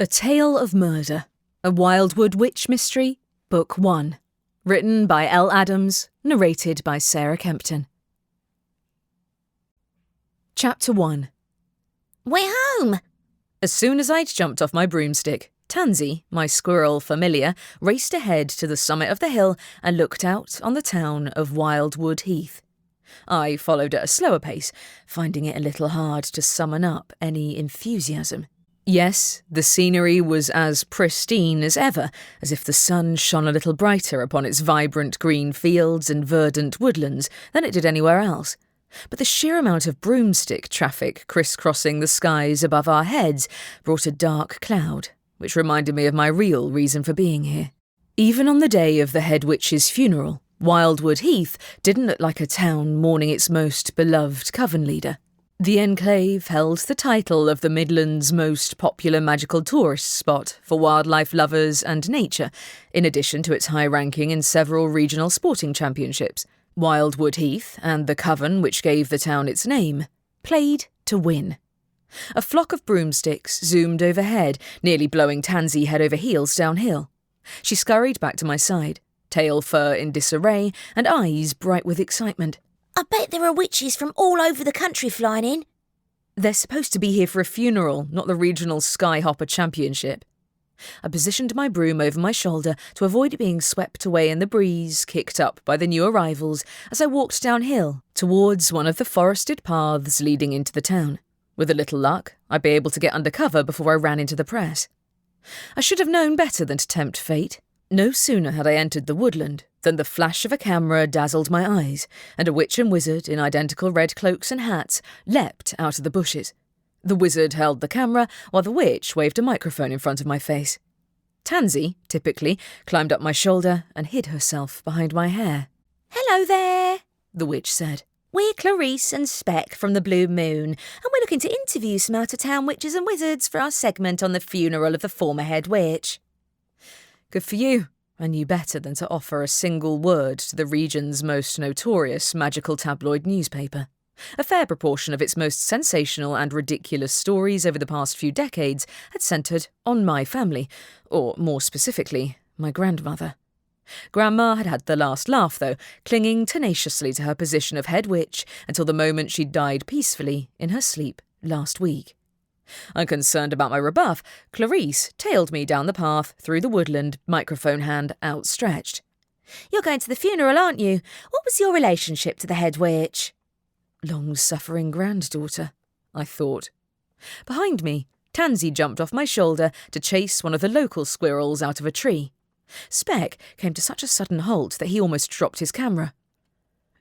A Tale of Murder, a Wildwood Witch Mystery, Book 1. Written by Elle Adams, narrated by Sarah Kempton. Chapter 1. We're home! As soon as I'd jumped off my broomstick, Tansy, my squirrel familiar, raced ahead to the summit of the hill and looked out on the town of Wildwood Heath. I followed at a slower pace, finding it a little hard to summon up any enthusiasm. Yes, the scenery was as pristine as ever, as if the sun shone a little brighter upon its vibrant green fields and verdant woodlands than it did anywhere else. But the sheer amount of broomstick traffic crisscrossing the skies above our heads brought a dark cloud, which reminded me of my real reason for being here. Even on the day of the head witch's funeral, Wildwood Heath didn't look like a town mourning its most beloved coven leader. The enclave held the title of the Midlands' most popular magical tourist spot for wildlife lovers and nature, in addition to its high ranking in several regional sporting championships. Wildwood Heath, and the coven which gave the town its name, played to win. A flock of broomsticks zoomed overhead, nearly blowing Tansy head over heels downhill. She scurried back to my side, tail fur in disarray and eyes bright with excitement. I bet there are witches from all over the country flying in. They're supposed to be here for a funeral, not the regional Skyhopper Championship. I positioned my broom over my shoulder to avoid it being swept away in the breeze kicked up by the new arrivals as I walked downhill towards one of the forested paths leading into the town. With a little luck, I'd be able to get under cover before I ran into the press. I should have known better than to tempt fate. No sooner had I entered the woodland than the flash of a camera dazzled my eyes, and a witch and wizard in identical red cloaks and hats leapt out of the bushes. The wizard held the camera, while the witch waved a microphone in front of my face. Tansy, typically, climbed up my shoulder and hid herself behind my hair. Hello there, the witch said. We're Clarice and Speck from the Blue Moon, and we're looking to interview some out-of-town witches and wizards for our segment on the funeral of the former head witch. Good for you. I knew better than to offer a single word to the region's most notorious magical tabloid newspaper. A fair proportion of its most sensational and ridiculous stories over the past few decades had centred on my family, or more specifically, my grandmother. Grandma had had the last laugh, though, clinging tenaciously to her position of head witch until the moment she died peacefully in her sleep last week. Unconcerned about my rebuff, Clarice tailed me down the path through the woodland, microphone hand outstretched. You're going to the funeral, aren't you? What was your relationship to the head witch? Long-suffering granddaughter, I thought. Behind me, Tansy jumped off my shoulder to chase one of the local squirrels out of a tree. Speck came to such a sudden halt that he almost dropped his camera.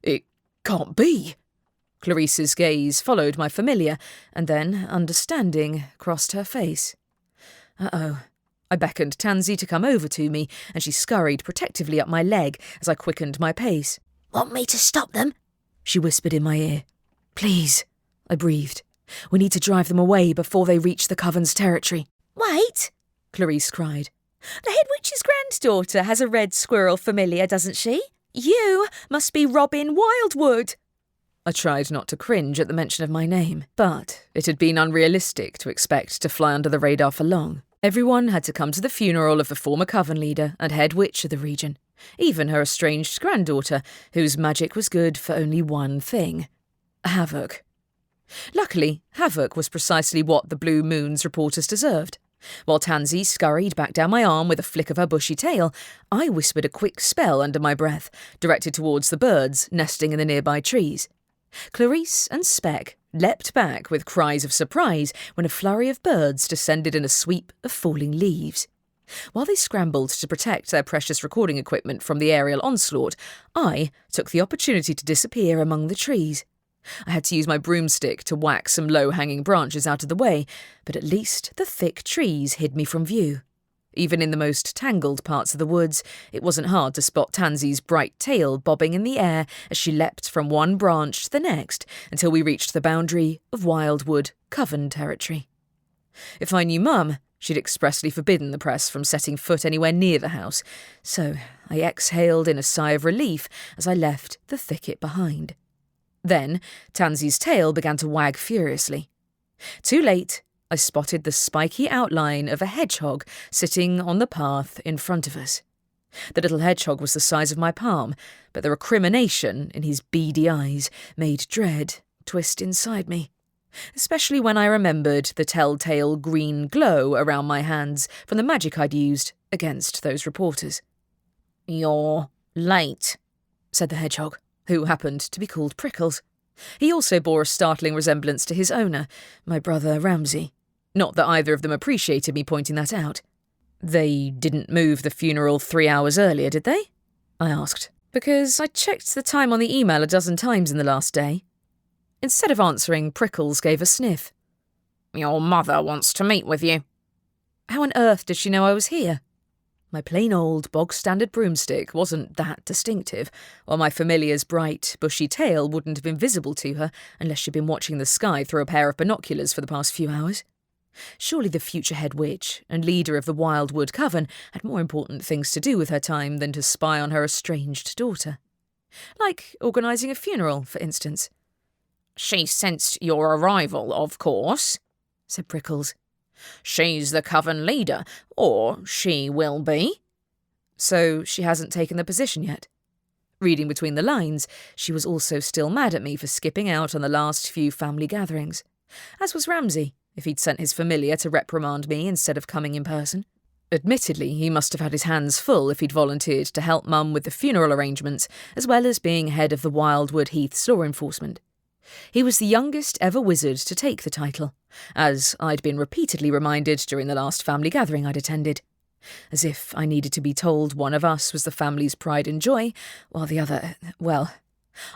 It can't be. Clarice's gaze followed my familiar, and then, understanding, crossed her face. Uh-oh. I beckoned Tansy to come over to me, and she scurried protectively up my leg as I quickened my pace. Want me to stop them? She whispered in my ear. Please, I breathed. We need to drive them away before they reach the coven's territory. Wait, Clarice cried. The head witch's granddaughter has a red squirrel familiar, doesn't she? You must be Robin Wildwood. I tried not to cringe at the mention of my name, but it had been unrealistic to expect to fly under the radar for long. Everyone had to come to the funeral of the former coven leader and head witch of the region, even her estranged granddaughter, whose magic was good for only one thing: havoc. Luckily, havoc was precisely what the Blue Moon's reporters deserved. While Tansy scurried back down my arm with a flick of her bushy tail, I whispered a quick spell under my breath, directed towards the birds nesting in the nearby trees. Clarice and Speck leapt back with cries of surprise when a flurry of birds descended in a sweep of falling leaves. While they scrambled to protect their precious recording equipment from the aerial onslaught, I took the opportunity to disappear among the trees. I had to use my broomstick to whack some low-hanging branches out of the way, but at least the thick trees hid me from view. Even in the most tangled parts of the woods, it wasn't hard to spot Tansy's bright tail bobbing in the air as she leapt from one branch to the next until we reached the boundary of Wildwood Coven territory. If I knew Mum, she'd expressly forbidden the press from setting foot anywhere near the house, so I exhaled in a sigh of relief as I left the thicket behind. Then Tansy's tail began to wag furiously. Too late, I spotted the spiky outline of a hedgehog sitting on the path in front of us. The little hedgehog was the size of my palm, but the recrimination in his beady eyes made dread twist inside me, especially when I remembered the telltale green glow around my hands from the magic I'd used against those reporters. "You're late," said the hedgehog, who happened to be called Prickles. He also bore a startling resemblance to his owner, my brother Ramsay. Not that either of them appreciated me pointing that out. "They didn't move the funeral 3 hours earlier, did they?" I asked, because I checked the time on the email a dozen times in the last day. Instead of answering, Prickles gave a sniff. "Your mother wants to meet with you." How on earth did she know I was here? My plain old, bog-standard broomstick wasn't that distinctive, while my familiar's bright, bushy tail wouldn't have been visible to her unless she'd been watching the sky through a pair of binoculars for the past few hours. Surely the future head witch and leader of the Wildwood Coven had more important things to do with her time than to spy on her estranged daughter. Like organising a funeral, for instance. "She sensed your arrival, of course," said Prickles. "She's the coven leader, or she will be." So she hasn't taken the position yet. Reading between the lines, she was also still mad at me for skipping out on the last few family gatherings, as was Ramsay, if he'd sent his familiar to reprimand me instead of coming in person. Admittedly, he must have had his hands full if he'd volunteered to help Mum with the funeral arrangements, as well as being head of the Wildwood Heath law enforcement. He was the youngest ever wizard to take the title, as I'd been repeatedly reminded during the last family gathering I'd attended. As if I needed to be told one of us was the family's pride and joy, while the other, well,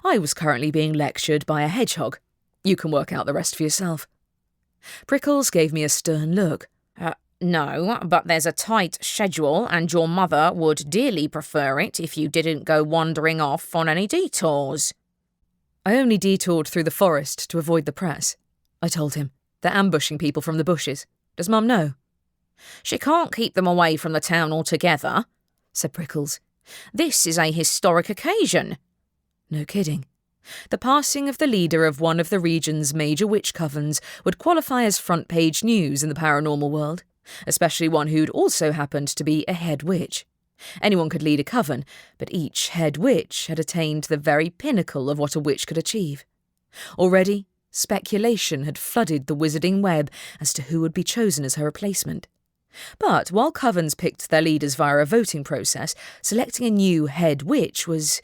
I was currently being lectured by a hedgehog. You can work out the rest for yourself. Prickles gave me a stern look. No, but there's a tight schedule and your mother would dearly prefer it if you didn't go wandering off on any detours." I only detoured through the forest to avoid the press, I told him. They're ambushing people from the bushes. Does Mum know? "She can't keep them away from the town altogether," said Prickles. "This is a historic occasion." No kidding. The passing of the leader of one of the region's major witch covens would qualify as front-page news in the paranormal world, especially one who'd also happened to be a head witch. Anyone could lead a coven, but each head witch had attained the very pinnacle of what a witch could achieve. Already, speculation had flooded the wizarding web as to who would be chosen as her replacement. But while covens picked their leaders via a voting process, selecting a new head witch was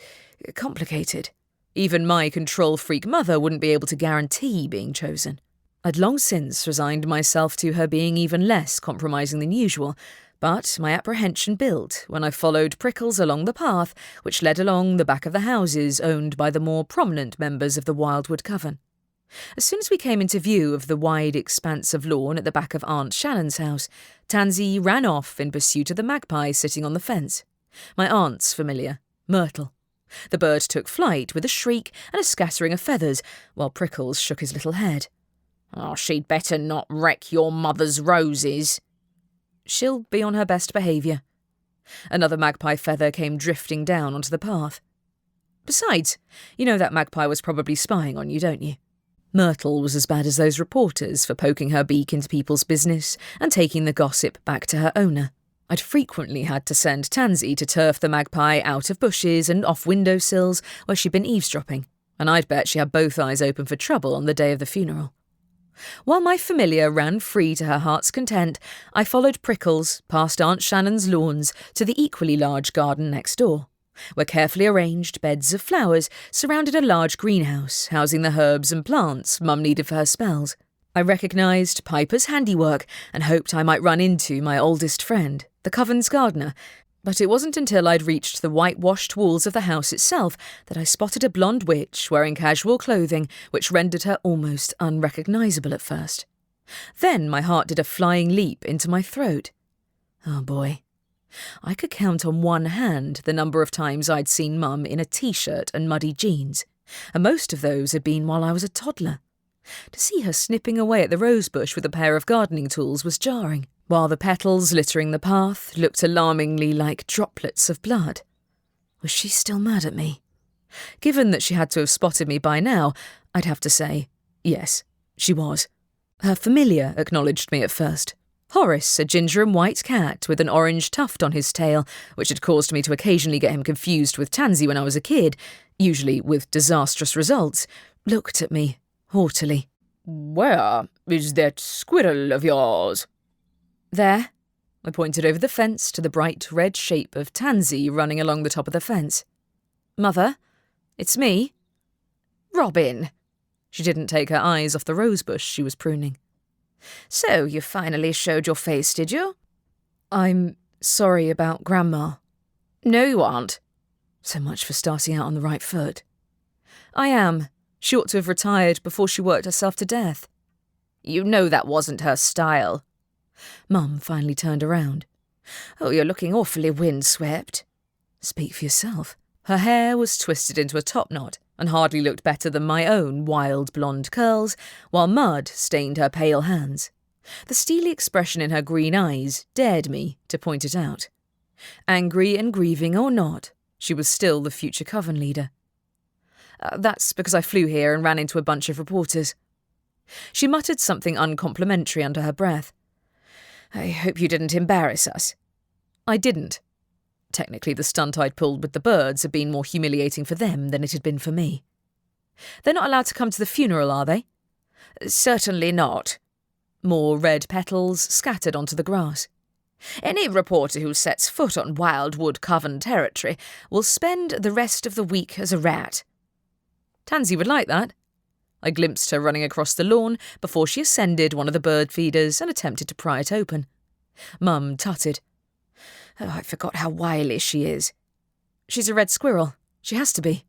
complicated. Even my control-freak mother wouldn't be able to guarantee being chosen. I'd long since resigned myself to her being even less compromising than usual, but my apprehension built when I followed Prickles along the path which led along the back of the houses owned by the more prominent members of the Wildwood Coven. As soon as we came into view of the wide expanse of lawn at the back of Aunt Shannon's house, Tansy ran off in pursuit of the magpie sitting on the fence. My aunt's familiar, Myrtle. The bird took flight with a shriek and a scattering of feathers, while Prickles shook his little head. "Oh, she'd better not wreck your mother's roses." "She'll be on her best behaviour." Another magpie feather came drifting down onto the path. Besides, you know that magpie was probably spying on you, don't you? Myrtle was as bad as those reporters for poking her beak into people's business and taking the gossip back to her owner. I'd frequently had to send Tansy to turf the magpie out of bushes and off windowsills where she'd been eavesdropping, and I'd bet she had both eyes open for trouble on the day of the funeral. While my familiar ran free to her heart's content, I followed Prickles past Aunt Shannon's lawns to the equally large garden next door, where carefully arranged beds of flowers surrounded a large greenhouse housing the herbs and plants Mum needed for her spells. I recognised Piper's handiwork and hoped I might run into my oldest friend, the coven's gardener, but it wasn't until I'd reached the whitewashed walls of the house itself that I spotted a blonde witch wearing casual clothing which rendered her almost unrecognisable at first. Then my heart did a flying leap into my throat. Oh boy. I could count on one hand the number of times I'd seen Mum in a t-shirt and muddy jeans, and most of those had been while I was a toddler. To see her snipping away at the rosebush with a pair of gardening tools was jarring, while the petals littering the path looked alarmingly like droplets of blood. Was she still mad at me? Given that she had to have spotted me by now, I'd have to say, yes, she was. Her familiar acknowledged me at first. Horace, a ginger and white cat with an orange tuft on his tail, which had caused me to occasionally get him confused with Tansy when I was a kid, usually with disastrous results, looked at me haughtily. "Where is that squirrel of yours?" "There." I pointed over the fence to the bright red shape of Tansy running along the top of the fence. "Mother, it's me." "Robin." She didn't take her eyes off the rosebush she was pruning. "So you finally showed your face, did you?" "I'm sorry about Grandma." "No, you aren't." So much for starting out on the right foot. "I am. She ought to have retired before she worked herself to death." "You know that wasn't her style." Mum finally turned around. "Oh, you're looking awfully windswept." "Speak for yourself." Her hair was twisted into a top knot and hardly looked better than my own wild blonde curls, while mud stained her pale hands. The steely expression in her green eyes dared me to point it out. Angry and grieving or not, she was still the future coven leader. "That's because I flew here and ran into a bunch of reporters." She muttered something uncomplimentary under her breath. "I hope you didn't embarrass us." I didn't. Technically, the stunt I'd pulled with the birds had been more humiliating for them than it had been for me. "They're not allowed to come to the funeral, are they?" "Certainly not." More red petals scattered onto the grass. "Any reporter who sets foot on Wildwood coven territory will spend the rest of the week as a rat." Tansy would like that. I glimpsed her running across the lawn before she ascended one of the bird feeders and attempted to pry it open. Mum tutted. "Oh, I forgot how wily she is." "She's a red squirrel. She has to be."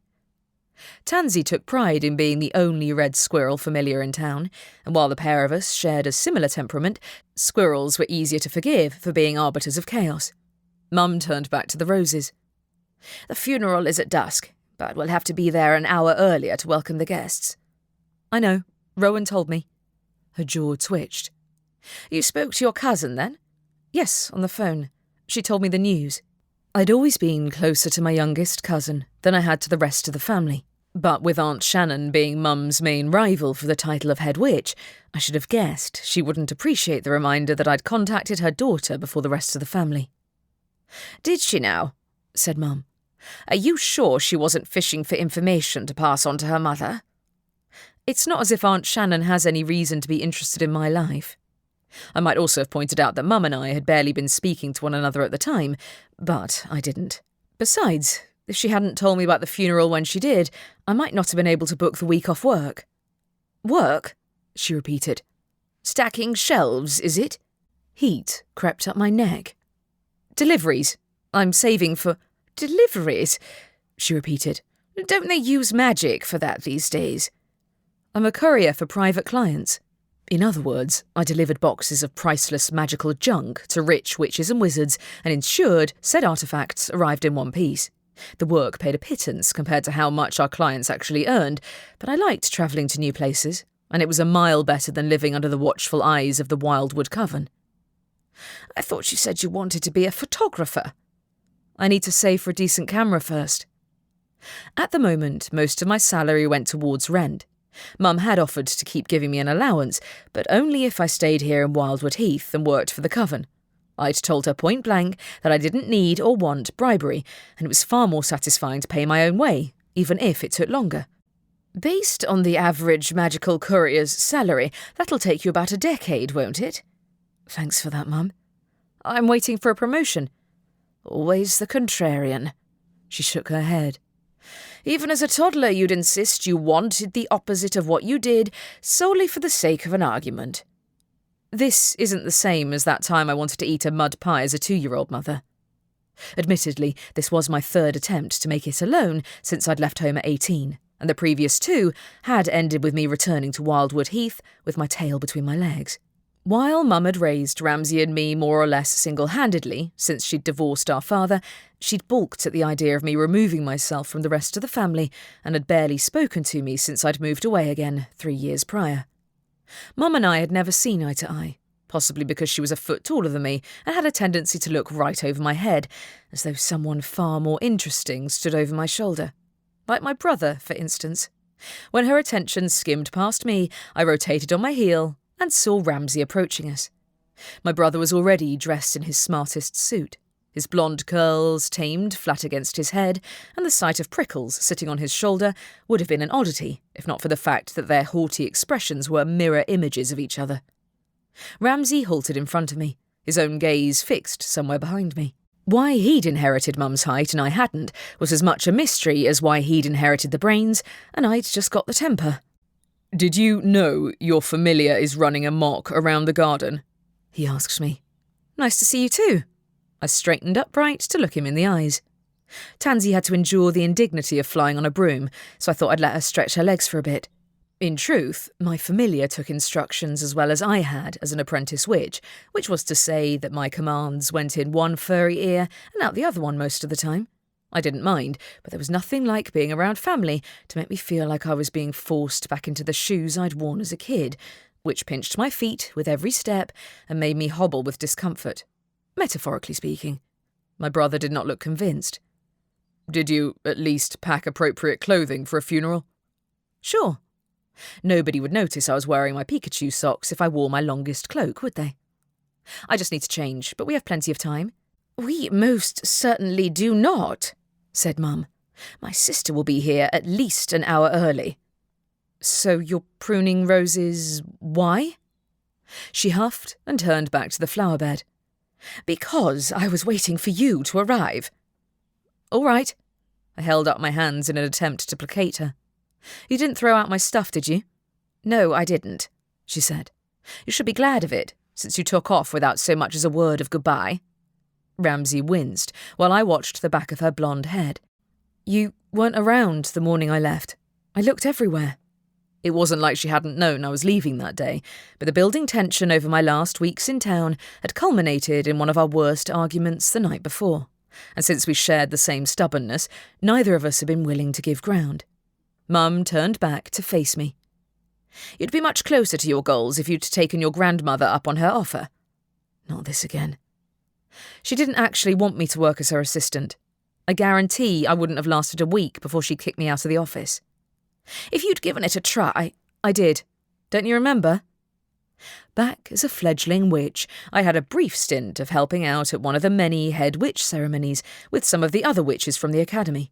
Tansy took pride in being the only red squirrel familiar in town, and while the pair of us shared a similar temperament, squirrels were easier to forgive for being arbiters of chaos. Mum turned back to the roses. "The funeral is at dusk, but we'll have to be there an hour earlier to welcome the guests." "I know. Rowan told me." Her jaw twitched. "You spoke to your cousin, then?" "Yes, on the phone. She told me the news." I'd always been closer to my youngest cousin than I had to the rest of the family, but with Aunt Shannon being Mum's main rival for the title of head witch, I should have guessed she wouldn't appreciate the reminder that I'd contacted her daughter before the rest of the family. "Did she now?" said Mum. "Are you sure she wasn't fishing for information to pass on to her mother?" It's not as if Aunt Shannon has any reason to be interested in my life. I might also have pointed out that Mum and I had barely been speaking to one another at the time, but I didn't. Besides, if she hadn't told me about the funeral when she did, I might not have been able to book the week off work. "Work?" she repeated. "Stacking shelves, is it?" Heat crept up my neck. "Deliveries. I'm saving for—" "Deliveries?" she repeated. "Don't they use magic for that these days?" "I'm a courier for private clients." In other words, I delivered boxes of priceless magical junk to rich witches and wizards and ensured said artefacts arrived in one piece. The work paid a pittance compared to how much our clients actually earned, but I liked travelling to new places, and it was a mile better than living under the watchful eyes of the Wildwood coven. "I thought you said you wanted to be a photographer." "I need to save for a decent camera first." At the moment, most of my salary went towards rent. Mum had offered to keep giving me an allowance, but only if I stayed here in Wildwood Heath and worked for the coven. I'd told her point blank that I didn't need or want bribery, and it was far more satisfying to pay my own way, even if it took longer. "Based on the average magical courier's salary, that'll take you about a decade, won't it?" "Thanks for that, Mum." "I'm waiting for a promotion." "Always the contrarian." She shook her head. "Even as a toddler, you'd insist you wanted the opposite of what you did, solely for the sake of an argument." This isn't the same as that time I wanted to eat a mud pie as a 2-year-old, Mother. Admittedly, this was my third attempt to make it alone since I'd left home at 18, and the previous 2 had ended with me returning to Wildwood Heath with my tail between my legs. While Mum had raised Ramsay and me more or less single-handedly since she'd divorced our father, she'd balked at the idea of me removing myself from the rest of the family and had barely spoken to me since I'd moved away again 3 years prior. Mum and I had never seen eye to eye, possibly because she was a foot taller than me and had a tendency to look right over my head, as though someone far more interesting stood over my shoulder. Like my brother, for instance. When her attention skimmed past me, I rotated on my heel and saw Ramsay approaching us. My brother was already dressed in his smartest suit, his blonde curls tamed flat against his head, and the sight of prickles sitting on his shoulder would have been an oddity, if not for the fact that their haughty expressions were mirror images of each other. Ramsay halted in front of me, his own gaze fixed somewhere behind me. Why he'd inherited Mum's height and I hadn't was as much a mystery as why he'd inherited the brains and I'd just got the temper. "Did you know your familiar is running amok around the garden?" he asked me. "Nice to see you too." I straightened upright to look him in the eyes. Tansy had to endure the indignity of flying on a broom, so I thought I'd let her stretch her legs for a bit. In truth, my familiar took instructions as well as I had as an apprentice witch, which was to say that my commands went in one furry ear and out the other one most of the time. I didn't mind, but there was nothing like being around family to make me feel like I was being forced back into the shoes I'd worn as a kid, which pinched my feet with every step and made me hobble with discomfort. Metaphorically speaking. My brother did not look convinced. "Did you at least pack appropriate clothing for a funeral?" "Sure. Nobody would notice I was wearing my Pikachu socks if I wore my longest cloak, would they? I just need to change, but we have plenty of time." "We most certainly do not," said Mum. "My sister will be here at least an hour early." "So you're pruning roses, why?" She huffed and turned back to the flower bed. "Because I was waiting for you to arrive." "All right." I held up my hands in an attempt to placate her. "You didn't throw out my stuff, did you?" "No, I didn't," she said. "You should be glad of it, since you took off without so much as a word of goodbye." Ramsay winced, while I watched the back of her blonde head. "You weren't around the morning I left. I looked everywhere." It wasn't like she hadn't known I was leaving that day, but the building tension over my last weeks in town had culminated in one of our worst arguments the night before, and since we shared the same stubbornness, neither of us had been willing to give ground. Mum turned back to face me. "You'd be much closer to your goals if you'd taken your grandmother up on her offer." Not this again. She didn't actually want me to work as her assistant. I guarantee I wouldn't have lasted a week before she'd kicked me out of the office. "If you'd given it a try..." "I did. Don't you remember?" Back as a fledgling witch, I had a brief stint of helping out at one of the many head witch ceremonies with some of the other witches from the academy.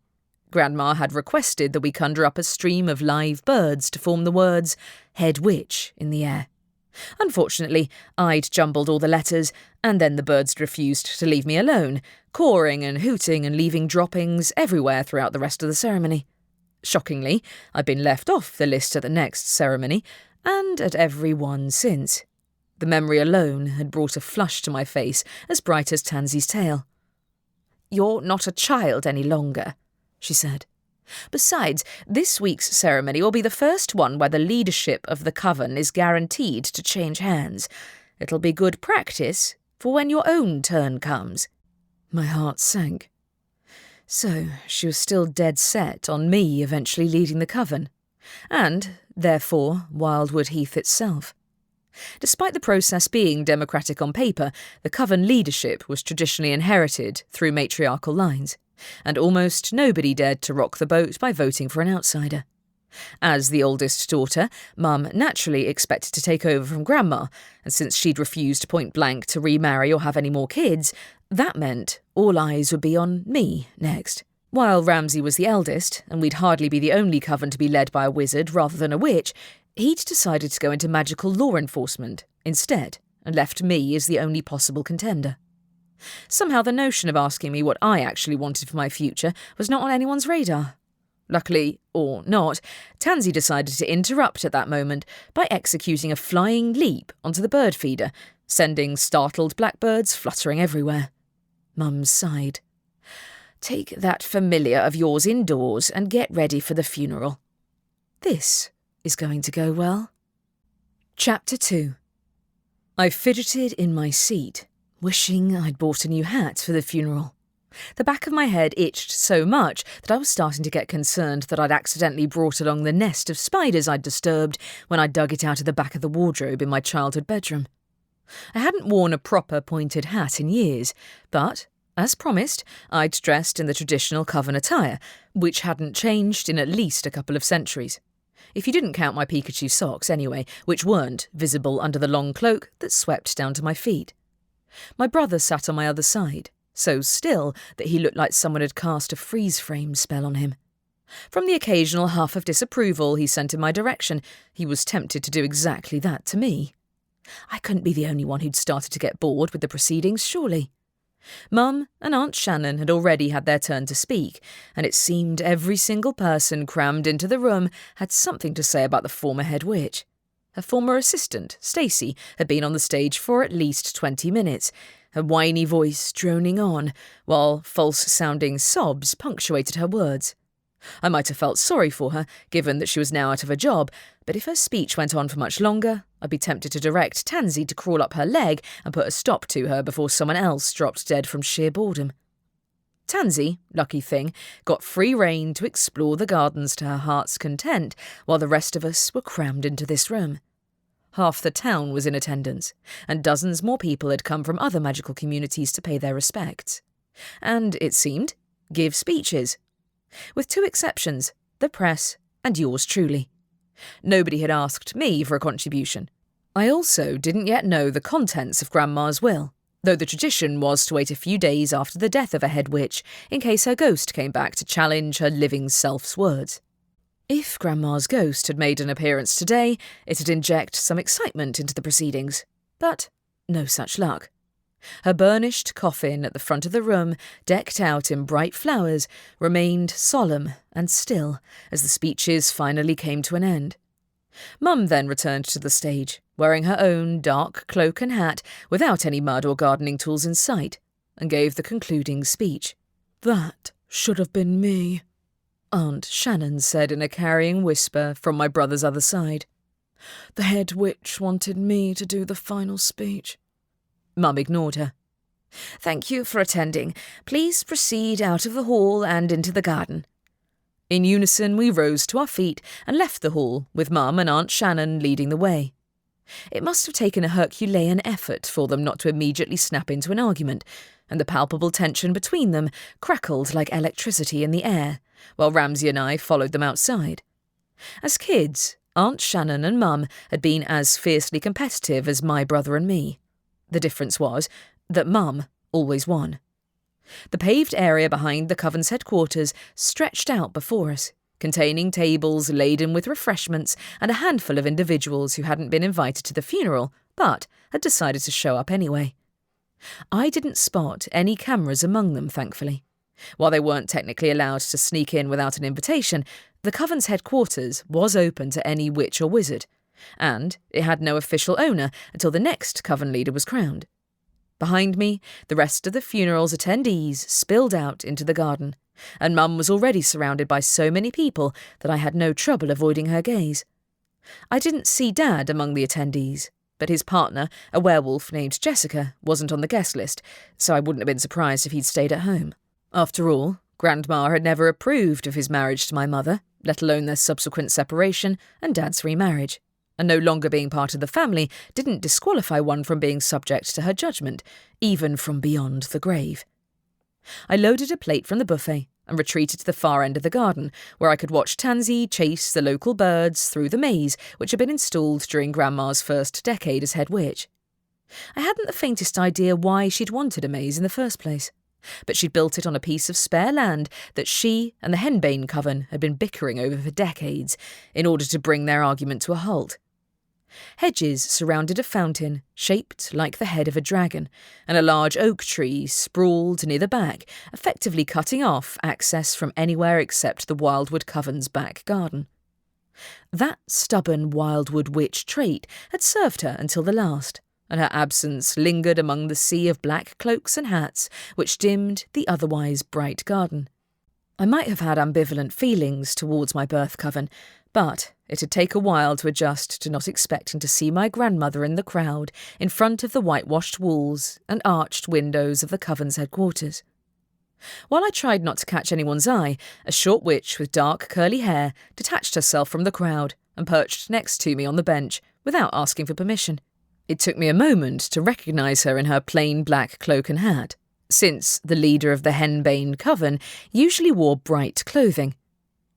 Grandma had requested that we conjure up a stream of live birds to form the words "head witch" in the air. Unfortunately, I'd jumbled all the letters, and then the birds refused to leave me alone, cawing and hooting and leaving droppings everywhere throughout the rest of the ceremony. Shockingly, I'd been left off the list at the next ceremony, and at every one since. The memory alone had brought a flush to my face as bright as Tansy's tail. "You're not a child any longer," she said. "Besides, this week's ceremony will be the first one where the leadership of the coven is guaranteed to change hands. It'll be good practice for when your own turn comes." My heart sank. So she was still dead set on me eventually leading the coven, and, therefore, Wildwood Heath itself. Despite the process being democratic on paper, the coven leadership was traditionally inherited through matriarchal lines, and almost nobody dared to rock the boat by voting for an outsider. As the oldest daughter, Mum naturally expected to take over from Grandma, and since she'd refused point-blank to remarry or have any more kids, that meant all eyes would be on me next. While Ramsay was the eldest, and we'd hardly be the only coven to be led by a wizard rather than a witch, he'd decided to go into magical law enforcement instead, and left me as the only possible contender. Somehow the notion of asking me what I actually wanted for my future was not on anyone's radar. Luckily, or not, Tansy decided to interrupt at that moment by executing a flying leap onto the bird feeder, sending startled blackbirds fluttering everywhere. Mum sighed. "Take that familiar of yours indoors and get ready for the funeral. This is going to go well." Chapter 2. I fidgeted in my seat, wishing I'd bought a new hat for the funeral. The back of my head itched so much that I was starting to get concerned that I'd accidentally brought along the nest of spiders I'd disturbed when I dug it out of the back of the wardrobe in my childhood bedroom. I hadn't worn a proper pointed hat in years, but, as promised, I'd dressed in the traditional coven attire, which hadn't changed in at least a couple of centuries. if you didn't count my Pikachu socks anyway, which weren't visible under the long cloak that swept down to my feet. My brother sat on my other side, so still that he looked like someone had cast a freeze-frame spell on him. From the occasional huff of disapproval he sent in my direction, he was tempted to do exactly that to me. I couldn't be the only one who'd started to get bored with the proceedings, surely. Mum and Aunt Shannon had already had their turn to speak, and it seemed every single person crammed into the room had something to say about the former head witch. Her former assistant, Stacey, had been on the stage for at least 20 minutes, her whiny voice droning on, while false-sounding sobs punctuated her words. I might have felt sorry for her, given that she was now out of a job, but if her speech went on for much longer, I'd be tempted to direct Tansy to crawl up her leg and put a stop to her before someone else dropped dead from sheer boredom. Tansy, lucky thing, got free rein to explore the gardens to her heart's content, while the rest of us were crammed into this room. Half the town was in attendance, and dozens more people had come from other magical communities to pay their respects. And, it seemed, give speeches. With 2 exceptions, the press and yours truly. Nobody had asked me for a contribution. I also didn't yet know the contents of Grandma's will, though the tradition was to wait a few days after the death of a head witch in case her ghost came back to challenge her living self's words. If Grandma's ghost had made an appearance today, it'd inject some excitement into the proceedings, but no such luck. Her burnished coffin at the front of the room, decked out in bright flowers, remained solemn and still as the speeches finally came to an end. Mum then returned to the stage, wearing her own dark cloak and hat without any mud or gardening tools in sight, and gave the concluding speech. "That should have been me," Aunt Shannon said in a carrying whisper from my brother's other side. "The head witch wanted me to do the final speech." Mum ignored her. "Thank you for attending. Please proceed out of the hall and into the garden." In unison we rose to our feet and left the hall, with Mum and Aunt Shannon leading the way. It must have taken a Herculean effort for them not to immediately snap into an argument, and the palpable tension between them crackled like electricity in the air, while Ramsay and I followed them outside. As kids, Aunt Shannon and Mum had been as fiercely competitive as my brother and me. The difference was that Mum always won. The paved area behind the coven's headquarters stretched out before us, containing tables laden with refreshments and a handful of individuals who hadn't been invited to the funeral, but had decided to show up anyway. I didn't spot any cameras among them, thankfully. While they weren't technically allowed to sneak in without an invitation, the coven's headquarters was open to any witch or wizard, and it had no official owner until the next coven leader was crowned. Behind me, the rest of the funeral's attendees spilled out into the garden, and Mum was already surrounded by so many people that I had no trouble avoiding her gaze. I didn't see Dad among the attendees, but his partner, a werewolf named Jessica, wasn't on the guest list, so I wouldn't have been surprised if he'd stayed at home. After all, Grandma had never approved of his marriage to my mother, let alone their subsequent separation and Dad's remarriage, and no longer being part of the family didn't disqualify one from being subject to her judgment, even from beyond the grave. I loaded a plate from the buffet and retreated to the far end of the garden, where I could watch Tansy chase the local birds through the maze which had been installed during Grandma's first decade as head witch. I hadn't the faintest idea why she'd wanted a maze in the first place, but she'd built it on a piece of spare land that she and the Henbane coven had been bickering over for decades in order to bring their argument to a halt. Hedges surrounded a fountain shaped like the head of a dragon, and a large oak tree sprawled near the back, effectively cutting off access from anywhere except the Wildwood coven's back garden. That stubborn Wildwood witch trait had served her until the last, and her absence lingered among the sea of black cloaks and hats which dimmed the otherwise bright garden. I might have had ambivalent feelings towards my birth coven, but it'd take a while to adjust to not expecting to see my grandmother in the crowd in front of the whitewashed walls and arched windows of the coven's headquarters. While I tried not to catch anyone's eye, a short witch with dark curly hair detached herself from the crowd and perched next to me on the bench without asking for permission. It took me a moment to recognise her in her plain black cloak and hat, since the leader of the Henbane coven usually wore bright clothing.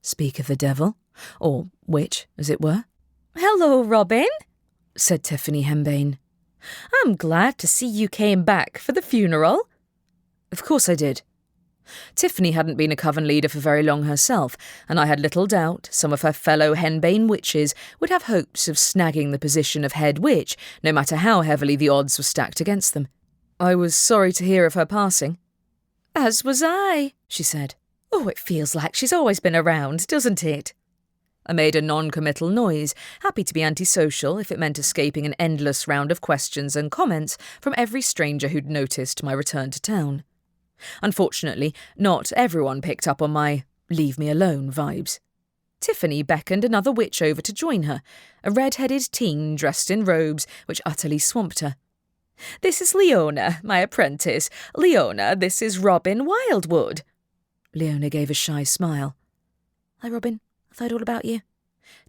Speak of the devil, Or witch, as it were. "Hello, Robin," said Tiffany Henbane. "I'm glad to see you came back for the funeral." Of course I did. Tiffany hadn't been a coven leader for very long herself, and I had little doubt some of her fellow Henbane witches would have hopes of snagging the position of head witch, no matter how heavily the odds were stacked against them. I was sorry to hear of her passing. "As was I," she said. "Oh, it feels like she's always been around, doesn't it?" I made a non-committal noise, happy to be antisocial if it meant escaping an endless round of questions and comments from every stranger who'd noticed my return to town. Unfortunately, not everyone picked up on my leave me alone vibes. Tiffany beckoned another witch over to join her, a red-headed teen dressed in robes which utterly swamped her. "This is Leona, my apprentice. Leona, this is Robin Wildwood." Leona gave a shy smile. "Hi, Robin. I've heard all about you.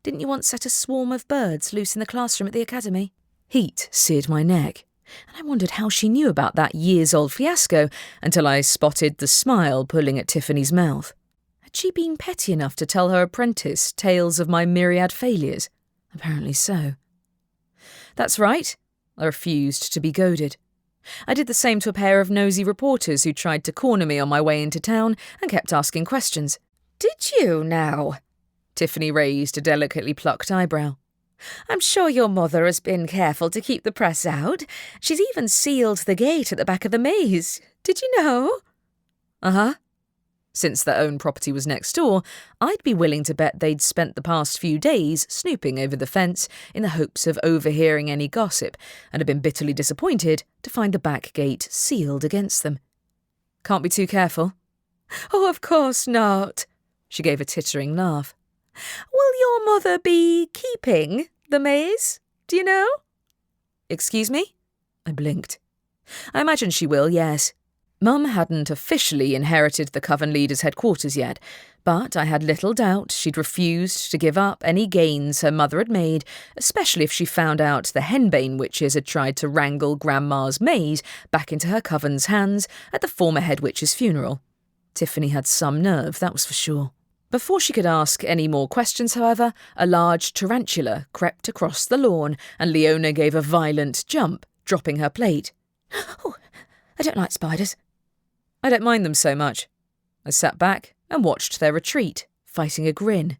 Didn't you once set a swarm of birds loose in the classroom at the academy?" Heat seared my neck, and I wondered how she knew about that years-old fiasco until I spotted the smile pulling at Tiffany's mouth. Had she been petty enough to tell her apprentice tales of my myriad failures? Apparently so. That's right. I refused to be goaded. I did the same to a pair of nosy reporters who tried to corner me on my way into town and kept asking questions. "Did you now?" Tiffany raised a delicately plucked eyebrow. "I'm sure your mother has been careful to keep the press out. She's even sealed the gate at the back of the maze. Did you know?" Uh-huh. Since their own property was next door, I'd be willing to bet they'd spent the past few days snooping over the fence in the hopes of overhearing any gossip, and had been bitterly disappointed to find the back gate sealed against them. Can't be too careful. "Oh, of course not." She gave a tittering laugh. "Will your mother be keeping the maze? Do you know?" Excuse me? I blinked. I imagine she will, yes. Mum hadn't officially inherited the coven leader's headquarters yet, but I had little doubt she'd refused to give up any gains her mother had made, especially if she found out the Henbane witches had tried to wrangle Grandma's maze back into her coven's hands at the former head witch's funeral. Tiffany had some nerve, that was for sure. Before she could ask any more questions, however, a large tarantula crept across the lawn and Leona gave a violent jump, dropping her plate. "Oh, I don't like spiders." I don't mind them so much. I sat back and watched their retreat, fighting a grin.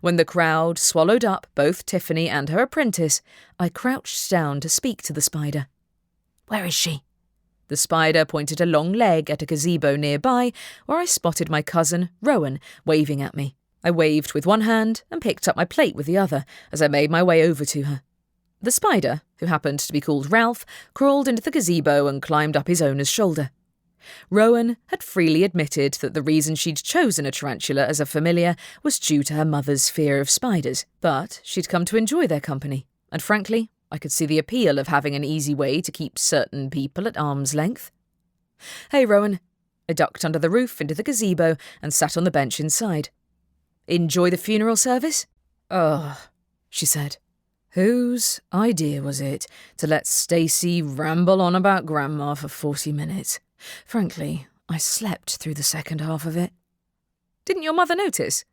When the crowd swallowed up both Tiffany and her apprentice, I crouched down to speak to the spider. "Where is she?" The spider pointed a long leg at a gazebo nearby, where I spotted my cousin, Rowan, waving at me. I waved with one hand and picked up my plate with the other as I made my way over to her. The spider, who happened to be called Ralph, crawled into the gazebo and climbed up his owner's shoulder. Rowan had freely admitted that the reason she'd chosen a tarantula as a familiar was due to her mother's fear of spiders, but she'd come to enjoy their company, and frankly, I could see the appeal of having an easy way to keep certain people at arm's length. "Hey, Rowan." I ducked under the roof into the gazebo and sat on the bench inside. "Enjoy the funeral service?" "Ugh," she said. Whose idea was it to let Stacy ramble on about Grandma for 40 minutes? Frankly, I slept through the second half of it. Didn't your mother notice?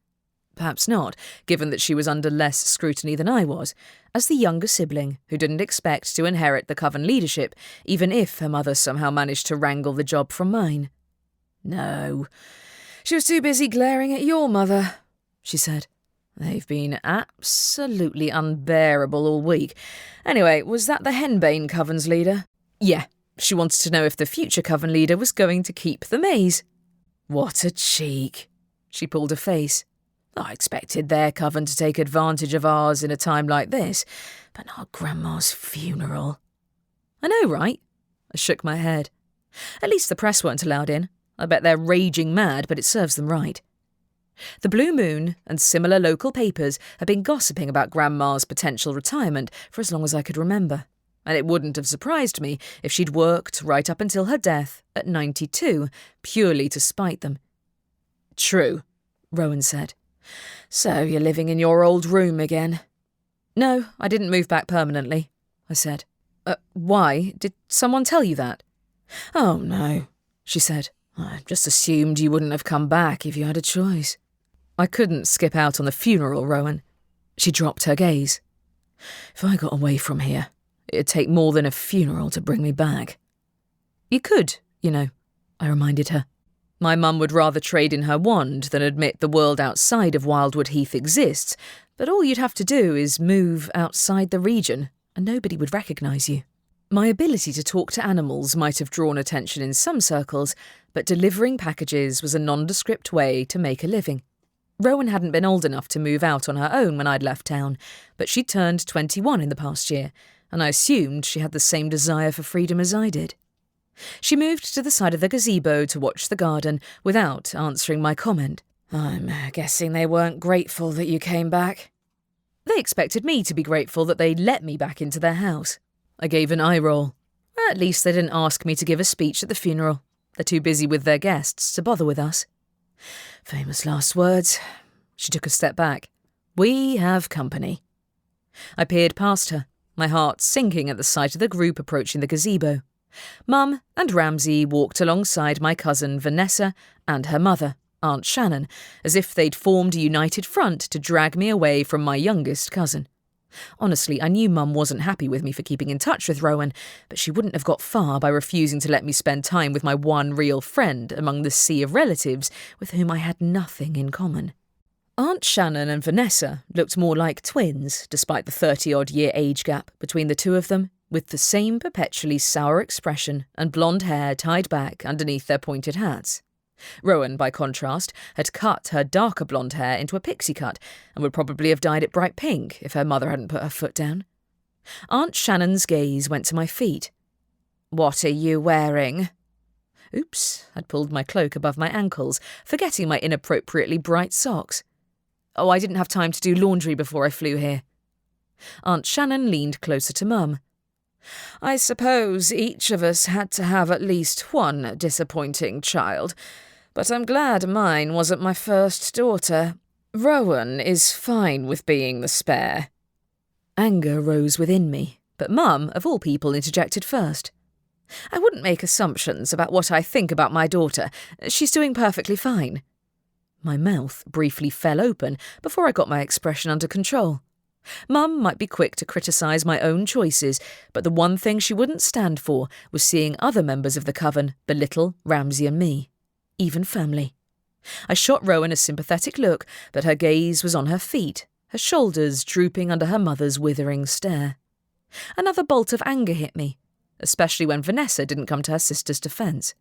Perhaps not, given that she was under less scrutiny than I was, as the younger sibling who didn't expect to inherit the coven leadership, even if her mother somehow managed to wrangle the job from mine. "No, she was too busy glaring at your mother," she said. "They've been absolutely unbearable all week. Anyway, was that the Henbane coven's leader?" "Yeah, she wanted to know if the future coven leader was going to keep the maze." "What a cheek." She pulled a face. "I expected their coven to take advantage of ours in a time like this, but not Grandma's funeral." "I know, right?" I shook my head. "At least the press weren't allowed in. I bet they're raging mad, but it serves them right." The Blue Moon and similar local papers had been gossiping about Grandma's potential retirement for as long as I could remember, and it wouldn't have surprised me if she'd worked right up until her death at 92, purely to spite them. "True," Rowan said. "So you're living in your old room again?" "No, I didn't move back permanently," I said. Why? Did someone tell you that?" "Oh, no," she said. "I just assumed you wouldn't have come back if you had a choice." I couldn't skip out on the funeral, Rowan. She dropped her gaze. If I got away from here, it'd take more than a funeral to bring me back. You could, you know, I reminded her. My mum would rather trade in her wand than admit the world outside of Wildwood Heath exists, but all you'd have to do is move outside the region, and nobody would recognise you. My ability to talk to animals might have drawn attention in some circles, but delivering packages was a nondescript way to make a living. Rowan hadn't been old enough to move out on her own when I'd left town, but she'd turned 21 in the past year, and I assumed she had the same desire for freedom as I did. She moved to the side of the gazebo to watch the garden without answering my comment. I'm guessing they weren't grateful that you came back. They expected me to be grateful that they'd let me back into their house. I gave an eye roll. At least they didn't ask me to give a speech at the funeral. They're too busy with their guests to bother with us. Famous last words. She took a step back. We have company. I peered past her, my heart sinking at the sight of the group approaching the gazebo. Mum and Ramsay walked alongside my cousin Vanessa and her mother, Aunt Shannon, as if they'd formed a united front to drag me away from my youngest cousin. Honestly, I knew Mum wasn't happy with me for keeping in touch with Rowan, but she wouldn't have got far by refusing to let me spend time with my one real friend among the sea of relatives with whom I had nothing in common. Aunt Shannon and Vanessa looked more like twins, despite the 30-odd-year age gap between the two of them, with the same perpetually sour expression and blonde hair tied back underneath their pointed hats. Rowan, by contrast, had cut her darker blonde hair into a pixie cut and would probably have dyed it bright pink if her mother hadn't put her foot down. Aunt Shannon's gaze went to my feet. What are you wearing? Oops, I'd pulled my cloak above my ankles, forgetting my inappropriately bright socks. Oh, I didn't have time to do laundry before I flew here. Aunt Shannon leaned closer to Mum. I suppose each of us had to have at least one disappointing child, but I'm glad mine wasn't my first daughter. Rowan is fine with being the spare. Anger rose within me, but Mum, of all people, interjected first. I wouldn't make assumptions about what I think about my daughter. She's doing perfectly fine. My mouth briefly fell open before I got my expression under control. Mum might be quick to criticise my own choices, but the one thing she wouldn't stand for was seeing other members of the coven belittle Ramsay and me, even family. I shot Rowan a sympathetic look, but her gaze was on her feet, her shoulders drooping under her mother's withering stare. Another bolt of anger hit me, especially when Vanessa didn't come to her sister's defence.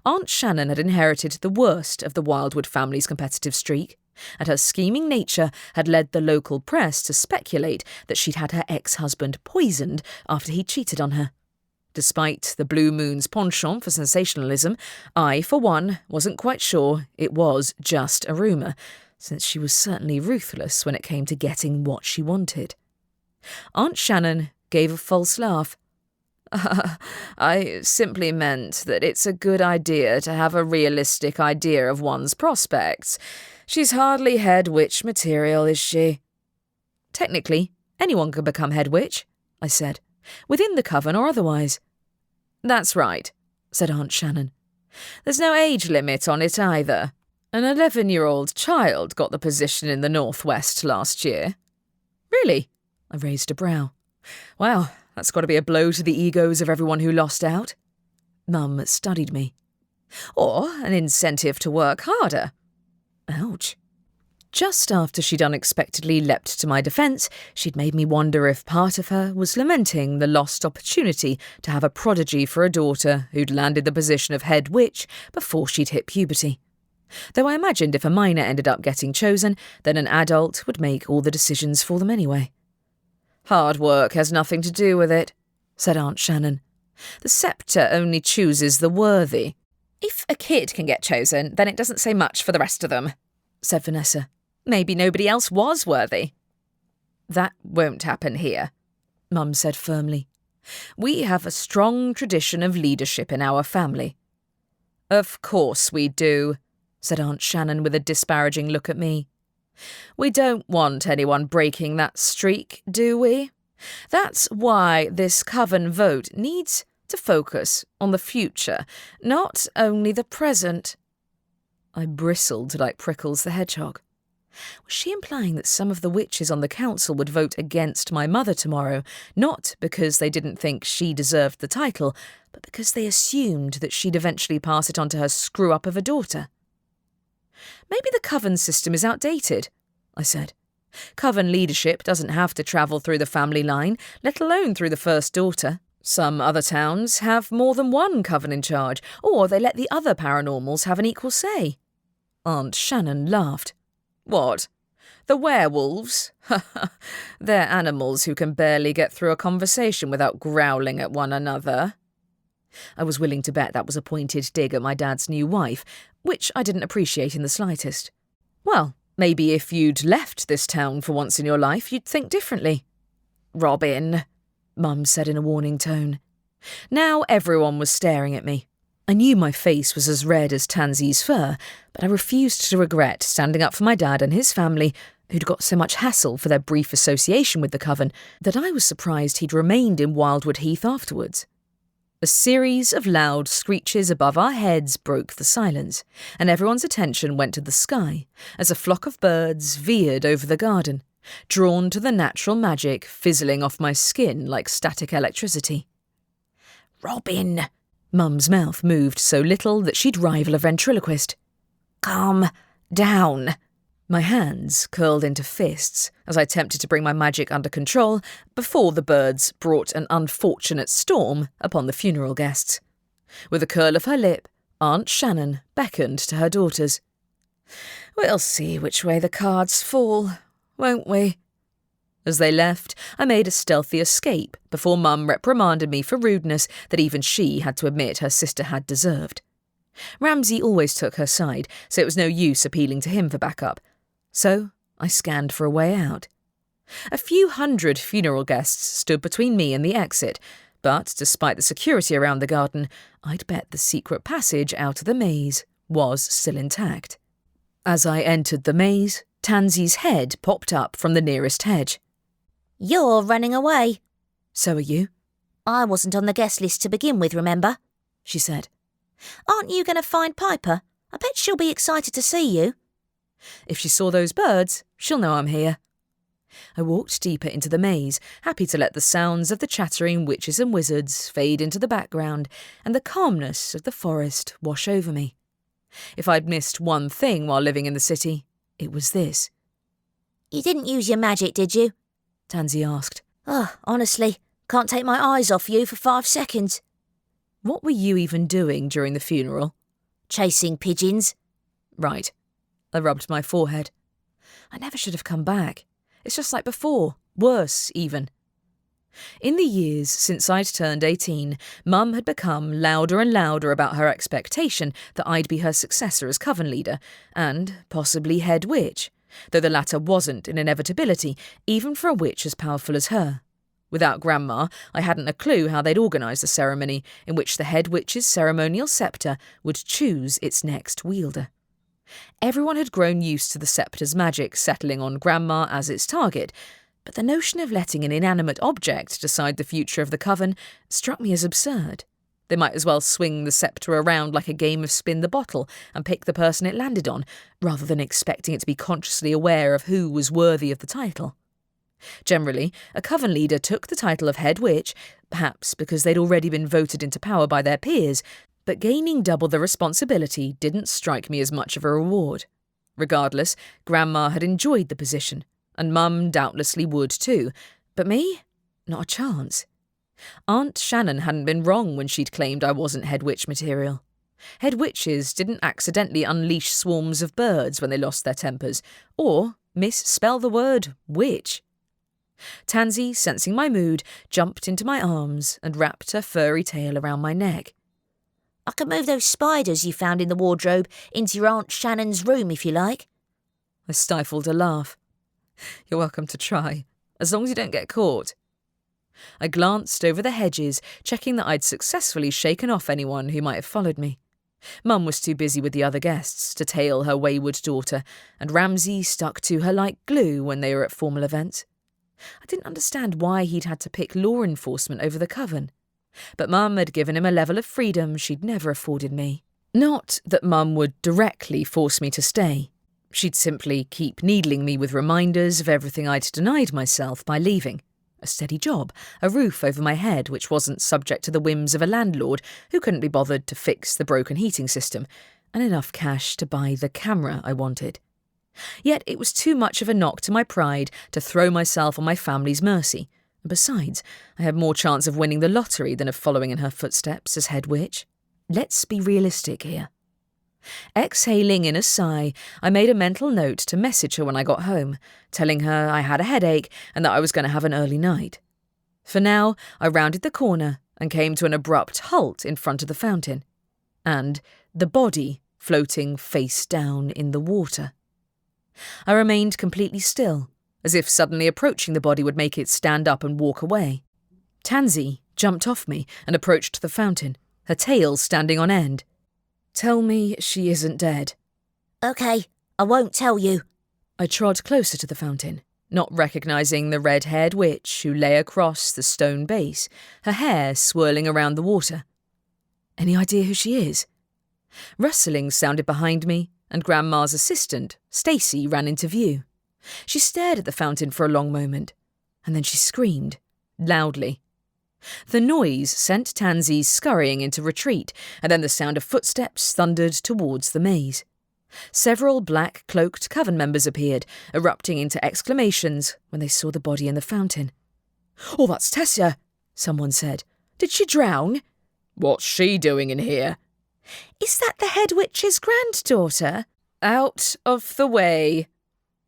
Aunt Shannon had inherited the worst of the Wildwood family's competitive streak, and her scheming nature had led the local press to speculate that she'd had her ex-husband poisoned after he cheated on her. Despite the Blue Moon's penchant for sensationalism, I, for one, wasn't quite sure it was just a rumour, since she was certainly ruthless when it came to getting what she wanted. Aunt Shannon gave a false laugh. I simply meant that it's a good idea to have a realistic idea of one's prospects. She's hardly head witch material, is she? Technically, anyone can become head witch, I said, within the coven or otherwise. That's right, said Aunt Shannon. There's no age limit on it either. An 11-year-old child got the position in the Northwest last year. Really? I raised a brow. Wow, that's got to be a blow to the egos of everyone who lost out. Mum studied me. Or an incentive to work harder. Ouch. Just after she'd unexpectedly leapt to my defence, she'd made me wonder if part of her was lamenting the lost opportunity to have a prodigy for a daughter who'd landed the position of head witch before she'd hit puberty. Though I imagined if a minor ended up getting chosen, then an adult would make all the decisions for them anyway. Hard work has nothing to do with it, said Aunt Shannon. The sceptre only chooses the worthy. If a kid can get chosen, then it doesn't say much for the rest of them, said Vanessa. Maybe nobody else was worthy. That won't happen here, Mum said firmly. We have a strong tradition of leadership in our family. Of course we do, said Aunt Shannon with a disparaging look at me. We don't want anyone breaking that streak, do we? That's why this coven vote needs to focus on the future, not only the present. I bristled like Prickles the Hedgehog. Was she implying that some of the witches on the council would vote against my mother tomorrow, not because they didn't think she deserved the title, but because they assumed that she'd eventually pass it on to her screw-up of a daughter? Maybe the coven system is outdated, I said. Coven leadership doesn't have to travel through the family line, let alone through the first daughter. Some other towns have more than one coven in charge, or they let the other paranormals have an equal say. Aunt Shannon laughed. What? The werewolves? They're animals who can barely get through a conversation without growling at one another. I was willing to bet that was a pointed dig at my dad's new wife, which I didn't appreciate in the slightest. Well, maybe if you'd left this town for once in your life, you'd think differently. Robin, Mum said in a warning tone. Now everyone was staring at me. I knew my face was as red as Tansy's fur, but I refused to regret standing up for my dad and his family, who'd got so much hassle for their brief association with the coven, that I was surprised he'd remained in Wildwood Heath afterwards. A series of loud screeches above our heads broke the silence, and everyone's attention went to the sky as a flock of birds veered over the garden, drawn to the natural magic fizzling off my skin like static electricity. Robin! Mum's mouth moved so little that she'd rival a ventriloquist. Calm down. My hands curled into fists as I attempted to bring my magic under control before the birds brought an unfortunate storm upon the funeral guests. With a curl of her lip, Aunt Shannon beckoned to her daughters. We'll see which way the cards fall, won't we? As they left, I made a stealthy escape before Mum reprimanded me for rudeness that even she had to admit her sister had deserved. Ramsay always took her side, so it was no use appealing to him for backup. So I scanned for a way out. A few hundred funeral guests stood between me and the exit, but despite the security around the garden, I'd bet the secret passage out of the maze was still intact. As I entered the maze, Tansy's head popped up from the nearest hedge. You're running away. So are you? I wasn't on the guest list to begin with, remember? She said. Aren't you going to find Piper? I bet she'll be excited to see you. If she saw those birds, she'll know I'm here. I walked deeper into the maze, happy to let the sounds of the chattering witches and wizards fade into the background and the calmness of the forest wash over me. If I'd missed one thing while living in the city, it was this. You didn't use your magic, did you? Tansy asked. Oh, honestly, can't take my eyes off you for 5 seconds. What were you even doing during the funeral? Chasing pigeons. Right. I rubbed my forehead. I never should have come back. It's just like before, worse even. In the years since I'd turned 18, Mum had become louder and louder about her expectation that I'd be her successor as coven leader, and possibly head witch, though the latter wasn't an inevitability, even for a witch as powerful as her. Without Grandma, I hadn't a clue how they'd organise the ceremony in which the head witch's ceremonial sceptre would choose its next wielder. Everyone had grown used to the sceptre's magic settling on Grandma as its target, but the notion of letting an inanimate object decide the future of the coven struck me as absurd. They might as well swing the sceptre around like a game of spin the bottle and pick the person it landed on, rather than expecting it to be consciously aware of who was worthy of the title. Generally, a coven leader took the title of head witch, perhaps because they'd already been voted into power by their peers, but gaining double the responsibility didn't strike me as much of a reward. Regardless, Grandma had enjoyed the position, and Mum doubtlessly would too, but me? Not a chance. Aunt Shannon hadn't been wrong when she'd claimed I wasn't head witch material. Head witches didn't accidentally unleash swarms of birds when they lost their tempers, or misspell the word witch. Tansy, sensing my mood, jumped into my arms and wrapped her furry tail around my neck. I can move those spiders you found in the wardrobe into your Aunt Shannon's room if you like. I stifled a laugh. You're welcome to try, as long as you don't get caught. I glanced over the hedges, checking that I'd successfully shaken off anyone who might have followed me. Mum was too busy with the other guests to tail her wayward daughter, and Ramsay stuck to her like glue when they were at formal events. I didn't understand why he'd had to pick law enforcement over the coven, but Mum had given him a level of freedom she'd never afforded me. Not that Mum would directly force me to stay. She'd simply keep needling me with reminders of everything I'd denied myself by leaving. A steady job, a roof over my head which wasn't subject to the whims of a landlord who couldn't be bothered to fix the broken heating system, and enough cash to buy the camera I wanted. Yet it was too much of a knock to my pride to throw myself on my family's mercy, and besides, I had more chance of winning the lottery than of following in her footsteps as head witch. Let's be realistic here. Exhaling in a sigh, I made a mental note to message her when I got home, telling her I had a headache and that I was going to have an early night. For now, I rounded the corner and came to an abrupt halt in front of the fountain, and the body floating face down in the water. I remained completely still, as if suddenly approaching the body would make it stand up and walk away. Tansy jumped off me and approached the fountain, her tail standing on end. Tell me she isn't dead. Okay, I won't tell you. I trod closer to the fountain, not recognising the red-haired witch who lay across the stone base, her hair swirling around the water. Any idea who she is? Rustling sounded behind me, and Grandma's assistant, Stacy, ran into view. She stared at the fountain for a long moment, and then she screamed, loudly. The noise sent Tansy scurrying into retreat, and then the sound of footsteps thundered towards the maze. Several black-cloaked coven members appeared, erupting into exclamations when they saw the body in the fountain. "Oh, that's Tessa," someone said. "Did she drown?" "What's she doing in here?" Is that the head witch's granddaughter? Out of the way.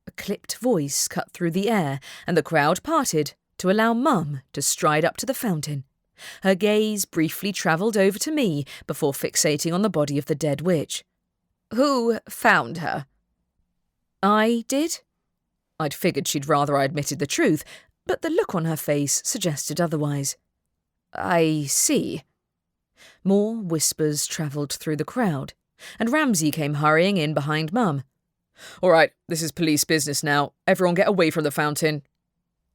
A clipped voice cut through the air, and the crowd parted to allow Mum to stride up to the fountain. Her gaze briefly travelled over to me before fixating on the body of the dead witch. "Who found her?" "I did." I'd figured she'd rather I admitted the truth, but the look on her face suggested otherwise. "I see." More whispers travelled through the crowd, and Ramsay came hurrying in behind Mum. "All right, this is police business now. Everyone get away from the fountain."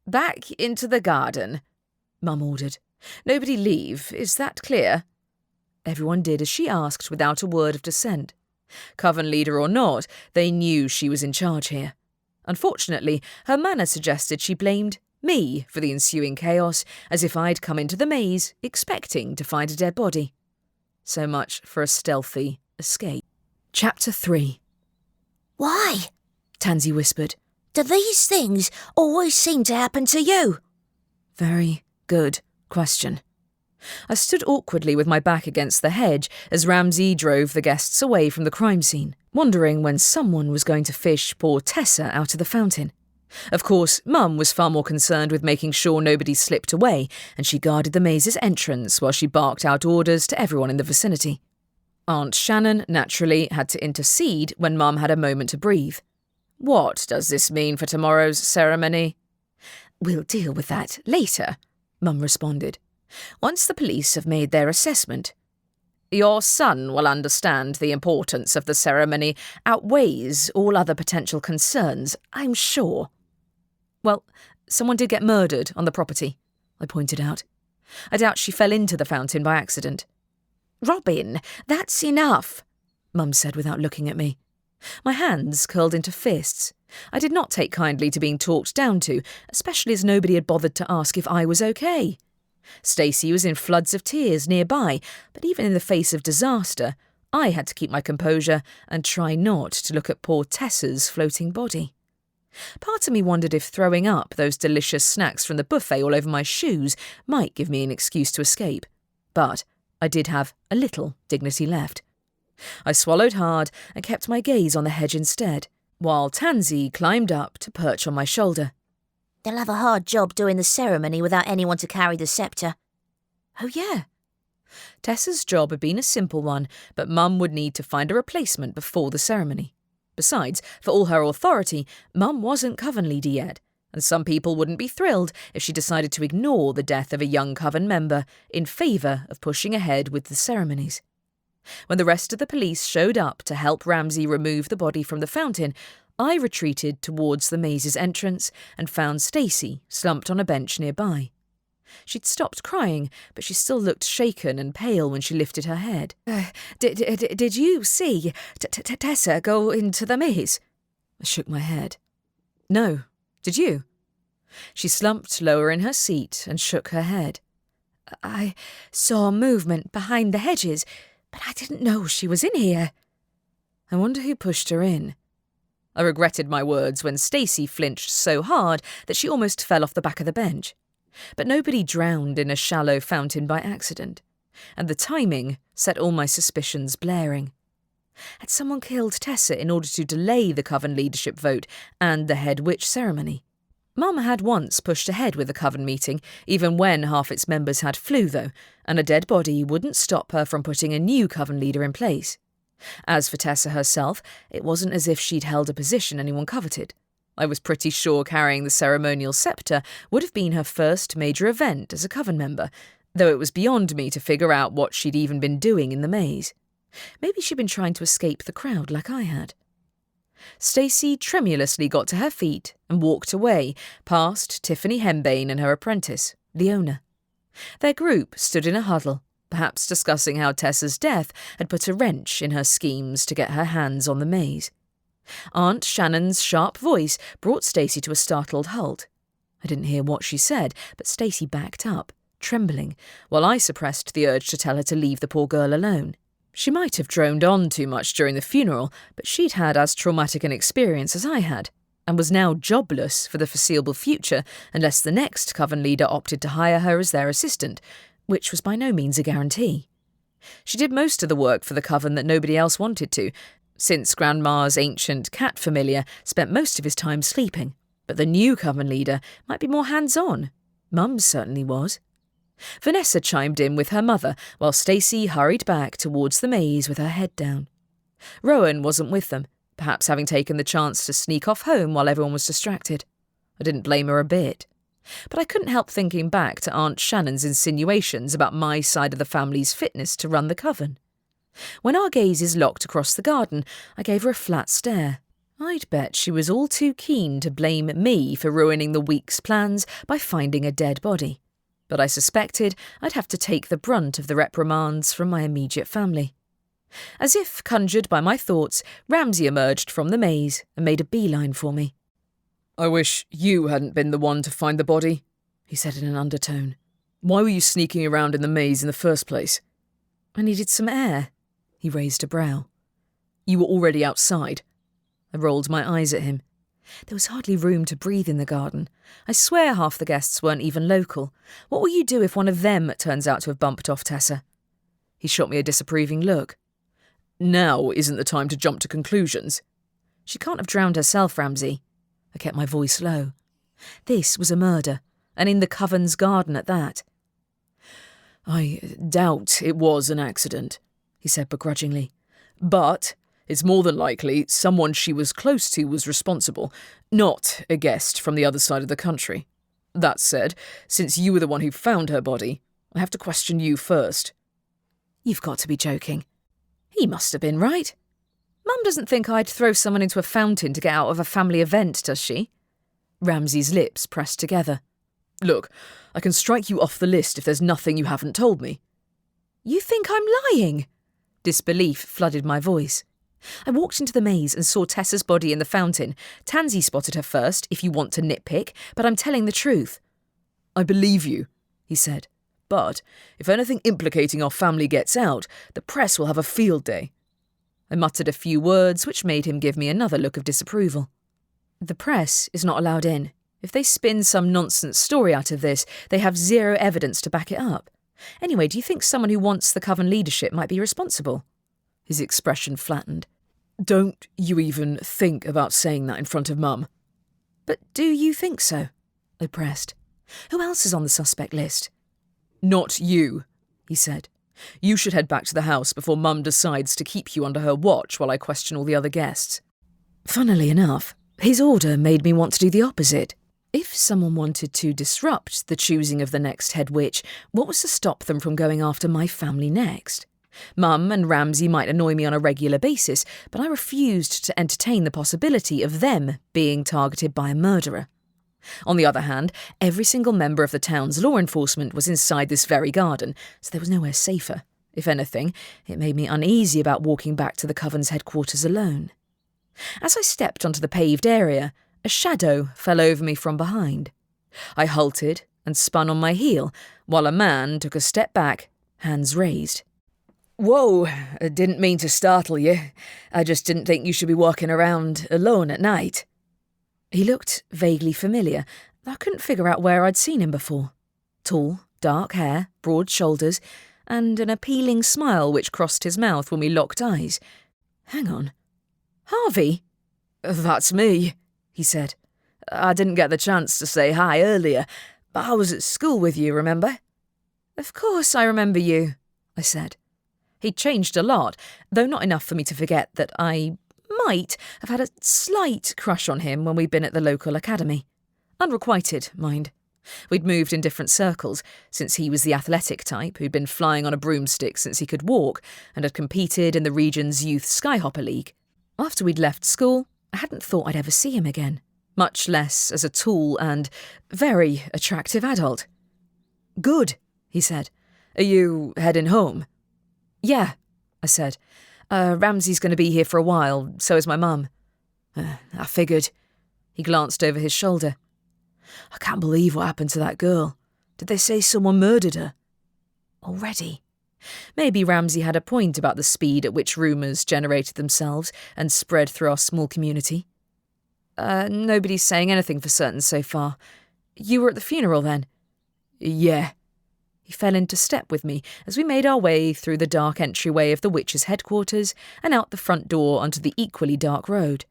"Back into the garden," Mum ordered. "Nobody leave, is that clear?" Everyone did as she asked without a word of dissent. Coven leader or not, they knew she was in charge here. Unfortunately, her manner suggested she blamed me for the ensuing chaos, as if I'd come into the maze expecting to find a dead body. So much for a stealthy escape. Chapter 3. Why? Tansy whispered. Do these things always seem to happen to you? Very good question. I stood awkwardly with my back against the hedge as Ramsay drove the guests away from the crime scene, wondering when someone was going to fish poor Tessa out of the fountain. Of course, Mum was far more concerned with making sure nobody slipped away, and she guarded the maze's entrance while she barked out orders to everyone in the vicinity. Aunt Shannon, naturally, had to intercede when Mum had a moment to breathe. "What does this mean for tomorrow's ceremony?" "We'll deal with that later," Mum responded, "once the police have made their assessment. Your son will understand the importance of the ceremony outweighs all other potential concerns, I'm sure." "Well, someone did get murdered on the property," I pointed out. "I doubt she fell into the fountain by accident." "Robin, that's enough," Mum said without looking at me. My hands curled into fists. I did not take kindly to being talked down to, especially as nobody had bothered to ask if I was okay. Stacy was in floods of tears nearby, but even in the face of disaster, I had to keep my composure and try not to look at poor Tessa's floating body. Part of me wondered if throwing up those delicious snacks from the buffet all over my shoes might give me an excuse to escape, but I did have a little dignity left. I swallowed hard and kept my gaze on the hedge instead, while Tansy climbed up to perch on my shoulder. "They'll have a hard job doing the ceremony without anyone to carry the sceptre." "Oh, yeah." Tessa's job had been a simple one, but Mum would need to find a replacement before the ceremony. Besides, for all her authority, Mum wasn't coven leader yet, and some people wouldn't be thrilled if she decided to ignore the death of a young coven member in favour of pushing ahead with the ceremonies. When the rest of the police showed up to help Ramsay remove the body from the fountain, I retreated towards the maze's entrance and found Stacy slumped on a bench nearby. She'd stopped crying, but she still looked shaken and pale when she lifted her head. Did you see Tessa go into the maze?" I shook my head. No, did you? She slumped lower in her seat and shook her head. I saw movement behind the hedges, but I didn't know she was in here. I wonder who pushed her in. I regretted my words when Stacy flinched so hard that she almost fell off the back of the bench. But nobody drowned in a shallow fountain by accident, and the timing set all my suspicions blaring. Had someone killed Tessa in order to delay the coven leadership vote and the head witch ceremony? Mum had once pushed ahead with the coven meeting, even when half its members had flu, though, and a dead body wouldn't stop her from putting a new coven leader in place. As for Tessa herself, it wasn't as if she'd held a position anyone coveted. I was pretty sure carrying the ceremonial sceptre would have been her first major event as a coven member, though it was beyond me to figure out what she'd even been doing in the maze. Maybe she'd been trying to escape the crowd like I had. Stacy tremulously got to her feet and walked away, past Tiffany Hembane and her apprentice, Leona. Their group stood in a huddle, perhaps discussing how Tessa's death had put a wrench in her schemes to get her hands on the maze. Aunt Shannon's sharp voice brought Stacy to a startled halt. I didn't hear what she said, but Stacy backed up, trembling, while I suppressed the urge to tell her to leave the poor girl alone. She might have droned on too much during the funeral, but she'd had as traumatic an experience as I had, and was now jobless for the foreseeable future unless the next coven leader opted to hire her as their assistant, which was by no means a guarantee. She did most of the work for the coven that nobody else wanted to, since Grandma's ancient cat familiar spent most of his time sleeping, but the new coven leader might be more hands-on. Mum certainly was. Vanessa chimed in with her mother, while Stacy hurried back towards the maze with her head down. Rowan wasn't with them, perhaps having taken the chance to sneak off home while everyone was distracted. I didn't blame her a bit. But I couldn't help thinking back to Aunt Shannon's insinuations about my side of the family's fitness to run the coven. When our gazes locked across the garden, I gave her a flat stare. I'd bet she was all too keen to blame me for ruining the week's plans by finding a dead body. But I suspected I'd have to take the brunt of the reprimands from my immediate family. As if conjured by my thoughts, Ramsay emerged from the maze and made a beeline for me. "I wish you hadn't been the one to find the body," he said in an undertone. "Why were you sneaking around in the maze in the first place?" "I needed some air." He raised a brow. "You were already outside." I rolled my eyes at him. There was hardly room to breathe in the garden. I swear half the guests weren't even local. What will you do if one of them turns out to have bumped off Tessa? He shot me a disapproving look. "Now isn't the time to jump to conclusions." "She can't have drowned herself, Ramsay." I kept my voice low. This was a murder, and in the coven's garden at that. "I doubt it was an accident," he said begrudgingly. "But it's more than likely someone she was close to was responsible, not a guest from the other side of the country. That said, since you were the one who found her body, I have to question you first." "You've got to be joking." He must have been right. Mum doesn't think I'd throw someone into a fountain to get out of a family event, does she? Ramsay's lips pressed together. "Look, I can strike you off the list if there's nothing you haven't told me." "You think I'm lying?" Disbelief flooded my voice. I walked into the maze and saw Tessa's body in the fountain. Tansy spotted her first, if you want to nitpick, but I'm telling the truth. "I believe you," he said. "But if anything implicating our family gets out, the press will have a field day." I muttered a few words, which made him give me another look of disapproval. "The press is not allowed in. If they spin some nonsense story out of this, they have zero evidence to back it up. Anyway, do you think someone who wants the coven leadership might be responsible?" His expression flattened. "Don't you even think about saying that in front of Mum." "But do you think so?" I pressed. "Who else is on the suspect list?" "Not you," he said. "You should head back to the house before Mum decides to keep you under her watch while I question all the other guests." Funnily enough, his order made me want to do the opposite. If someone wanted to disrupt the choosing of the next head witch, what was to stop them from going after my family next? Mum and Ramsay might annoy me on a regular basis, but I refused to entertain the possibility of them being targeted by a murderer. On the other hand, every single member of the town's law enforcement was inside this very garden, so there was nowhere safer. If anything, it made me uneasy about walking back to the coven's headquarters alone. As I stepped onto the paved area, a shadow fell over me from behind. I halted and spun on my heel, while a man took a step back, hands raised. "Whoa, I didn't mean to startle you. I just didn't think you should be walking around alone at night." He looked vaguely familiar. I couldn't figure out where I'd seen him before. Tall, dark hair, broad shoulders, and an appealing smile which crossed his mouth when we locked eyes. Hang on. Harvey? "That's me," he said. "I didn't get the chance to say hi earlier, but I was at school with you, remember?" "Of course I remember you," I said. He'd changed a lot, though not enough for me to forget that I might have had a slight crush on him when we'd been at the local academy. Unrequited, mind. We'd moved in different circles, since he was the athletic type who'd been flying on a broomstick since he could walk and had competed in the region's youth skyhopper league. After we'd left school, I hadn't thought I'd ever see him again, much less as a tall and very attractive adult. "Good," he said. "Are you heading home?" "Yeah," I said. Ramsey's going to be here for a while, so is my mum." "I figured." He glanced over his shoulder. "I can't believe what happened to that girl. Did they say someone murdered her?" Already? Maybe Ramsey had a point about the speed at which rumours generated themselves and spread through our small community. Nobody's saying anything for certain so far. You were at the funeral then?" "Yeah." He fell into step with me as we made our way through the dark entryway of the witch's headquarters and out the front door onto the equally dark road.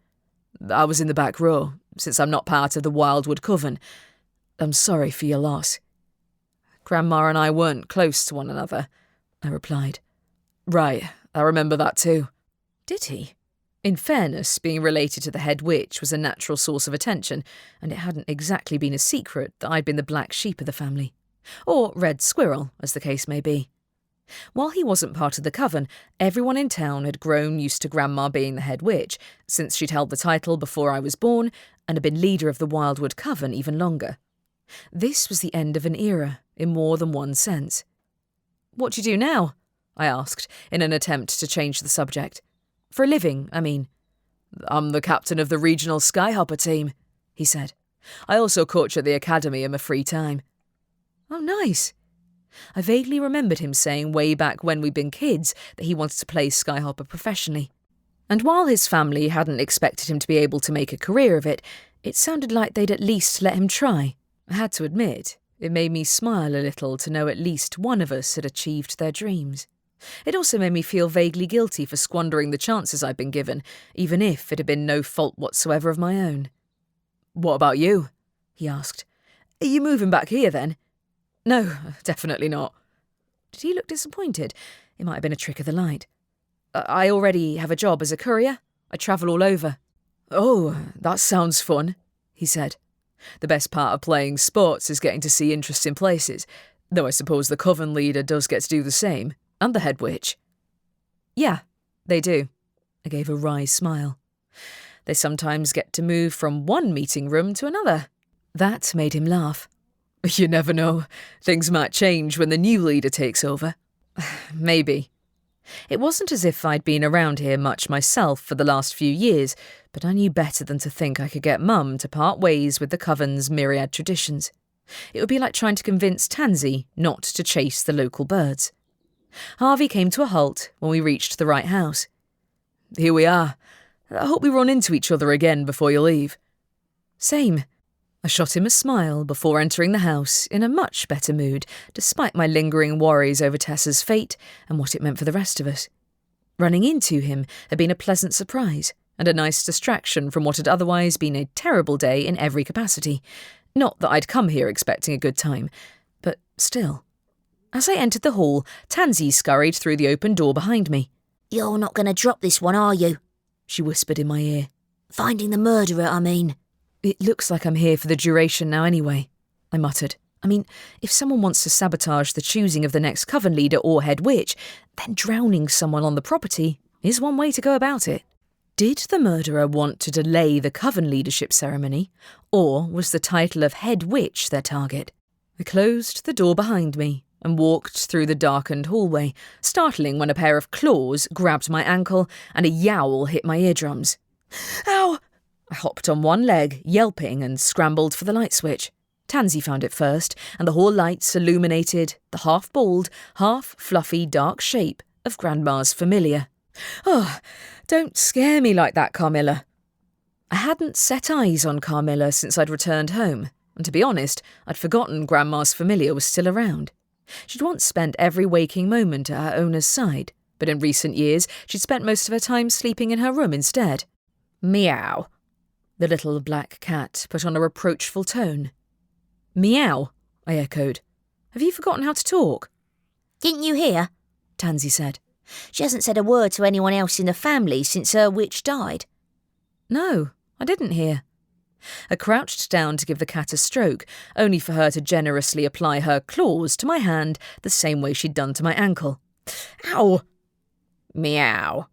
"I was in the back row, since I'm not part of the Wildwood coven. I'm sorry for your loss." "Grandma and I weren't close to one another," I replied. "Right, I remember that too." Did he? In fairness, being related to the head witch was a natural source of attention, and it hadn't exactly been a secret that I'd been the black sheep of the family. Or red squirrel, as the case may be. While he wasn't part of the coven, everyone in town had grown used to Grandma being the head witch, since she'd held the title before I was born and had been leader of the Wildwood coven even longer. This was the end of an era, in more than one sense. "What do you do now?" I asked, in an attempt to change the subject. "For a living, I mean." "I'm the captain of the regional skyhopper team," he said. "I also coach at the academy in my free time." "Oh, nice." I vaguely remembered him saying way back when we'd been kids that he wanted to play skyhopper professionally. And while his family hadn't expected him to be able to make a career of it, it sounded like they'd at least let him try. I had to admit, it made me smile a little to know at least one of us had achieved their dreams. It also made me feel vaguely guilty for squandering the chances I'd been given, even if it had been no fault whatsoever of my own. "What about you?" he asked. "Are you moving back here then?" "No, definitely not." Did he look disappointed? It might have been a trick of the light. "I already have a job as a courier. I travel all over." "Oh, that sounds fun," he said. "The best part of playing sports is getting to see interesting places, though I suppose the coven leader does get to do the same, and the head witch." "Yeah, they do." I gave a wry smile. "They sometimes get to move from one meeting room to another." That made him laugh. "You never know. Things might change when the new leader takes over." "Maybe." It wasn't as if I'd been around here much myself for the last few years, but I knew better than to think I could get Mum to part ways with the coven's myriad traditions. It would be like trying to convince Tansy not to chase the local birds. Harvey came to a halt when we reached the right house. "Here we are. I hope we run into each other again before you leave." "Same." I shot him a smile before entering the house in a much better mood, despite my lingering worries over Tessa's fate and what it meant for the rest of us. Running into him had been a pleasant surprise and a nice distraction from what had otherwise been a terrible day in every capacity. Not that I'd come here expecting a good time, but still. As I entered the hall, Tansy scurried through the open door behind me. "You're not going to drop this one, are you?" she whispered in my ear. "Finding the murderer, I mean." "It looks like I'm here for the duration now anyway," I muttered. I mean, if someone wants to sabotage the choosing of the next coven leader or head witch, then drowning someone on the property is one way to go about it. Did the murderer want to delay the coven leadership ceremony, or was the title of head witch their target? I closed the door behind me and walked through the darkened hallway, startling when a pair of claws grabbed my ankle and a yowl hit my eardrums. Ow! I hopped on one leg, yelping, and scrambled for the light switch. Tansy found it first, and the hall lights illuminated the half-bald, half-fluffy dark shape of Grandma's familiar. Oh, don't scare me like that, Carmilla. I hadn't set eyes on Carmilla since I'd returned home, and to be honest, I'd forgotten Grandma's familiar was still around. She'd once spent every waking moment at her owner's side, but in recent years she'd spent most of her time sleeping in her room instead. Meow. The little black cat put on a reproachful tone. Meow, I echoed. Have you forgotten how to talk? Didn't you hear? Tansy said. She hasn't said a word to anyone else in the family since her witch died. No, I didn't hear. I crouched down to give the cat a stroke, only for her to generously apply her claws to my hand the same way she'd done to my ankle. Ow! Meow.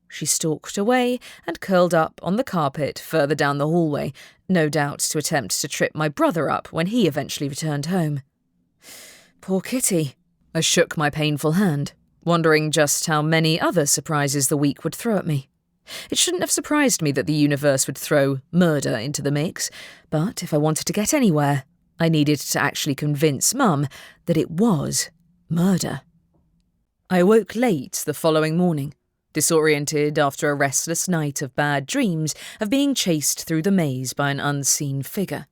She stalked away and curled up on the carpet further down the hallway, no doubt to attempt to trip my brother up when he eventually returned home. Poor kitty. I shook my painful hand, wondering just how many other surprises the week would throw at me. It shouldn't have surprised me that the universe would throw murder into the mix, but if I wanted to get anywhere, I needed to actually convince Mum that it was murder. I awoke late the following morning, disoriented after a restless night of bad dreams of being chased through the maze by an unseen figure.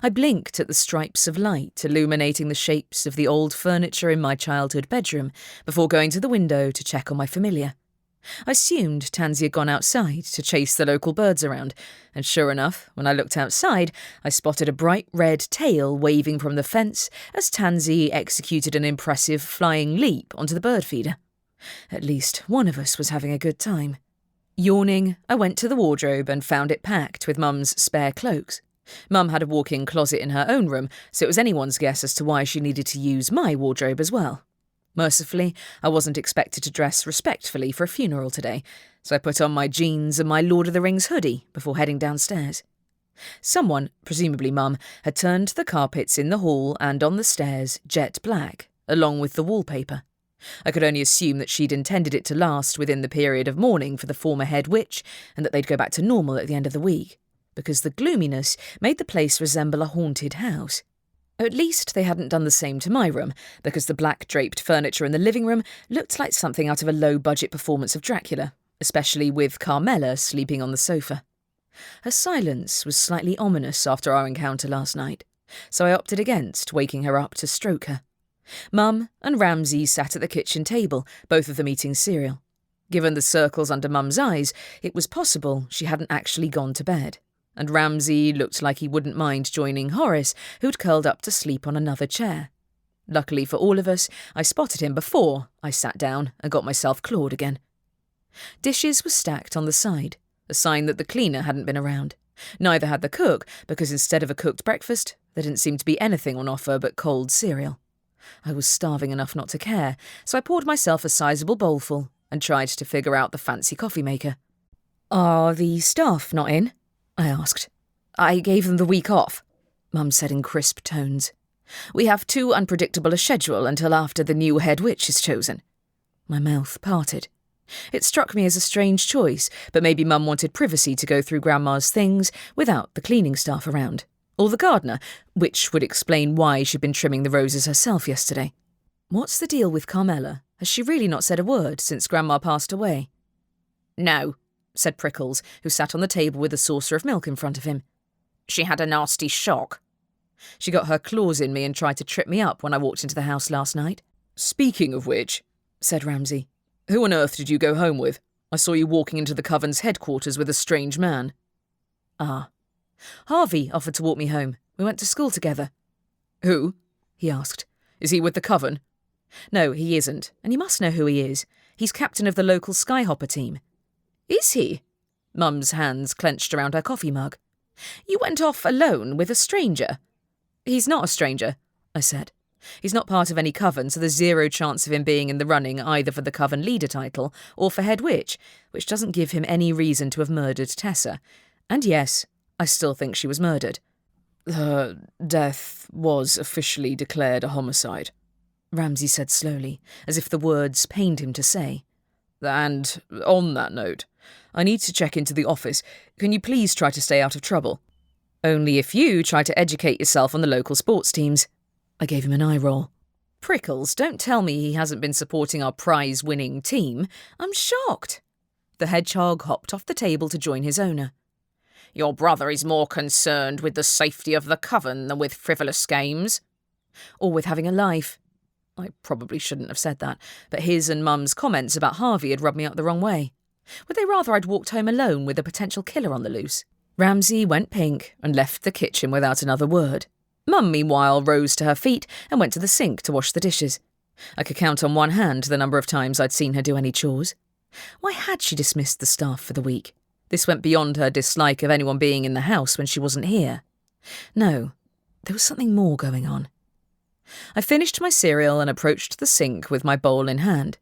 I blinked at the stripes of light illuminating the shapes of the old furniture in my childhood bedroom before going to the window to check on my familiar. I assumed Tansy had gone outside to chase the local birds around, and sure enough, when I looked outside, I spotted a bright red tail waving from the fence as Tansy executed an impressive flying leap onto the bird feeder. At least one of us was having a good time. Yawning, I went to the wardrobe and found it packed with Mum's spare cloaks. Mum had a walk-in closet in her own room, so it was anyone's guess as to why she needed to use my wardrobe as well. Mercifully, I wasn't expected to dress respectfully for a funeral today, so I put on my jeans and my Lord of the Rings hoodie before heading downstairs. Someone, presumably Mum, had turned the carpets in the hall and on the stairs jet black, along with the wallpaper. I could only assume that she'd intended it to last within the period of mourning for the former head witch, and that they'd go back to normal at the end of the week, because the gloominess made the place resemble a haunted house. At least they hadn't done the same to my room, because the black-draped furniture in the living room looked like something out of a low-budget performance of Dracula, especially with Carmilla sleeping on the sofa. Her silence was slightly ominous after our encounter last night, so I opted against waking her up to stroke her. Mum and Ramsay sat at the kitchen table, both of them eating cereal. Given the circles under Mum's eyes, it was possible she hadn't actually gone to bed, and Ramsay looked like he wouldn't mind joining Horace, who'd curled up to sleep on another chair. Luckily for all of us, I spotted him before I sat down and got myself clawed again. Dishes were stacked on the side, a sign that the cleaner hadn't been around. Neither had the cook, because instead of a cooked breakfast, there didn't seem to be anything on offer but cold cereal. I was starving enough not to care, so I poured myself a sizable bowlful and tried to figure out the fancy coffee maker. Are the staff not in? I asked. I gave them the week off, Mum said in crisp tones. We have too unpredictable a schedule until after the new head witch is chosen. My mouth parted. It struck me as a strange choice, but maybe Mum wanted privacy to go through Grandma's things without the cleaning staff around, or the gardener, which would explain why she'd been trimming the roses herself yesterday. What's the deal with Carmilla? Has she really not said a word since Grandma passed away? No, said Prickles, who sat on the table with a saucer of milk in front of him. She had a nasty shock. She got her claws in me and tried to trip me up when I walked into the house last night. Speaking of which, said Ramsay, who on earth did you go home with? I saw you walking into the coven's headquarters with a strange man. Ah. Harvey offered to walk me home. We went to school together. Who? He asked. Is he with the coven? No, he isn't, and you must know who he is. He's captain of the local skyhopper team. Is he? Mum's hands clenched around her coffee mug. You went off alone with a stranger? He's not a stranger, I said. He's not part of any coven, so there's zero chance of him being in the running either for the coven leader title or for head witch, which doesn't give him any reason to have murdered Tessa. And yes, I still think she was murdered. Her death was officially declared a homicide, Ramsay said slowly, as if the words pained him to say. And on that note, I need to check into the office. Can you please try to stay out of trouble? Only if you try to educate yourself on the local sports teams. I gave him an eye roll. Prickles, don't tell me he hasn't been supporting our prize-winning team. I'm shocked. The hedgehog hopped off the table to join his owner. Your brother is more concerned with the safety of the coven than with frivolous games. Or with having a life. I probably shouldn't have said that, but his and Mum's comments about Harvey had rubbed me up the wrong way. Would they rather I'd walked home alone with a potential killer on the loose? Ramsay went pink and left the kitchen without another word. Mum, meanwhile, rose to her feet and went to the sink to wash the dishes. I could count on one hand the number of times I'd seen her do any chores. Why had she dismissed the staff for the week? This went beyond her dislike of anyone being in the house when she wasn't here. No, there was something more going on. I finished my cereal and approached the sink with my bowl in hand.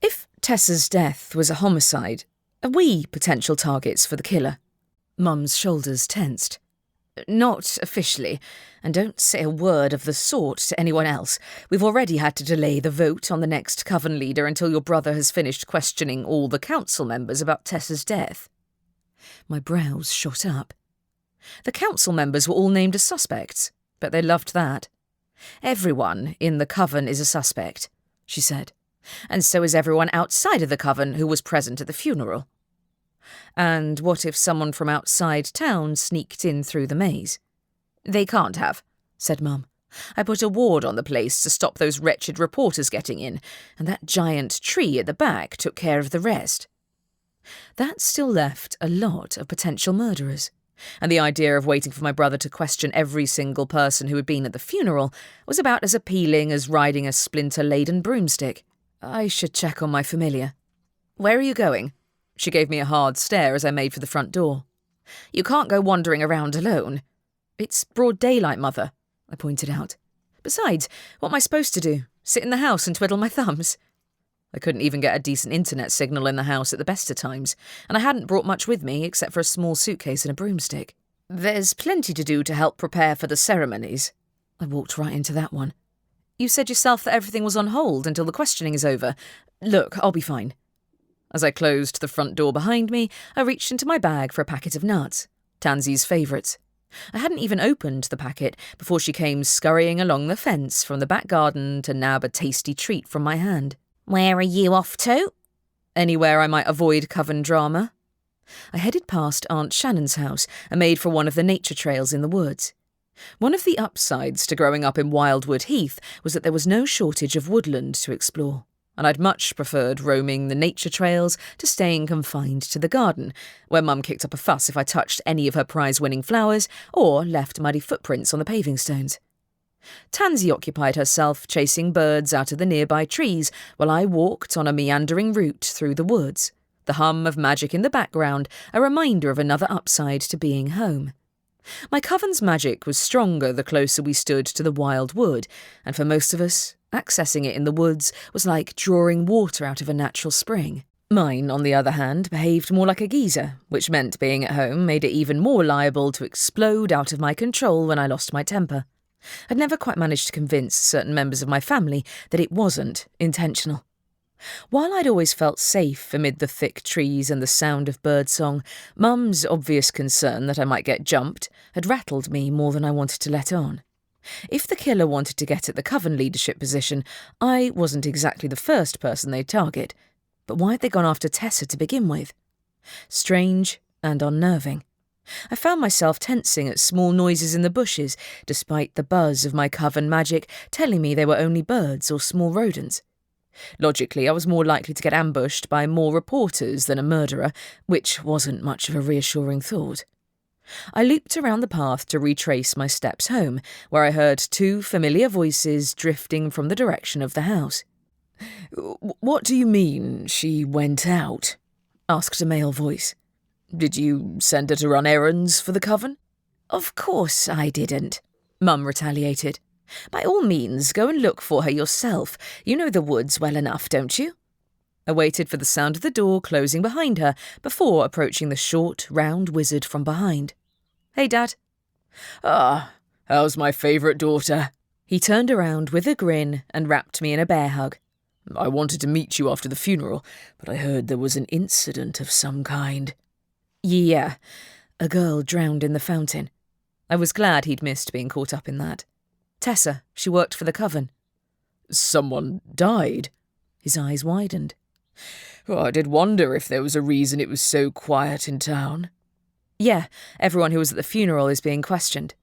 If Tessa's death was a homicide, are we potential targets for the killer? Mum's shoulders tensed. Not officially, and don't say a word of the sort to anyone else. We've already had to delay the vote on the next coven leader until your brother has finished questioning all the council members about Tessa's death. My brows shot up. The council members were all named as suspects, but they loved that. Everyone in the coven is a suspect, she said, and so is everyone outside of the coven who was present at the funeral. And what if someone from outside town sneaked in through the maze? They can't have, said Mum. I put a ward on the place to stop those wretched reporters getting in, and that giant tree at the back took care of the rest. That still left a lot of potential murderers, and the idea of waiting for my brother to question every single person who had been at the funeral was about as appealing as riding a splinter-laden broomstick. I should check on my familiar. Where are you going? She gave me a hard stare as I made for the front door. You can't go wandering around alone. It's broad daylight, Mother, I pointed out. Besides, what am I supposed to do? Sit in the house and twiddle my thumbs? I couldn't even get a decent internet signal in the house at the best of times, and I hadn't brought much with me except for a small suitcase and a broomstick. There's plenty to do to help prepare for the ceremonies. I walked right into that one. You said yourself that everything was on hold until the questioning is over. Look, I'll be fine. As I closed the front door behind me, I reached into my bag for a packet of nuts, Tansy's favourites. I hadn't even opened the packet before she came scurrying along the fence from the back garden to nab a tasty treat from my hand. Where are you off to? Anywhere I might avoid coven drama. I headed past Aunt Shannon's house and made for one of the nature trails in the woods. One of the upsides to growing up in Wildwood Heath was that there was no shortage of woodland to explore, and I'd much preferred roaming the nature trails to staying confined to the garden, where Mum kicked up a fuss if I touched any of her prize-winning flowers or left muddy footprints on the paving stones. Tansy occupied herself chasing birds out of the nearby trees while I walked on a meandering route through the woods, the hum of magic in the background a reminder of another upside to being home. My coven's magic was stronger the closer we stood to the wild wood, and for most of us, accessing it in the woods was like drawing water out of a natural spring. Mine, on the other hand, behaved more like a geyser, which meant being at home made it even more liable to explode out of my control when I lost my temper. I'd never quite managed to convince certain members of my family that it wasn't intentional. While I'd always felt safe amid the thick trees and the sound of birdsong, Mum's obvious concern that I might get jumped had rattled me more than I wanted to let on. If the killer wanted to get at the coven leadership position, I wasn't exactly the first person they'd target. But why had they gone after Tessa to begin with? Strange and unnerving. I found myself tensing at small noises in the bushes, despite the buzz of my coven magic telling me they were only birds or small rodents. Logically, I was more likely to get ambushed by more reporters than a murderer, which wasn't much of a reassuring thought. I looped around the path to retrace my steps home, where I heard two familiar voices drifting from the direction of the house. "What do you mean, she went out?" asked a male voice. "Did you send her to run errands for the coven?" "Of course I didn't," Mum retaliated. "By all means, go and look for her yourself. You know the woods well enough, don't you?" I waited for the sound of the door closing behind her before approaching the short, round wizard from behind. "Hey, Dad." "Ah, how's my favourite daughter?" He turned around with a grin and wrapped me in a bear hug. I wanted to meet you after the funeral, but I heard there was an incident of some kind." "Yeah, a girl drowned in the fountain." I was glad he'd missed being caught up in that. "Tessa, she worked for the coven." "Someone died?" His eyes widened. "Oh, I did wonder if there was a reason it was so quiet in town." "Yeah, everyone who was at the funeral is being questioned.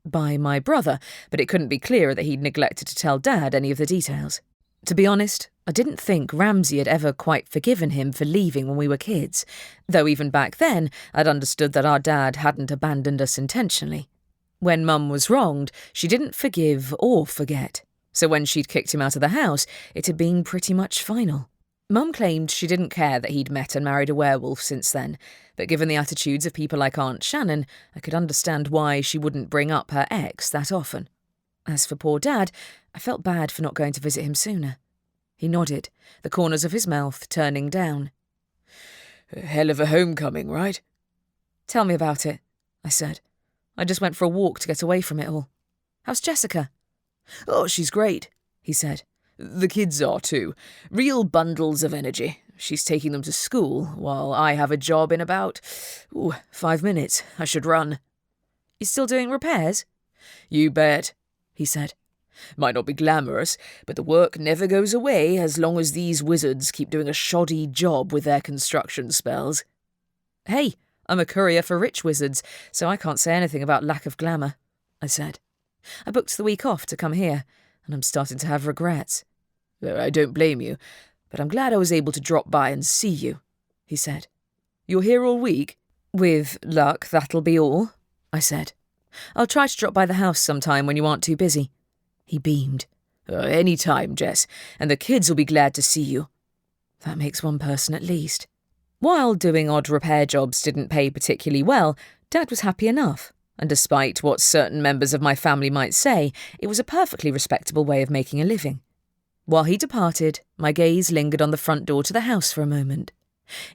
By my brother, but it couldn't be clearer that he'd neglected to tell Dad any of the details. To be honest, I didn't think Ramsay had ever quite forgiven him for leaving when we were kids, though even back then I'd understood that our dad hadn't abandoned us intentionally. When Mum was wronged, she didn't forgive or forget, so when she'd kicked him out of the house, it had been pretty much final. Mum claimed she didn't care that he'd met and married a werewolf since then, but given the attitudes of people like Aunt Shannon, I could understand why she wouldn't bring up her ex that often. As for poor Dad, I felt bad for not going to visit him sooner. He nodded, the corners of his mouth turning down. "A hell of a homecoming, right?" "Tell me about it," I said. "I just went for a walk to get away from it all. How's Jessica?" "Oh, she's great," he said. "The kids are too. Real bundles of energy. She's taking them to school, while I have a job in about 5 minutes. I should run." "You still doing repairs?" "You bet," he said. "Might not be glamorous, but the work never goes away as long as these wizards keep doing a shoddy job with their construction spells." "Hey, I'm a courier for rich wizards, so I can't say anything about lack of glamour," I said. "I booked the week off to come here, and I'm starting to have regrets." "I don't blame you, but I'm glad I was able to drop by and see you," he said. "You're here all week?" "With luck, that'll be all," I said. "I'll try to drop by the house sometime when you aren't too busy." He beamed. "Any time, Jess, and the kids will be glad to see you." That makes one person at least. While doing odd repair jobs didn't pay particularly well, Dad was happy enough, and despite what certain members of my family might say, it was a perfectly respectable way of making a living. While he departed, my gaze lingered on the front door to the house for a moment.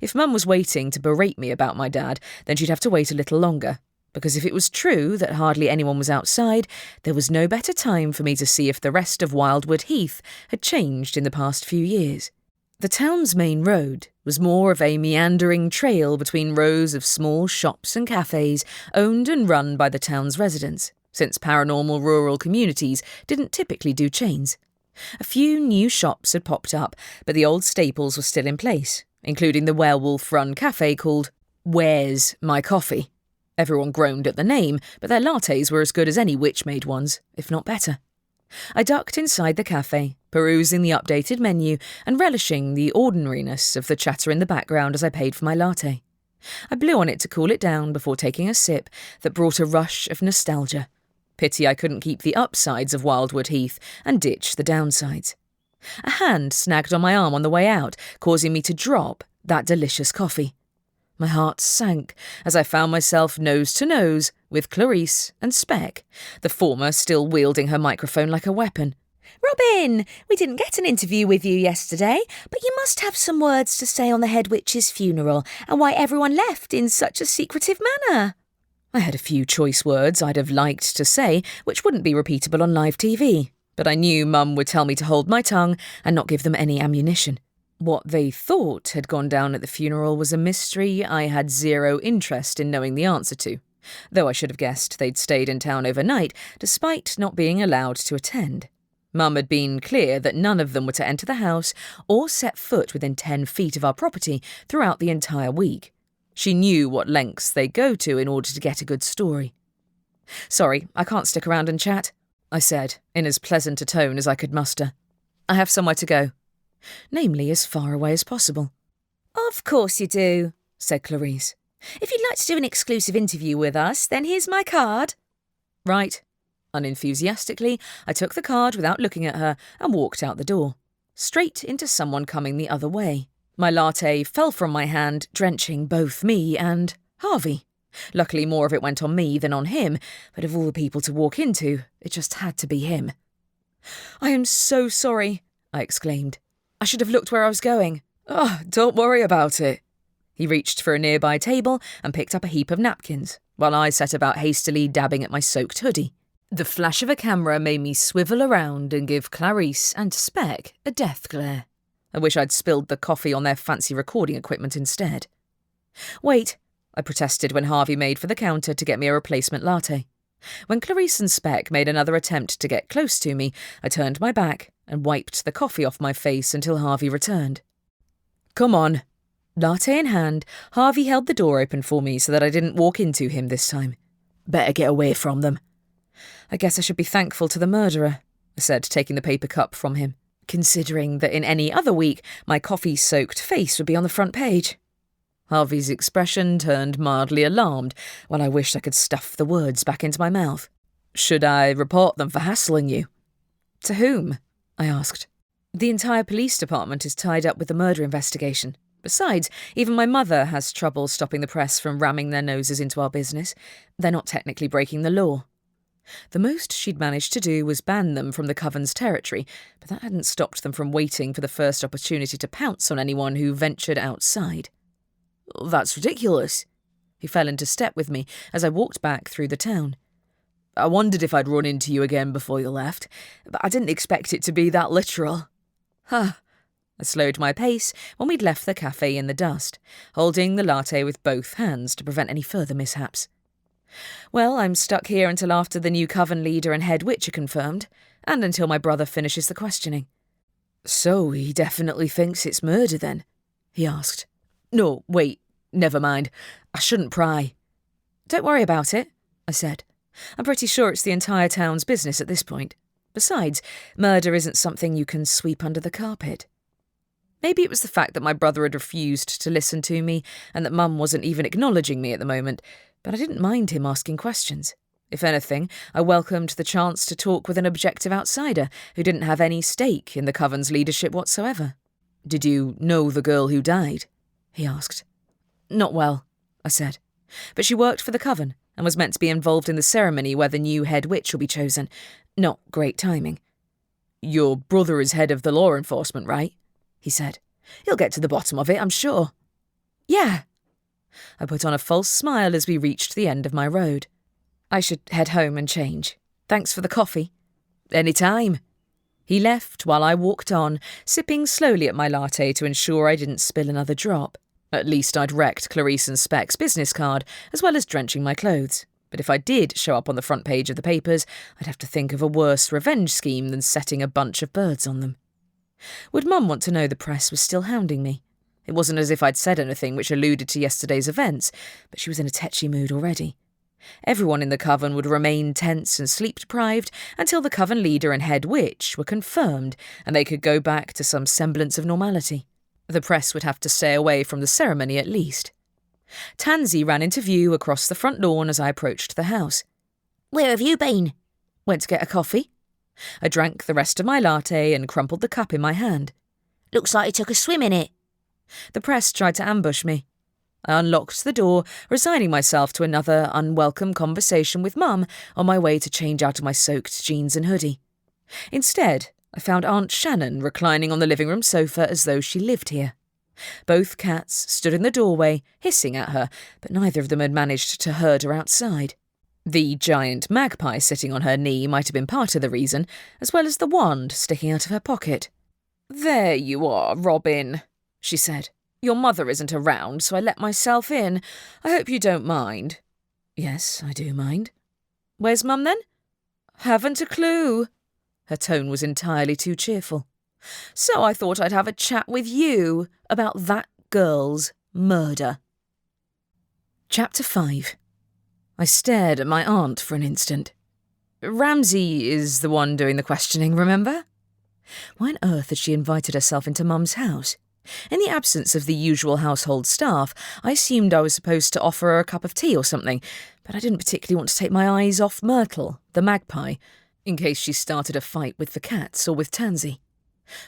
If Mum was waiting to berate me about my dad, then she'd have to wait a little longer, because if it was true that hardly anyone was outside, there was no better time for me to see if the rest of Wildwood Heath had changed in the past few years. The town's main road was more of a meandering trail between rows of small shops and cafes owned and run by the town's residents, since paranormal rural communities didn't typically do chains. A few new shops had popped up, but the old staples were still in place, including the werewolf-run cafe called Where's My Coffee? Everyone groaned at the name, but their lattes were as good as any witch-made ones, if not better. I ducked inside the cafe, perusing the updated menu and relishing the ordinariness of the chatter in the background as I paid for my latte. I blew on it to cool it down before taking a sip that brought a rush of nostalgia. Pity I couldn't keep the upsides of Wildwood Heath and ditch the downsides. A hand snagged on my arm on the way out, causing me to drop that delicious coffee. My heart sank as I found myself nose to nose with Clarice and Speck, the former still wielding her microphone like a weapon. "Robin, we didn't get an interview with you yesterday, but you must have some words to say on the head witch's funeral and why everyone left in such a secretive manner." I had a few choice words I'd have liked to say, which wouldn't be repeatable on live TV, but I knew Mum would tell me to hold my tongue and not give them any ammunition. What they thought had gone down at the funeral was a mystery I had zero interest in knowing the answer to, though I should have guessed they'd stayed in town overnight, despite not being allowed to attend. Mum had been clear that none of them were to enter the house or set foot within 10 feet of our property throughout the entire week. She knew what lengths they'd go to in order to get a good story. "Sorry, I can't stick around and chat," I said, in as pleasant a tone as I could muster. "I have somewhere to go. Namely, as far away as possible." "Of course you do," said Clarice. "If you'd like to do an exclusive interview with us, then here's my card." Right. Unenthusiastically, I took the card without looking at her and walked out the door, straight into someone coming the other way. My latte fell from my hand, drenching both me and Harvey. Luckily, more of it went on me than on him, but of all the people to walk into, it just had to be him. "I am so sorry," I exclaimed. "I should have looked where I was going." "Oh, don't worry about it." He reached for a nearby table and picked up a heap of napkins, while I set about hastily dabbing at my soaked hoodie. The flash of a camera made me swivel around and give Clarice and Speck a death glare. I wish I'd spilled the coffee on their fancy recording equipment instead. "Wait," I protested when Harvey made for the counter to get me a replacement latte. When Clarice and Speck made another attempt to get close to me, I turned my back and wiped the coffee off my face until Harvey returned. "Come on." Latte in hand, Harvey held the door open for me so that I didn't walk into him this time. "Better get away from them." "I guess I should be thankful to the murderer," I said, taking the paper cup from him, considering that in any other week my coffee-soaked face would be on the front page. Harvey's expression turned mildly alarmed, while I wished I could stuff the words back into my mouth. "Should I report them for hassling you?" "To whom?" I asked. "The entire police department is tied up with the murder investigation. Besides, even my mother has trouble stopping the press from ramming their noses into our business. They're not technically breaking the law." The most she'd managed to do was ban them from the coven's territory, but that hadn't stopped them from waiting for the first opportunity to pounce on anyone who ventured outside. "That's ridiculous." He fell into step with me as I walked back through the town. "I wondered if I'd run into you again before you left, but I didn't expect it to be that literal." "Huh." I slowed my pace when we'd left the cafe in the dust, holding the latte with both hands to prevent any further mishaps. "Well, I'm stuck here until after the new coven leader and head witch are confirmed, and until my brother finishes the questioning." "So he definitely thinks it's murder then?" he asked. "No, wait, never mind. I shouldn't pry." "Don't worry about it," I said. "I'm pretty sure it's the entire town's business at this point. Besides, murder isn't something you can sweep under the carpet." Maybe it was the fact that my brother had refused to listen to me and that Mum wasn't even acknowledging me at the moment, but I didn't mind him asking questions. If anything, I welcomed the chance to talk with an objective outsider who didn't have any stake in the coven's leadership whatsoever. "Did you know the girl who died?" he asked. "Not well," I said. "But she worked for the coven and was meant to be involved in the ceremony where the new head witch will be chosen. Not great timing." "Your brother is head of the law enforcement, right?" he said. "He'll get to the bottom of it, I'm sure." "Yeah." I put on a false smile as we reached the end of my road. "I should head home and change. Thanks for the coffee." "Any time." He left while I walked on, sipping slowly at my latte to ensure I didn't spill another drop. At least I'd wrecked Clarice and Speck's business card, as well as drenching my clothes. But if I did show up on the front page of the papers, I'd have to think of a worse revenge scheme than setting a bunch of birds on them. Would Mum want to know the press was still hounding me? It wasn't as if I'd said anything which alluded to yesterday's events, but she was in a tetchy mood already. Everyone in the coven would remain tense and sleep-deprived until the coven leader and head witch were confirmed and they could go back to some semblance of normality. The press would have to stay away from the ceremony at least. Tansy ran into view across the front lawn as I approached the house. "Where have you been?" "Went to get a coffee." I drank the rest of my latte and crumpled the cup in my hand. "Looks like you took a swim in it." The press tried to ambush me. I unlocked the door, resigning myself to another unwelcome conversation with Mum on my way to change out of my soaked jeans and hoodie. Instead, I found Aunt Shannon reclining on the living room sofa as though she lived here. Both cats stood in the doorway, hissing at her, but neither of them had managed to herd her outside. The giant magpie sitting on her knee might have been part of the reason, as well as the wand sticking out of her pocket. "There you are, Robin," she said. "Your mother isn't around, so I let myself in. I hope you don't mind." "Yes, I do mind." "Where's Mum, then?" "Haven't a clue." Her tone was entirely too cheerful. "So I thought I'd have a chat with you about that girl's murder." Chapter 5. I stared at my aunt for an instant. "Ramsay is the one doing the questioning, remember?" Why on earth had she invited herself into Mum's house? In the absence of the usual household staff, I assumed I was supposed to offer her a cup of tea or something, but I didn't particularly want to take my eyes off Myrtle, the magpie, in case she started a fight with the cats or with Tansy.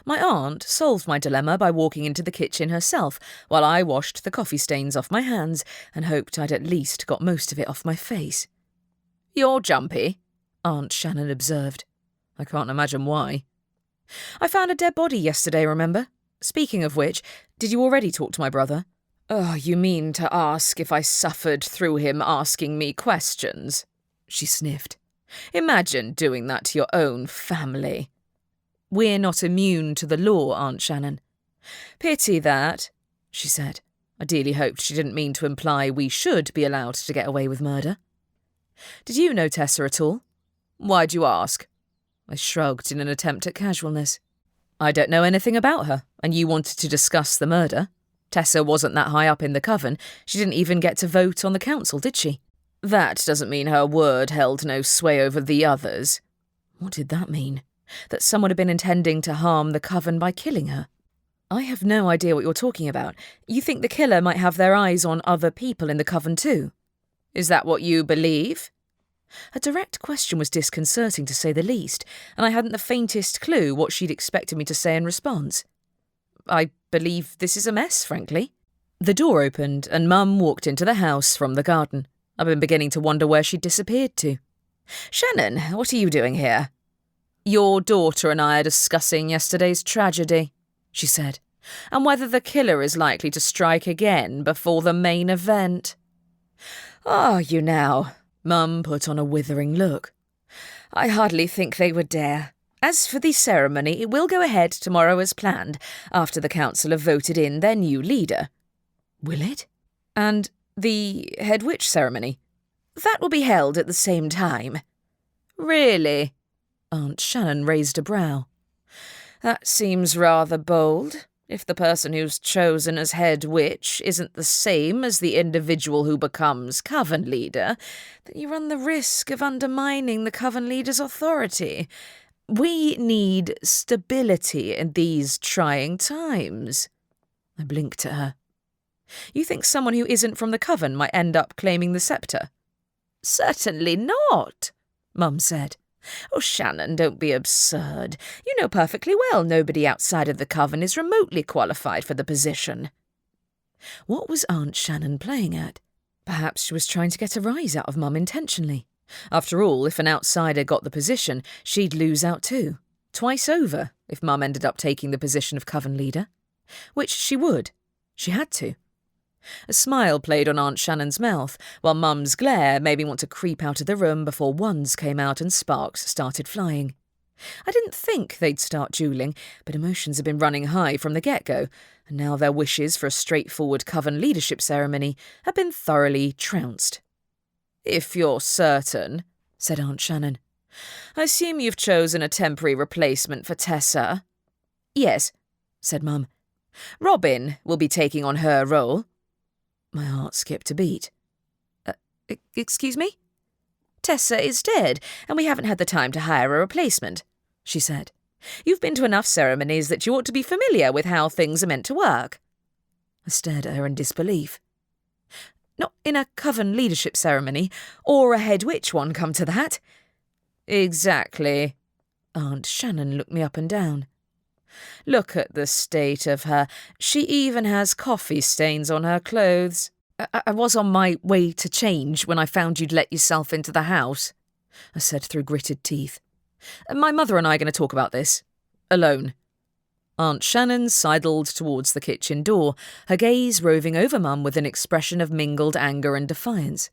My aunt solved my dilemma by walking into the kitchen herself, while I washed the coffee stains off my hands and hoped I'd at least got most of it off my face. "You're jumpy," Aunt Shannon observed. I can't imagine why. "I found a dead body yesterday, remember? Speaking of which, did you already talk to my brother?" "Oh, you mean to ask if I suffered through him asking me questions?" she sniffed. "Imagine doing that to your own family." "We're not immune to the law, Aunt Shannon." "Pity that," she said. I dearly hoped she didn't mean to imply we should be allowed to get away with murder. "Did you know Tessa at all?" "Why'd you ask?" I shrugged in an attempt at casualness. "I don't know anything about her, and you wanted to discuss the murder. Tessa wasn't that high up in the coven. She didn't even get to vote on the council, did she?" "That doesn't mean her word held no sway over the others." What did that mean? That someone had been intending to harm the coven by killing her? "I have no idea what you're talking about. You think the killer might have their eyes on other people in the coven too?" "Is that what you believe?" A direct question was disconcerting to say the least, and I hadn't the faintest clue what she'd expected me to say in response. "I believe this is a mess, frankly." The door opened and Mum walked into the house from the garden. I've been beginning to wonder where she'd disappeared to. "Shannon, what are you doing here?" "Your daughter and I are discussing yesterday's tragedy," she said, "and whether the killer is likely to strike again before the main event." "Are you now?" Mum put on a withering look. "I hardly think they would dare. As for the ceremony, it will go ahead tomorrow as planned, after the council have voted in their new leader." "Will it? And the head witch ceremony?" "That will be held at the same time." "Really?" Aunt Shannon raised a brow. "That seems rather bold. If the person who's chosen as head witch isn't the same as the individual who becomes coven leader, then you run the risk of undermining the coven leader's authority. We need stability in these trying times." I blinked at her. "You think someone who isn't from the coven might end up claiming the sceptre?" "Certainly not," Mum said. "Oh, Shannon, don't be absurd. You know perfectly well nobody outside of the coven is remotely qualified for the position." What was Aunt Shannon playing at? Perhaps she was trying to get a rise out of Mum intentionally. After all, if an outsider got the position, she'd lose out too. Twice over, if Mum ended up taking the position of coven leader. Which she would. She had to. A smile played on Aunt Shannon's mouth, while Mum's glare made me want to creep out of the room before wands came out and sparks started flying. I didn't think they'd start duelling, but emotions had been running high from the get-go, and now their wishes for a straightforward coven leadership ceremony had been thoroughly trounced. "If you're certain," said Aunt Shannon. "I assume you've chosen a temporary replacement for Tessa?" "Yes," said Mum. "Robin will be taking on her role." My heart skipped a beat. Excuse me?" "Tessa is dead, and we haven't had the time to hire a replacement," she said. "You've been to enough ceremonies that you ought to be familiar with how things are meant to work." I stared at her in disbelief. "Not in a coven leadership ceremony, or a head witch one, come to that." "Exactly." Aunt Shannon looked me up and down. "Look at the state of her. She even has coffee stains on her clothes." I was on my way to change when I found you'd let yourself into the house," I said through gritted teeth. "My mother and I are going to talk about this. Alone." Aunt Shannon sidled towards the kitchen door, her gaze roving over Mum with an expression of mingled anger and defiance.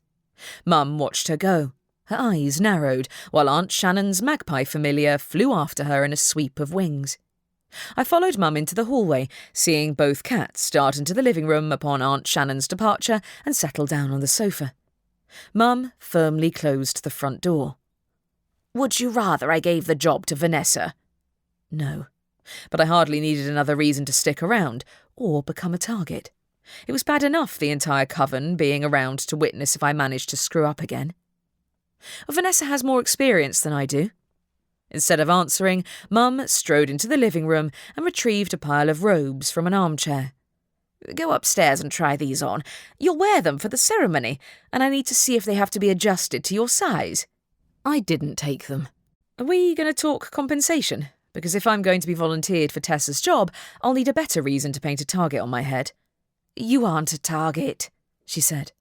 Mum watched her go. Her eyes narrowed, while Aunt Shannon's magpie familiar flew after her in a sweep of wings. I followed Mum into the hallway, seeing both cats start into the living room upon Aunt Shannon's departure and settle down on the sofa. Mum firmly closed the front door. "Would you rather I gave the job to Vanessa?" No. But I hardly needed another reason to stick around, or become a target. It was bad enough the entire coven being around to witness if I managed to screw up again. "Vanessa has more experience than I do." Instead of answering, Mum strode into the living room and retrieved a pile of robes from an armchair. "Go upstairs and try these on. You'll wear them for the ceremony, and I need to see if they have to be adjusted to your size." I didn't take them. "Are we going to talk compensation? Because if I'm going to be volunteered for Tessa's job, I'll need a better reason to paint a target on my head." "You aren't a target," she said.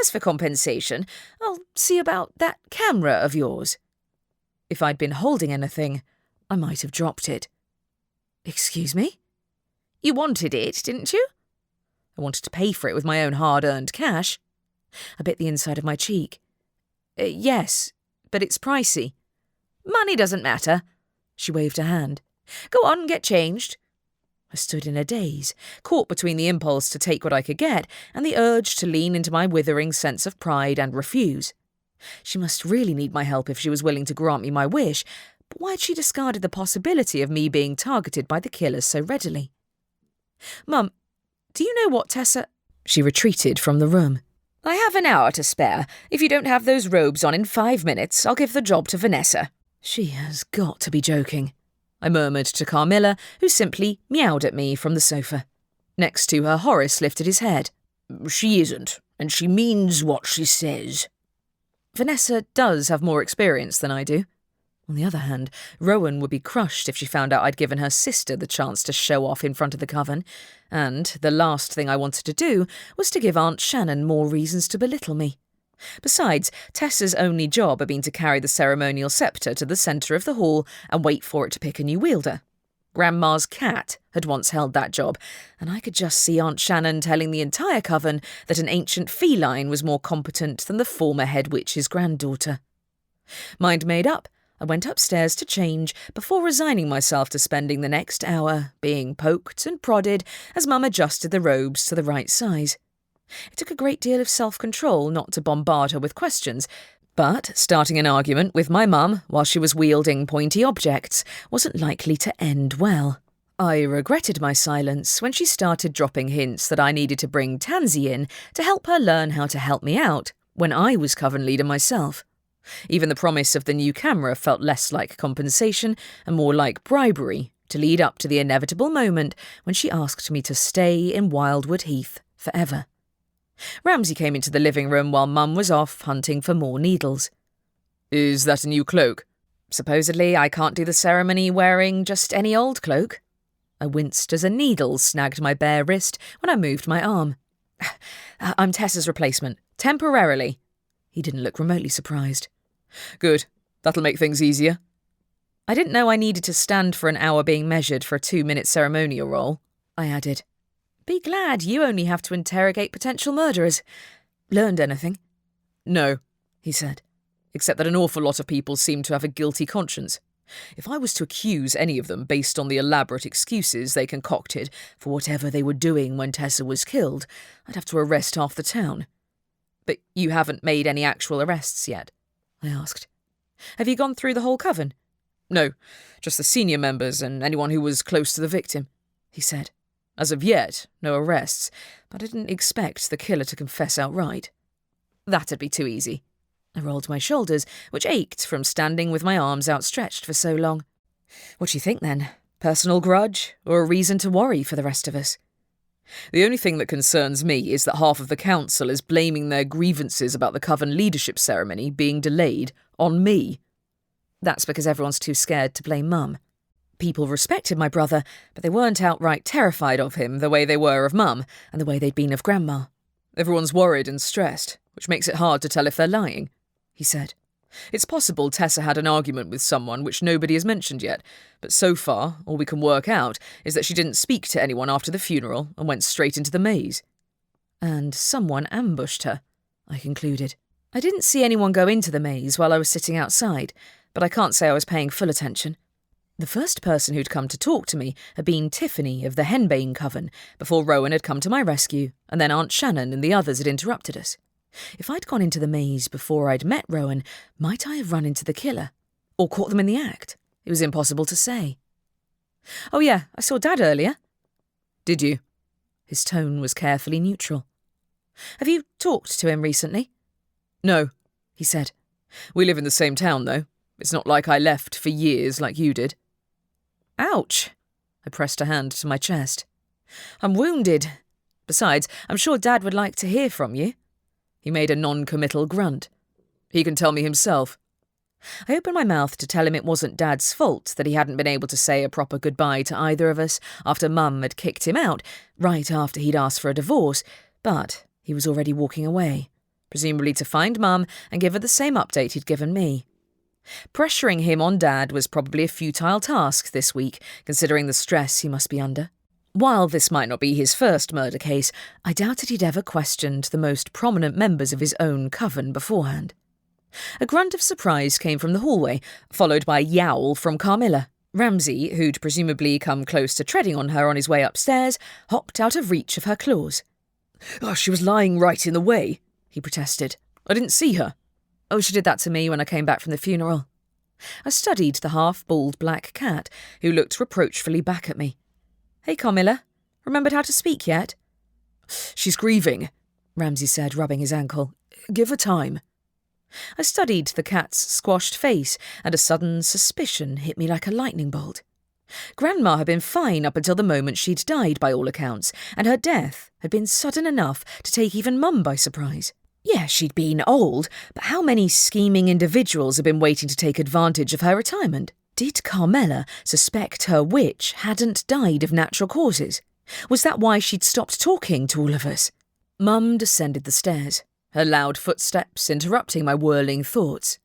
"As for compensation, I'll see about that camera of yours." If I'd been holding anything, I might have dropped it. "Excuse me?" "You wanted it, didn't you?" I wanted to pay for it with my own hard-earned cash. I bit the inside of my cheek. "Yes, but it's pricey." "Money doesn't matter." She waved a hand. "Go on, get changed." I stood in a daze, caught between the impulse to take what I could get and the urge to lean into my withering sense of pride and refuse. She must really need my help if she was willing to grant me my wish, but why had she discarded the possibility of me being targeted by the killers so readily? "Mum, do you know what Tessa—" She retreated from the room. "I have an hour to spare. If you don't have those robes on in 5 minutes, I'll give the job to Vanessa." She has got to be joking, I murmured to Carmilla, who simply meowed at me from the sofa. Next to her, Horace lifted his head. "She isn't, and she means what she says." Vanessa does have more experience than I do. On the other hand, Rowan would be crushed if she found out I'd given her sister the chance to show off in front of the coven, and the last thing I wanted to do was to give Aunt Shannon more reasons to belittle me. Besides, Tessa's only job had been to carry the ceremonial sceptre to the centre of the hall and wait for it to pick a new wielder. Grandma's cat had once held that job, and I could just see Aunt Shannon telling the entire coven that an ancient feline was more competent than the former head witch's granddaughter. Mind made up, I went upstairs to change before resigning myself to spending the next hour being poked and prodded as Mum adjusted the robes to the right size. It took a great deal of self-control not to bombard her with questions, but starting an argument with my mum while she was wielding pointy objects wasn't likely to end well. I regretted my silence when she started dropping hints that I needed to bring Tansy in to help her learn how to help me out when I was coven leader myself. Even the promise of the new camera felt less like compensation and more like bribery to lead up to the inevitable moment when she asked me to stay in Wildwood Heath forever. Ramsay came into the living room while Mum was off hunting for more needles. "Is that a new cloak?" "Supposedly I can't do the ceremony wearing just any old cloak." I winced as a needle snagged my bare wrist when I moved my arm. "I'm Tessa's replacement, temporarily." He didn't look remotely surprised. "Good. That'll make things easier." "I didn't know I needed to stand for an hour being measured for a 2-minute ceremonial role," I added. "Be glad you only have to interrogate potential murderers. Learned anything?" "No," he said, "except that an awful lot of people seem to have a guilty conscience. If I was to accuse any of them based on the elaborate excuses they concocted for whatever they were doing when Tessa was killed, I'd have to arrest half the town." "But you haven't made any actual arrests yet?" I asked. "Have you gone through the whole coven?" "No, just the senior members and anyone who was close to the victim," he said. "As of yet, no arrests, but I didn't expect the killer to confess outright." "That'd be too easy." I rolled my shoulders, which ached from standing with my arms outstretched for so long. "What do you think, then? Personal grudge, or a reason to worry for the rest of us?" "The only thing that concerns me is that half of the council is blaming their grievances about the coven leadership ceremony being delayed on me." "That's because everyone's too scared to blame Mum. People respected my brother, but they weren't outright terrified of him the way they were of Mum and the way they'd been of Grandma. Everyone's worried and stressed, which makes it hard to tell if they're lying," he said. "It's possible Tessa had an argument with someone which nobody has mentioned yet, but so far all we can work out is that she didn't speak to anyone after the funeral and went straight into the maze." "And someone ambushed her," I concluded. I didn't see anyone go into the maze while I was sitting outside, but I can't say I was paying full attention. The first person who'd come to talk to me had been Tiffany of the Henbane Coven, before Rowan had come to my rescue, and then Aunt Shannon and the others had interrupted us. If I'd gone into the maze before I'd met Rowan, might I have run into the killer? Or caught them in the act? It was impossible to say. "Oh yeah, I saw Dad earlier." "Did you?" His tone was carefully neutral. "Have you talked to him recently?" "No," he said. "We live in the same town, though. It's not like I left for years like you did." "Ouch." I pressed a hand to my chest. "I'm wounded. Besides, I'm sure Dad would like to hear from you." He made a non-committal grunt. "He can tell me himself." I opened my mouth to tell him it wasn't Dad's fault that he hadn't been able to say a proper goodbye to either of us after Mum had kicked him out right after he'd asked for a divorce, but he was already walking away, presumably to find Mum and give her the same update he'd given me. Pressuring him on Dad was probably a futile task this week, considering the stress he must be under. While this might not be his first murder case, I doubted he'd ever questioned the most prominent members of his own coven beforehand. A grunt of surprise came from the hallway, followed by a yowl from Carmilla, Ramsay, who'd presumably come close to treading on her on his way upstairs, hopped out of reach of her claws. "Oh, she was lying right in the way," he protested. "I didn't see her." "Oh, she did that to me when I came back from the funeral." I studied the half-bald black cat, who looked reproachfully back at me. "Hey, Carmilla, remembered how to speak yet?" "She's grieving," Ramsay said, rubbing his ankle. "Give her time." I studied the cat's squashed face, and a sudden suspicion hit me like a lightning bolt. Grandma had been fine up until the moment she'd died, by all accounts, and her death had been sudden enough to take even Mum by surprise. Yeah, she'd been old, but how many scheming individuals had been waiting to take advantage of her retirement? Did Carmilla suspect her witch hadn't died of natural causes? Was that why she'd stopped talking to all of us? Mum descended the stairs, her loud footsteps interrupting my whirling thoughts.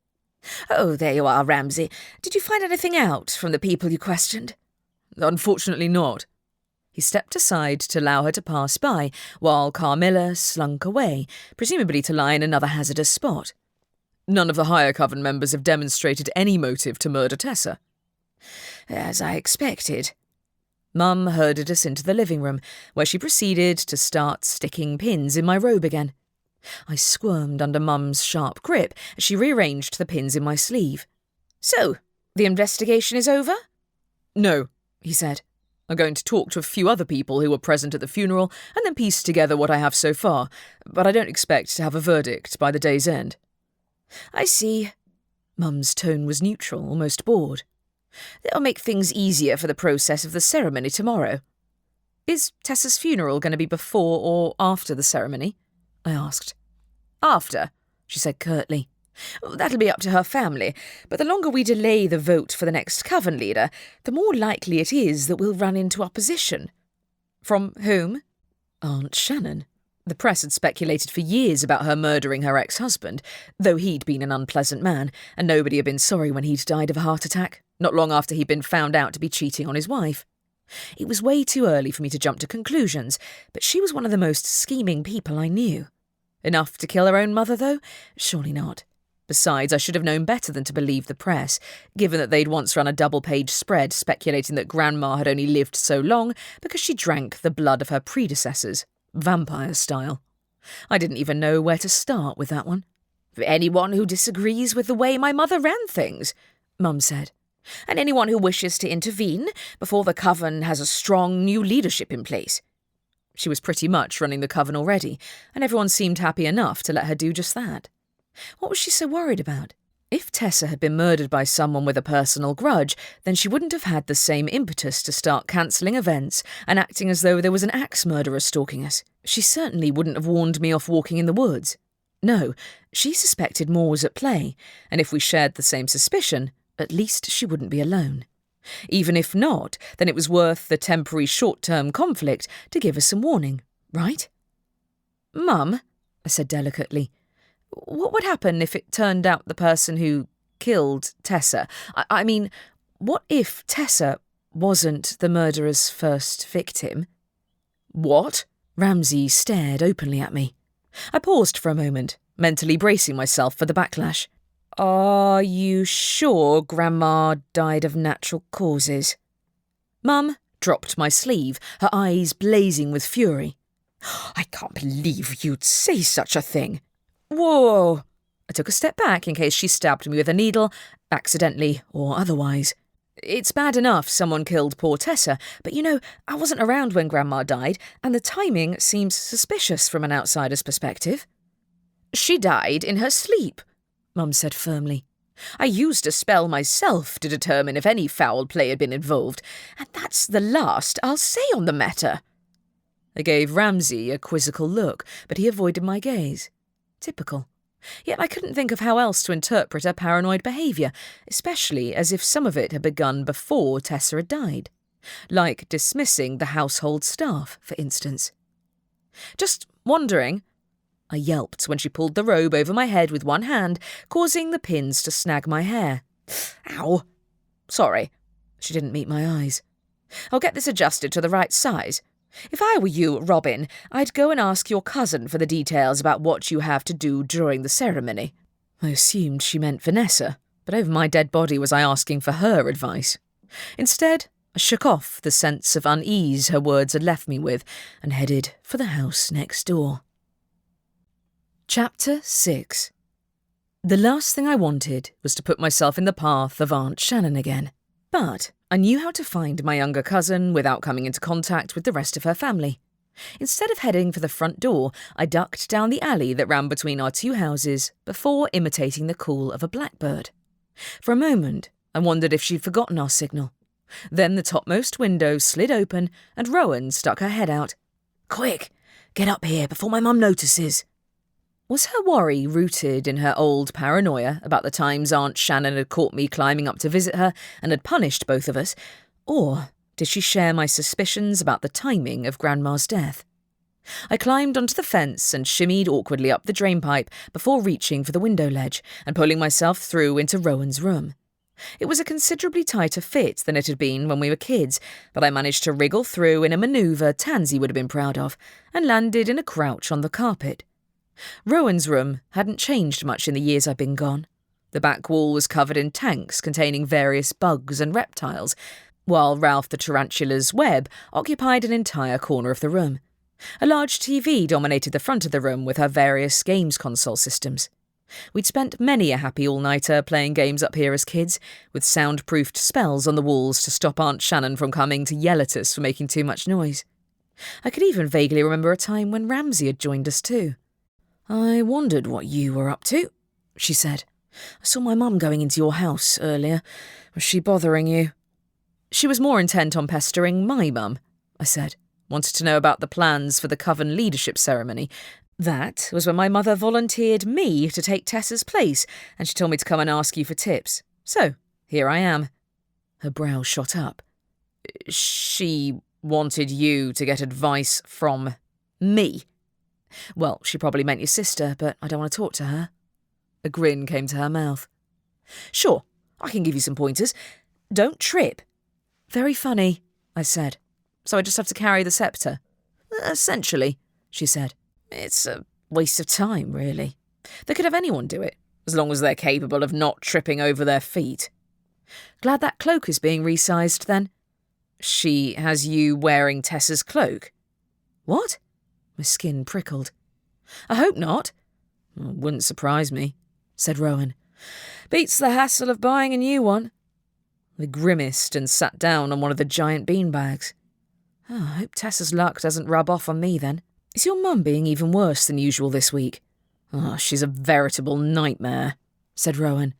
"Oh, there you are, Ramsay. Did you find anything out from the people you questioned?" "Unfortunately not." He stepped aside to allow her to pass by, while Carmilla slunk away, presumably to lie in another hazardous spot. "None of the higher coven members have demonstrated any motive to murder Tessa." "As I expected." Mum herded us into the living room, where she proceeded to start sticking pins in my robe again. I squirmed under Mum's sharp grip as she rearranged the pins in my sleeve. "So, the investigation is over?" "No," he said. "I'm going to talk to a few other people who were present at the funeral and then piece together what I have so far, but I don't expect to have a verdict by the day's end." "I see." Mum's tone was neutral, almost bored. "That'll make things easier for the process of the ceremony tomorrow." "Is Tessa's funeral going to be before or after the ceremony?" I asked. "After," she said curtly. "That'll be up to her family, but the longer we delay the vote for the next coven leader, the more likely it is that we'll run into opposition." "From whom?" "Aunt Shannon." The press had speculated for years about her murdering her ex-husband, though he'd been an unpleasant man, and nobody had been sorry when he'd died of a heart attack, not long after he'd been found out to be cheating on his wife. It was way too early for me to jump to conclusions, but she was one of the most scheming people I knew. Enough to kill her own mother, though? Surely not. Besides, I should have known better than to believe the press, given that they'd once run a double-page spread speculating that Grandma had only lived so long because she drank the blood of her predecessors, vampire style. I didn't even know where to start with that one. "For anyone who disagrees with the way my mother ran things," Mum said, "and anyone who wishes to intervene before the coven has a strong new leadership in place." She was pretty much running the coven already, and everyone seemed happy enough to let her do just that. What was she so worried about? If Tessa had been murdered by someone with a personal grudge, then she wouldn't have had the same impetus to start cancelling events and acting as though there was an axe murderer stalking us. She certainly wouldn't have warned me off walking in the woods. No, she suspected more was at play, and if we shared the same suspicion, at least she wouldn't be alone. Even if not, then it was worth the temporary short-term conflict to give us some warning, right? "Mum," I said delicately, "what would happen if it turned out the person who killed Tessa? I mean, what if Tessa wasn't the murderer's first victim?" "What?" Ramsay stared openly at me. I paused for a moment, mentally bracing myself for the backlash. "Are you sure Grandma died of natural causes?" Mum dropped my sleeve, her eyes blazing with fury. "I can't believe you'd say such a thing." "Whoa!" I took a step back in case she stabbed me with a needle, accidentally or otherwise. "It's bad enough someone killed poor Tessa, but I wasn't around when Grandma died, and the timing seems suspicious from an outsider's perspective." "She died in her sleep," Mum said firmly. "I used a spell myself to determine if any foul play had been involved, and that's the last I'll say on the matter." I gave Ramsay a quizzical look, but he avoided my gaze. Typical. Yet I couldn't think of how else to interpret her paranoid behaviour, especially as if some of it had begun before Tessa had died. Like dismissing the household staff, for instance. "Just wondering," I yelped when she pulled the robe over my head with one hand, causing the pins to snag my hair. "Ow. Sorry." She didn't meet my eyes. "I'll get this adjusted to the right size. If I were you, Robin, I'd go and ask your cousin for the details about what you have to do during the ceremony." I assumed she meant Vanessa, but over my dead body was I asking for her advice. Instead, I shook off the sense of unease her words had left me with and headed for the house next door. Chapter 6. The last thing I wanted was to put myself in the path of Aunt Shannon again, but I knew how to find my younger cousin without coming into contact with the rest of her family. Instead of heading for the front door, I ducked down the alley that ran between our two houses before imitating the call of a blackbird. For a moment, I wondered if she'd forgotten our signal. Then the topmost window slid open and Rowan stuck her head out. "Quick, get up here before my mum notices." Was her worry rooted in her old paranoia about the times Aunt Shannon had caught me climbing up to visit her and had punished both of us, or did she share my suspicions about the timing of Grandma's death? I climbed onto the fence and shimmied awkwardly up the drainpipe before reaching for the window ledge and pulling myself through into Rowan's room. It was a considerably tighter fit than it had been when we were kids, but I managed to wriggle through in a manoeuvre Tansy would have been proud of and landed in a crouch on the carpet. Rowan's room hadn't changed much in the years I'd been gone. The back wall was covered in tanks containing various bugs and reptiles, while Ralph the Tarantula's web occupied an entire corner of the room. A large TV dominated the front of the room with her various games console systems. We'd spent many a happy all-nighter playing games up here as kids, with soundproofed spells on the walls to stop Aunt Shannon from coming to yell at us for making too much noise. I could even vaguely remember a time when Ramsay had joined us too. "I wondered what you were up to," she said. "I saw my mum going into your house earlier. Was she bothering you?" "She was more intent on pestering my mum," I said. "Wanted to know about the plans for the coven leadership ceremony. That was when my mother volunteered me to take Tessa's place, and she told me to come and ask you for tips. So, here I am." Her brow shot up. "She wanted you to get advice from me?" "Well, she probably meant your sister, but I don't want to talk to her." A grin came to her mouth. "Sure, I can give you some pointers. Don't trip." "Very funny," I said. "So I just have to carry the sceptre?" "Essentially," she said. "It's a waste of time, really. They could have anyone do it, as long as they're capable of not tripping over their feet." "Glad that cloak is being resized, then." "She has you wearing Tessa's cloak?" "What?" My skin prickled. "I hope not." "Wouldn't surprise me," said Rowan. "Beats the hassle of buying a new one." They grimaced and sat down on one of the giant beanbags. "I hope Tessa's luck doesn't rub off on me, then. Is your mum being even worse than usual this week?" She's a veritable nightmare," said Rowan.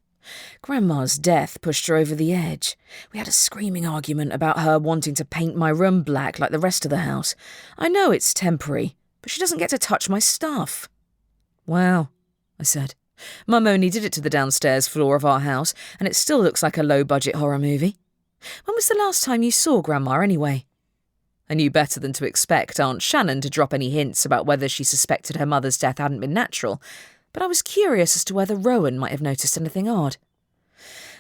"Grandma's death pushed her over the edge. We had a screaming argument about her wanting to paint my room black like the rest of the house. I know it's temporary, but she doesn't get to touch my stuff." "Wow," I said. "Mum only did it to the downstairs floor of our house, and it still looks like a low-budget horror movie. When was the last time you saw Grandma, anyway?" I knew better than to expect Aunt Shannon to drop any hints about whether she suspected her mother's death hadn't been natural, but I was curious as to whether Rowan might have noticed anything odd.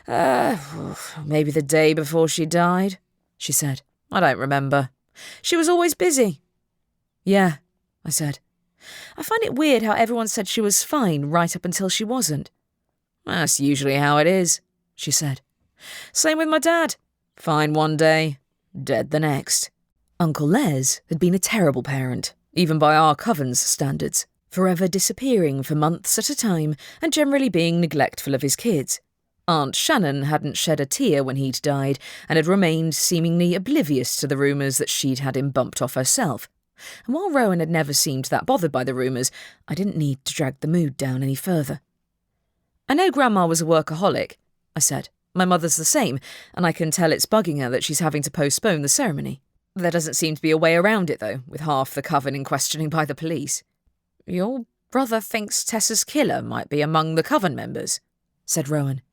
Maybe the day before she died," she said. "I don't remember. She was always busy." "Yeah," I said. "I find it weird how everyone said she was fine right up until she wasn't." "That's usually how it is," she said. "Same with my dad. Fine one day, dead the next." Uncle Les had been a terrible parent, even by our coven's standards, forever disappearing for months at a time and generally being neglectful of his kids. Aunt Shannon hadn't shed a tear when he'd died and had remained seemingly oblivious to the rumours that she'd had him bumped off herself. And while Rowan had never seemed that bothered by the rumours, I didn't need to drag the mood down any further. "I know Grandma was a workaholic," I said. "My mother's the same, and I can tell it's bugging her that she's having to postpone the ceremony. There doesn't seem to be a way around it, though, with half the coven in questioning by the police." "Your brother thinks Tessa's killer might be among the coven members," said Rowan.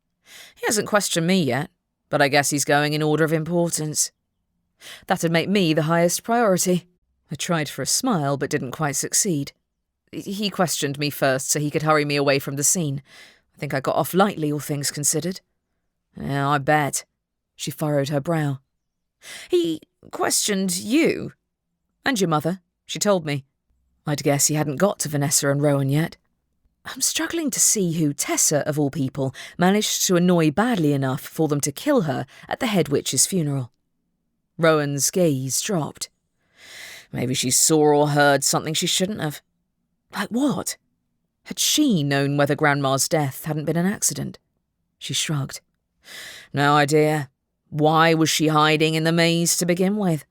"He hasn't questioned me yet, but I guess he's going in order of importance." That'd make me the highest priority. I tried for a smile, but didn't quite succeed. He questioned me first so he could hurry me away from the scene. I think I got off lightly, all things considered. "Yeah, I bet." She furrowed her brow. "He questioned you?" "And your mother. She told me." I'd guess he hadn't got to Vanessa and Rowan yet. I'm struggling to see who Tessa, of all people, managed to annoy badly enough for them to kill her at the head witch's funeral. Rowan's gaze dropped. Maybe she saw or heard something she shouldn't have. Like what? Had she known whether Grandma's death hadn't been an accident? She shrugged. No idea. Why was she hiding in the maze to begin with?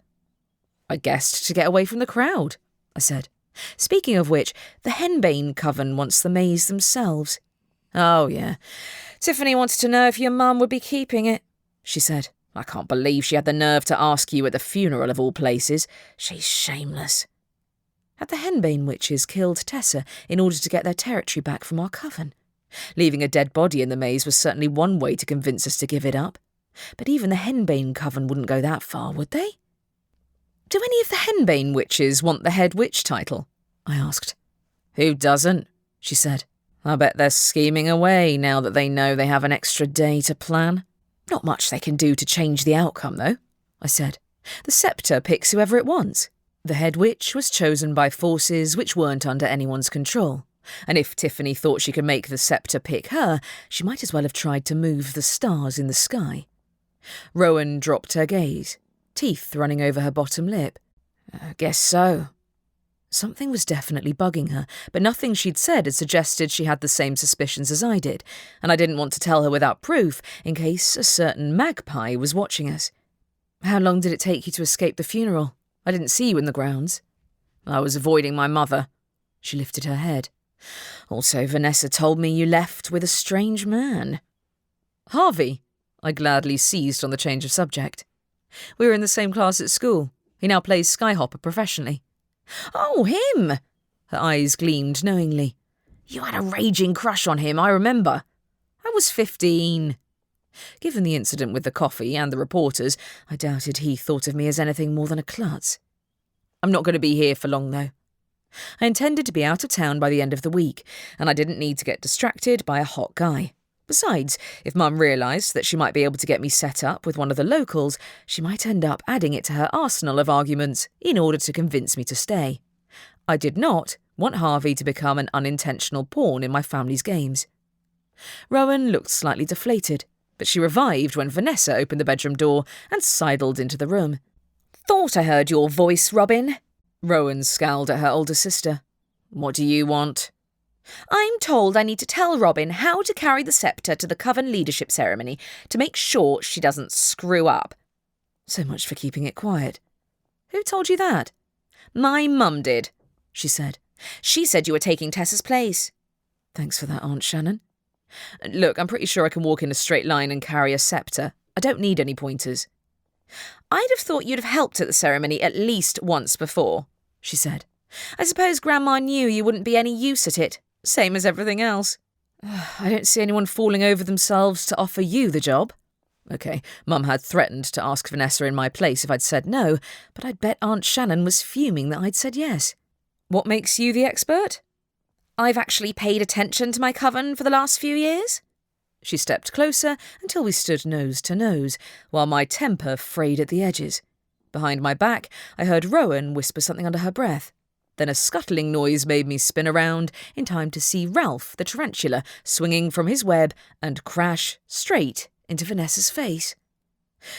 I guessed to get away from the crowd, I said. Speaking of which, the Henbane coven wants the maze themselves. Oh, yeah. Tiffany wanted to know if your mum would be keeping it, she said. I can't believe she had the nerve to ask you at the funeral of all places. She's shameless. Had the Henbane witches killed Tessa in order to get their territory back from our coven? Leaving a dead body in the maze was certainly one way to convince us to give it up. But even the Henbane coven wouldn't go that far, would they? Do any of the Henbane witches want the head witch title? I asked. Who doesn't? She said. I bet they're scheming away now that they know they have an extra day to plan. Not much they can do to change the outcome, though, I said. The sceptre picks whoever it wants. The head witch was chosen by forces which weren't under anyone's control, and if Tiffany thought she could make the sceptre pick her, she might as well have tried to move the stars in the sky. Rowan dropped her gaze, teeth running over her bottom lip. I guess so. Something was definitely bugging her, but nothing she'd said had suggested she had the same suspicions as I did, and I didn't want to tell her without proof in case a certain magpie was watching us. How long did it take you to escape the funeral? I didn't see you in the grounds. I was avoiding my mother. She lifted her head. Also, Vanessa told me you left with a strange man. Harvey. I gladly seized on the change of subject. We were in the same class at school. He now plays Skyhopper professionally. Oh, him! Her eyes gleamed knowingly. You had a raging crush on him, I remember. I was 15. Given the incident with the coffee and the reporters, I doubted he thought of me as anything more than a klutz. I'm not going to be here for long, though. I intended to be out of town by the end of the week, and I didn't need to get distracted by a hot guy. Besides, if Mum realised that she might be able to get me set up with one of the locals, she might end up adding it to her arsenal of arguments in order to convince me to stay. I did not want Harvey to become an unintentional pawn in my family's games. Rowan looked slightly deflated, but she revived when Vanessa opened the bedroom door and sidled into the room. Thought I heard your voice, Robin. Rowan scowled at her older sister. What do you want? I'm told I need to tell Robin how to carry the sceptre to the coven leadership ceremony to make sure she doesn't screw up. So much for keeping it quiet. Who told you that? My mum did, she said. She said you were taking Tessa's place. Thanks for that, Aunt Shannon. Look, I'm pretty sure I can walk in a straight line and carry a sceptre. I don't need any pointers. I'd have thought you'd have helped at the ceremony at least once before, she said. I suppose Grandma knew you wouldn't be any use at it. Same as everything else. I don't see anyone falling over themselves to offer you the job. OK, Mum had threatened to ask Vanessa in my place if I'd said no, but I'd bet Aunt Shannon was fuming that I'd said yes. What makes you the expert? I've actually paid attention to my coven for the last few years. She stepped closer until we stood nose to nose, while my temper frayed at the edges. Behind my back, I heard Rowan whisper something under her breath. Then a scuttling noise made me spin around in time to see Ralph the tarantula swinging from his web and crash straight into Vanessa's face.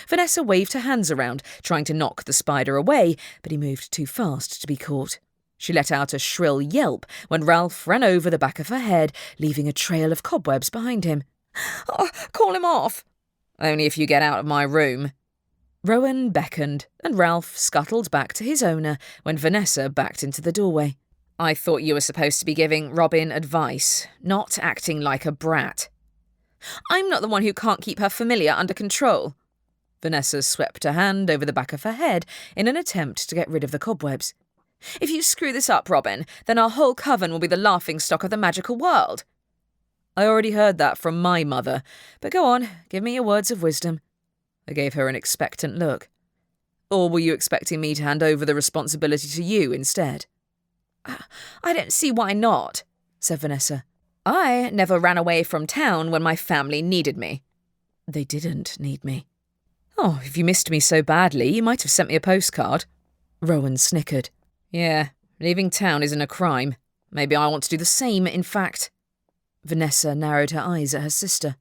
Vanessa waved her hands around, trying to knock the spider away, but he moved too fast to be caught. She let out a shrill yelp when Ralph ran over the back of her head, leaving a trail of cobwebs behind him. Oh, call him off! Only if you get out of my room. Rowan beckoned, and Ralph scuttled back to his owner when Vanessa backed into the doorway. I thought you were supposed to be giving Robin advice, not acting like a brat. I'm not the one who can't keep her familiar under control. Vanessa swept her hand over the back of her head in an attempt to get rid of the cobwebs. If you screw this up, Robin, then our whole coven will be the laughingstock of the magical world. I already heard that from my mother, but go on, give me your words of wisdom. I gave her an expectant look. Or were you expecting me to hand over the responsibility to you instead? I don't see why not, said Vanessa. I never ran away from town when my family needed me. They didn't need me. Oh, if you missed me so badly, you might have sent me a postcard. Rowan snickered. Yeah, leaving town isn't a crime. Maybe I want to do the same, in fact. Vanessa narrowed her eyes at her sister.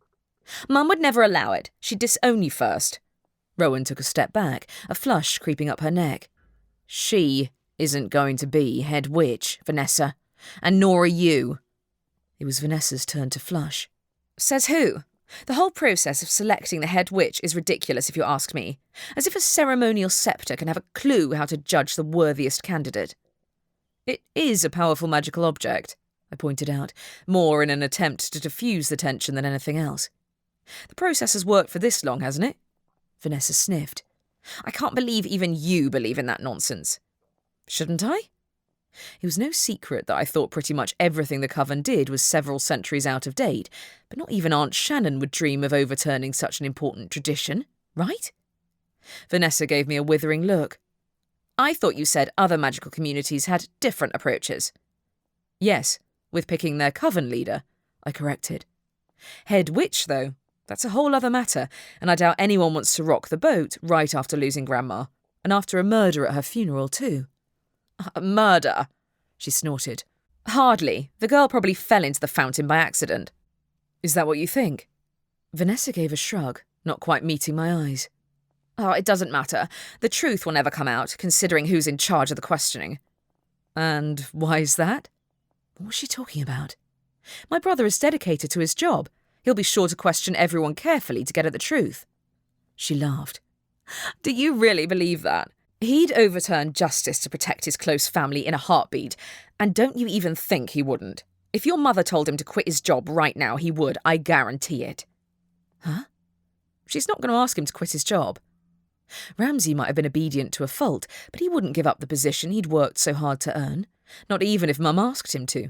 Mum would never allow it. She'd disown you first. Rowan took a step back, a flush creeping up her neck. She isn't going to be head witch, Vanessa, and nor are you. It was Vanessa's turn to flush. Says who? The whole process of selecting the head witch is ridiculous if you ask me. As if a ceremonial sceptre can have a clue how to judge the worthiest candidate. It is a powerful magical object, I pointed out, more in an attempt to diffuse the tension than anything else. The process has worked for this long, hasn't it? Vanessa sniffed. I can't believe even you believe in that nonsense. Shouldn't I? It was no secret that I thought pretty much everything the coven did was several centuries out of date, but not even Aunt Shannon would dream of overturning such an important tradition, right? Vanessa gave me a withering look. I thought you said other magical communities had different approaches. Yes, with picking their coven leader, I corrected. Head witch, though, that's a whole other matter, and I doubt anyone wants to rock the boat right after losing Grandma, and after a murder at her funeral, too. A murder? She snorted. Hardly. The girl probably fell into the fountain by accident. Is that what you think? Vanessa gave a shrug, not quite meeting my eyes. Oh, it doesn't matter. The truth will never come out, considering who's in charge of the questioning. And why is that? What was she talking about? My brother is dedicated to his job. He'll be sure to question everyone carefully to get at the truth. She laughed. Do you really believe that? He'd overturn justice to protect his close family in a heartbeat. And don't you even think he wouldn't. If your mother told him to quit his job right now, he would, I guarantee it. Huh? She's not going to ask him to quit his job. Ramsay might have been obedient to a fault, but he wouldn't give up the position he'd worked so hard to earn, not even if Mum asked him to.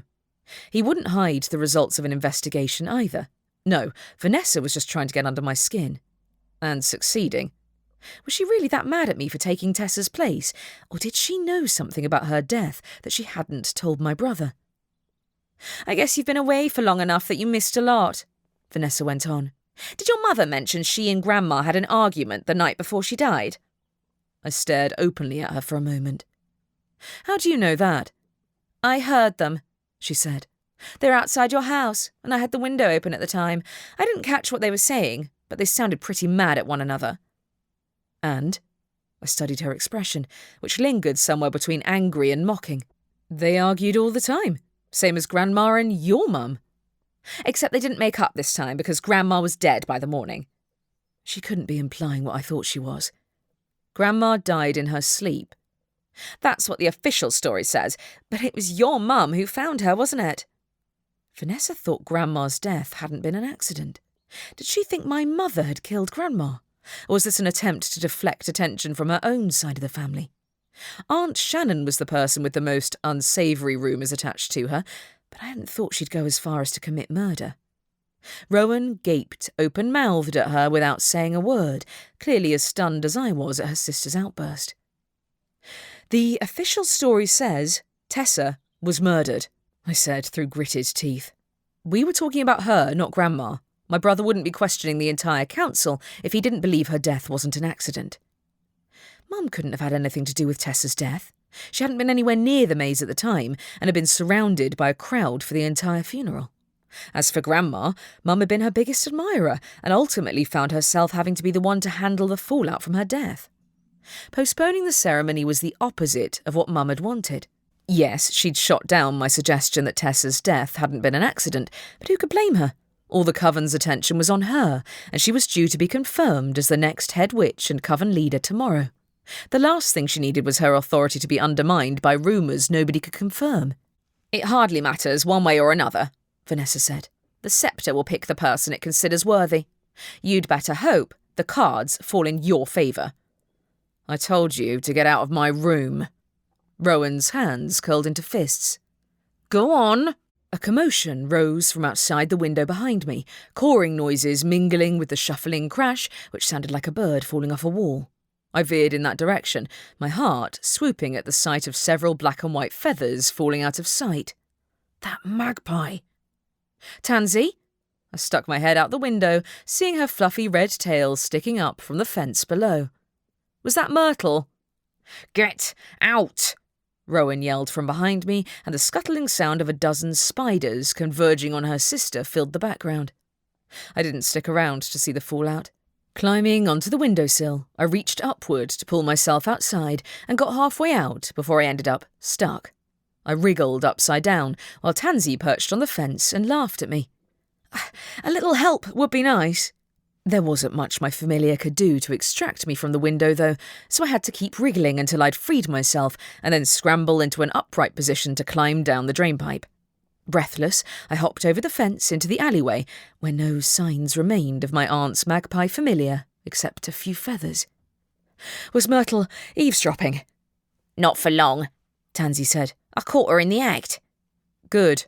He wouldn't hide the results of an investigation either. No, Vanessa was just trying to get under my skin. And succeeding. Was she really that mad at me for taking Tessa's place, or did she know something about her death that she hadn't told my brother? I guess you've been away for long enough that you missed a lot, Vanessa went on. Did your mother mention she and Grandma had an argument the night before she died? I stared openly at her for a moment. How do you know that? I heard them, she said. They're outside your house, and I had the window open at the time. I didn't catch what they were saying, but they sounded pretty mad at one another. And? I studied her expression, which lingered somewhere between angry and mocking. They argued all the time, same as Grandma and your mum. Except they didn't make up this time because Grandma was dead by the morning. She couldn't be implying what I thought she was. Grandma died in her sleep. That's what the official story says, but it was your mum who found her, wasn't it? Vanessa thought Grandma's death hadn't been an accident. Did she think my mother had killed Grandma? Or was this an attempt to deflect attention from her own side of the family? Aunt Shannon was the person with the most unsavoury rumours attached to her, but I hadn't thought she'd go as far as to commit murder. Rowan gaped open-mouthed at her without saying a word, clearly as stunned as I was at her sister's outburst. The official story says Tessa was murdered, I said through gritted teeth. We were talking about her, not Grandma. My brother wouldn't be questioning the entire council if he didn't believe her death wasn't an accident. Mum couldn't have had anything to do with Tessa's death. She hadn't been anywhere near the maze at the time and had been surrounded by a crowd for the entire funeral. As for Grandma, Mum had been her biggest admirer and ultimately found herself having to be the one to handle the fallout from her death. Postponing the ceremony was the opposite of what Mum had wanted. Yes, she'd shot down my suggestion that Tessa's death hadn't been an accident, but who could blame her? All the coven's attention was on her, and she was due to be confirmed as the next head witch and coven leader tomorrow. The last thing she needed was her authority to be undermined by rumours nobody could confirm. It hardly matters one way or another, Vanessa said. The sceptre will pick the person it considers worthy. You'd better hope the cards fall in your favour. I told you to get out of my room. Rowan's hands curled into fists. Go on. A commotion rose from outside the window behind me, cawing noises mingling with the shuffling crash which sounded like a bird falling off a wall. I veered in that direction, my heart swooping at the sight of several black and white feathers falling out of sight. That magpie! Tansy? I stuck my head out the window, seeing her fluffy red tail sticking up from the fence below. Was that Myrtle? Get out! Rowan yelled from behind me, and the scuttling sound of a dozen spiders converging on her sister filled the background. I didn't stick around to see the fallout. Climbing onto the windowsill, I reached upward to pull myself outside and got halfway out before I ended up stuck. I wriggled upside down while Tansy perched on the fence and laughed at me. "A little help would be nice." There wasn't much my familiar could do to extract me from the window, though, so I had to keep wriggling until I'd freed myself and then scramble into an upright position to climb down the drainpipe. Breathless, I hopped over the fence into the alleyway, where no signs remained of my aunt's magpie familiar, except a few feathers. Was Myrtle eavesdropping? "Not for long," Tansy said. "I caught her in the act." Good.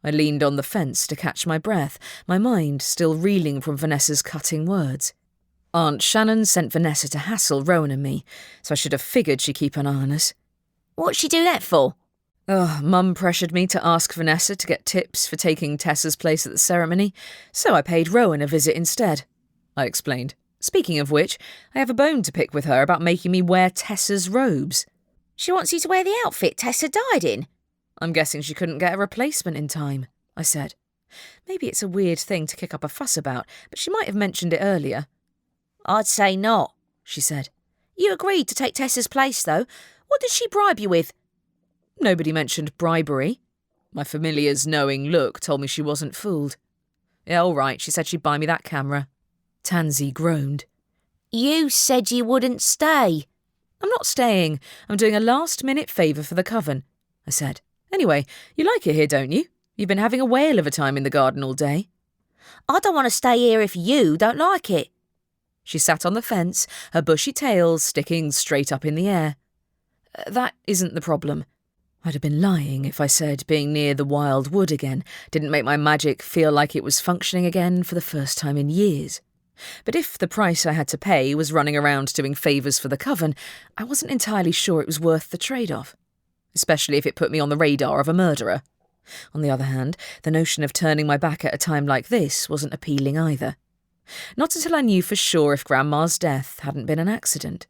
I leaned on the fence to catch my breath, my mind still reeling from Vanessa's cutting words. Aunt Shannon sent Vanessa to hassle Rowan and me, so I should have figured she'd keep an eye on us. "What'd she do that for?" Mum pressured me to ask Vanessa to get tips for taking Tessa's place at the ceremony, so I paid Rowan a visit instead, I explained. Speaking of which, I have a bone to pick with her about making me wear Tessa's robes. "She wants you to wear the outfit Tessa died in." "I'm guessing she couldn't get a replacement in time," I said. Maybe it's a weird thing to kick up a fuss about, but she might have mentioned it earlier. "I'd say not," she said. "You agreed to take Tessa's place, though. What did she bribe you with?" Nobody mentioned bribery. My familiar's knowing look told me she wasn't fooled. "Yeah, all right, she said she'd buy me that camera." Tansy groaned. "You said you wouldn't stay." "I'm not staying. I'm doing a last-minute favour for the coven," I said. "Anyway, you like it here, don't you? You've been having a whale of a time in the garden all day." "I don't want to stay here if you don't like it." She sat on the fence, her bushy tail sticking straight up in the air. "That isn't the problem." I'd have been lying if I said being near the Wildwood again didn't make my magic feel like it was functioning again for the first time in years. But if the price I had to pay was running around doing favours for the coven, I wasn't entirely sure it was worth the trade-off, especially if it put me on the radar of a murderer. On the other hand, the notion of turning my back at a time like this wasn't appealing either. Not until I knew for sure if Grandma's death hadn't been an accident.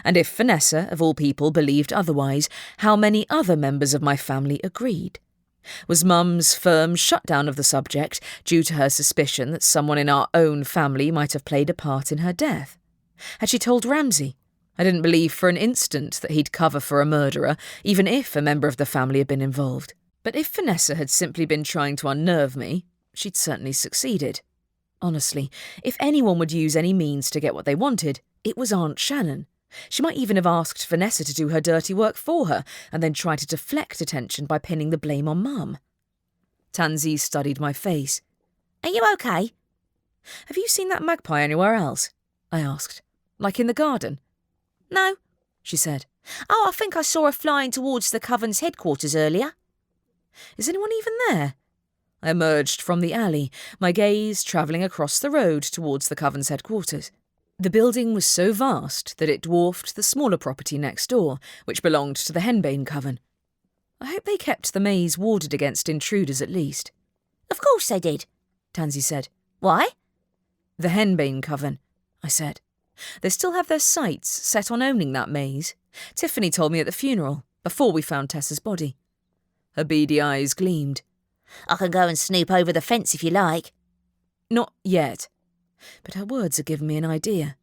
And if Vanessa, of all people, believed otherwise, how many other members of my family agreed? Was Mum's firm shutdown of the subject due to her suspicion that someone in our own family might have played a part in her death? Had she told Ramsay? I didn't believe for an instant that he'd cover for a murderer, even if a member of the family had been involved. But if Vanessa had simply been trying to unnerve me, she'd certainly succeeded. Honestly, if anyone would use any means to get what they wanted, it was Aunt Shannon. She might even have asked Vanessa to do her dirty work for her and then try to deflect attention by pinning the blame on Mum. Tansy studied my face. "Are you okay?" "Have you seen that magpie anywhere else?" I asked. "Like in the garden?" "No," she said. "Oh, I think I saw her flying towards the coven's headquarters earlier." "Is anyone even there?" I emerged from the alley, my gaze travelling across the road towards the coven's headquarters. The building was so vast that it dwarfed the smaller property next door, which belonged to the Henbane coven. I hope they kept the maze warded against intruders at least. "Of course they did," Tansy said. "Why?" "The Henbane coven," I said. "They still have their sights set on owning that maze. Tiffany told me at the funeral, before we found Tessa's body." Her beady eyes gleamed. "I can go and snoop over the fence if you like." "Not yet." But her words had given me an idea.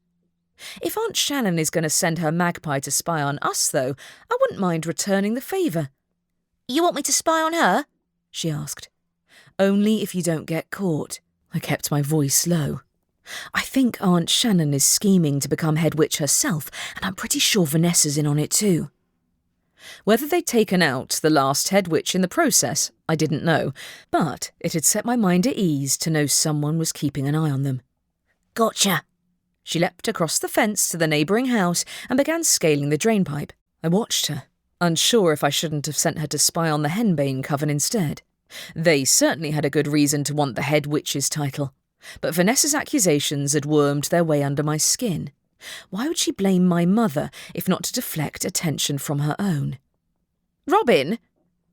If Aunt Shannon is going to send her magpie to spy on us, though, I wouldn't mind returning the favour. "You want me to spy on her?" she asked. "Only if you don't get caught." I kept my voice low. "I think Aunt Shannon is scheming to become head witch herself, and I'm pretty sure Vanessa's in on it too." Whether they'd taken out the last head witch in the process, I didn't know, but it had set my mind at ease to know someone was keeping an eye on them. "Gotcha." She leapt across the fence to the neighbouring house and began scaling the drainpipe. I watched her, unsure if I shouldn't have sent her to spy on the Henbane coven instead. They certainly had a good reason to want the head witch's title, but Vanessa's accusations had wormed their way under my skin. Why would she blame my mother if not to deflect attention from her own? "Robin!"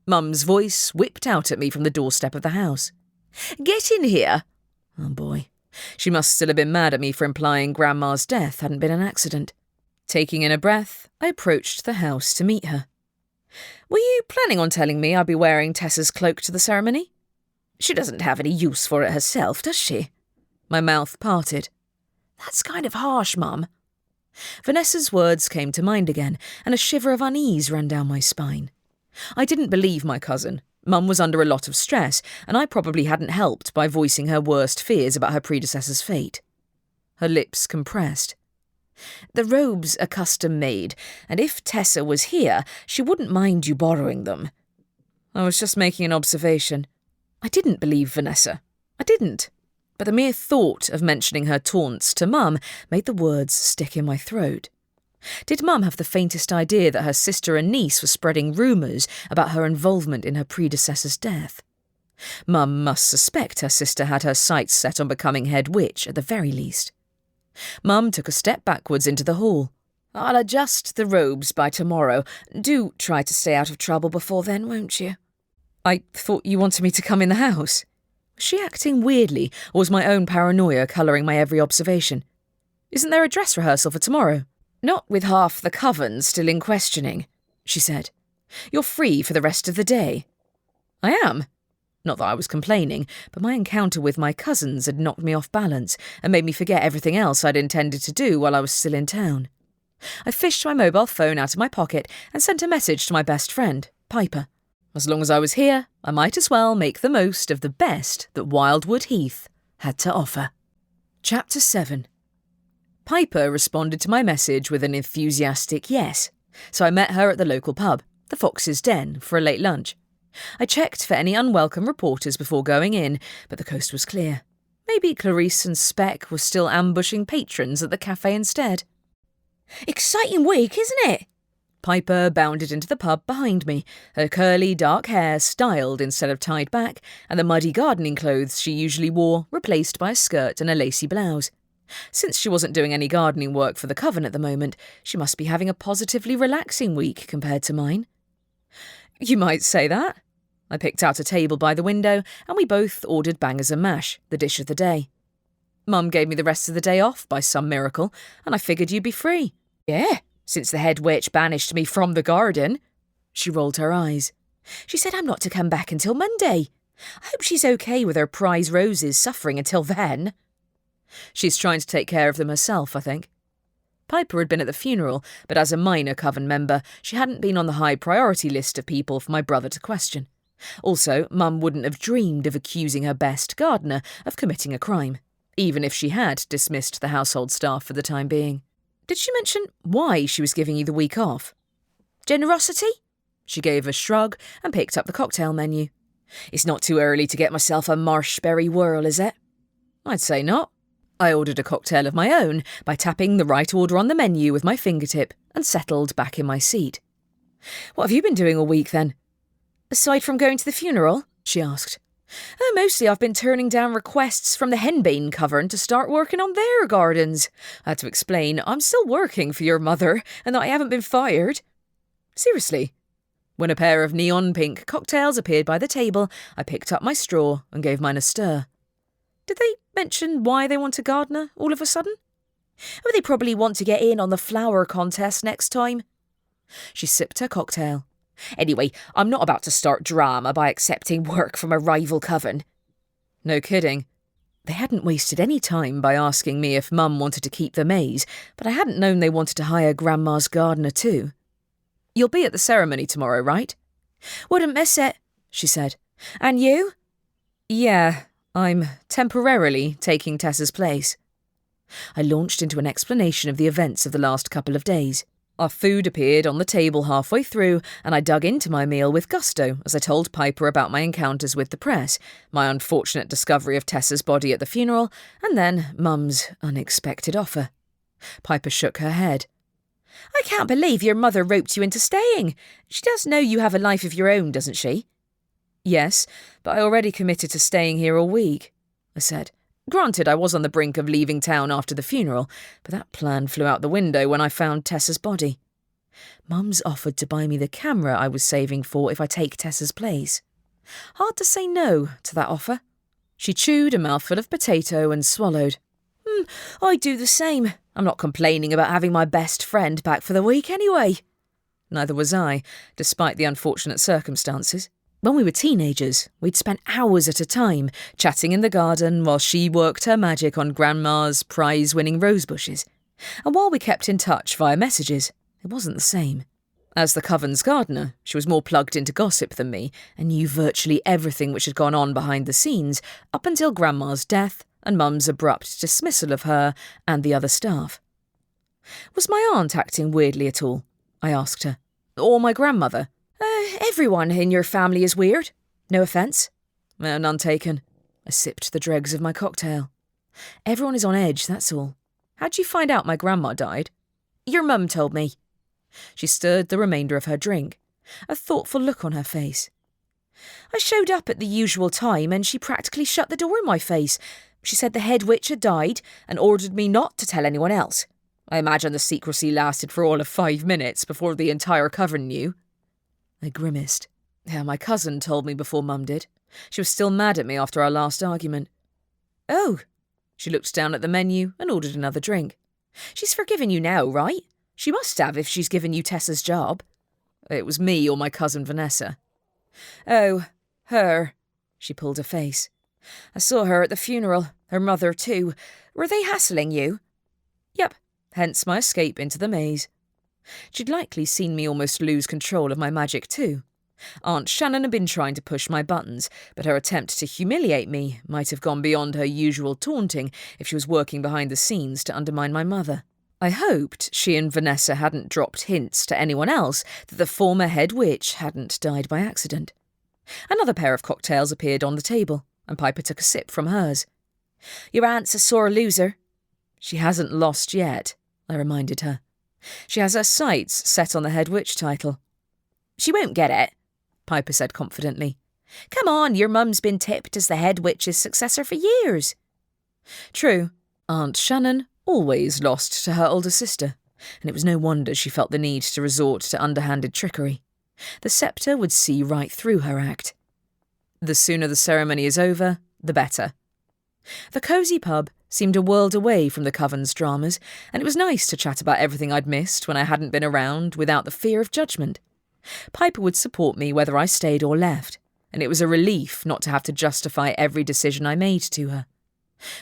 Mum's voice whipped out at me from the doorstep of the house. "Get in here!" Oh boy. She must still have been mad at me for implying Grandma's death hadn't been an accident. Taking in a breath, I approached the house to meet her. Were you planning on telling me I'd be wearing Tessa's cloak to the ceremony? She doesn't have any use for it herself, does she? My mouth parted. That's kind of harsh, Mum. Vanessa's words came to mind again, and a shiver of unease ran down my spine. I didn't believe my cousin. Mum was under a lot of stress, and I probably hadn't helped by voicing her worst fears about her predecessor's fate. Her lips compressed. The robes are custom-made, and if Tessa was here, she wouldn't mind you borrowing them. I was just making an observation. I didn't believe Vanessa. I didn't. But the mere thought of mentioning her taunts to Mum made the words stick in my throat. Did Mum have the faintest idea that her sister and niece were spreading rumours about her involvement in her predecessor's death? Mum must suspect her sister had her sights set on becoming head witch at the very least. Mum took a step backwards into the hall. I'll adjust the robes by tomorrow. Do try to stay out of trouble before then, won't you? I thought you wanted me to come in the house. Was she acting weirdly, or was my own paranoia colouring my every observation? Isn't there a dress rehearsal for tomorrow? Not with half the covens still in questioning, she said. You're free for the rest of the day. I am. Not that I was complaining, but my encounter with my cousins had knocked me off balance and made me forget everything else I'd intended to do while I was still in town. I fished my mobile phone out of my pocket and sent a message to my best friend, Piper. As long as I was here, I might as well make the most of the best that Wildwood Heath had to offer. Chapter 7. Piper responded to my message with an enthusiastic yes, so I met her at the local pub, the Fox's Den, for a late lunch. I checked for any unwelcome reporters before going in, but the coast was clear. Maybe Clarice and Speck were still ambushing patrons at the cafe instead. Exciting week, isn't it? Piper bounded into the pub behind me, her curly dark hair styled instead of tied back, and the muddy gardening clothes she usually wore replaced by a skirt and a lacy blouse. Since she wasn't doing any gardening work for the coven at the moment, she must be having a positively relaxing week compared to mine. You might say that. I picked out a table by the window, and we both ordered bangers and mash, the dish of the day. Mum gave me the rest of the day off by some miracle, and I figured you'd be free. Yeah, since the head witch banished me from the garden. She rolled her eyes. She said I'm not to come back until Monday. I hope she's okay with her prize roses suffering until then. She's trying to take care of them herself, I think. Piper had been at the funeral, but as a minor coven member, she hadn't been on the high priority list of people for my brother to question. Also, Mum wouldn't have dreamed of accusing her best gardener of committing a crime, even if she had dismissed the household staff for the time being. Did she mention why she was giving you the week off? Generosity? She gave a shrug and picked up the cocktail menu. It's not too early to get myself a marshberry whirl, is it? I'd say not. I ordered a cocktail of my own by tapping the right order on the menu with my fingertip and settled back in my seat. What have you been doing all week, then? Aside from going to the funeral? She asked. Mostly I've been turning down requests from the Henbane coven to start working on their gardens. I had to explain I'm still working for your mother and that I haven't been fired. Seriously. When a pair of neon pink cocktails appeared by the table, I picked up my straw and gave mine a stir. Did they mention why they want a gardener all of a sudden? Oh, they probably want to get in on the flower contest next time. She sipped her cocktail. Anyway, I'm not about to start drama by accepting work from a rival coven. No kidding. They hadn't wasted any time by asking me if Mum wanted to keep the maze, but I hadn't known they wanted to hire Grandma's gardener too. You'll be at the ceremony tomorrow, right? Wouldn't miss it, she said. And you? Yeah, I'm temporarily taking Tessa's place. I launched into an explanation of the events of the last couple of days. Our food appeared on the table halfway through, and I dug into my meal with gusto as I told Piper about my encounters with the press, my unfortunate discovery of Tessa's body at the funeral, and then Mum's unexpected offer. Piper shook her head. I can't believe your mother roped you into staying. She does know you have a life of your own, doesn't she? Yes, but I already committed to staying here all week, I said. Granted, I was on the brink of leaving town after the funeral, but that plan flew out the window when I found Tessa's body. Mum's offered to buy me the camera I was saving for if I take Tessa's place. Hard to say no to that offer. She chewed a mouthful of potato and swallowed. I'd do the same. I'm not complaining about having my best friend back for the week anyway. Neither was I, despite the unfortunate circumstances. When we were teenagers, we'd spent hours at a time chatting in the garden while she worked her magic on Grandma's prize-winning rose bushes. And while we kept in touch via messages, it wasn't the same. As the coven's gardener, she was more plugged into gossip than me and knew virtually everything which had gone on behind the scenes up until Grandma's death and Mum's abrupt dismissal of her and the other staff. Was my aunt acting weirdly at all? I asked her. Or my grandmother? Everyone in your family is weird. No offence. None taken. I sipped the dregs of my cocktail. Everyone is on edge, that's all. How'd you find out my grandma died? Your mum told me. She stirred the remainder of her drink, a thoughtful look on her face. I showed up at the usual time and she practically shut the door in my face. She said the head witch had died and ordered me not to tell anyone else. I imagine the secrecy lasted for all of 5 minutes before the entire coven knew. I grimaced. Yeah, my cousin told me before Mum did. She was still mad at me after our last argument. Oh. She looked down at the menu and ordered another drink. She's forgiven you now, right? She must have if she's given you Tessa's job. It was me or my cousin Vanessa. Oh, her. She pulled a face. I saw her at the funeral. Her mother, too. Were they hassling you? Yep, hence my escape into the maze. She'd likely seen me almost lose control of my magic, too. Aunt Shannon had been trying to push my buttons, but her attempt to humiliate me might have gone beyond her usual taunting if she was working behind the scenes to undermine my mother. I hoped she and Vanessa hadn't dropped hints to anyone else that the former head witch hadn't died by accident. Another pair of cocktails appeared on the table, and Piper took a sip from hers. Your aunt's a sore loser. She hasn't lost yet, I reminded her. She has her sights set on the head witch title. She won't get it, Piper said confidently. Come on, your mum's been tipped as the head witch's successor for years. True, Aunt Shannon always lost to her older sister, and it was no wonder she felt the need to resort to underhanded trickery. The sceptre would see right through her act. The sooner the ceremony is over, the better. The cosy pub seemed a world away from the coven's dramas, and it was nice to chat about everything I'd missed when I hadn't been around without the fear of judgment. Piper would support me whether I stayed or left, and it was a relief not to have to justify every decision I made to her.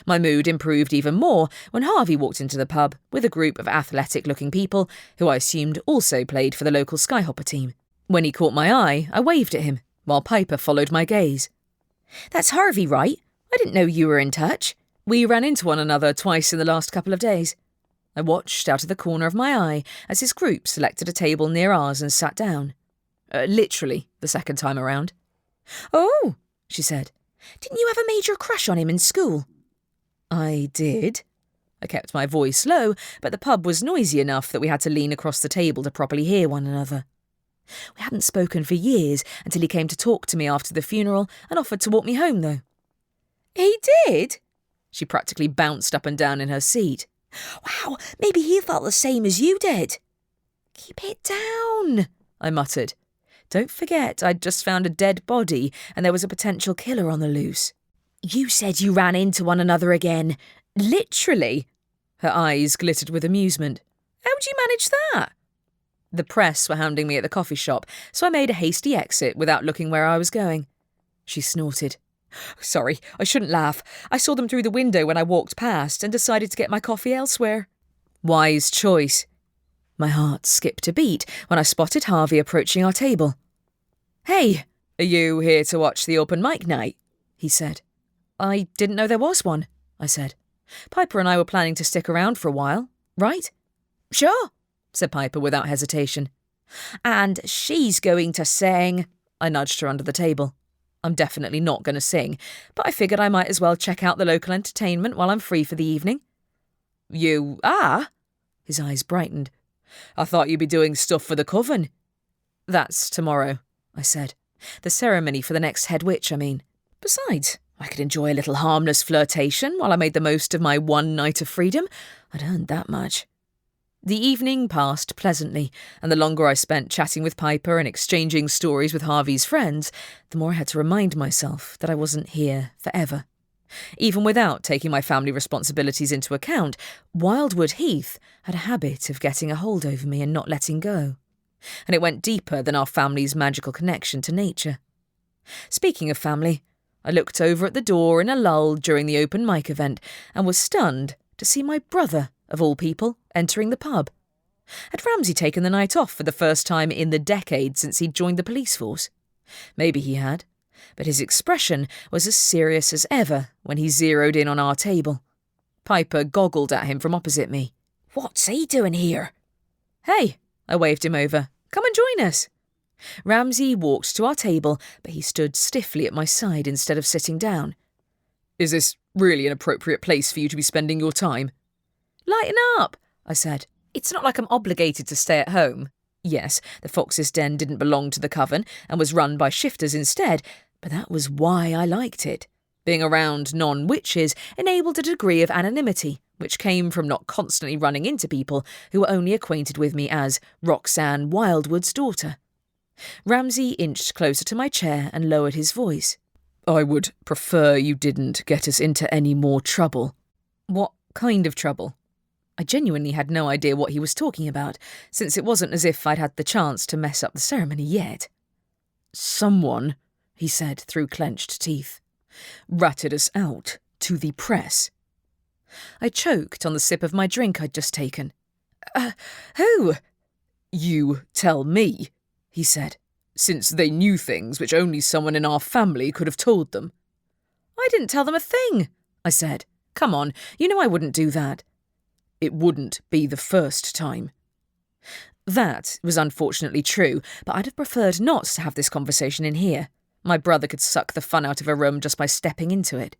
My mood improved even more when Harvey walked into the pub with a group of athletic-looking people who I assumed also played for the local Skyhopper team. When he caught my eye, I waved at him, while Piper followed my gaze. That's Harvey, right? I didn't know you were in touch. We ran into one another twice in the last couple of days. I watched out of the corner of my eye as his group selected a table near ours and sat down. Literally, the second time around. Oh, she said. Didn't you have a major crush on him in school? I did. I kept my voice low, but the pub was noisy enough that we had to lean across the table to properly hear one another. We hadn't spoken for years until he came to talk to me after the funeral and offered to walk me home, though. He did? She practically bounced up and down in her seat. Wow, maybe he felt the same as you did. Keep it down, I muttered. Don't forget I'd just found a dead body and there was a potential killer on the loose. You said you ran into one another again. Literally. Her eyes glittered with amusement. How'd you manage that? The press were hounding me at the coffee shop, so I made a hasty exit without looking where I was going. She snorted. Sorry, I shouldn't laugh. I saw them through the window when I walked past and decided to get my coffee elsewhere. Wise choice. My heart skipped a beat when I spotted Harvey approaching our table. Hey, are you here to watch the open mic night? He said. I didn't know there was one, I said. Piper and I were planning to stick around for a while, right? Sure, said Piper without hesitation. And she's going to sing. I nudged her under the table. I'm definitely not going to sing, but I figured I might as well check out the local entertainment while I'm free for the evening. You are? His eyes brightened. I thought you'd be doing stuff for the coven. That's tomorrow, I said. The ceremony for the next head witch, I mean. Besides, I could enjoy a little harmless flirtation while I made the most of my one night of freedom. I'd earned that much. The evening passed pleasantly, and the longer I spent chatting with Piper and exchanging stories with Harvey's friends, the more I had to remind myself that I wasn't here forever. Even without taking my family responsibilities into account, Wildwood Heath had a habit of getting a hold over me and not letting go. and it went deeper than our family's magical connection to nature. Speaking of family, I looked over at the door in a lull during the open mic event and was stunned to see my brother, of all people, entering the pub. Had Ramsay taken the night off for the first time in the decade since he'd joined the police force? Maybe he had, but his expression was as serious as ever when he zeroed in on our table. Piper goggled at him from opposite me. "What's he doing here?" "Hey," I waved him over. "Come and join us." Ramsay walked to our table, but he stood stiffly at my side instead of sitting down. "Is this really an appropriate place for you to be spending your time?" "Lighten up," I said. "It's not like I'm obligated to stay at home." Yes, the Fox's Den didn't belong to the coven and was run by shifters instead, but that was why I liked it. Being around non-witches enabled a degree of anonymity, which came from not constantly running into people who were only acquainted with me as Roxanne Wildwood's daughter. Ramsay inched closer to my chair and lowered his voice. "I would prefer you didn't get us into any more trouble." "What kind of trouble?" I genuinely had no idea what he was talking about, since it wasn't as if I'd had the chance to mess up the ceremony yet. "Someone," he said through clenched teeth, "ratted us out to the press." I choked on the sip of my drink I'd just taken. Who?" "You tell me," he said, "since they knew things which only someone in our family could have told them." "I didn't tell them a thing," I said. "Come on, you know I wouldn't do that." "It wouldn't be the first time." That was unfortunately true, but I'd have preferred not to have this conversation in here. My brother could suck the fun out of a room just by stepping into it.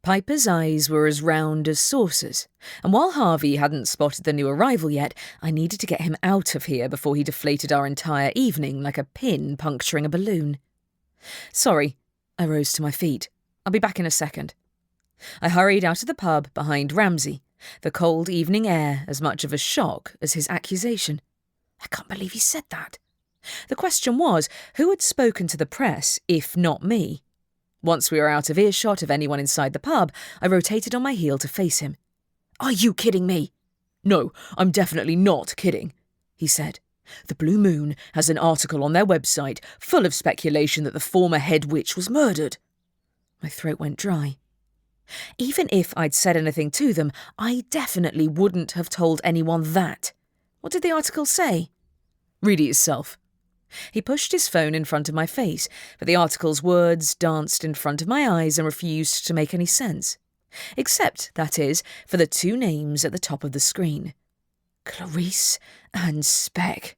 Piper's eyes were as round as saucers, and while Harvey hadn't spotted the new arrival yet, I needed to get him out of here before he deflated our entire evening like a pin puncturing a balloon. "Sorry," I rose to my feet. "I'll be back in a second." I hurried out of the pub behind Ramsay, the cold evening air as much of a shock as his accusation. I can't believe he said that. The question was, who had spoken to the press, if not me? Once we were out of earshot of anyone inside the pub, I rotated on my heel to face him. "Are you kidding me?" "No, I'm definitely not kidding," he said. "The Blue Moon has an article on their website full of speculation that the former head witch was murdered." My throat went dry. Even if I'd said anything to them, I definitely wouldn't have told anyone that. What did the article say? "Read it yourself." He pushed his phone in front of my face, but the article's words danced in front of my eyes and refused to make any sense. Except, that is, for the two names at the top of the screen. Clarice and Speck.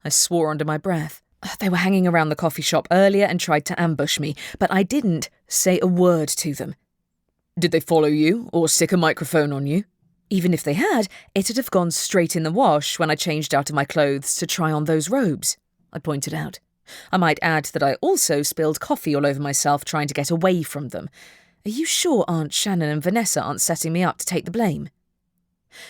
I swore under my breath. They were hanging around the coffee shop earlier and tried to ambush me, but I didn't say a word to them. "Did they follow you or stick a microphone on you?" Even if they had, it'd have gone straight in the wash when I changed out of my clothes to try on those robes, I pointed out. I might add that I also spilled coffee all over myself trying to get away from them. Are you sure Aunt Shannon and Vanessa aren't setting me up to take the blame?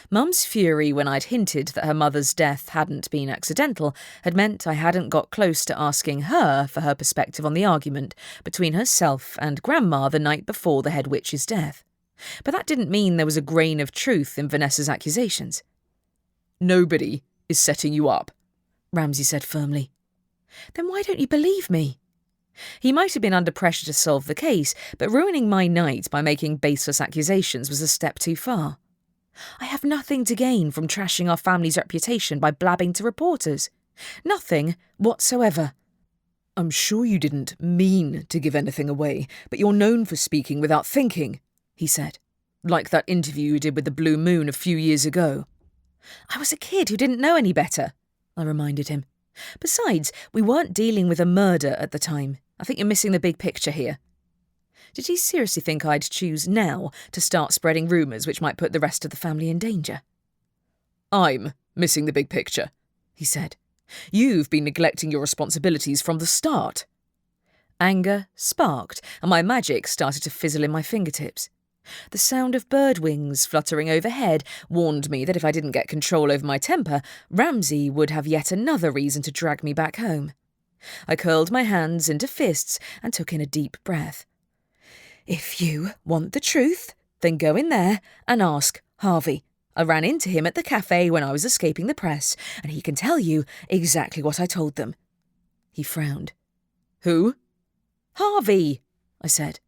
Mum's fury when I'd hinted that her mother's death hadn't been accidental had meant I hadn't got close to asking her for her perspective on the argument between herself and Grandma the night before the head witch's death. But that didn't mean there was a grain of truth in Vanessa's accusations. "Nobody is setting you up," Ramsay said firmly. "Then why don't you believe me?" He might have been under pressure to solve the case, but ruining my night by making baseless accusations was a step too far. I have nothing to gain from trashing our family's reputation by blabbing to reporters. Nothing whatsoever. "I'm sure you didn't mean to give anything away, but you're known for speaking without thinking," he said. "Like that interview you did with the Blue Moon a few years ago." "I was a kid who didn't know any better," I reminded him. "Besides, we weren't dealing with a murder at the time. I think you're missing the big picture here." Did he seriously think I'd choose now to start spreading rumours which might put the rest of the family in danger? "I'm missing the big picture," he said. "You've been neglecting your responsibilities from the start." Anger sparked, and my magic started to fizzle in my fingertips. The sound of bird wings fluttering overhead warned me that if I didn't get control over my temper, Ramsay would have yet another reason to drag me back home. I curled my hands into fists and took in a deep breath. "If you want the truth, then go in there and ask Harvey. I ran into him at the cafe when I was escaping the press, and he can tell you exactly what I told them." He frowned. "Who?" "Harvey," I said.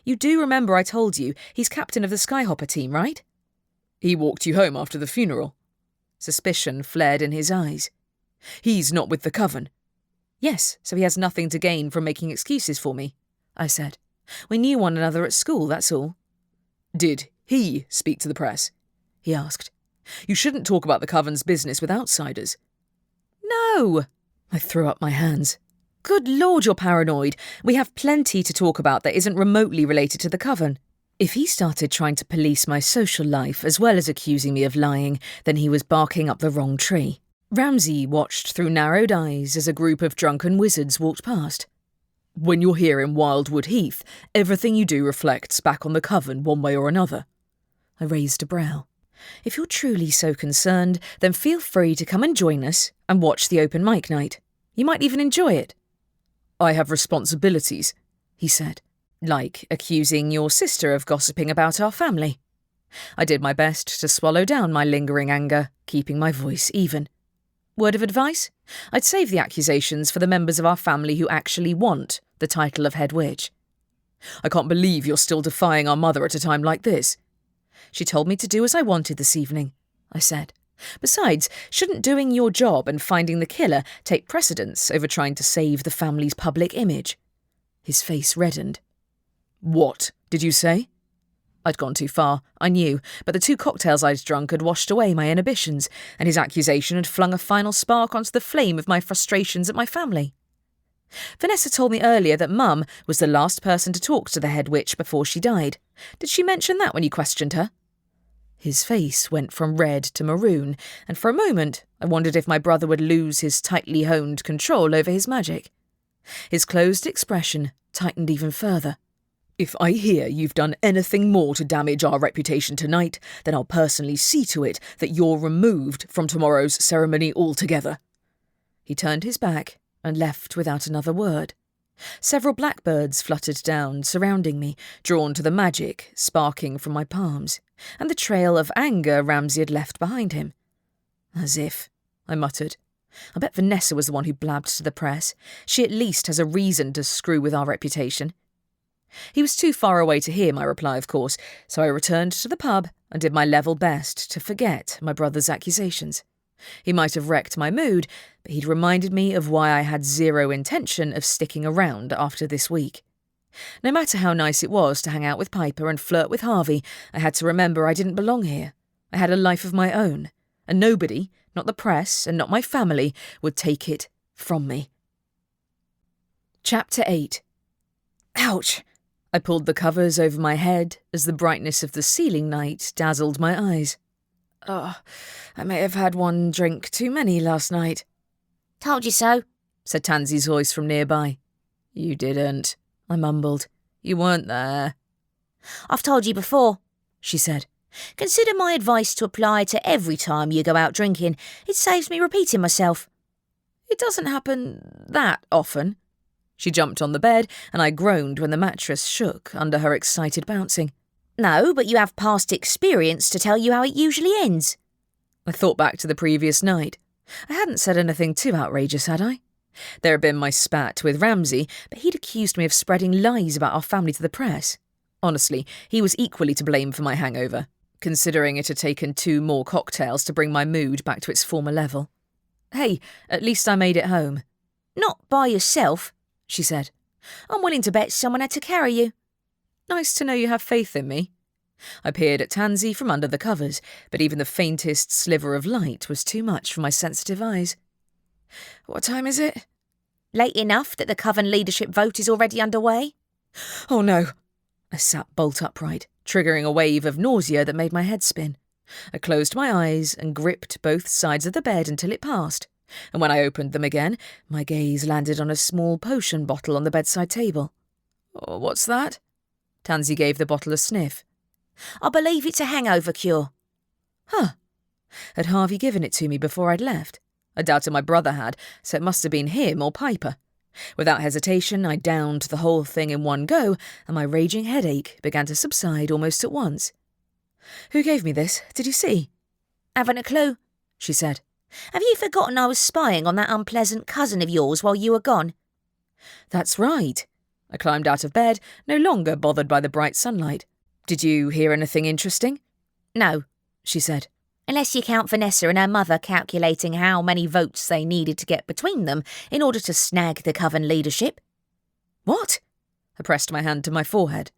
"You do remember I told you he's captain of the Skyhopper team, right?" "He walked you home after the funeral." Suspicion flared in his eyes. "He's not with the coven." "Yes, so he has nothing to gain from making excuses for me," I said. "We knew one another at school, that's all." "Did he speak to the press?" he asked. "You shouldn't talk about the coven's business with outsiders." "No!" I threw up my hands. "Good Lord, you're paranoid. We have plenty to talk about that isn't remotely related to the coven." If he started trying to police my social life as well as accusing me of lying, then he was barking up the wrong tree. Ramsay watched through narrowed eyes as a group of drunken wizards walked past. "When you're here in Wildwood Heath, everything you do reflects back on the coven one way or another." I raised a brow. "If you're truly so concerned, then feel free to come and join us and watch the open mic night. You might even enjoy it." "I have responsibilities," he said. "Like accusing your sister of gossiping about our family." I did my best to swallow down my lingering anger, keeping my voice even. Word of advice? I'd save the accusations for the members of our family who actually want the title of head witch. "I can't believe you're still defying our mother at a time like this." "She told me to do as I wanted this evening," I said. "Besides, shouldn't doing your job and finding the killer take precedence over trying to save the family's public image?" His face reddened. "What did you say?" I'd gone too far, I knew, but the 2 cocktails I'd drunk had washed away my inhibitions, and his accusation had flung a final spark onto the flame of my frustrations at my family. "Vanessa told me earlier that Mum was the last person to talk to the head witch before she died. Did she mention that when you questioned her?" His face went from red to maroon, and for a moment I wondered if my brother would lose his tightly honed control over his magic. His closed expression tightened even further. "If I hear you've done anything more to damage our reputation tonight, then I'll personally see to it that you're removed from tomorrow's ceremony altogether." He turned his back and left without another word. Several blackbirds fluttered down, surrounding me, drawn to the magic sparking from my palms, and the trail of anger Ramsay had left behind him. "As if," I muttered. "I bet Vanessa was the one who blabbed to the press. She at least has a reason to screw with our reputation." He was too far away to hear my reply, of course, so I returned to the pub and did my level best to forget my brother's accusations. He might have wrecked my mood, but he'd reminded me of why I had zero intention of sticking around after this week. No matter how nice it was to hang out with Piper and flirt with Harvey, I had to remember I didn't belong here. I had a life of my own, and nobody, not the press and not my family, would take it from me. Chapter 8. Ouch! I pulled the covers over my head as the brightness of the ceiling night dazzled my eyes. "Oh, I may have had one drink too many last night." "Told you so," said Tansy's voice from nearby. "You didn't," I mumbled. "You weren't there." "I've told you before," she said. "Consider my advice to apply to every time you go out drinking. It saves me repeating myself." "It doesn't happen that often." She jumped on the bed, and I groaned when the mattress shook under her excited bouncing. "No, but you have past experience to tell you how it usually ends." I thought back to the previous night. I hadn't said anything too outrageous, had I? There had been my spat with Ramsay, but he'd accused me of spreading lies about our family to the press. Honestly, he was equally to blame for my hangover, considering it had taken 2 more cocktails to bring my mood back to its former level. "Hey, at least I made it home." "Not by yourself," she said. "I'm willing to bet someone had to carry you." "Nice to know you have faith in me." I peered at Tansy from under the covers, but even the faintest sliver of light was too much for my sensitive eyes. "What time is it?" "Late enough that the coven leadership vote is already underway." "Oh no." I sat bolt upright, triggering a wave of nausea that made my head spin. I closed my eyes and gripped both sides of the bed until it passed, and when I opened them again, my gaze landed on a small potion bottle on the bedside table. "Oh, what's that?" Tansy gave the bottle a sniff. "I believe it's a hangover cure." "Huh. Had Harvey given it to me before I'd left? I doubted my brother had, so it must have been him or Piper. Without hesitation, I downed the whole thing in one go, and my raging headache began to subside almost at once. "Who gave me this? Did you see?" Haven't a clue, she said. Have you forgotten I was spying on that unpleasant cousin of yours while you were gone? That's right. I climbed out of bed, no longer bothered by the bright sunlight. Did you hear anything interesting? No, she said. Unless you count Vanessa and her mother calculating how many votes they needed to get between them in order to snag the coven leadership. What? I pressed my hand to my forehead.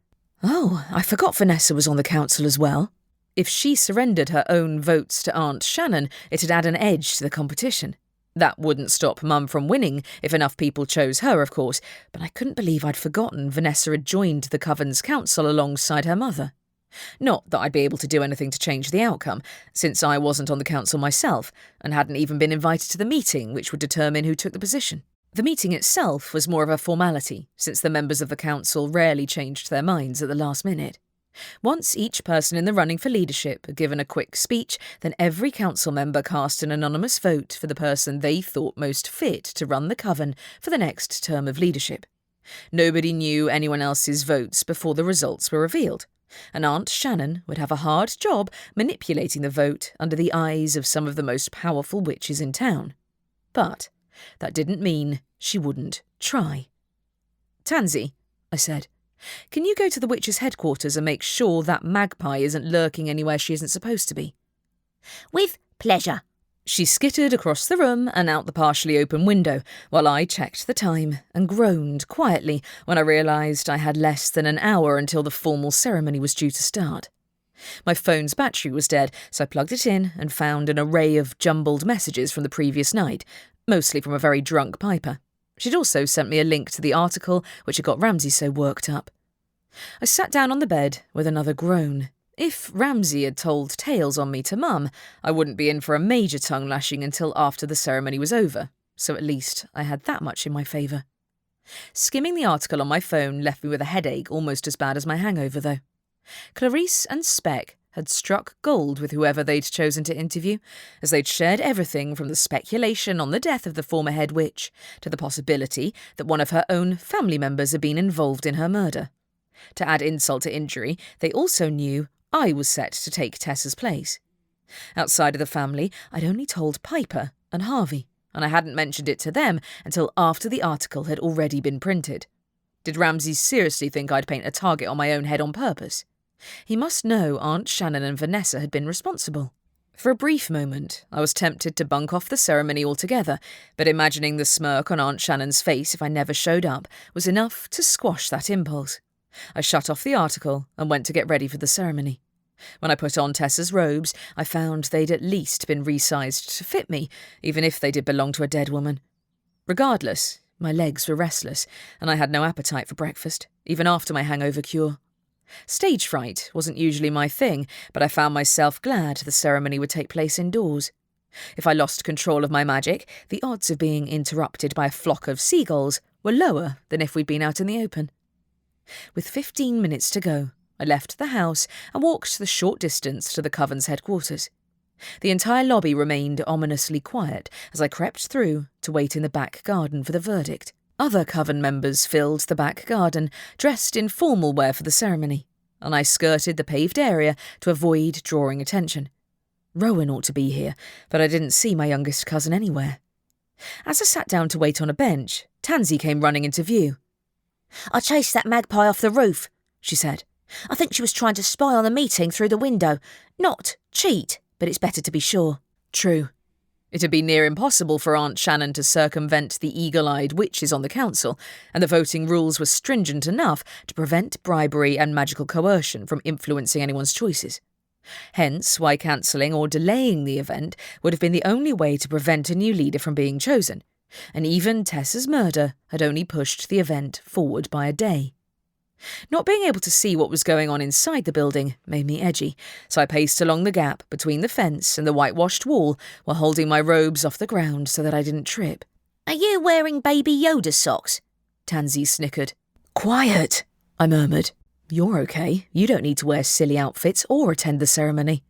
Oh, I forgot Vanessa was on the council as well. If she surrendered her own votes to Aunt Shannon, it'd add an edge to the competition. That wouldn't stop Mum from winning if enough people chose her, of course, but I couldn't believe I'd forgotten Vanessa had joined the coven's council alongside her mother. Not that I'd be able to do anything to change the outcome, since I wasn't on the council myself and hadn't even been invited to the meeting which would determine who took the position. The meeting itself was more of a formality, since the members of the council rarely changed their minds at the last minute. Once each person in the running for leadership had given a quick speech, then every council member cast an anonymous vote for the person they thought most fit to run the coven for the next term of leadership. Nobody knew anyone else's votes before the results were revealed, and Aunt Shannon would have a hard job manipulating the vote under the eyes of some of the most powerful witches in town. But that didn't mean she wouldn't try. Tansy, I said, can you go to the witch's headquarters and make sure that magpie isn't lurking anywhere she isn't supposed to be? With pleasure. She skittered across the room and out the partially open window, while I checked the time and groaned quietly when I realised I had less than an hour until the formal ceremony was due to start. My phone's battery was dead, so I plugged it in and found an array of jumbled messages from the previous night, mostly from a very drunk Piper. She'd also sent me a link to the article which had got Ramsay so worked up. I sat down on the bed with another groan. If Ramsay had told tales on me to Mum, I wouldn't be in for a major tongue-lashing until after the ceremony was over, so at least I had that much in my favour. Skimming the article on my phone left me with a headache almost as bad as my hangover, though. Clarice and Spec had struck gold with whoever they'd chosen to interview, as they'd shared everything from the speculation on the death of the former head witch to the possibility that one of her own family members had been involved in her murder. To add insult to injury, they also knew I was set to take Tessa's place. Outside of the family, I'd only told Piper and Harvey, and I hadn't mentioned it to them until after the article had already been printed. Did Ramsay seriously think I'd paint a target on my own head on purpose? He must know Aunt Shannon and Vanessa had been responsible. For a brief moment, I was tempted to bunk off the ceremony altogether, but imagining the smirk on Aunt Shannon's face if I never showed up was enough to squash that impulse. I shut off the article and went to get ready for the ceremony. When I put on Tessa's robes, I found they'd at least been resized to fit me, even if they did belong to a dead woman. Regardless, my legs were restless, and I had no appetite for breakfast, even after my hangover cure. Stage fright wasn't usually my thing, but I found myself glad the ceremony would take place indoors. If I lost control of my magic, the odds of being interrupted by a flock of seagulls were lower than if we'd been out in the open. With 15 minutes to go, I left the house and walked the short distance to the coven's headquarters. The entire lobby remained ominously quiet as I crept through to wait in the back garden for the verdict. Other coven members filled the back garden, dressed in formal wear for the ceremony, and I skirted the paved area to avoid drawing attention. Rowan ought to be here, but I didn't see my youngest cousin anywhere. As I sat down to wait on a bench, Tansy came running into view. I chased that magpie off the roof, she said. I think she was trying to spy on the meeting through the window. Not cheat, but it's better to be sure. True. It'd be near impossible for Aunt Shannon to circumvent the eagle-eyed witches on the council, and the voting rules were stringent enough to prevent bribery and magical coercion from influencing anyone's choices. Hence why cancelling or delaying the event would have been the only way to prevent a new leader from being chosen, and even Tessa's murder had only pushed the event forward by a day. Not being able to see what was going on inside the building made me edgy, so I paced along the gap between the fence and the whitewashed wall while holding my robes off the ground so that I didn't trip. Are you wearing Baby Yoda socks? Tansy snickered. Quiet, I murmured. You're okay. You don't need to wear silly outfits or attend the ceremony.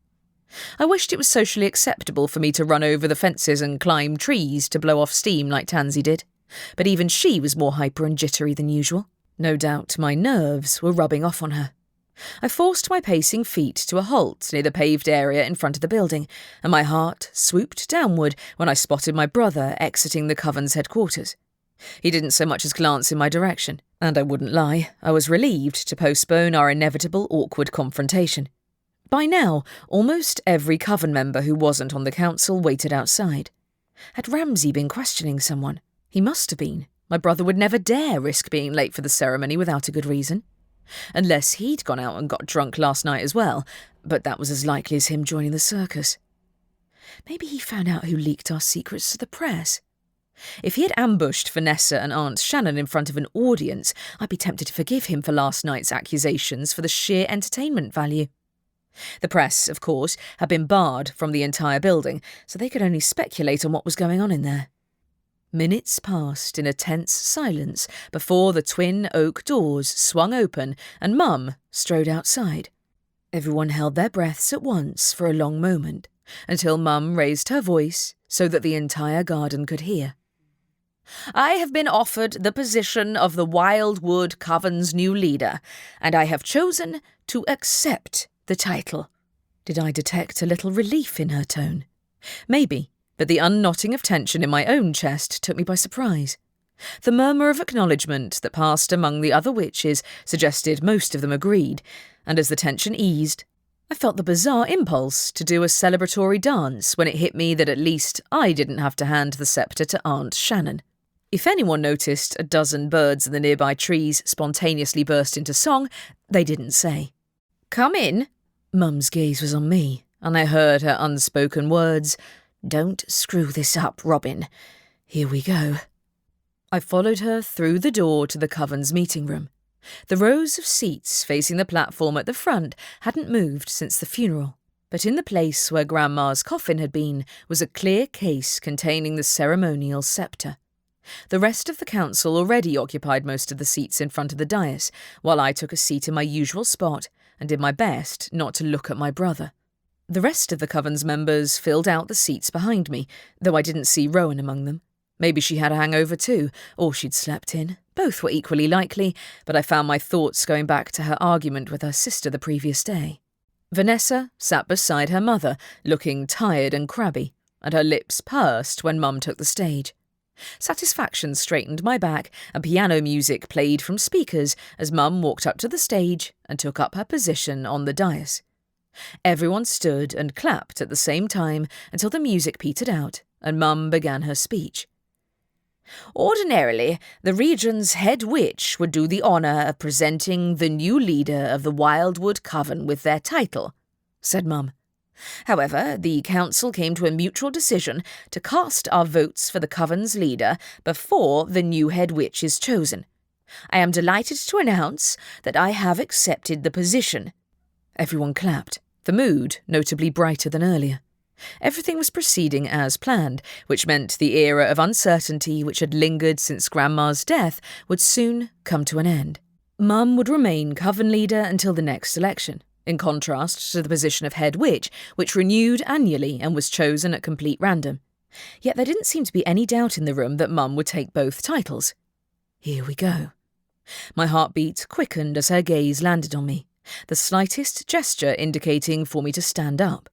I wished it was socially acceptable for me to run over the fences and climb trees to blow off steam like Tansy did, but even she was more hyper and jittery than usual. No doubt my nerves were rubbing off on her. I forced my pacing feet to a halt near the paved area in front of the building, and my heart swooped downward when I spotted my brother exiting the coven's headquarters. He didn't so much as glance in my direction, and I wouldn't lie, I was relieved to postpone our inevitable awkward confrontation. By now, almost every coven member who wasn't on the council waited outside. Had Ramsay been questioning someone? He must have been. My brother would never dare risk being late for the ceremony without a good reason. Unless he'd gone out and got drunk last night as well, but that was as likely as him joining the circus. Maybe he found out who leaked our secrets to the press. If he had ambushed Vanessa and Aunt Shannon in front of an audience, I'd be tempted to forgive him for last night's accusations for the sheer entertainment value. The press, of course, had been barred from the entire building, so they could only speculate on what was going on in there. Minutes passed in a tense silence before the twin oak doors swung open and Mum strode outside. Everyone held their breaths at once for a long moment, until Mum raised her voice so that the entire garden could hear. "I have been offered the position of the Wildwood Coven's new leader, and I have chosen to accept the title." Did I detect a little relief in her tone? Maybe. But the unknotting of tension in my own chest took me by surprise. The murmur of acknowledgement that passed among the other witches suggested most of them agreed, and as the tension eased, I felt the bizarre impulse to do a celebratory dance when it hit me that at least I didn't have to hand the sceptre to Aunt Shannon. If anyone noticed a dozen birds in the nearby trees spontaneously burst into song, they didn't say. "Come in." Mum's gaze was on me, and I heard her unspoken words, "Don't screw this up, Robin. Here we go." I followed her through the door to the coven's meeting room. The rows of seats facing the platform at the front hadn't moved since the funeral, but in the place where Grandma's coffin had been was a clear case containing the ceremonial sceptre. The rest of the council already occupied most of the seats in front of the dais, while I took a seat in my usual spot and did my best not to look at my brother. The rest of the coven's members filled out the seats behind me, though I didn't see Rowan among them. Maybe she had a hangover too, or she'd slept in. Both were equally likely, but I found my thoughts going back to her argument with her sister the previous day. Vanessa sat beside her mother, looking tired and crabby, and her lips pursed when Mum took the stage. Satisfaction straightened my back, and piano music played from speakers as Mum walked up to the stage and took up her position on the dais. Everyone stood and clapped at the same time until the music petered out and Mum began her speech. "Ordinarily, the region's head witch would do the honour of presenting the new leader of the Wildwood Coven with their title," said Mum. "However, the council came to a mutual decision to cast our votes for the coven's leader before the new head witch is chosen. I am delighted to announce that I have accepted the position." Everyone clapped, the mood notably brighter than earlier. Everything was proceeding as planned, which meant the era of uncertainty which had lingered since Grandma's death would soon come to an end. Mum would remain coven leader until the next election, in contrast to the position of head witch, which renewed annually and was chosen at complete random. Yet there didn't seem to be any doubt in the room that Mum would take both titles. Here we go. My heartbeat quickened as her gaze landed on me, the slightest gesture indicating for me to stand up.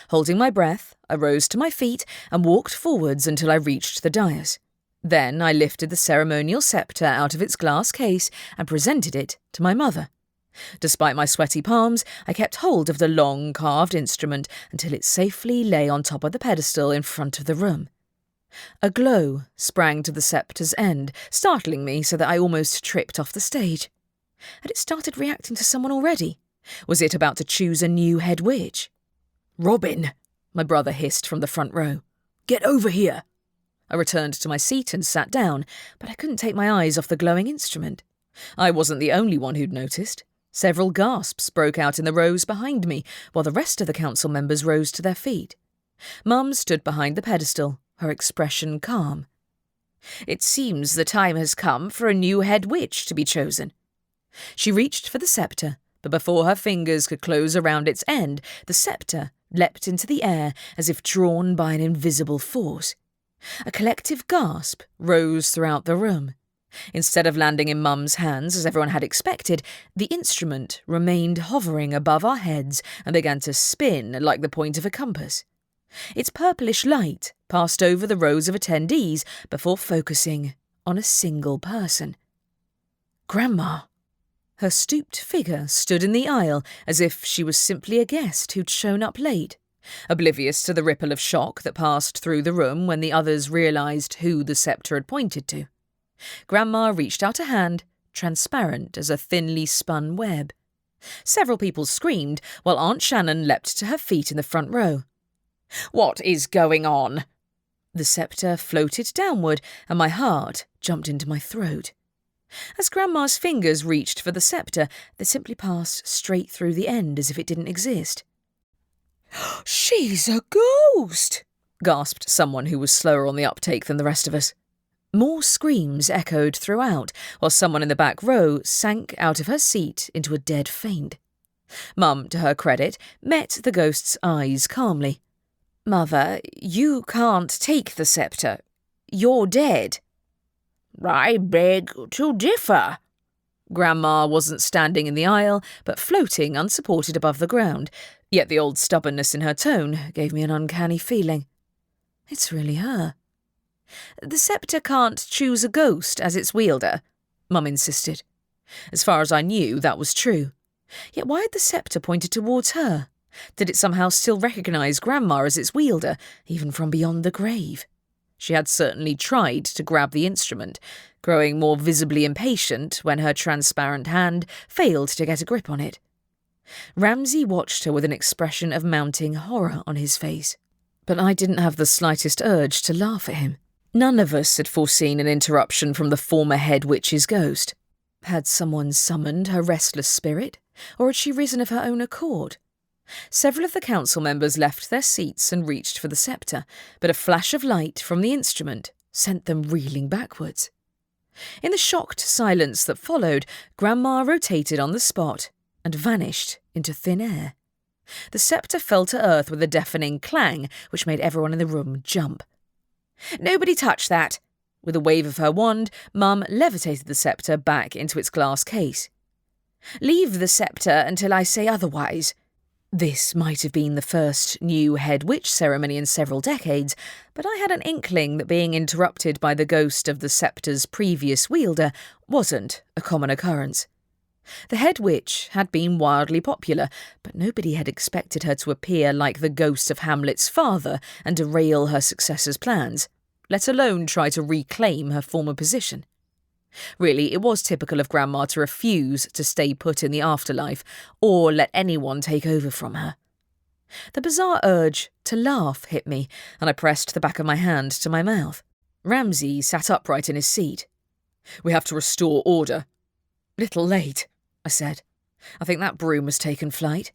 Holding my breath, I rose to my feet and walked forwards until I reached the dais. Then I lifted the ceremonial sceptre out of its glass case and presented it to my mother. Despite my sweaty palms, I kept hold of the long carved instrument until it safely lay on top of the pedestal in front of the room. A glow sprang to the sceptre's end, startling me so that I almost tripped off the stage. Had it started reacting to someone already? Was it about to choose a new head witch? "Robin," my brother hissed from the front row. "Get over here." I returned to my seat and sat down, but I couldn't take my eyes off the glowing instrument. I wasn't the only one who'd noticed. Several gasps broke out in the rows behind me, while the rest of the council members rose to their feet. Mum stood behind the pedestal, her expression calm. "It seems the time has come for a new head witch to be chosen." She reached for the sceptre, but before her fingers could close around its end, the sceptre leapt into the air as if drawn by an invisible force. A collective gasp rose throughout the room. Instead of landing in Mum's hands as everyone had expected, the instrument remained hovering above our heads and began to spin like the point of a compass. Its purplish light passed over the rows of attendees before focusing on a single person. Grandma. Her stooped figure stood in the aisle as if she was simply a guest who'd shown up late, oblivious to the ripple of shock that passed through the room when the others realised who the sceptre had pointed to. Grandma reached out a hand, transparent as a thinly spun web. Several people screamed, while Aunt Shannon leapt to her feet in the front row. "What is going on?" The sceptre floated downward, and my heart jumped into my throat. As Grandma's fingers reached for the sceptre, they simply passed straight through the end as if it didn't exist. "She's a ghost!" gasped someone who was slower on the uptake than the rest of us. More screams echoed throughout, while someone in the back row sank out of her seat into a dead faint. Mum, to her credit, met the ghost's eyes calmly. "Mother, you can't take the sceptre. You're dead." "I beg to differ." Grandma wasn't standing in the aisle, but floating unsupported above the ground, yet the old stubbornness in her tone gave me an uncanny feeling. It's really her. "The sceptre can't choose a ghost as its wielder," Mum insisted. As far as I knew, that was true. Yet why had the sceptre pointed towards her? Did it somehow still recognise Grandma as its wielder, even from beyond the grave? She had certainly tried to grab the instrument, growing more visibly impatient when her transparent hand failed to get a grip on it. Ramsay watched her with an expression of mounting horror on his face, but I didn't have the slightest urge to laugh at him. None of us had foreseen an interruption from the former head witch's ghost. Had someone summoned her restless spirit, or had she risen of her own accord? Several of the council members left their seats and reached for the sceptre, but a flash of light from the instrument sent them reeling backwards. In the shocked silence that followed, Grandma rotated on the spot and vanished into thin air. The sceptre fell to earth with a deafening clang, which made everyone in the room jump. "Nobody touch that!" With a wave of her wand, Mum levitated the sceptre back into its glass case. "Leave the sceptre until I say otherwise." This might have been the first new head witch ceremony in several decades, but I had an inkling that being interrupted by the ghost of the sceptre's previous wielder wasn't a common occurrence. The head witch had been wildly popular, but nobody had expected her to appear like the ghost of Hamlet's father and derail her successor's plans, let alone try to reclaim her former position. Really, it was typical of Grandma to refuse to stay put in the afterlife or let anyone take over from her. The bizarre urge to laugh hit me, and I pressed the back of my hand to my mouth. Ramsay sat upright in his seat. "We have to restore order." "Little late," I said. "I think that broom has taken flight."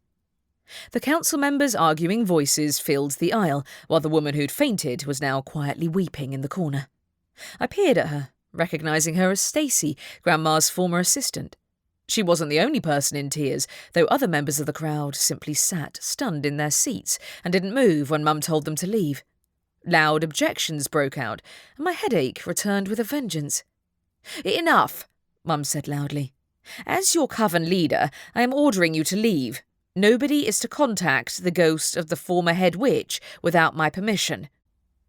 The council members' arguing voices filled the aisle, while the woman who'd fainted was now quietly weeping in the corner. I peered at her, recognising her as Stacey, Grandma's former assistant. She wasn't the only person in tears, though other members of the crowd simply sat stunned in their seats and didn't move when Mum told them to leave. Loud objections broke out, and my headache returned with a vengeance. "Enough," Mum said loudly. "As your coven leader, I am ordering you to leave. Nobody is to contact the ghost of the former head witch without my permission."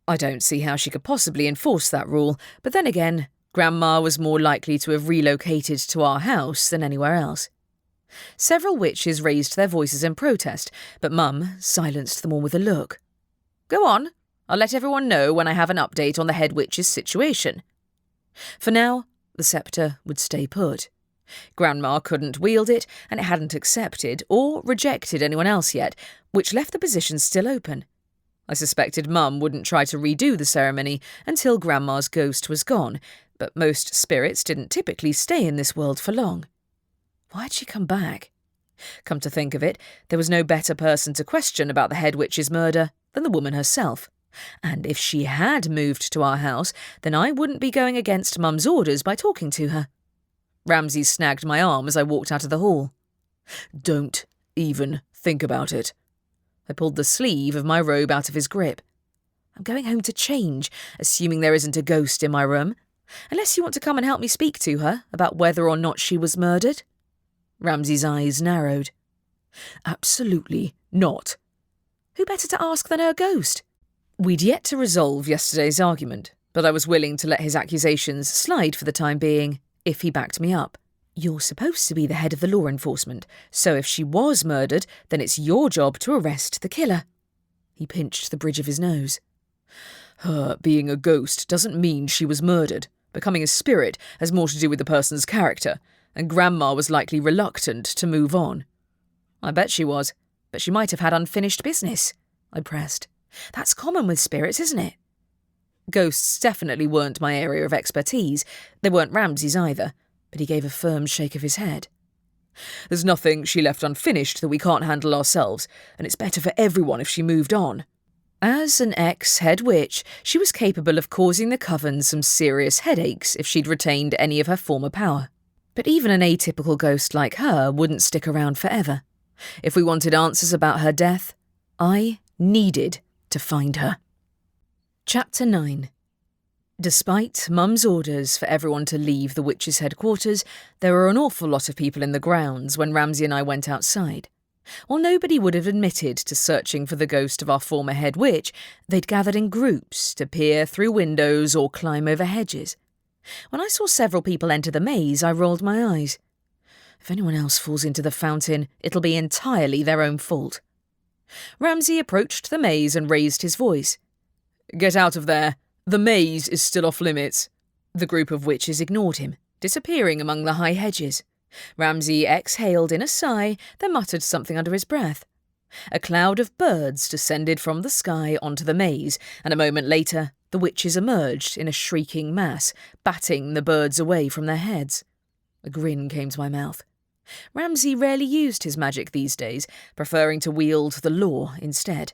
I don't see how she could possibly enforce that rule, but then again, Grandma was more likely to have relocated to our house than anywhere else. Several witches raised their voices in protest, but Mum silenced them all with a look. "Go on. I'll let everyone know when I have an update on the head witch's situation." For now, the sceptre would stay put. Grandma couldn't wield it, and it hadn't accepted or rejected anyone else yet, which left the position still open. I suspected Mum wouldn't try to redo the ceremony until Grandma's ghost was gone, but most spirits didn't typically stay in this world for long. Why'd she come back? Come to think of it, there was no better person to question about the head witch's murder than the woman herself. And if she had moved to our house, then I wouldn't be going against Mum's orders by talking to her. Ramsay snagged my arm as I walked out of the hall. "Don't even think about it." I pulled the sleeve of my robe out of his grip. "I'm going home to change, assuming there isn't a ghost in my room. Unless you want to come and help me speak to her about whether or not she was murdered." Ramsay's eyes narrowed. "Absolutely not." Who better to ask than her ghost? We'd yet to resolve yesterday's argument, but I was willing to let his accusations slide for the time being, if he backed me up. "You're supposed to be the head of the law enforcement, so if she was murdered, then it's your job to arrest the killer." He pinched the bridge of his nose. "Her being a ghost doesn't mean she was murdered. Becoming a spirit has more to do with the person's character, and Grandma was likely reluctant to move on." "I bet she was, but she might have had unfinished business," I pressed. "That's common with spirits, isn't it?" Ghosts definitely weren't my area of expertise. They weren't Ramsay's either, but he gave a firm shake of his head. "There's nothing she left unfinished that we can't handle ourselves, and it's better for everyone if she moved on." As an ex-head witch, she was capable of causing the coven some serious headaches if she'd retained any of her former power. But even an atypical ghost like her wouldn't stick around forever. If we wanted answers about her death, I needed to find her. Chapter 9. Despite Mum's orders for everyone to leave the witch's headquarters, there were an awful lot of people in the grounds when Ramsay and I went outside. While nobody would have admitted to searching for the ghost of our former head witch, they'd gathered in groups to peer through windows or climb over hedges. When I saw several people enter the maze, I rolled my eyes. If anyone else falls into the fountain, it'll be entirely their own fault. Ramsay approached the maze and raised his voice. "Get out of there. The maze is still off limits." The group of witches ignored him, disappearing among the high hedges. Ramsay exhaled in a sigh, then muttered something under his breath. A cloud of birds descended from the sky onto the maze, and a moment later the witches emerged in a shrieking mass, batting the birds away from their heads. A grin came to my mouth. Ramsay rarely used his magic these days, preferring to wield the law instead.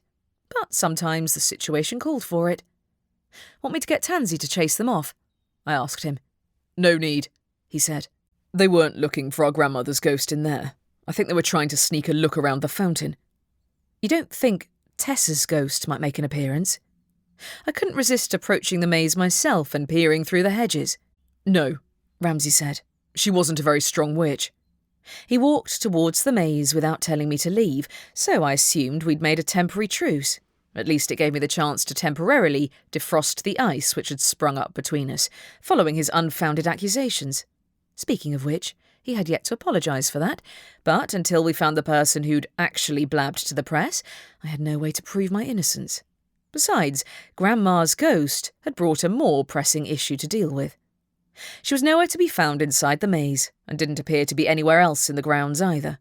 But sometimes the situation called for it. "Want me to get Tansy to chase them off?" I asked him. "No need," he said. "They weren't looking for our grandmother's ghost in there. I think they were trying to sneak a look around the fountain." "You don't think Tessa's ghost might make an appearance?" I couldn't resist approaching the maze myself and peering through the hedges. "No," Ramsay said. "She wasn't a very strong witch." He walked towards the maze without telling me to leave, so I assumed we'd made a temporary truce. At least it gave me the chance to temporarily defrost the ice which had sprung up between us, following his unfounded accusations. Speaking of which, he had yet to apologise for that, but until we found the person who'd actually blabbed to the press, I had no way to prove my innocence. Besides, Grandma's ghost had brought a more pressing issue to deal with. She was nowhere to be found inside the maze, and didn't appear to be anywhere else in the grounds either.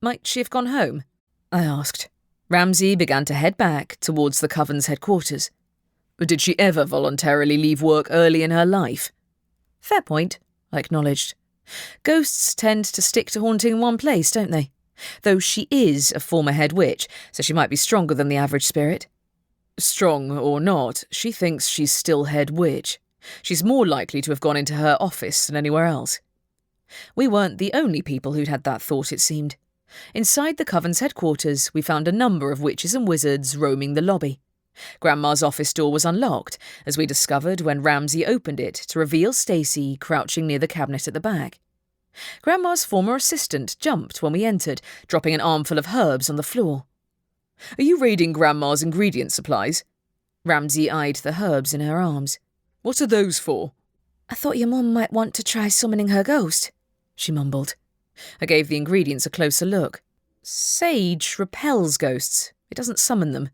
"Might she have gone home?" I asked. Ramsay began to head back towards the coven's headquarters. "Did she ever voluntarily leave work early in her life?" "Fair point," I acknowledged. "Ghosts tend to stick to haunting one place, don't they? Though she is a former head witch, so she might be stronger than the average spirit." "Strong or not, she thinks she's still head witch. She's more likely to have gone into her office than anywhere else." We weren't the only people who'd had that thought, it seemed. Inside the coven's headquarters, we found a number of witches and wizards roaming the lobby. Grandma's office door was unlocked, as we discovered when Ramsay opened it to reveal Stacey crouching near the cabinet at the back. Grandma's former assistant jumped when we entered, dropping an armful of herbs on the floor. "Are you raiding Grandma's ingredient supplies?" Ramsay eyed the herbs in her arms. "What are those for?" "I thought your mum might want to try summoning her ghost," she mumbled. I gave the ingredients a closer look. Sage repels ghosts. It doesn't summon them.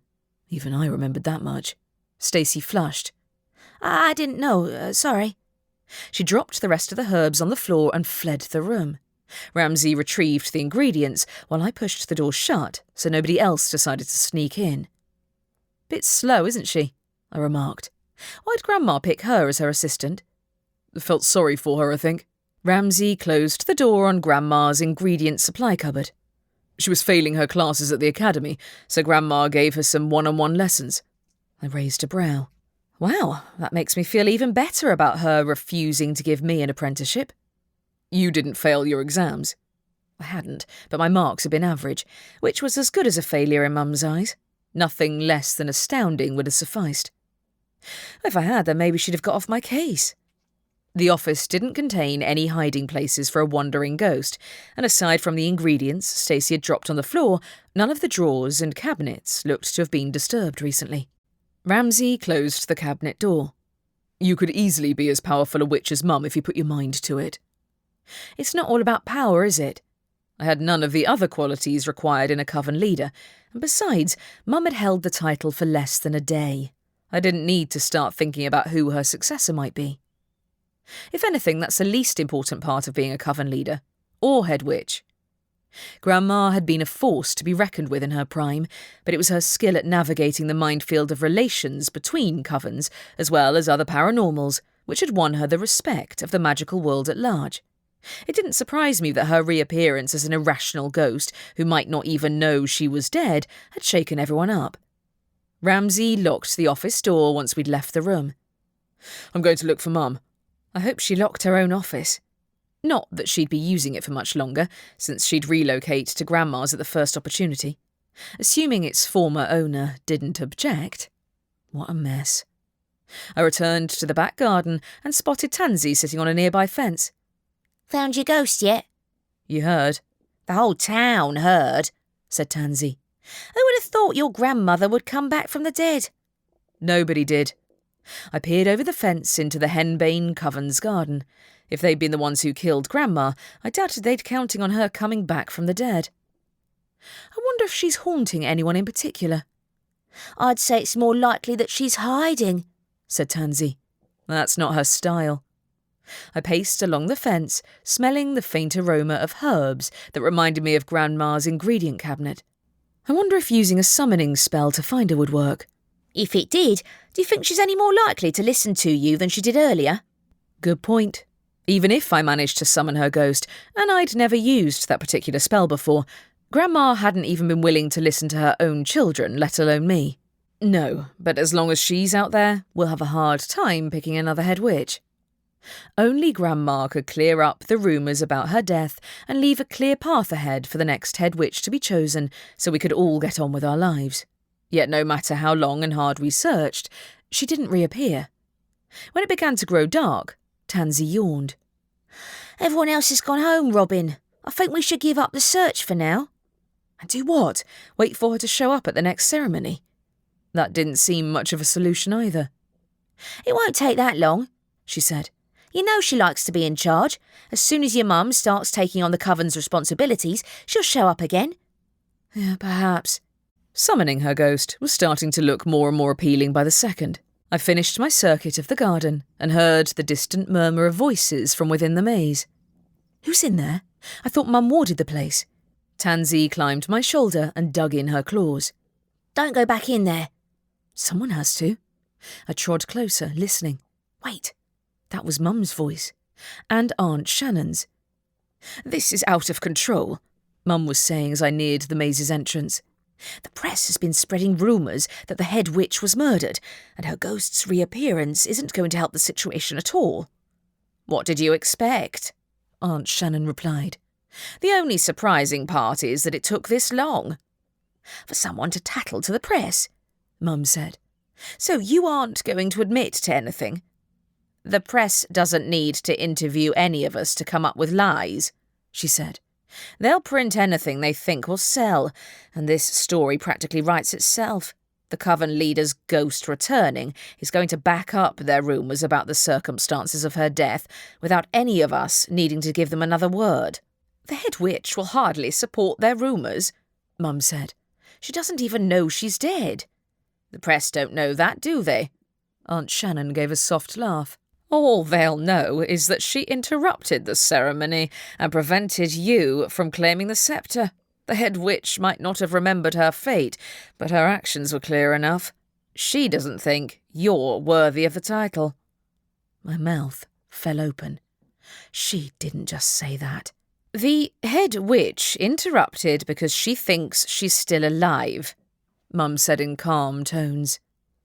Even I remembered that much. Stacey flushed. "I didn't know, sorry." She dropped the rest of the herbs on the floor and fled the room. Ramsay retrieved the ingredients while I pushed the door shut so nobody else decided to sneak in. "Bit slow, isn't she?" I remarked. "Why'd Grandma pick her as her assistant?" "Felt sorry for her, I think." Ramsay closed the door on Grandma's ingredient supply cupboard. "She was failing her classes at the academy, so Grandma gave her some one-on-one lessons." I raised a brow. Wow, that makes me feel even better about her refusing to give me an apprenticeship. "You didn't fail your exams." I hadn't, but my marks had been average, which was as good as a failure in Mum's eyes. Nothing less than astounding would have sufficed. If I had, then maybe she'd have got off my case. The office didn't contain any hiding places for a wandering ghost, and aside from the ingredients Stacey had dropped on the floor, none of the drawers and cabinets looked to have been disturbed recently. Ramsay closed the cabinet door. "You could easily be as powerful a witch as Mum if you put your mind to it." "It's not all about power, is it? I had none of the other qualities required in a coven leader, and besides, Mum had held the title for less than a day. I didn't need to start thinking about who her successor might be. If anything, that's the least important part of being a coven leader, or head witch. Grandma had been a force to be reckoned with in her prime, but it was her skill at navigating the minefield of relations between covens, as well as other paranormals, which had won her the respect of the magical world at large. It didn't surprise me that her reappearance as an irrational ghost, who might not even know she was dead, had shaken everyone up. Ramsay locked the office door once we'd left the room. "I'm going to look for Mum." I hope she locked her own office. Not that she'd be using it for much longer, since she'd relocate to Grandma's at the first opportunity. Assuming its former owner didn't object. What a mess. I returned to the back garden and spotted Tansy sitting on a nearby fence. "Found your ghost yet?" "You heard?" "The whole town heard," said Tansy. "Who would have thought your grandmother would come back from the dead?" Nobody did. I peered over the fence into the henbane coven's garden. If they'd been the ones who killed Grandma, I doubted they'd counting on her coming back from the dead. I wonder if she's haunting anyone in particular. "I'd say it's more likely that she's hiding," said Tansy. That's not her style. I paced along the fence, smelling the faint aroma of herbs that reminded me of Grandma's ingredient cabinet. I wonder if using a summoning spell to find her would work. "If it did, do you think she's any more likely to listen to you than she did earlier?" Good point. Even if I managed to summon her ghost, and I'd never used that particular spell before, Grandma hadn't even been willing to listen to her own children, let alone me. No, but as long as she's out there, we'll have a hard time picking another head witch. Only Grandma could clear up the rumours about her death and leave a clear path ahead for the next head witch to be chosen so we could all get on with our lives. Yet no matter how long and hard we searched, she didn't reappear. When it began to grow dark, Tansy yawned. "Everyone else has gone home, Robin. I think we should give up the search for now." And do what? Wait for her to show up at the next ceremony? That didn't seem much of a solution either. "It won't take that long," she said. "You know she likes to be in charge. As soon as your mum starts taking on the coven's responsibilities, she'll show up again." Yeah, perhaps. Summoning her ghost was starting to look more and more appealing by the second. I finished my circuit of the garden and heard the distant murmur of voices from within the maze. Who's in there? I thought Mum warded the place. Tansy climbed my shoulder and dug in her claws. "Don't go back in there." Someone has to. I trod closer, listening. Wait, that was Mum's voice. And Aunt Shannon's. "This is out of control," Mum was saying as I neared the maze's entrance. "The press has been spreading rumours that the head witch was murdered, and her ghost's reappearance isn't going to help the situation at all." "What did you expect?" Aunt Shannon replied. "The only surprising part is that it took this long." "For someone to tattle to the press," Mum said. "So you aren't going to admit to anything?" "The press doesn't need to interview any of us to come up with lies," she said. "They'll print anything they think will sell, and this story practically writes itself. The coven leader's ghost returning is going to back up their rumours about the circumstances of her death without any of us needing to give them another word. The head witch will hardly support their rumours," Mum said. "She doesn't even know she's dead." "The press don't know that, do they?" Aunt Shannon gave a soft laugh. "All they'll know is that she interrupted the ceremony and prevented you from claiming the sceptre. The head witch might not have remembered her fate, but her actions were clear enough. She doesn't think you're worthy of the title." My mouth fell open. She didn't just say that. "The head witch interrupted because she thinks she's still alive," Mum said in calm tones.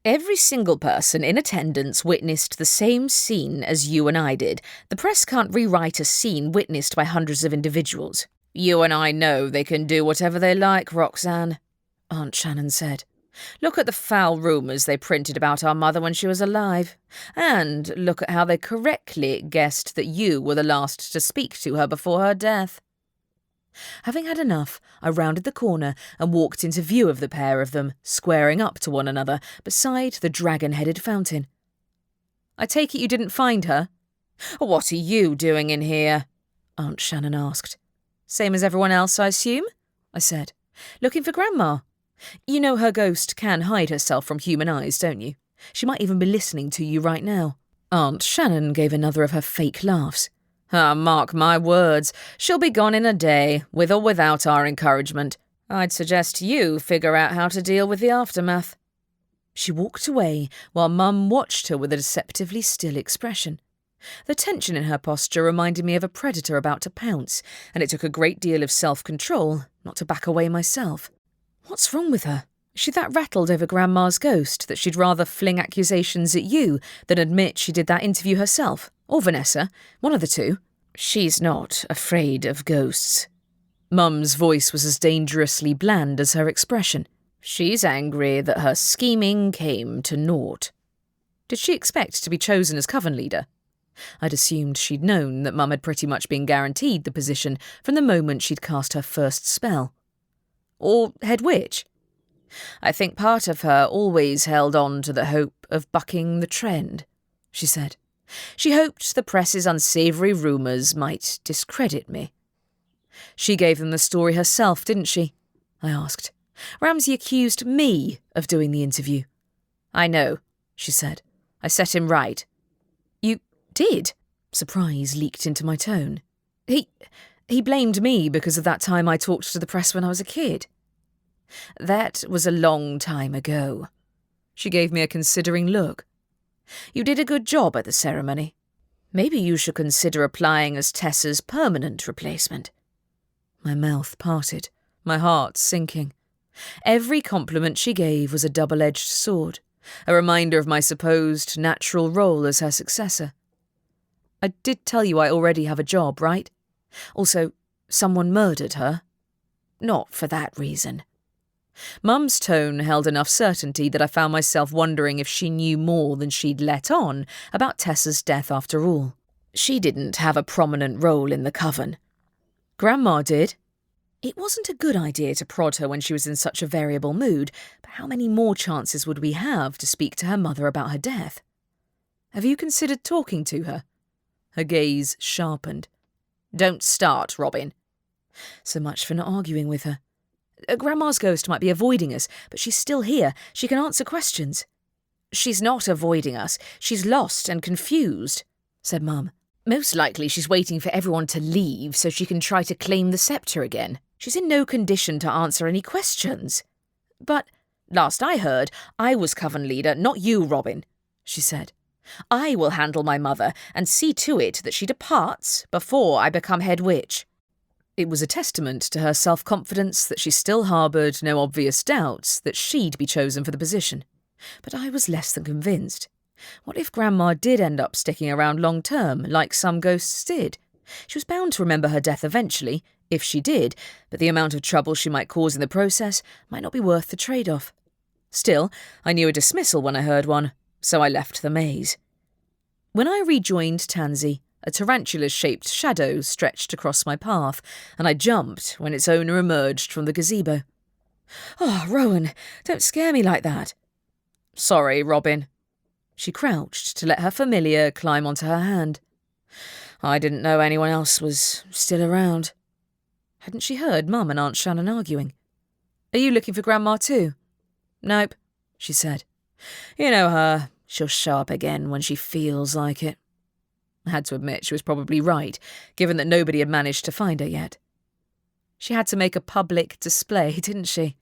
"Every single person in attendance witnessed the same scene as you and I did. The press can't rewrite a scene witnessed by hundreds of individuals. You and I know they can do whatever they like, Roxanne," Aunt Shannon said. Look at the foul rumours they printed about our mother when she was alive, and look at how they correctly guessed that you were the last to speak to her before her death." Having had enough, I rounded the corner and walked into view of the pair of them, squaring up to one another beside the dragon-headed fountain. "I take it you didn't find her?" "What are you doing in here?" Aunt Shannon asked. "Same as everyone else, I assume?" I said. "Looking for Grandma. You know her ghost can hide herself from human eyes, don't you? She might even be listening to you right now." Aunt Shannon gave another of her fake laughs. Mark my words, she'll be gone in a day, with or without our encouragement. I'd suggest you figure out how to deal with the aftermath." She walked away while Mum watched her with a deceptively still expression. The tension in her posture reminded me of a predator about to pounce, and it took a great deal of self-control not to back away myself. What's wrong with her? Is she that rattled over Grandma's ghost that she'd rather fling accusations at you than admit she did that interview herself? Or Vanessa? One of the two. "She's not afraid of ghosts." Mum's voice was as dangerously bland as her expression. "She's angry that her scheming came to naught." Did she expect to be chosen as coven leader? I'd assumed she'd known that Mum had pretty much been guaranteed the position from the moment she'd cast her first spell. Or head witch? "I think part of her always held on to the hope of bucking the trend," she said. "She hoped the press's unsavoury rumours might discredit me." "She gave them the story herself, didn't she?" I asked. "Ramsay accused me of doing the interview." "I know," she said. "I set him right." "You did?" Surprise leaked into my tone. He blamed me because of that time I talked to the press when I was a kid." "That was a long time ago." She gave me a considering look. "You did a good job at the ceremony. Maybe you should consider applying as Tessa's permanent replacement." My mouth parted, my heart sinking. Every compliment she gave was a double-edged sword, a reminder of my supposed natural role as her successor. "I did tell you I already have a job, right? Also, someone murdered her." "Not for that reason." Mum's tone held enough certainty that I found myself wondering if she knew more than she'd let on about Tessa's death after all. "She didn't have a prominent role in the coven." "Grandma did." It wasn't a good idea to prod her when she was in such a variable mood, but how many more chances would we have to speak to her mother about her death? "Have you considered talking to her?" Her gaze sharpened. "Don't start, Robin." So much for not arguing with her. Grandma's ghost might be avoiding us, but she's still here. She can answer questions. "She's not avoiding us. She's lost and confused," said Mum. "Most likely she's waiting for everyone to leave so she can try to claim the sceptre again. She's in no condition to answer any questions." "But last I heard, I was coven leader, not you, Robin," she said. "I will handle my mother and see to it that she departs before I become head witch." It was a testament to her self-confidence that she still harboured no obvious doubts that she'd be chosen for the position. But I was less than convinced. What if Grandma did end up sticking around long-term, like some ghosts did? She was bound to remember her death eventually, if she did, but the amount of trouble she might cause in the process might not be worth the trade-off. Still, I knew a dismissal when I heard one, so I left the maze. When I rejoined Tansy, a tarantula-shaped shadow stretched across my path, and I jumped when its owner emerged from the gazebo. "Oh, Rowan, don't scare me like that." "Sorry, Robin." She crouched to let her familiar climb onto her hand. "I didn't know anyone else was still around." Hadn't she heard Mum and Aunt Shannon arguing? "Are you looking for Grandma too?" "Nope," she said. "You know her. She'll show up again when she feels like it." I had to admit she was probably right, given that nobody had managed to find her yet. She had to make a public display, didn't she?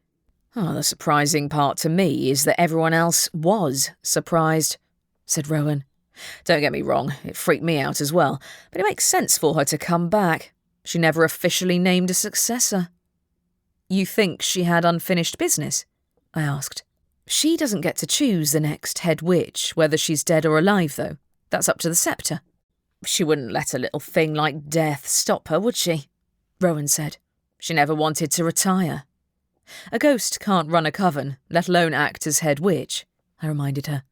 "Oh, the surprising part to me is that everyone else was surprised," said Rowan. "Don't get me wrong, it freaked me out as well, but it makes sense for her to come back. She never officially named a successor." "You think she had unfinished business?" I asked. "She doesn't get to choose the next head witch, whether she's dead or alive, though. That's up to the sceptre." "She wouldn't let a little thing like death stop her, would she?" Rowan said. "She never wanted to retire." A ghost can't run a coven, let alone act as head witch, I reminded her.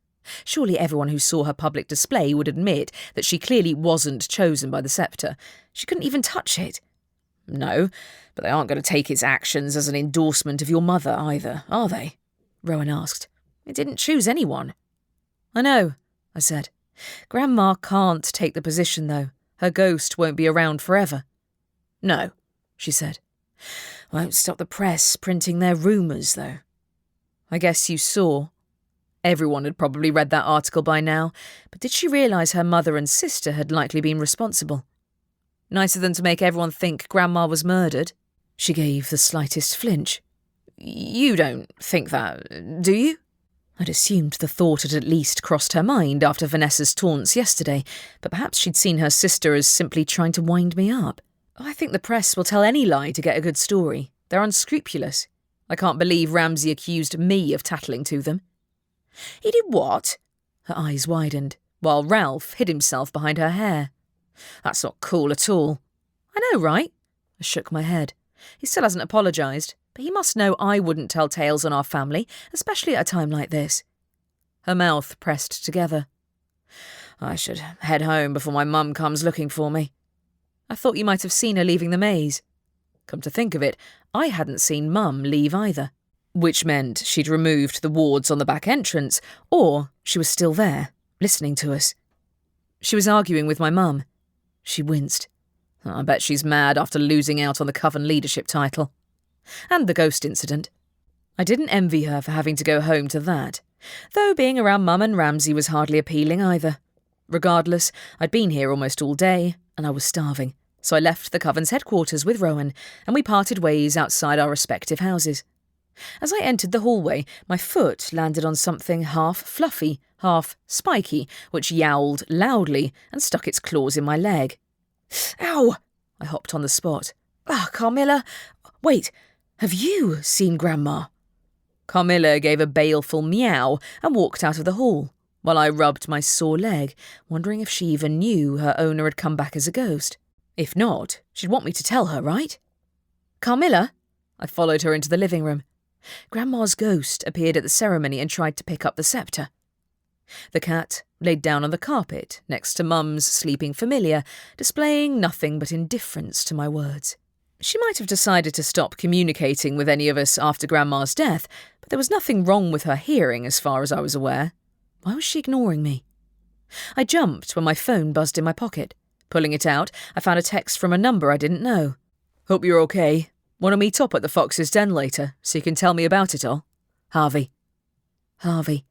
Surely everyone who saw her public display would admit that she clearly wasn't chosen by the sceptre. She couldn't even touch it. No, but they aren't going to take its actions as an endorsement of your mother either, are they? Rowan asked. It didn't choose anyone. I know, I said. Grandma can't take the position, though. Her ghost won't be around forever. No, she said. Won't stop the press printing their rumours, though. I guess you saw. Everyone had probably read that article by now, but did she realise her mother and sister had likely been responsible? Nicer than to make everyone think Grandma was murdered. She gave the slightest flinch. You don't think that, do you? I'd assumed the thought had at least crossed her mind after Vanessa's taunts yesterday, but perhaps she'd seen her sister as simply trying to wind me up. I think the press will tell any lie to get a good story. They're unscrupulous. I can't believe Ramsay accused me of tattling to them. He did what? Her eyes widened, while Ralph hid himself behind her hair. That's not cool at all. I know, right? I shook my head. He still hasn't apologised, but he must know I wouldn't tell tales on our family, especially at a time like this. Her mouth pressed together. I should head home before my mum comes looking for me. I thought you might have seen her leaving the maze. Come to think of it, I hadn't seen Mum leave either, which meant she'd removed the wards on the back entrance, or she was still there, listening to us. She was arguing with my mum. She winced. I bet she's mad after losing out on the coven leadership title. And the ghost incident. I didn't envy her for having to go home to that, though being around Mum and Ramsay was hardly appealing either. Regardless, I'd been here almost all day, and I was starving, so I left the coven's headquarters with Rowan, and we parted ways outside our respective houses. As I entered the hallway, my foot landed on something half fluffy, half spiky, which yowled loudly and stuck its claws in my leg. Ow! I hopped on the spot. Carmilla! Wait, have you seen Grandma? Carmilla gave a baleful meow and walked out of the hall, while I rubbed my sore leg, wondering if she even knew her owner had come back as a ghost. If not, she'd want me to tell her, right? Carmilla? I followed her into the living room. Grandma's ghost appeared at the ceremony and tried to pick up the sceptre. The cat laid down on the carpet next to Mum's sleeping familiar, displaying nothing but indifference to my words. She might have decided to stop communicating with any of us after Grandma's death, but there was nothing wrong with her hearing as far as I was aware. Why was she ignoring me? I jumped when my phone buzzed in my pocket. Pulling it out, I found a text from a number I didn't know. Hope you're okay. Want to meet up at the Fox's Den later, so you can tell me about it all? Harvey. Harvey.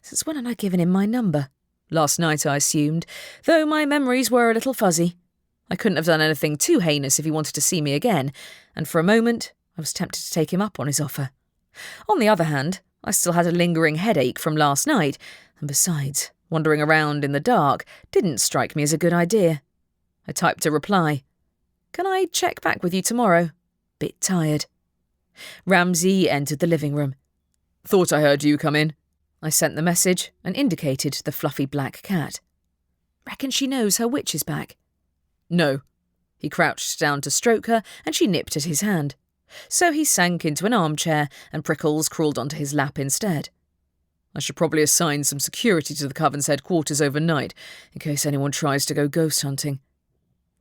Since when had I given him my number? Last night, I assumed, though my memories were a little fuzzy. I couldn't have done anything too heinous if he wanted to see me again, and for a moment, I was tempted to take him up on his offer. On the other hand, I still had a lingering headache from last night, and besides, wandering around in the dark didn't strike me as a good idea. I typed a reply. Can I check back with you tomorrow? Bit tired. Ramsay entered the living room. Thought I heard you come in. I sent the message and indicated the fluffy black cat. Reckon she knows her witch is back? No. He crouched down to stroke her and she nipped at his hand. So he sank into an armchair and Prickles crawled onto his lap instead. I should probably assign some security to the coven's headquarters overnight, in case anyone tries to go ghost hunting.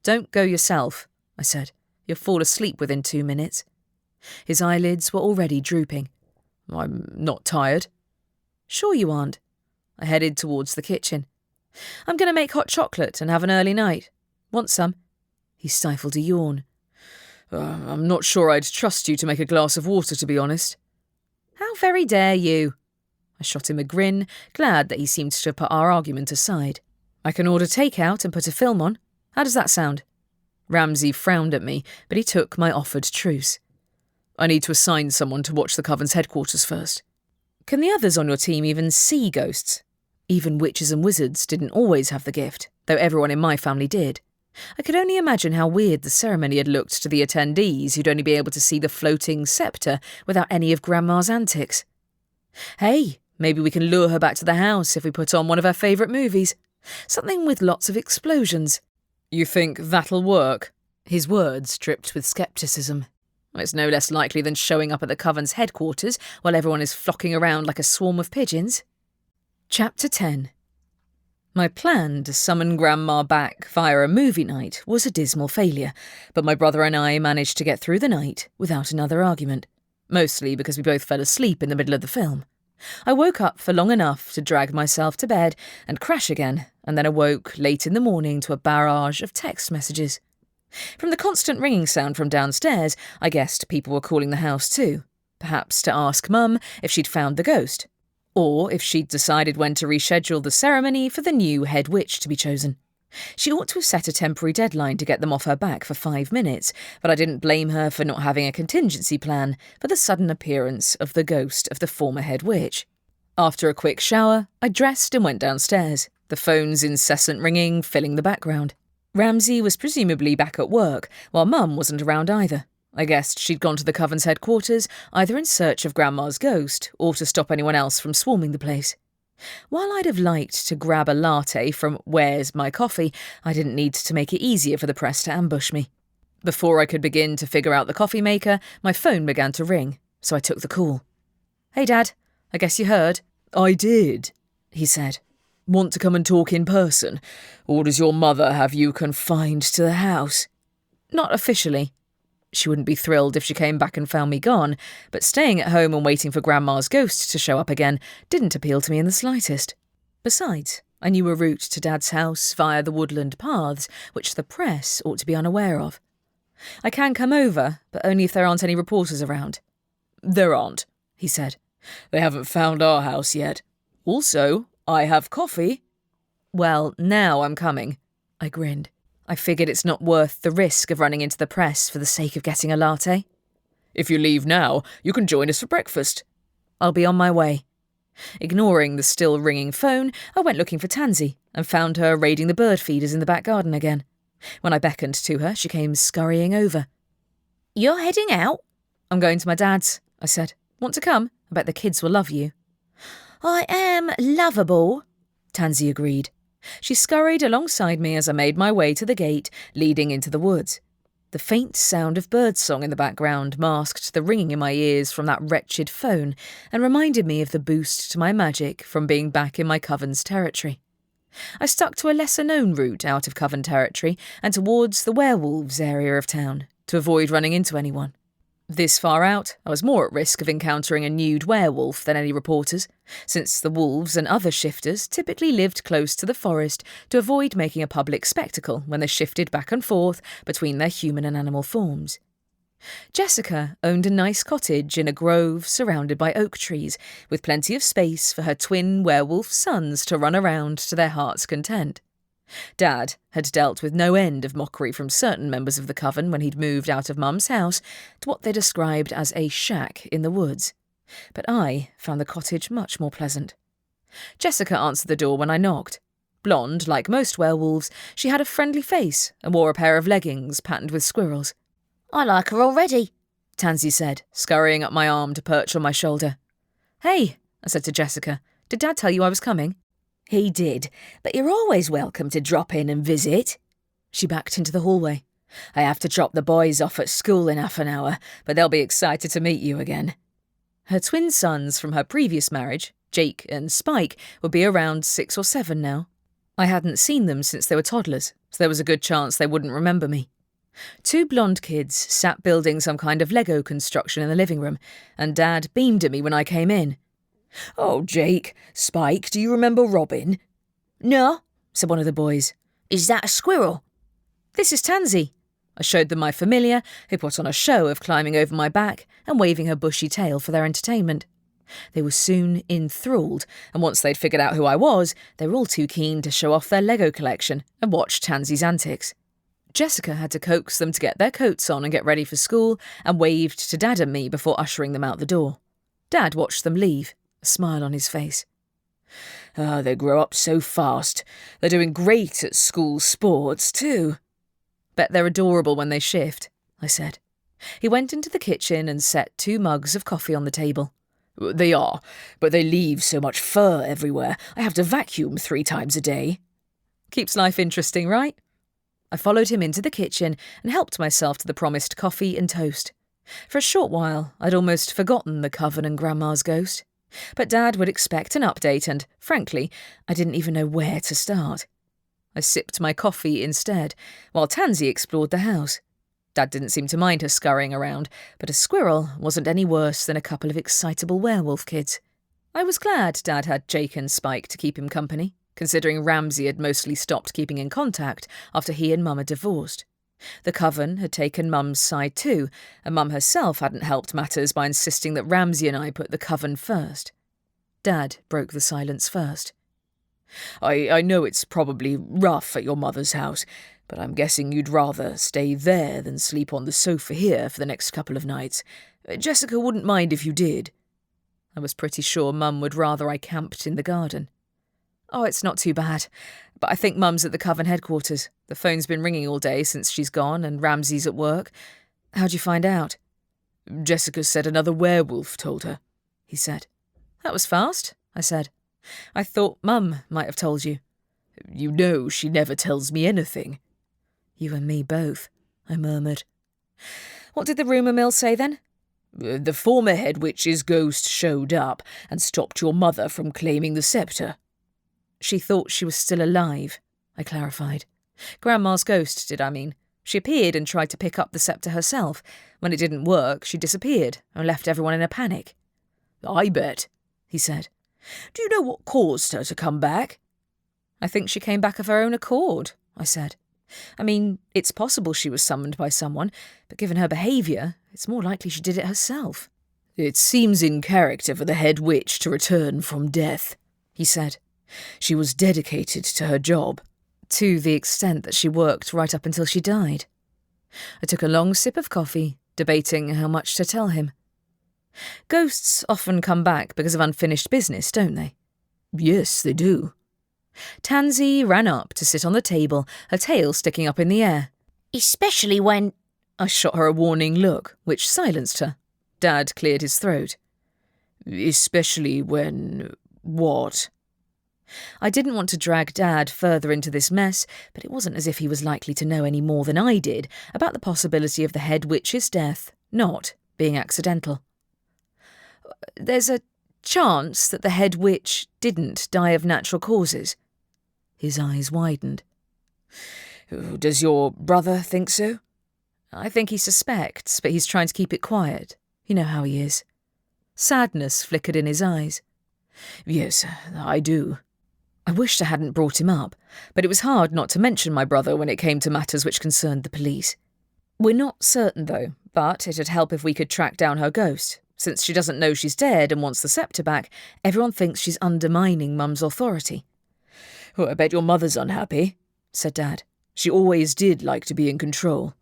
Don't go yourself, I said. You'll fall asleep within 2 minutes. His eyelids were already drooping. I'm not tired. Sure you aren't. I headed towards the kitchen. I'm going to make hot chocolate and have an early night. Want some? He stifled a yawn. I'm not sure I'd trust you to make a glass of water, to be honest. How very dare you? I shot him a grin, glad that he seemed to have put our argument aside. I can order takeout and put a film on. How does that sound? Ramsay frowned at me, but he took my offered truce. I need to assign someone to watch the coven's headquarters first. Can the others on your team even see ghosts? Even witches and wizards didn't always have the gift, though everyone in my family did. I could only imagine how weird the ceremony had looked to the attendees who'd only be able to see the floating sceptre without any of Grandma's antics. Hey, maybe we can lure her back to the house if we put on one of her favourite movies. Something with lots of explosions. You think that'll work? His words dripped with scepticism. It's no less likely than showing up at the coven's headquarters while everyone is flocking around like a swarm of pigeons. Chapter 10. My plan to summon Grandma back via a movie night was a dismal failure, but my brother and I managed to get through the night without another argument, mostly because we both fell asleep in the middle of the film. I woke up for long enough to drag myself to bed and crash again, and then awoke late in the morning to a barrage of text messages. From the constant ringing sound from downstairs, I guessed people were calling the house too, perhaps to ask Mum if she'd found the ghost, or if she'd decided when to reschedule the ceremony for the new head witch to be chosen. She ought to have set a temporary deadline to get them off her back for 5 minutes, but I didn't blame her for not having a contingency plan for the sudden appearance of the ghost of the former head witch. After a quick shower, I dressed and went downstairs, the phone's incessant ringing filling the background. Ramsay was presumably back at work, while Mum wasn't around either. I guessed she'd gone to the coven's headquarters, either in search of Grandma's ghost or to stop anyone else from swarming the place. While I'd have liked to grab a latte from Where's My Coffee, I didn't need to make it easier for the press to ambush me. Before I could begin to figure out the coffee maker, my phone began to ring, so I took the call. "Hey, Dad, I guess you heard." "I did," he said. "Want to come and talk in person, or does your mother have you confined to the house?" "Not officially." She wouldn't be thrilled if she came back and found me gone, but staying at home and waiting for Grandma's ghost to show up again didn't appeal to me in the slightest. Besides, I knew a route to Dad's house via the woodland paths, which the press ought to be unaware of. "I can come over, but only if there aren't any reporters around." "There aren't," he said. "They haven't found our house yet. Also, I have coffee." "Well, now I'm coming," I grinned. I figured it's not worth the risk of running into the press for the sake of getting a latte. "If you leave now, you can join us for breakfast." "I'll be on my way." Ignoring the still ringing phone, I went looking for Tansy and found her raiding the bird feeders in the back garden again. When I beckoned to her, she came scurrying over. "You're heading out?" "I'm going to my dad's," I said. "Want to come? I bet the kids will love you." "I am lovable," Tansy agreed. She scurried alongside me as I made my way to the gate leading into the woods. The faint sound of birdsong in the background masked the ringing in my ears from that wretched phone and reminded me of the boost to my magic from being back in my coven's territory. I stuck to a lesser-known route out of coven territory and towards the werewolves area of town to avoid running into anyone. This far out, I was more at risk of encountering a nude werewolf than any reporters, since the wolves and other shifters typically lived close to the forest to avoid making a public spectacle when they shifted back and forth between their human and animal forms. Jessica owned a nice cottage in a grove surrounded by oak trees, with plenty of space for her twin werewolf sons to run around to their heart's content. Dad had dealt with no end of mockery from certain members of the coven when he'd moved out of Mum's house to what they described as a shack in the woods. But I found the cottage much more pleasant. Jessica answered the door when I knocked. Blonde, like most werewolves, she had a friendly face and wore a pair of leggings patterned with squirrels. "I like her already," Tansy said, scurrying up my arm to perch on my shoulder. "Hey," I said to Jessica, "did Dad tell you I was coming?" "He did, but you're always welcome to drop in and visit." She backed into the hallway. "I have to drop the boys off at school in half an hour, but they'll be excited to meet you again." Her twin sons from her previous marriage, Jake and Spike, would be around 6 or 7 now. I hadn't seen them since they were toddlers, so there was a good chance they wouldn't remember me. 2 blonde kids sat building some kind of Lego construction in the living room, and Dad beamed at me when I came in. "Oh, Jake, Spike, do you remember Robin?" "No," said one of the boys. "Is that a squirrel?" "This is Tansy." I showed them my familiar, who put on a show of climbing over my back and waving her bushy tail for their entertainment. They were soon enthralled, and once they'd figured out who I was, they were all too keen to show off their Lego collection and watch Tansy's antics. Jessica had to coax them to get their coats on and get ready for school, and waved to Dad and me before ushering them out the door. Dad watched them leave, a smile on his face. They grow up so fast. They're doing great at school sports, too." "Bet they're adorable when they shift," I said. He went into the kitchen and set 2 mugs of coffee on the table. "They are, but they leave so much fur everywhere. I have to vacuum 3 times a day." "Keeps life interesting, right?" I followed him into the kitchen and helped myself to the promised coffee and toast. For a short while, I'd almost forgotten the coven and Grandma's ghost. But Dad would expect an update and, frankly, I didn't even know where to start. I sipped my coffee instead, while Tansy explored the house. Dad didn't seem to mind her scurrying around, but a squirrel wasn't any worse than a couple of excitable werewolf kids. I was glad Dad had Jake and Spike to keep him company, considering Ramsay had mostly stopped keeping in contact after he and Mum had divorced. The coven had taken Mum's side too, and Mum herself hadn't helped matters by insisting that Ramsay and I put the coven first. Dad broke the silence first. I know it's probably rough at your mother's house, but I'm guessing you'd rather stay there than sleep on the sofa here for the next couple of nights. Jessica wouldn't mind if you did. I was pretty sure Mum would rather I camped in the garden. Oh, it's not too bad, but I think Mum's at the coven headquarters. The phone's been ringing all day since she's gone and Ramsay's at work. How'd you find out? Jessica said another werewolf told her, he said. That was fast, I said. I thought Mum might have told you. You know she never tells me anything. You and me both, I murmured. What did the rumour mill say then? The former head witch's ghost showed up and stopped your mother from claiming the sceptre. She thought she was still alive, I clarified. Grandma's ghost, did I mean? She appeared and tried to pick up the sceptre herself. When it didn't work, she disappeared and left everyone in a panic. I bet, he said. Do you know what caused her to come back? I think she came back of her own accord, I said. I mean, it's possible she was summoned by someone, but given her behaviour, it's more likely she did it herself. It seems in character for the head witch to return from death, he said. She was dedicated to her job. To the extent that she worked right up until she died. I took a long sip of coffee, debating how much to tell him. Ghosts often come back because of unfinished business, don't they? Yes, they do. Tansy ran up to sit on the table, her tail sticking up in the air. Especially when... I shot her a warning look, which silenced her. Dad cleared his throat. Especially when... what? I didn't want to drag Dad further into this mess, but it wasn't as if he was likely to know any more than I did about the possibility of the head witch's death not being accidental. There's a chance that the head witch didn't die of natural causes. His eyes widened. Does your brother think so? I think he suspects, but he's trying to keep it quiet. You know how he is. Sadness flickered in his eyes. Yes, I do. I wished I hadn't brought him up, but it was hard not to mention my brother when it came to matters which concerned the police. We're not certain, though, but it'd help if we could track down her ghost. Since she doesn't know she's dead and wants the sceptre back, everyone thinks she's undermining Mum's authority. Well, I bet your mother's unhappy, said Dad. She always did like to be in control.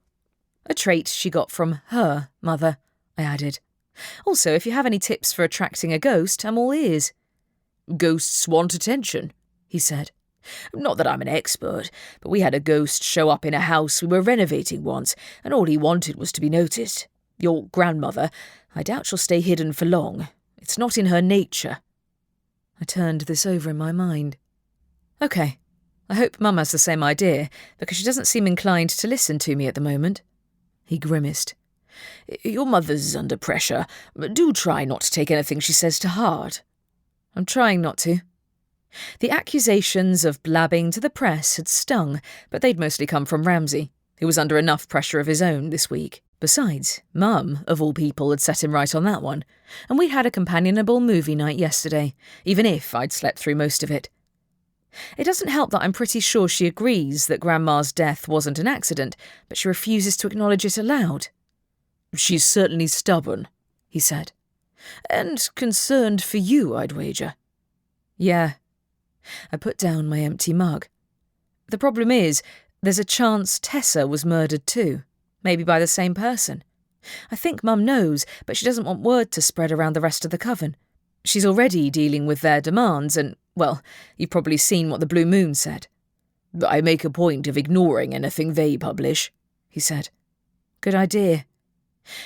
A trait she got from her mother, I added. Also, if you have any tips for attracting a ghost, I'm all ears. Ghosts want attention, he said. Not that I'm an expert, but we had a ghost show up in a house we were renovating once, and all he wanted was to be noticed. Your grandmother, I doubt she'll stay hidden for long. It's not in her nature. I turned this over in my mind. OK, I hope Mum has the same idea, because she doesn't seem inclined to listen to me at the moment. He grimaced. Your mother's under pressure. Do try not to take anything she says to heart. I'm trying not to. The accusations of blabbing to the press had stung, but they'd mostly come from Ramsay, who was under enough pressure of his own this week. Besides, Mum, of all people, had set him right on that one, and we'd had a companionable movie night yesterday, even if I'd slept through most of it. It doesn't help that I'm pretty sure she agrees that Grandma's death wasn't an accident, but she refuses to acknowledge it aloud. She's certainly stubborn, he said. And concerned for you, I'd wager. Yeah. I put down my empty mug. The problem is, there's a chance Tessa was murdered too, maybe by the same person. I think Mum knows, but she doesn't want word to spread around the rest of the coven. She's already dealing with their demands and, well, you've probably seen what the Blue Moon said. I make a point of ignoring anything they publish, he said. Good idea.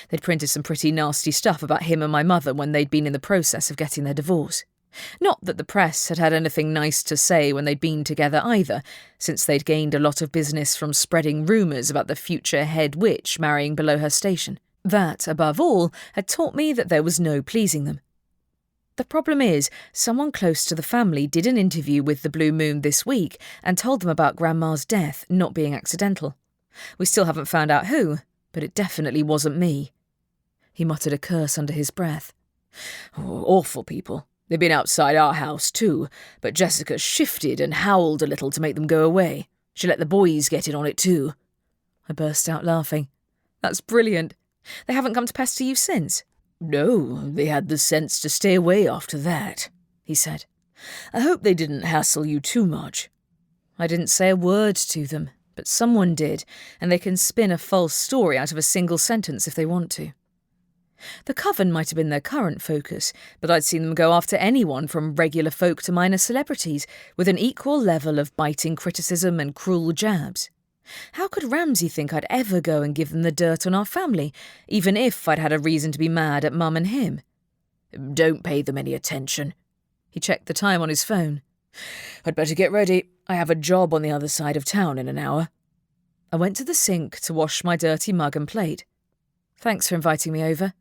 They'd printed some pretty nasty stuff about him and my mother when they'd been in the process of getting their divorce. Not that the press had had anything nice to say when they'd been together either, since they'd gained a lot of business from spreading rumours about the future head witch marrying below her station. That, above all, had taught me that there was no pleasing them. The problem is, someone close to the family did an interview with the Blue Moon this week and told them about Grandma's death not being accidental. We still haven't found out who, but it definitely wasn't me. He muttered a curse under his breath. Oh, awful people. They've been outside our house too, but Jessica shifted and howled a little to make them go away. She let the boys get in on it too. I burst out laughing. That's brilliant. They haven't come to pester you since? No, they had the sense to stay away after that, he said. I hope they didn't hassle you too much. I didn't say a word to them, but someone did, and they can spin a false story out of a single sentence if they want to. The coven might have been their current focus, but I'd seen them go after anyone from regular folk to minor celebrities, with an equal level of biting criticism and cruel jabs. How could Ramsay think I'd ever go and give them the dirt on our family, even if I'd had a reason to be mad at Mum and him? Don't pay them any attention. He checked the time on his phone. I'd better get ready. I have a job on the other side of town in an hour. I went to the sink to wash my dirty mug and plate. Thanks for inviting me over.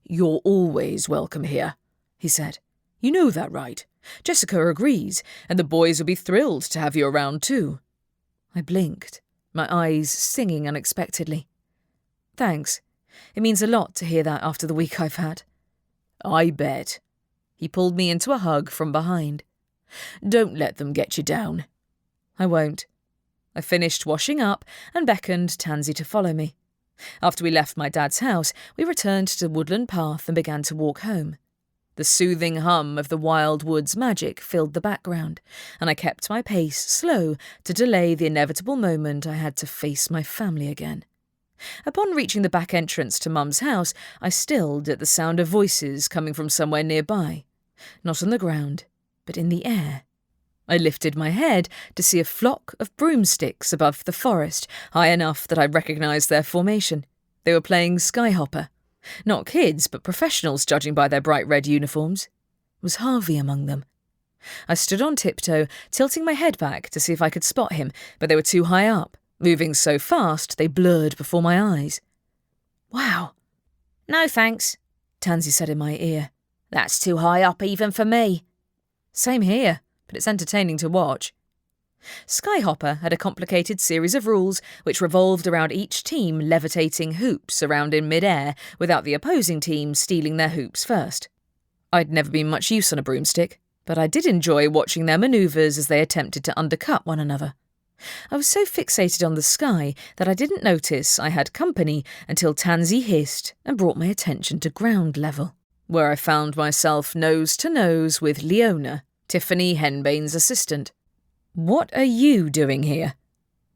You're always welcome here, he said. You know that, right? Jessica agrees, and the boys will be thrilled to have you around too. I blinked, my eyes stinging unexpectedly. Thanks. It means a lot to hear that after the week I've had. I bet. He pulled me into a hug from behind. Don't let them get you down. I won't. I finished washing up and beckoned Tansy to follow me. After we left my dad's house, we returned to Woodland Path and began to walk home. The soothing hum of the Wildwood's magic filled the background, and I kept my pace slow to delay the inevitable moment I had to face my family again. Upon reaching the back entrance to Mum's house, I stilled at the sound of voices coming from somewhere nearby. Not on the ground, but in the air. I lifted my head to see a flock of broomsticks above the forest, high enough that I recognised their formation. They were playing Skyhopper. Not kids, but professionals, judging by their bright red uniforms. Was Harvey among them? I stood on tiptoe, tilting my head back to see if I could spot him, but they were too high up, moving so fast they blurred before my eyes. Wow. No thanks, Tansy said in my ear. That's too high up even for me. Same here, but it's entertaining to watch. Skyhopper had a complicated series of rules which revolved around each team levitating hoops around in mid-air without the opposing team stealing their hoops first. I'd never been much use on a broomstick, but I did enjoy watching their manoeuvres as they attempted to undercut one another. I was so fixated on the sky that I didn't notice I had company until Tansy hissed and brought my attention to ground level, where I found myself nose to nose with Leona, Tiffany Henbane's assistant. What are you doing here?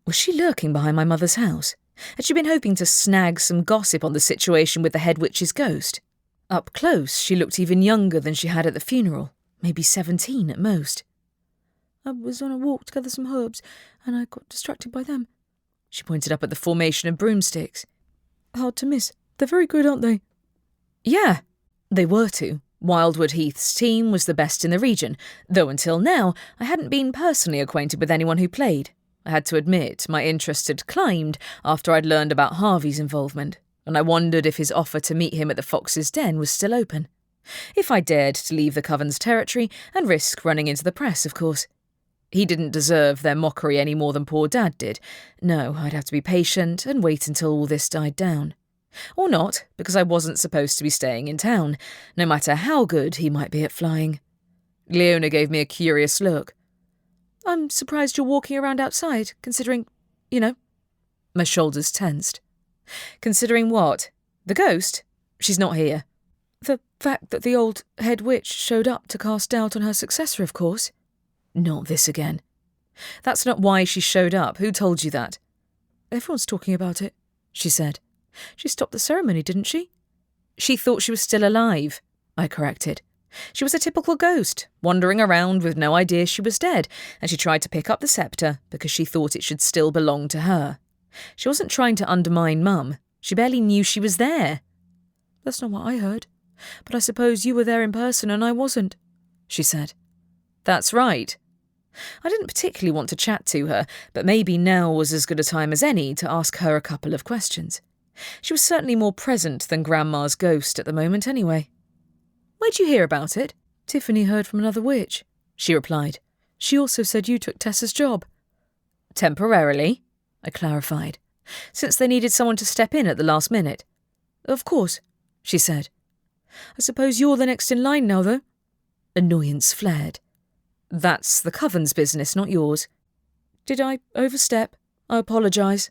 Was she lurking behind my mother's house? Had she been hoping to snag some gossip on the situation with the head witch's ghost? Up close, she looked even younger than she had at the funeral, maybe 17 at most. I was on a walk to gather some herbs, and I got distracted by them. She pointed up at the formation of broomsticks. Hard to miss. They're very good, aren't they? Yeah, they were to. Wildwood Heath's team was the best in the region, though until now I hadn't been personally acquainted with anyone who played. I had to admit my interest had climbed after I'd learned about Harvey's involvement, and I wondered if his offer to meet him at the Fox's Den was still open. If I dared to leave the coven's territory and risk running into the press, of course. He didn't deserve their mockery any more than poor Dad did. No, I'd have to be patient and wait until all this died down. Or not, because I wasn't supposed to be staying in town, no matter how good he might be at flying. Leona gave me a curious look. I'm surprised you're walking around outside, considering, My shoulders tensed. Considering what? The ghost? She's not here. The fact that the old head witch showed up to cast doubt on her successor, of course. Not this again. That's not why she showed up. Who told you that? Everyone's talking about it, she said. She stopped the ceremony, didn't she? She thought she was still alive, I corrected. She was a typical ghost, wandering around with no idea she was dead, and she tried to pick up the sceptre because she thought it should still belong to her. She wasn't trying to undermine Mum. She barely knew she was there. That's not what I heard. But I suppose you were there in person and I wasn't, she said. That's right. I didn't particularly want to chat to her, but maybe now was as good a time as any to ask her a couple of questions. She was certainly more present than Grandma's ghost at the moment anyway. "Where'd you hear about it?" "Tiffany heard from another witch," she replied. "She also said you took Tessa's job." "Temporarily," I clarified, "since they needed someone to step in at the last minute." "Of course," she said. "I suppose you're the next in line now, though?" Annoyance flared. "That's the coven's business, not yours." "Did I overstep? I apologise."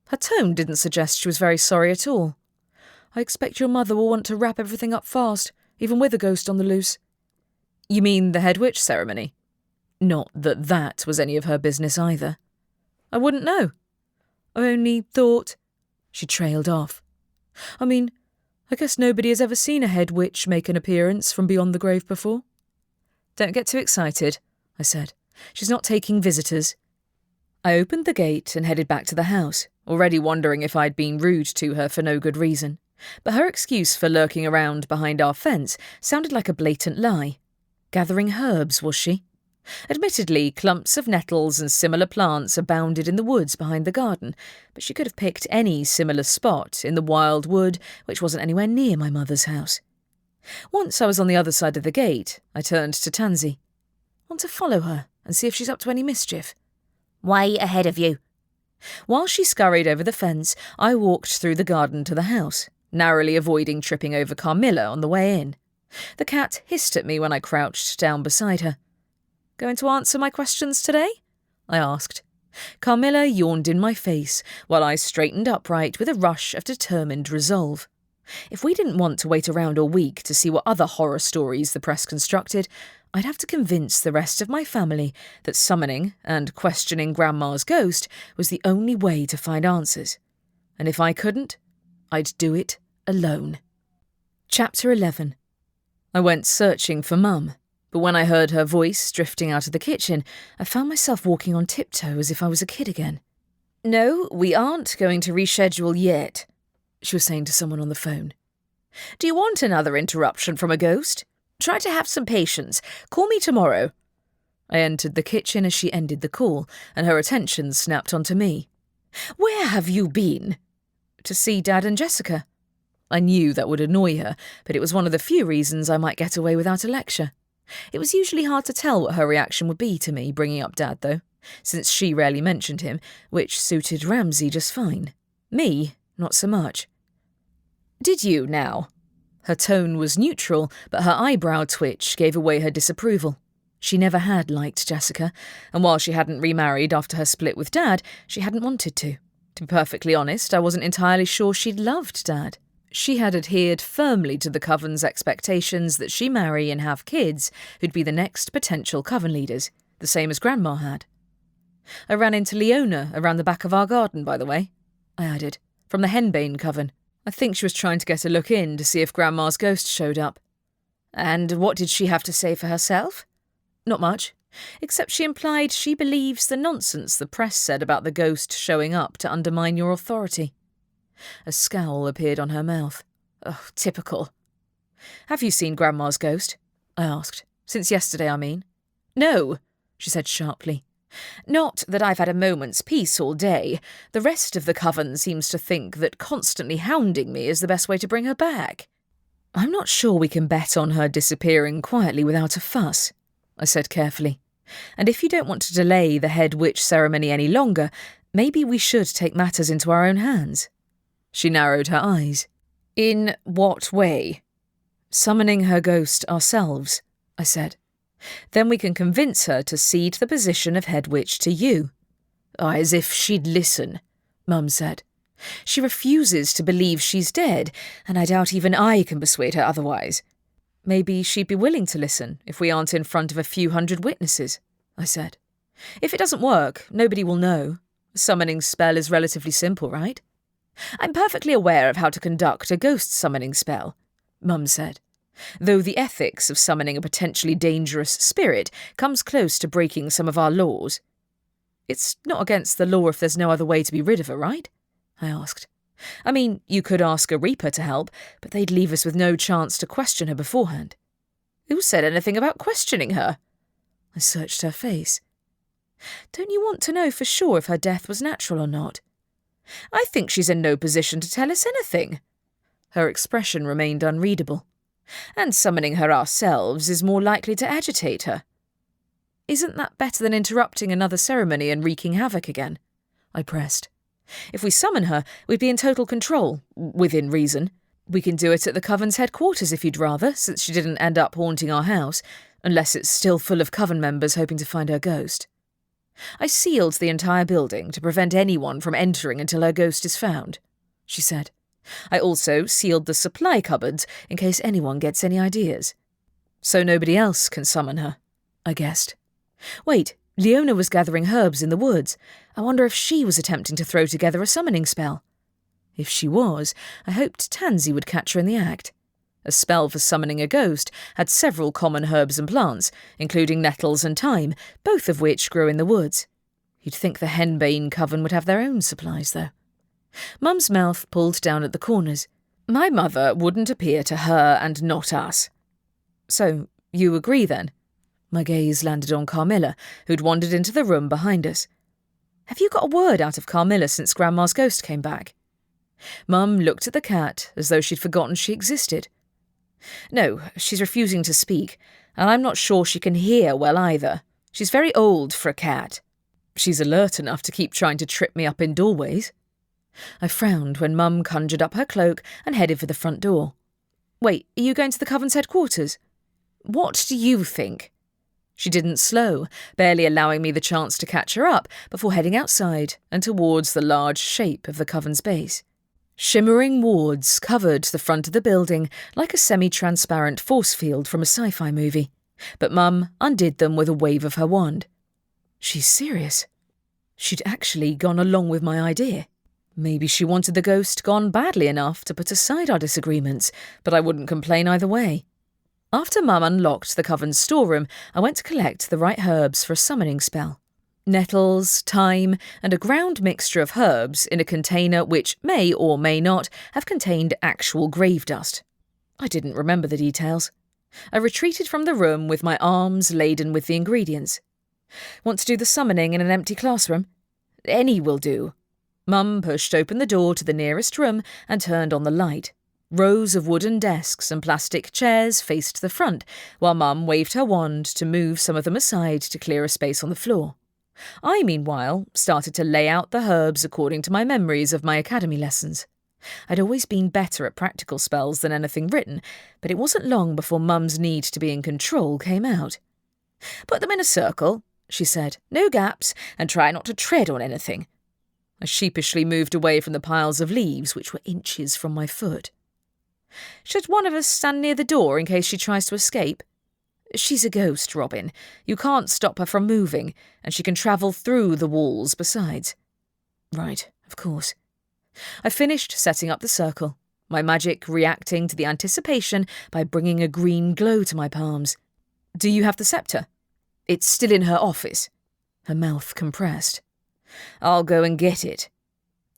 Her tone didn't suggest she was very sorry at all. "I expect your mother will want to wrap everything up fast, even with a ghost on the loose." "You mean the head witch ceremony?" Not that that was any of her business either. "I wouldn't know." "I only thought—" She trailed off. "I mean, I guess nobody has ever seen a head witch make an appearance from beyond the grave before." "Don't get too excited," I said. "She's not taking visitors." I opened the gate and headed back to the house, already wondering if I'd been rude to her for no good reason. But her excuse for lurking around behind our fence sounded like a blatant lie. Gathering herbs, was she? Admittedly, clumps of nettles and similar plants abounded in the woods behind the garden, but she could have picked any similar spot in the Wildwood, which wasn't anywhere near my mother's house. Once I was on the other side of the gate, I turned to Tansy. "Want to follow her and see if she's up to any mischief?" "Way ahead of you." While she scurried over the fence, I walked through the garden to the house, narrowly avoiding tripping over Carmilla on the way in. The cat hissed at me when I crouched down beside her. "Going to answer my questions today?" I asked. Carmilla yawned in my face while I straightened upright with a rush of determined resolve. If we didn't want to wait around all week to see what other horror stories the press constructed, I'd have to convince the rest of my family that summoning and questioning Grandma's ghost was the only way to find answers. And if I couldn't, I'd do it alone. Chapter 11. I went searching for Mum, but when I heard her voice drifting out of the kitchen, I found myself walking on tiptoe as if I was a kid again. "No, we aren't going to reschedule yet," she was saying to someone on the phone. "Do you want another interruption from a ghost? Try to have some patience. Call me tomorrow." I entered the kitchen as she ended the call, and her attention snapped onto me. "Where have you been?" "To see Dad and Jessica." I knew that would annoy her, but it was one of the few reasons I might get away without a lecture. It was usually hard to tell what her reaction would be to me bringing up Dad, though, since she rarely mentioned him, which suited Ramsay just fine. Me, not so much. "Did you, now?" Her tone was neutral, but her eyebrow twitch gave away her disapproval. She never had liked Jessica, and while she hadn't remarried after her split with Dad, she hadn't wanted to. To be perfectly honest, I wasn't entirely sure she'd loved Dad. She had adhered firmly to the coven's expectations that she marry and have kids who'd be the next potential coven leaders, the same as Grandma had. "I ran into Leona around the back of our garden, by the way," I added, "from the Henbane coven. I think she was trying to get a look in to see if Grandma's ghost showed up." "And what did she have to say for herself?" "Not much, except she implied she believes the nonsense the press said about the ghost showing up to undermine your authority." A scowl appeared on her mouth. "Oh, typical." "Have you seen Grandma's ghost?" I asked. "Since yesterday, I mean." "No," she said sharply. "Not that I've had a moment's peace all day. The rest of the coven seems to think that constantly hounding me is the best way to bring her back." "I'm not sure we can bet on her disappearing quietly without a fuss," I said carefully. "And if you don't want to delay the head witch ceremony any longer, maybe we should take matters into our own hands." She narrowed her eyes. "In what way?" "Summoning her ghost ourselves," I said. "Then we can convince her to cede the position of head witch to you." "As if she'd listen," Mum said. "She refuses to believe she's dead, and I doubt even I can persuade her otherwise." "Maybe she'd be willing to listen if we aren't in front of a few hundred witnesses," I said. "If it doesn't work, nobody will know. A summoning spell is relatively simple, right?" "I'm perfectly aware of how to conduct a ghost summoning spell," Mum said, "though the ethics of summoning a potentially dangerous spirit comes close to breaking some of our laws." "It's not against the law if there's no other way to be rid of her, right?" I asked. "I mean, you could ask a Reaper to help, but they'd leave us with no chance to question her beforehand." "Who said anything about questioning her?" I searched her face. "Don't you want to know for sure if her death was natural or not?" I think she's in no position to tell us anything. Her expression remained unreadable. And summoning her ourselves is more likely to agitate her. Isn't that better than interrupting another ceremony and wreaking havoc again? I pressed. If we summon her, we'd be in total control, within reason. We can do it at the coven's headquarters if you'd rather, since she didn't end up haunting our house, unless it's still full of coven members hoping to find her ghost. I sealed the entire building to prevent anyone from entering until her ghost is found, she said. I also sealed the supply cupboards in case anyone gets any ideas. So nobody else can summon her, I guessed. Wait, Leona was gathering herbs in the woods. I wonder if she was attempting to throw together a summoning spell. If she was, I hoped Tansy would catch her in the act. A spell for summoning a ghost had several common herbs and plants, including nettles and thyme, both of which grew in the woods. You'd think the henbane coven would have their own supplies, though. Mum's mouth pulled down at the corners. My mother wouldn't appear to her and not us. So, you agree then? My gaze landed on Carmilla, who'd wandered into the room behind us. Have you got a word out of Carmilla since Grandma's ghost came back? Mum looked at the cat as though she'd forgotten she existed. No, she's refusing to speak, and I'm not sure she can hear well either. She's very old for a cat. She's alert enough to keep trying to trip me up in doorways. I frowned when Mum conjured up her cloak and headed for the front door. Wait, are you going to the coven's headquarters? What do you think? She didn't slow, barely allowing me the chance to catch her up before heading outside and towards the large shape of the coven's base. Shimmering wards covered the front of the building like a semi-transparent force field from a sci-fi movie, but Mum undid them with a wave of her wand. She's serious. She'd actually gone along with my idea. Maybe she wanted the ghost gone badly enough to put aside our disagreements, but I wouldn't complain either way. After Mum unlocked the coven's storeroom, I went to collect the right herbs for a summoning spell. Nettles, thyme, and a ground mixture of herbs in a container which may or may not have contained actual grave dust. I didn't remember the details. I retreated from the room with my arms laden with the ingredients. Want to do the summoning in an empty classroom? Any will do. Mum pushed open the door to the nearest room and turned on the light. Rows of wooden desks and plastic chairs faced the front, while Mum waved her wand to move some of them aside to clear a space on the floor. I, meanwhile, started to lay out the herbs according to my memories of my academy lessons. I'd always been better at practical spells than anything written, but it wasn't long before Mum's need to be in control came out. "Put them in a circle," she said, "no gaps, and try not to tread on anything." I sheepishly moved away from the piles of leaves which were inches from my foot. "Should one of us stand near the door in case she tries to escape?" "She's a ghost, Robin. You can't stop her from moving, and she can travel through the walls besides." "Right, of course." I finished setting up the circle, my magic reacting to the anticipation by bringing a green glow to my palms. "Do you have the sceptre?" "It's still in her office." Her mouth compressed. "I'll go and get it."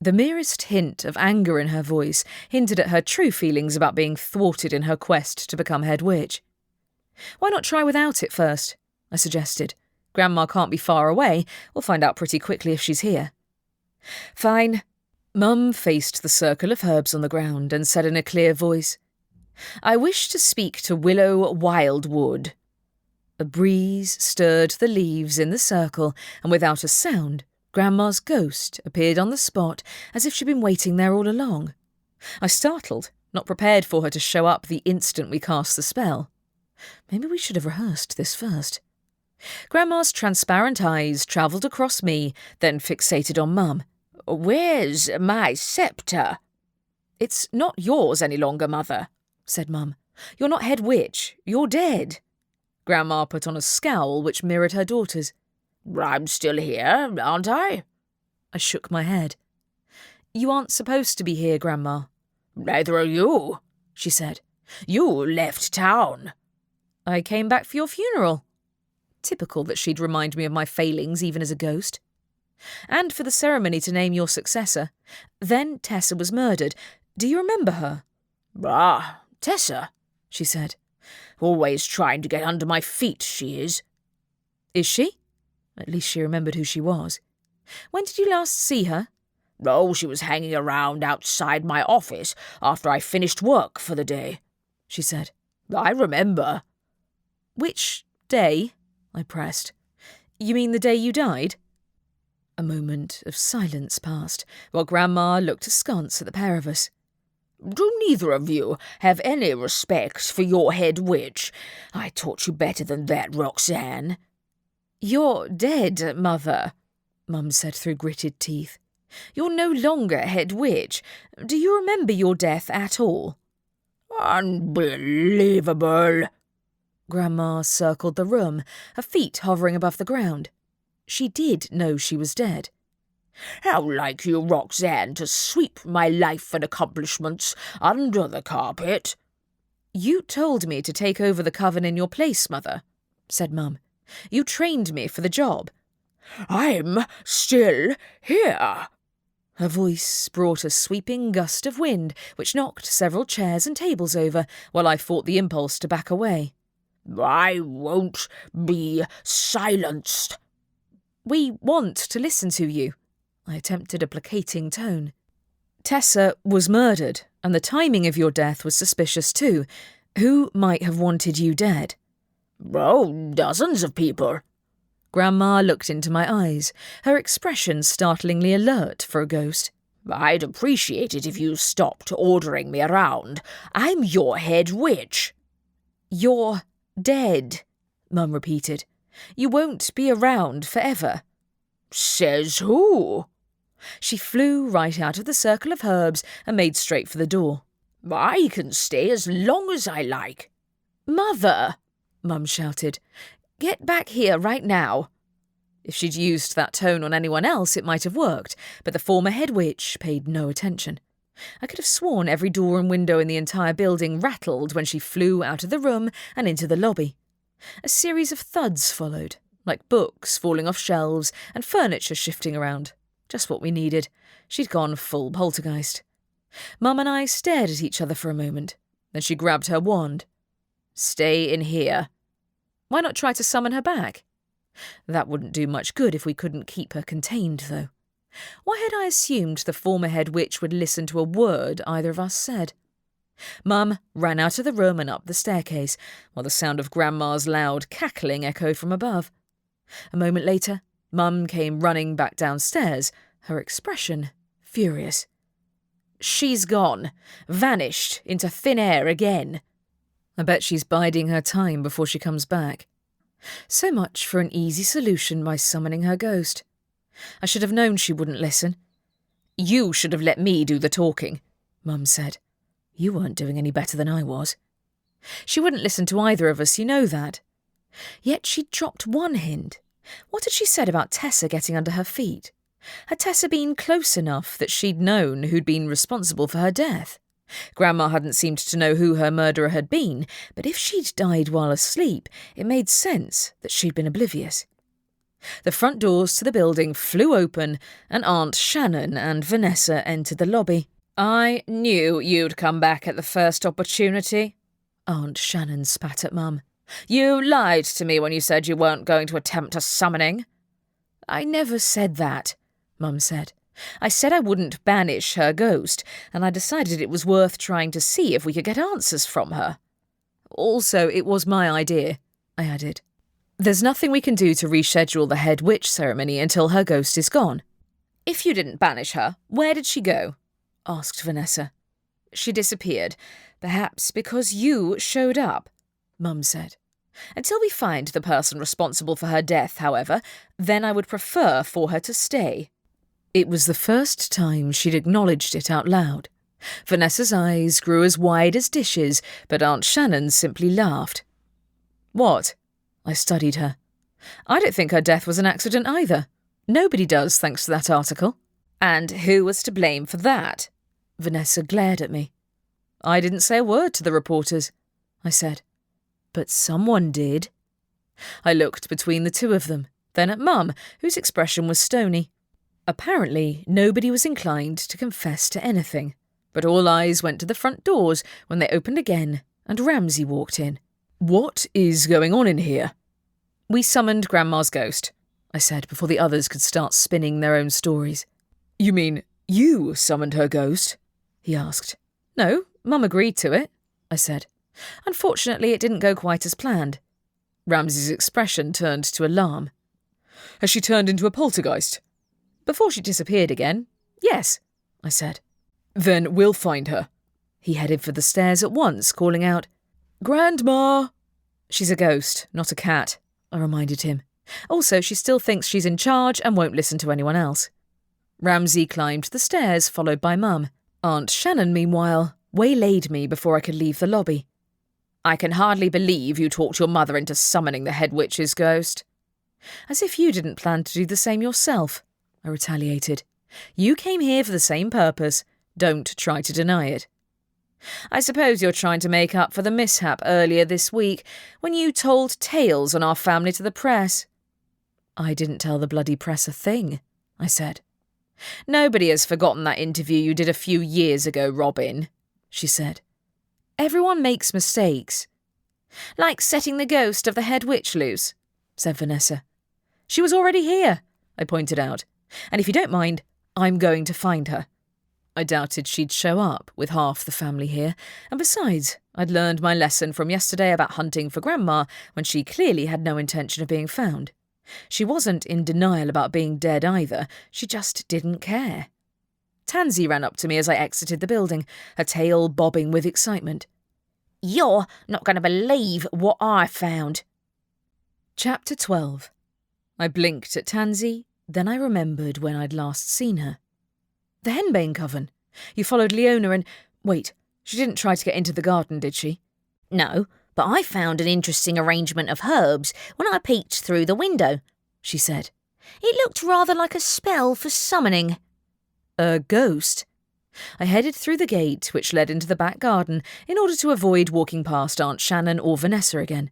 The merest hint of anger in her voice hinted at her true feelings about being thwarted in her quest to become head witch. "Why not try without it first?" I suggested. "Grandma can't be far away. We'll find out pretty quickly if she's here." "Fine." Mum faced the circle of herbs on the ground and said in a clear voice, "I wish to speak to Wildwood." A breeze stirred the leaves in the circle, and without a sound, Grandma's ghost appeared on the spot as if she'd been waiting there all along. I startled, not prepared for her to show up the instant we cast the spell. Maybe we should have rehearsed this first. Grandma's transparent eyes travelled across me, then fixated on Mum. "Where's my sceptre?" "It's not yours any longer, Mother," said Mum. "You're not head witch. You're dead." Grandma put on a scowl which mirrored her daughter's. "I'm still here, aren't I?" I shook my head. "You aren't supposed to be here, Grandma." "Neither are you," she said. "You left town." "I came back for your funeral." Typical that she'd remind me of my failings even as a ghost. "And for the ceremony to name your successor. Then Tessa was murdered. Do you remember her?" "Ah, Tessa," she said. "Always trying to get under my feet, she is." "Is she?" At least she remembered who she was. "When did you last see her?" Oh, she was hanging around outside my office after I finished work for the day, she said. I remember. Which day? I pressed. You mean the day you died? A moment of silence passed, while Grandma looked askance at the pair of us. Do neither of you have any respect for your head witch? I taught you better than that, Roxanne. You're dead, Mother, Mum said through gritted teeth. You're no longer head witch. Do you remember your death at all? Unbelievable. Grandma circled the room, her feet hovering above the ground. She did know she was dead. How like you, Roxanne, to sweep my life and accomplishments under the carpet. You told me to take over the coven in your place, Mother, said Mum. You trained me for the job. I'm still here. Her voice brought a sweeping gust of wind, which knocked several chairs and tables over, while I fought the impulse to back away. I won't be silenced. We want to listen to you. I attempted a placating tone. Tessa was murdered, and the timing of your death was suspicious too. Who might have wanted you dead? Oh, dozens of people. Grandma looked into my eyes, her expression startlingly alert for a ghost. I'd appreciate it if you stopped ordering me around. I'm your head witch. You're dead, Mum repeated. You won't be around forever. Says who? She flew right out of the circle of herbs and made straight for the door. I can stay as long as I like. Mother, Mum shouted. Get back here right now. If she'd used that tone on anyone else, it might have worked, but the former head witch paid no attention. I could have sworn every door and window in the entire building rattled when she flew out of the room and into the lobby. A series of thuds followed, like books falling off shelves and furniture shifting around. Just what we needed. She'd gone full poltergeist. Mum and I stared at each other for a moment. Then she grabbed her wand. Stay in here. Why not try to summon her back? That wouldn't do much good if we couldn't keep her contained, though. Why had I assumed the former head witch would listen to a word either of us said? Mum ran out of the room and up the staircase, while the sound of Grandma's loud cackling echoed from above. A moment later, Mum came running back downstairs, her expression furious. She's gone, vanished into thin air again. I bet she's biding her time before she comes back. So much for an easy solution by summoning her ghost. I should have known she wouldn't listen. You should have let me do the talking, Mum said. You weren't doing any better than I was. She wouldn't listen to either of us, you know that. Yet she'd dropped one hint. What had she said about Tessa getting under her feet? Had Tessa been close enough that she'd known who'd been responsible for her death? Grandma hadn't seemed to know who her murderer had been, but if she'd died while asleep, it made sense that she'd been oblivious. The front doors to the building flew open, and Aunt Shannon and Vanessa entered the lobby. I knew you'd come back at the first opportunity. Aunt Shannon spat at Mum. You lied to me when you said you weren't going to attempt a summoning. I never said that, Mum said. I said I wouldn't banish her ghost, and I decided it was worth trying to see if we could get answers from her. Also, it was my idea, I added. There's nothing we can do to reschedule the head witch ceremony until her ghost is gone. If you didn't banish her, where did she go? Asked Vanessa. She disappeared, perhaps because you showed up, Mum said. Until we find the person responsible for her death, however, then I would prefer for her to stay. It was the first time she'd acknowledged it out loud. Vanessa's eyes grew as wide as dishes, but Aunt Shannon simply laughed. What? I studied her. I don't think her death was an accident either. Nobody does, thanks to that article. And who was to blame for that? Vanessa glared at me. I didn't say a word to the reporters, I said. But someone did. I looked between the two of them, then at Mum, whose expression was stony. Apparently, nobody was inclined to confess to anything, but all eyes went to the front doors when they opened again and Ramsay walked in. What is going on in here? We summoned Grandma's ghost, I said before the others could start spinning their own stories. You mean You summoned her ghost? He asked. No, Mum agreed to it, I said. Unfortunately, it didn't go quite as planned. Ramsay's expression turned to alarm. Has she turned into a poltergeist? Before she disappeared again, yes, I said. Then we'll find her. He headed for the stairs at once, calling out, Grandma! She's a ghost, not a cat, I reminded him. Also, she still thinks she's in charge and won't listen to anyone else. Ramsay climbed the stairs, followed by Mum. Aunt Shannon, meanwhile, waylaid me before I could leave the lobby. I can hardly believe you talked your mother into summoning the head witch's ghost. As if you didn't plan to do the same yourself, I retaliated. You came here for the same purpose. Don't try to deny it. I suppose you're trying to make up for the mishap earlier this week when you told tales on our family to the press. I didn't tell the bloody press a thing, I said. Nobody has forgotten that interview you did a few years ago, Robin, she said. Everyone makes mistakes. Like setting the ghost of the head witch loose, said Vanessa. She was already here, I pointed out. And if you don't mind, I'm going to find her. I doubted she'd show up with half the family here, and besides, I'd learned my lesson from yesterday about hunting for Grandma when she clearly had no intention of being found. She wasn't in denial about being dead either, she just didn't care. Tansy ran up to me as I exited the building, her tail bobbing with excitement. You're not going to believe what I found. Chapter 12. I blinked at Tansy, then I remembered when I'd last seen her. The henbane coven. You followed Leona and... Wait, she didn't try to get into the garden, did she? No, but I found an interesting arrangement of herbs when I peeked through the window, she said. It looked rather like a spell for summoning. A ghost? I headed through the gate which led into the back garden in order to avoid walking past Aunt Shannon or Vanessa again.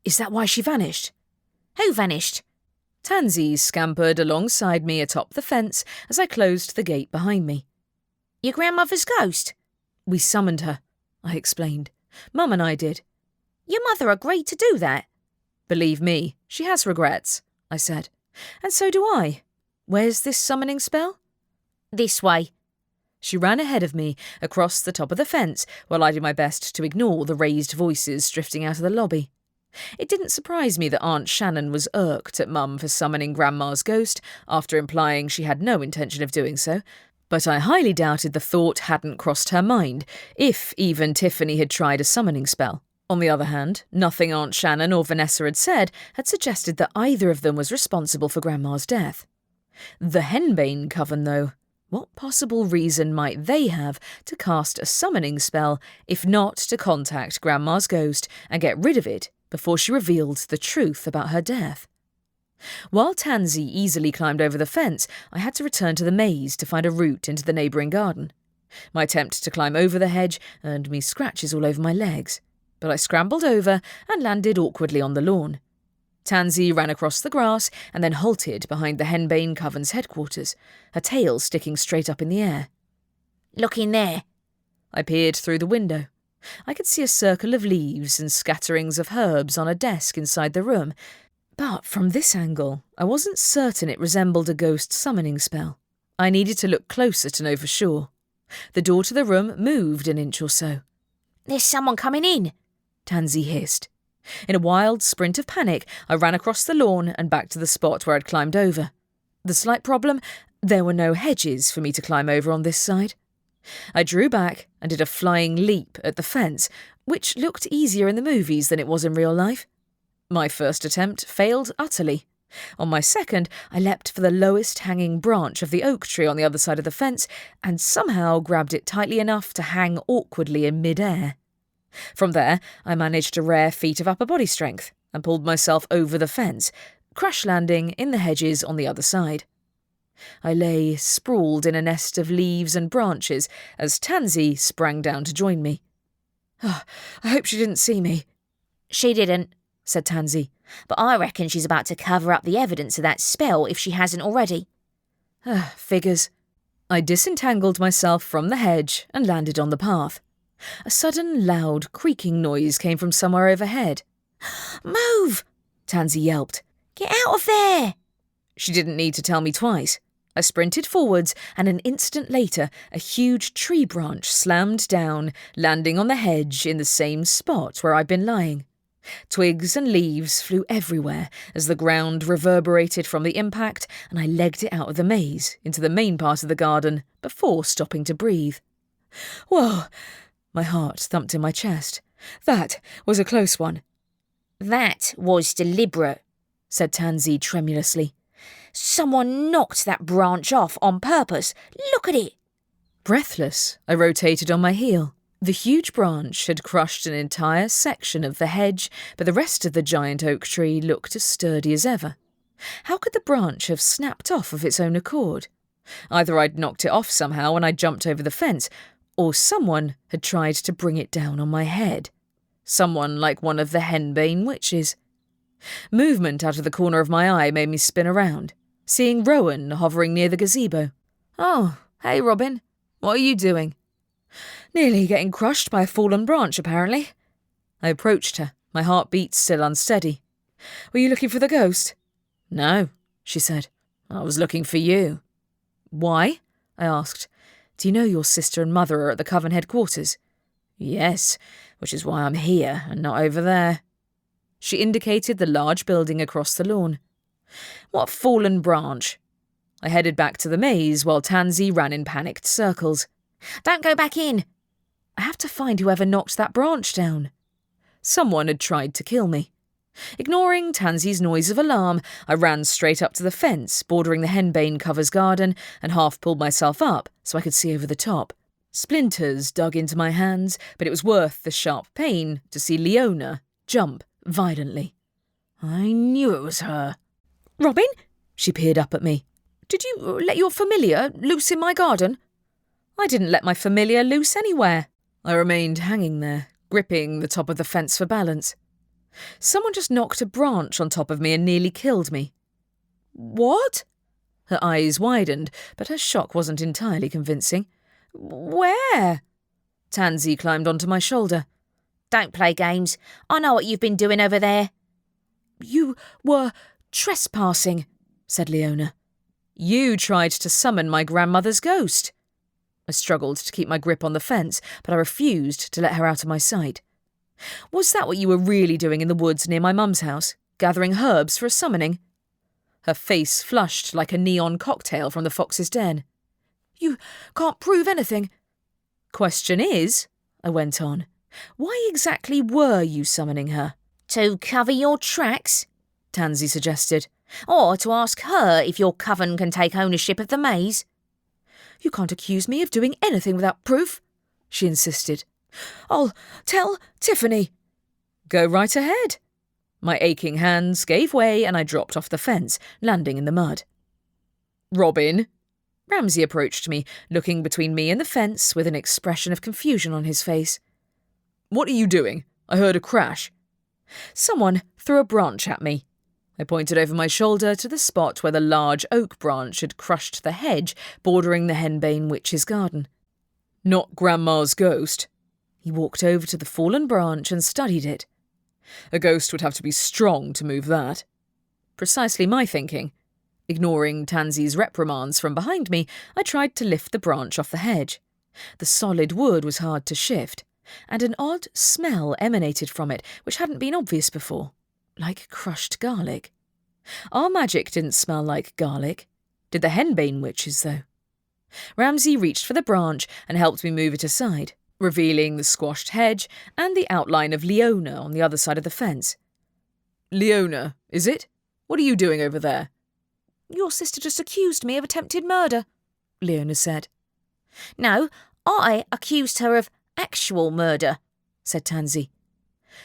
Is that why she vanished? Who vanished? Tansy scampered alongside me atop the fence as I closed the gate behind me. Your grandmother's ghost? We summoned her, I explained. Mum and I did. Your mother agreed to do that? Believe me, she has regrets, I said. And so do I. Where's this summoning spell? This way. She ran ahead of me, across the top of the fence, while I did my best to ignore the raised voices drifting out of the lobby. It didn't surprise me that Aunt Shannon was irked at Mum for summoning Grandma's ghost, after implying she had no intention of doing so, but I highly doubted the thought hadn't crossed her mind, if even Tiffany had tried a summoning spell. On the other hand, nothing Aunt Shannon or Vanessa had said had suggested that either of them was responsible for Grandma's death. The henbane coven, though. What possible reason might they have to cast a summoning spell, if not to contact Grandma's ghost and get rid of it before she revealed the truth about her death? While Tansy easily climbed over the fence, I had to return to the maze to find a route into the neighbouring garden. My attempt to climb over the hedge earned me scratches all over my legs, but I scrambled over and landed awkwardly on the lawn. Tansy ran across the grass and then halted behind the henbane coven's headquarters, her tail sticking straight up in the air. Look in there. I peered through the window. I could see a circle of leaves and scatterings of herbs on a desk inside the room, but from this angle, I wasn't certain it resembled a ghost summoning spell. I needed to look closer to know for sure. The door to the room moved an inch or so. There's someone coming in, Tansy hissed. In a wild sprint of panic, I ran across the lawn and back to the spot where I'd climbed over. The slight problem? There were no hedges for me to climb over on this side. I drew back and did a flying leap at the fence, which looked easier in the movies than it was in real life. My first attempt failed utterly. On my second, I leapt for the lowest hanging branch of the oak tree on the other side of the fence and somehow grabbed it tightly enough to hang awkwardly in mid-air. From there, I managed a rare feat of upper body strength and pulled myself over the fence, crash landing in the hedges on the other side. I lay sprawled in a nest of leaves and branches as Tansy sprang down to join me. Oh, I hope she didn't see me. She didn't, said Tansy, but I reckon she's about to cover up the evidence of that spell if she hasn't already. Figures. I disentangled myself from the hedge and landed on the path. A sudden, loud, creaking noise came from somewhere overhead. Move! Tansy yelped. Get out of there! She didn't need to tell me twice. I sprinted forwards, and an instant later, a huge tree branch slammed down, landing on the hedge in the same spot where I'd been lying. Twigs and leaves flew everywhere as the ground reverberated from the impact, and I legged it out of the maze into the main part of the garden before stopping to breathe. Whoa! My heart thumped in my chest. That was a close one. That was deliberate, said Tansy tremulously. Someone knocked that branch off on purpose. Look at it. Breathless, I rotated on my heel. The huge branch had crushed an entire section of the hedge, but the rest of the giant oak tree looked as sturdy as ever. How could the branch have snapped off of its own accord? Either I'd knocked it off somehow when I jumped over the fence, or someone had tried to bring it down on my head. Someone like one of the henbane witches. Movement out of the corner of my eye made me spin around, seeing Rowan hovering near the gazebo. Oh, hey Robin, what are you doing? Nearly getting crushed by a fallen branch, apparently. I approached her, my heartbeat still unsteady. Were you looking for the ghost? No, she said. I was looking for you. Why? I asked. Do you know your sister and mother are at the coven headquarters? Yes, which is why I'm here and not over there. She indicated the large building across the lawn. What fallen branch? I headed back to the maze while Tansy ran in panicked circles. Don't go back in. I have to find whoever knocked that branch down. Someone had tried to kill me. Ignoring Tansy's noise of alarm, I ran straight up to the fence bordering the henbane cover's garden and half pulled myself up so I could see over the top. Splinters dug into my hands, but it was worth the sharp pain to see Leona jump violently. I knew it was her. Robin? She peered up at me. Did you let your familiar loose in my garden? I didn't let my familiar loose anywhere. I remained hanging there, gripping the top of the fence for balance. Someone just knocked a branch on top of me and nearly killed me. What? Her eyes widened, but her shock wasn't entirely convincing. Where? Tansy climbed onto my shoulder. Don't play games. I know what you've been doing over there. You were trespassing, said Leona. You tried to summon my grandmother's ghost. I struggled to keep my grip on the fence, but I refused to let her out of my sight. Was that what you were really doing in the woods near my mum's house, gathering herbs for a summoning? Her face flushed like a neon cocktail from the fox's den. You can't prove anything. Question is, I went on, why exactly were you summoning her? To cover your tracks, Tansy suggested. Or to ask her if your coven can take ownership of the maze. You can't accuse me of doing anything without proof, she insisted. I'll tell Tiffany. Go right ahead. My aching hands gave way and I dropped off the fence, landing in the mud. Robin? Ramsay approached me, looking between me and the fence with an expression of confusion on his face. What are you doing? I heard a crash. Someone threw a branch at me. I pointed over my shoulder to the spot where the large oak branch had crushed the hedge bordering the henbane witch's garden. Not Grandma's ghost. He walked over to the fallen branch and studied it. A ghost would have to be strong to move that. Precisely my thinking. Ignoring Tansy's reprimands from behind me, I tried to lift the branch off the hedge. The solid wood was hard to shift, and an odd smell emanated from it which hadn't been obvious before, like crushed garlic. Our magic didn't smell like garlic. Did the henbane witches, though? Ramsay reached for the branch and helped me move it aside, revealing the squashed hedge and the outline of Leona on the other side of the fence. Leona, is it? What are you doing over there? Your sister just accused me of attempted murder, Leona said. No, I accused her of actual murder, said Tansy.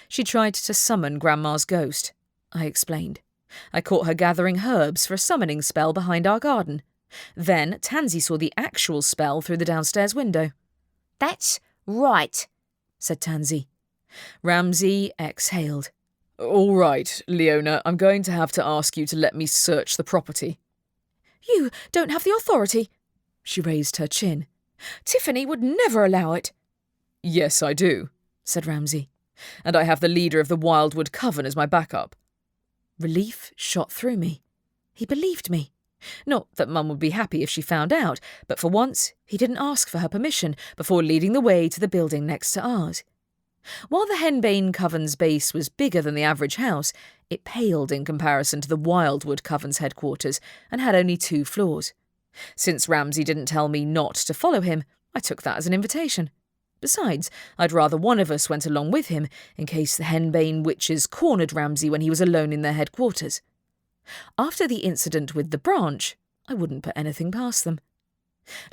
She tried to summon Grandma's ghost, I explained. I caught her gathering herbs for a summoning spell behind our garden. Then Tansy saw the actual spell through the downstairs window. That's right, said Tansy. Ramsay exhaled. All right, Leona, I'm going to have to ask you to let me search the property. You don't have the authority. She raised her chin. Tiffany would never allow it. Yes, I do, said Ramsay. And I have the leader of the Wildwood coven as my backup. Relief shot through me. He believed me. Not that Mum would be happy if she found out, but for once he didn't ask for her permission before leading the way to the building next to ours. While the Henbane Coven's base was bigger than the average house, it paled in comparison to the Wildwood Coven's headquarters and had only 2 floors. Since Ramsay didn't tell me not to follow him, I took that as an invitation. Besides, I'd rather one of us went along with him in case the Henbane witches cornered Ramsay when he was alone in their headquarters. After the incident with the branch, I wouldn't put anything past them.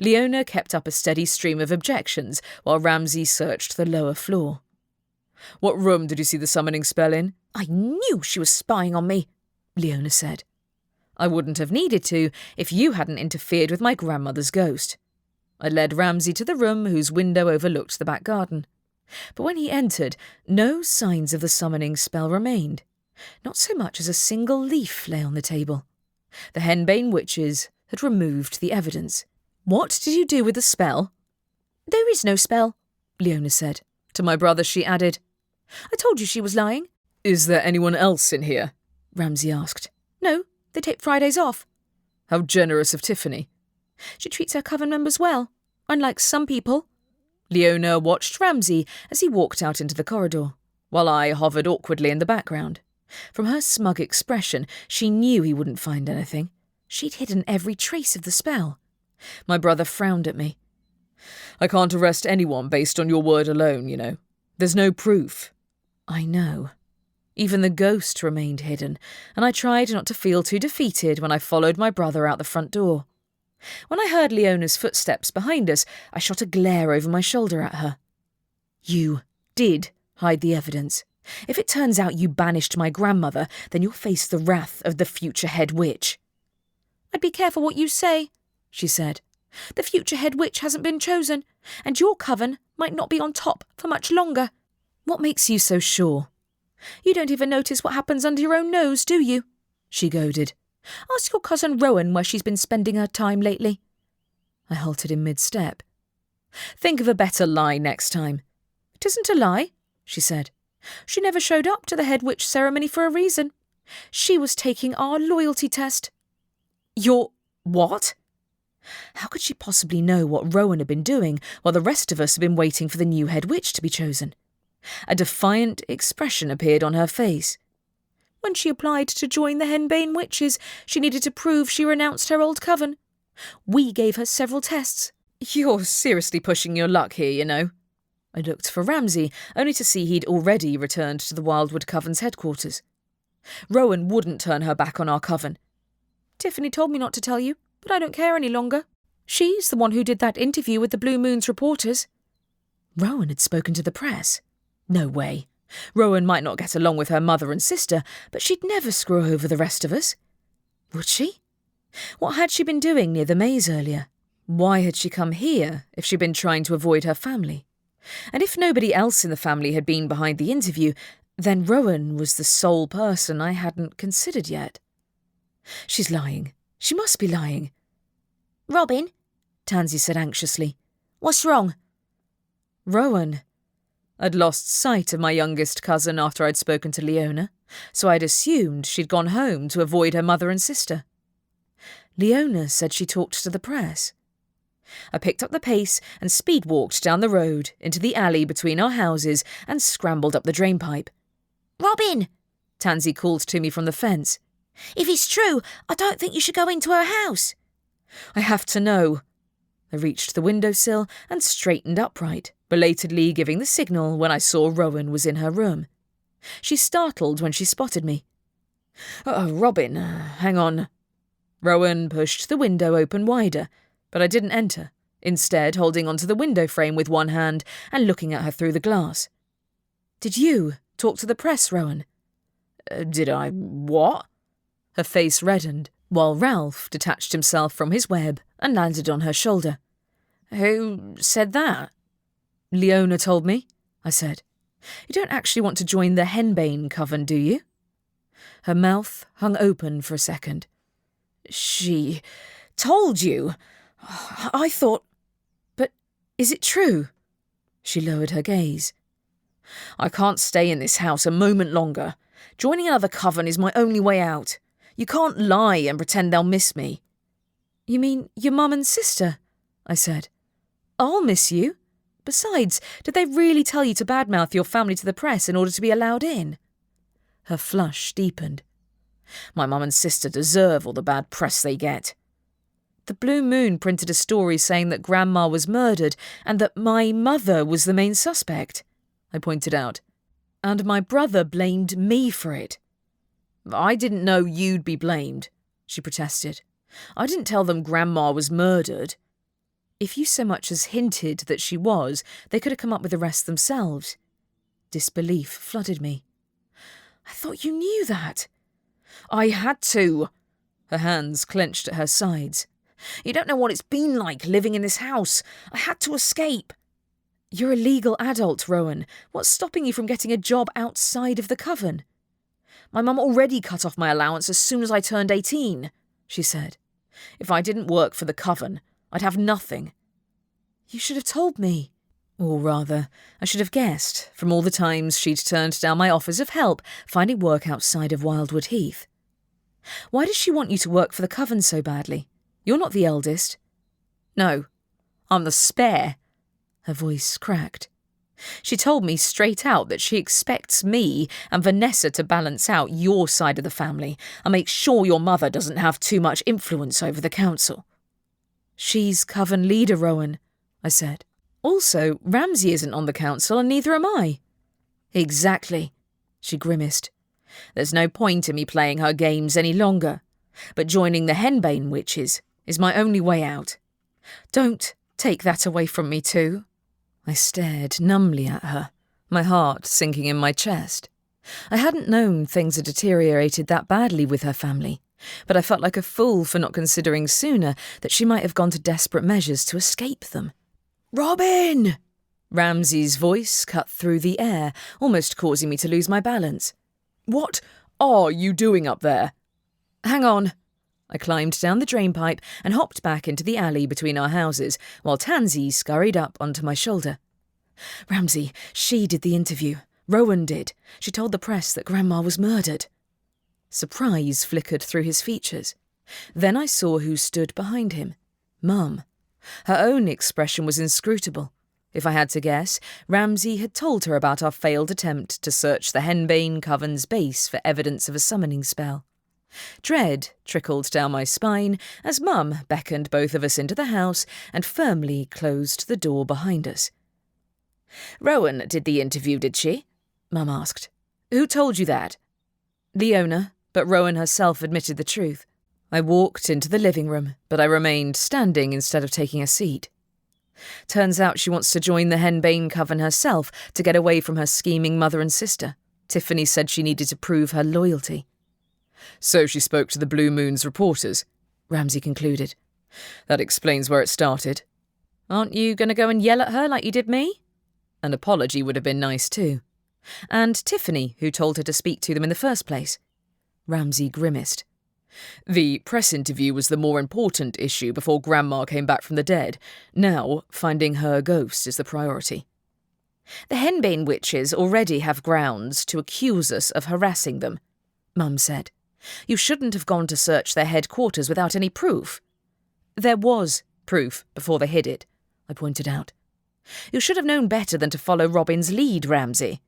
Leona kept up a steady stream of objections while Ramsay searched the lower floor. "What room did you see the summoning spell in?" I knew she was spying on me, Leona said. "I wouldn't have needed to if you hadn't interfered with my grandmother's ghost." I led Ramsay to the room whose window overlooked the back garden. But when he entered, no signs of the summoning spell remained. Not so much as a single leaf lay on the table. The Henbane witches had removed the evidence. "What did you do with the spell?" "There is no spell," Leona said. To my brother she added, "I told you she was lying." "Is there anyone else in here?" Ramsay asked. "No, they take Fridays off." "How generous of Tiffany." "She treats her coven members well, unlike some people." Leona watched Ramsay as he walked out into the corridor, while I hovered awkwardly in the background. From her smug expression, she knew he wouldn't find anything. She'd hidden every trace of the spell. My brother frowned at me. "I can't arrest anyone based on your word alone, you know. There's no proof." I know. Even the ghost remained hidden, and I tried not to feel too defeated when I followed my brother out the front door. When I heard Leona's footsteps behind us, I shot a glare over my shoulder at her. "You did hide the evidence. If it turns out you banished my grandmother, then you'll face the wrath of the future head witch." "I'd be careful what you say," she said. "The future head witch hasn't been chosen, and your coven might not be on top for much longer." "What makes you so sure?" "You don't even notice what happens under your own nose, do you?" she goaded. "Ask your cousin Rowan where she's been spending her time lately." I halted in mid-step. "Think of a better lie next time." "It isn't a lie," she said. "She never showed up to the head witch ceremony for a reason. She was taking our loyalty test." "Your what?" How could she possibly know what Rowan had been doing while the rest of us had been waiting for the new head witch to be chosen? A defiant expression appeared on her face. "When she applied to join the Henbane witches, she needed to prove she renounced her old coven. We gave her several tests." "You're seriously pushing your luck here, you know." I looked for Ramsay, only to see he'd already returned to the Wildwood Coven's headquarters. "Rowan wouldn't turn her back on our coven." "Tiffany told me not to tell you, but I don't care any longer. She's the one who did that interview with the Blue Moon's reporters." Rowan had spoken to the press. No way. Rowan might not get along with her mother and sister, but she'd never screw over the rest of us. Would she? What had she been doing near the maze earlier? Why had she come here if she'd been trying to avoid her family? And if nobody else in the family had been behind the interview, then Rowan was the sole person I hadn't considered yet. "She's lying. She must be lying." "Robin," Tansy said anxiously. "What's wrong?" "Rowan." I'd lost sight of my youngest cousin after I'd spoken to Leona, so I'd assumed she'd gone home to avoid her mother and sister. Leona said she talked to the press. I picked up the pace and speed-walked down the road into the alley between our houses and scrambled up the drainpipe. "Robin," Tansy called to me from the fence. "If it's true, I don't think you should go into her house." "I have to know." I reached the windowsill and straightened upright, belatedly giving the signal when I saw Rowan was in her room. She startled when she spotted me. Robin, hang on." Rowan pushed the window open wider, but I didn't enter, instead holding onto the window frame with one hand and looking at her through the glass. "Did you talk to the press, Rowan?" Did I what?" Her face reddened, while Ralph detached himself from his web and landed on her shoulder. "Who said that?" "Leona told me," I said. "You don't actually want to join the Henbane coven, do you?" Her mouth hung open for a second. "She told you? I thought—" "But is it true?" She lowered her gaze. "I can't stay in this house a moment longer. Joining another coven is my only way out. You can't lie and pretend they'll miss me. You mean your mum and sister? I said. I'll miss you. Besides, did they really tell you to badmouth your family to the press in order to be allowed in? Her flush deepened. My mum and sister deserve all the bad press they get. The Blue Moon printed a story saying that Grandma was murdered and that my mother was the main suspect, I pointed out. And my brother blamed me for it. I didn't know you'd be blamed, she protested. I didn't tell them Grandma was murdered. If you so much as hinted that she was, they could have come up with the rest themselves. Disbelief flooded me. I thought you knew that. I had to. Her hands clenched at her sides. You don't know what it's been like living in this house. I had to escape. You're a legal adult, Rowan. What's stopping you from getting a job outside of the coven? My mum already cut off my allowance as soon as I turned 18, she said. If I didn't work for the coven, I'd have nothing. You should have told me. Or rather, I should have guessed from all the times she'd turned down my offers of help finding work outside of Wildwood Heath. Why does she want you to work for the coven so badly? You're not the eldest. No, I'm the spare. Her voice cracked. She told me straight out that she expects me and Vanessa to balance out your side of the family and make sure your mother doesn't have too much influence over the council. She's coven leader, Rowan, I said. Also, Ramsay isn't on the council and neither am I. Exactly, she grimaced. There's no point in me playing her games any longer, but joining the Henbane witches is my only way out. Don't take that away from me too. I stared numbly at her, my heart sinking in my chest. I hadn't known things had deteriorated that badly with her family, but I felt like a fool for not considering sooner that she might have gone to desperate measures to escape them. Robin! Ramsay's voice cut through the air, almost causing me to lose my balance. What are you doing up there? Hang on. I climbed down the drainpipe and hopped back into the alley between our houses, while Tansy scurried up onto my shoulder. Ramsay, she did the interview. Rowan did. She told the press that Grandma was murdered. Surprise flickered through his features. Then I saw who stood behind him. Mum. Her own expression was inscrutable. If I had to guess, Ramsay had told her about our failed attempt to search the Henbane Coven's base for evidence of a summoning spell. Dread trickled down my spine as Mum beckoned both of us into the house and firmly closed the door behind us. Rowan did the interview, did she? Mum asked. Who told you that? The owner, but Rowan herself admitted the truth. I walked into the living room, but I remained standing instead of taking a seat. Turns out she wants to join the Henbane Coven herself to get away from her scheming mother and sister. Tiffany said she needed to prove her loyalty. So she spoke to the Blue Moon's reporters, Ramsay concluded. That explains where it started. Aren't you going to go and yell at her like you did me? An apology would have been nice too. And Tiffany, who told her to speak to them in the first place. Ramsay grimaced. The press interview was the more important issue before Grandma came back from the dead. Now, finding her ghost is the priority. The Henbane witches already have grounds to accuse us of harassing them, Mum said. You shouldn't have gone to search their headquarters without any proof. There was proof before they hid it, I pointed out. You should have known better than to follow Robin's lead, Ramsay.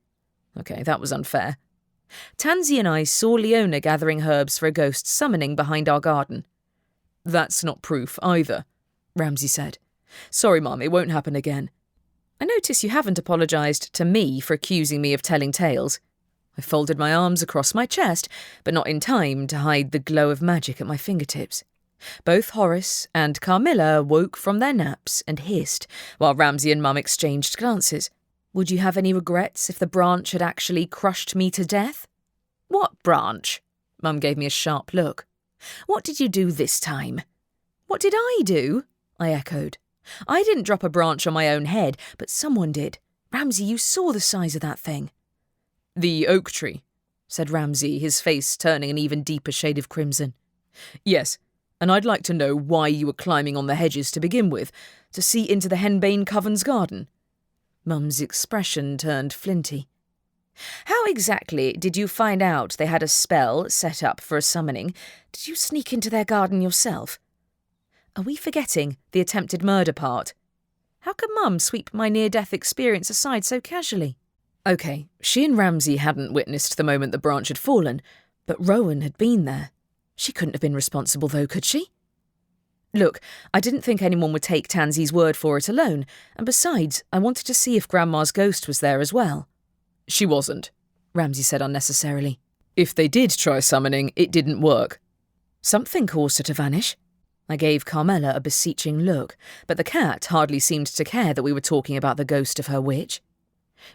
Okay, that was unfair. Tansy and I saw Leona gathering herbs for a ghost summoning behind our garden. That's not proof either, Ramsay said. Sorry, Mum, it won't happen again. I notice you haven't apologised to me for accusing me of telling tales. I folded my arms across my chest, but not in time to hide the glow of magic at my fingertips. Both Horace and Carmilla woke from their naps and hissed, while Ramsay and Mum exchanged glances. Would you have any regrets if the branch had actually crushed me to death? What branch? Mum gave me a sharp look. What did you do this time? What did I do? I echoed. I didn't drop a branch on my own head, but someone did. Ramsay, you saw the size of that thing. The oak tree, said Ramsay, his face turning an even deeper shade of crimson. Yes, and I'd like to know why you were climbing on the hedges to begin with, to see into the Henbane Coven's garden. Mum's expression turned flinty. How exactly did you find out they had a spell set up for a summoning? Did you sneak into their garden yourself? Are we forgetting the attempted murder part? How could Mum sweep my near-death experience aside so casually? OK, she and Ramsay hadn't witnessed the moment the branch had fallen, but Rowan had been there. She couldn't have been responsible though, could she? Look, I didn't think anyone would take Tansy's word for it alone, and besides, I wanted to see if Grandma's ghost was there as well. She wasn't, Ramsay said unnecessarily. If they did try summoning, it didn't work. Something caused her to vanish. I gave Carmela a beseeching look, but the cat hardly seemed to care that we were talking about the ghost of her witch.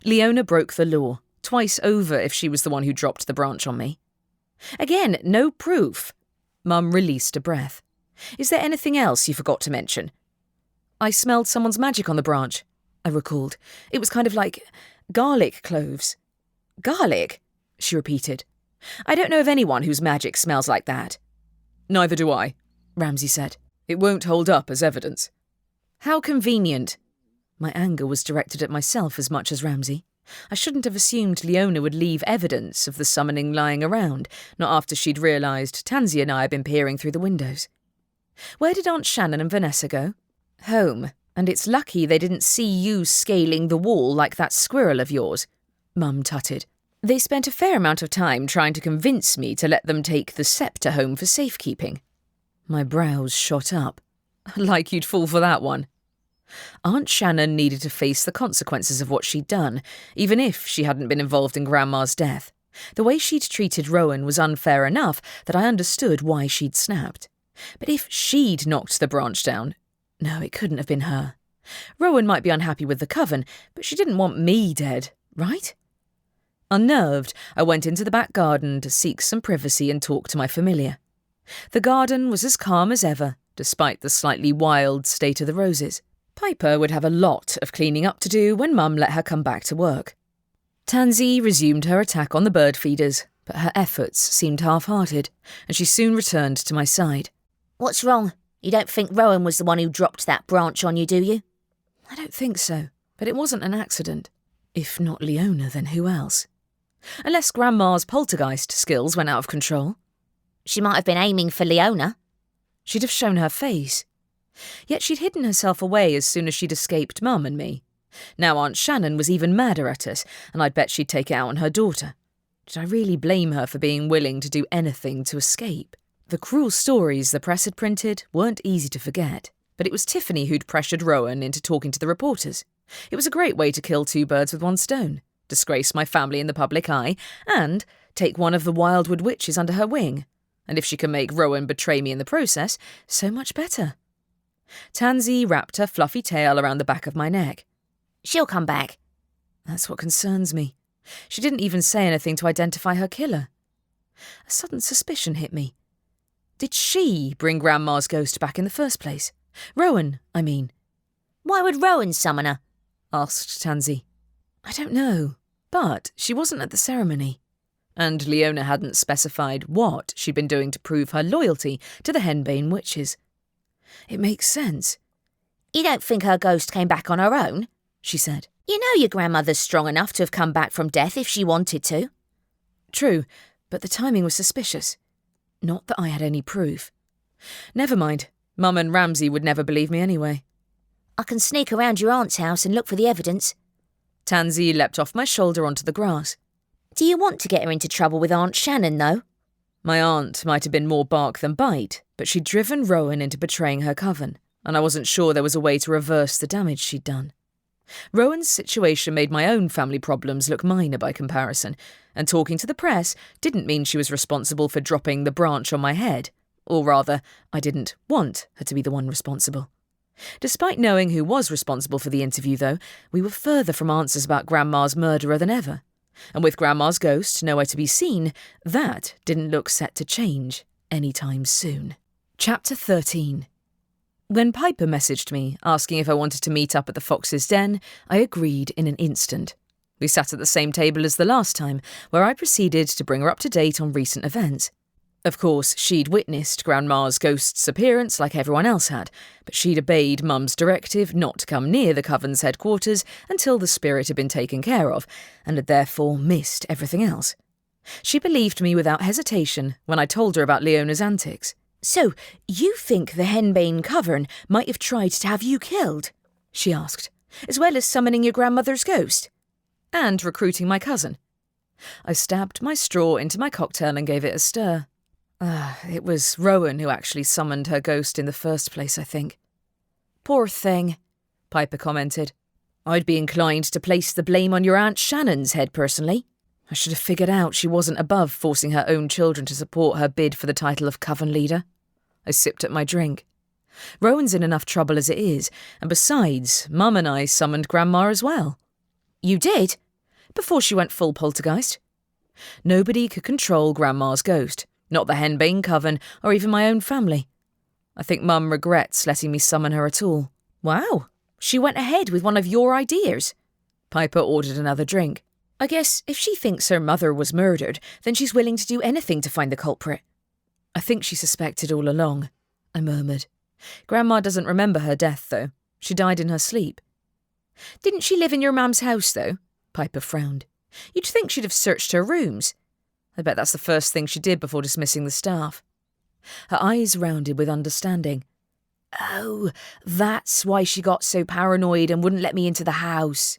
Leona broke the law, twice over if she was the one who dropped the branch on me. Again, no proof. Mum released a breath. Is there anything else you forgot to mention? I smelled someone's magic on the branch, I recalled. It was kind of like garlic cloves. Garlic? She repeated. I don't know of anyone whose magic smells like that. Neither do I, Ramsay said. It won't hold up as evidence. How convenient. My anger was directed at myself as much as Ramsay. I shouldn't have assumed Leona would leave evidence of the summoning lying around, not after she'd realised Tansy and I had been peering through the windows. Where did Aunt Shannon and Vanessa go? Home, and it's lucky they didn't see you scaling the wall like that squirrel of yours, Mum tutted. They spent a fair amount of time trying to convince me to let them take the sceptre home for safekeeping. My brows shot up. Like you'd fall for that one. Aunt Shannon needed to face the consequences of what she'd done, even if she hadn't been involved in Grandma's death. The way she'd treated Rowan was unfair enough that I understood why she'd snapped. But if she'd knocked the branch down... No, it couldn't have been her. Rowan might be unhappy with the coven, but she didn't want me dead, right? Unnerved, I went into the back garden to seek some privacy and talk to my familiar. The garden was as calm as ever, despite the slightly wild state of the roses. Piper would have a lot of cleaning up to do when Mum let her come back to work. Tansy resumed her attack on the bird feeders, but her efforts seemed half-hearted, and she soon returned to my side. What's wrong? You don't think Rowan was the one who dropped that branch on you, do you? I don't think so, but it wasn't an accident. If not Leona, then who else? Unless Grandma's poltergeist skills went out of control. She might have been aiming for Leona. She'd have shown her face. Yet she'd hidden herself away as soon as she'd escaped Mum and me. Now Aunt Shannon was even madder at us, and I'd bet she'd take it out on her daughter. Did I really blame her for being willing to do anything to escape? The cruel stories the press had printed weren't easy to forget, but it was Tiffany who'd pressured Rowan into talking to the reporters. It was a great way to kill two birds with one stone, disgrace my family in the public eye, and take one of the Wildwood witches under her wing. And if she can make Rowan betray me in the process, so much better. Tansy wrapped her fluffy tail around the back of my neck. She'll come back. That's what concerns me. She didn't even say anything to identify her killer. A sudden suspicion hit me. Did she bring Grandma's ghost back in the first place? Rowan, I mean. Why would Rowan summon her? Asked Tansy. I don't know, but she wasn't at the ceremony. And Leona hadn't specified what she'd been doing to prove her loyalty to the Henbane witches. It makes sense. You don't think her ghost came back on her own? She said. You know your grandmother's strong enough to have come back from death if she wanted to. True, but the timing was suspicious. Not that I had any proof. Never mind. Mum and Ramsay would never believe me anyway. I can sneak around your aunt's house and look for the evidence. Tansy leapt off my shoulder onto the grass. Do you want to get her into trouble with Aunt Shannon, though? My aunt might have been more bark than bite, but she'd driven Rowan into betraying her coven, and I wasn't sure there was a way to reverse the damage she'd done. Rowan's situation made my own family problems look minor by comparison, and talking to the press didn't mean she was responsible for dropping the branch on my head. Or rather, I didn't want her to be the one responsible. Despite knowing who was responsible for the interview, though, we were further from answers about Grandma's murderer than ever. And with Grandma's ghost nowhere to be seen, that didn't look set to change anytime soon. Chapter 13. When Piper messaged me, asking if I wanted to meet up at the Fox's Den, I agreed in an instant. We sat at the same table as the last time, where I proceeded to bring her up to date on recent events. Of course, she'd witnessed Grandma's ghost's appearance like everyone else had, but she'd obeyed Mum's directive not to come near the coven's headquarters until the spirit had been taken care of, and had therefore missed everything else. She believed me without hesitation when I told her about Leona's antics. So, you think the henbane coven might have tried to have you killed? She asked, as well as summoning your grandmother's ghost. And recruiting my cousin. I stabbed my straw into my cocktail and gave it a stir. It was Rowan who actually summoned her ghost in the first place, I think. Poor thing, Piper commented. I'd be inclined to place the blame on your Aunt Shannon's head, personally. I should have figured out she wasn't above forcing her own children to support her bid for the title of coven leader. I sipped at my drink. Rowan's in enough trouble as it is, and besides, Mum and I summoned Grandma as well. You did? Before she went full poltergeist. Nobody could control Grandma's ghost, not the henbane coven or even my own family. I think Mum regrets letting me summon her at all. Wow, she went ahead with one of your ideas. Piper ordered another drink. I guess if she thinks her mother was murdered, then she's willing to do anything to find the culprit. I think she suspected all along, I murmured. Grandma doesn't remember her death, though. She died in her sleep. Didn't she live in your mum's house, though? Piper frowned. You'd think she'd have searched her rooms. I bet that's the first thing she did before dismissing the staff. Her eyes rounded with understanding. Oh, that's why she got so paranoid and wouldn't let me into the house.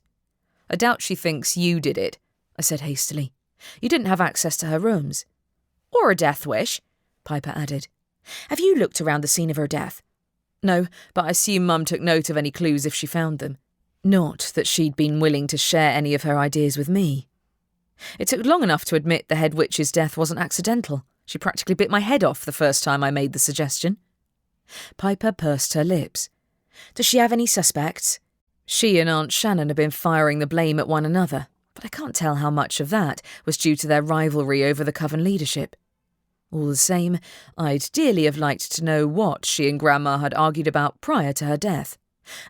I doubt she thinks you did it, I said hastily. You didn't have access to her rooms. Or a death wish, Piper added. Have you looked around the scene of her death? No, but I assume Mum took note of any clues if she found them. Not that she'd been willing to share any of her ideas with me. It took long enough to admit the head witch's death wasn't accidental. She practically bit my head off the first time I made the suggestion. Piper pursed her lips. Does she have any suspects? She and Aunt Shannon have been firing the blame at one another, but I can't tell how much of that was due to their rivalry over the coven leadership. All the same, I'd dearly have liked to know what she and Grandma had argued about prior to her death,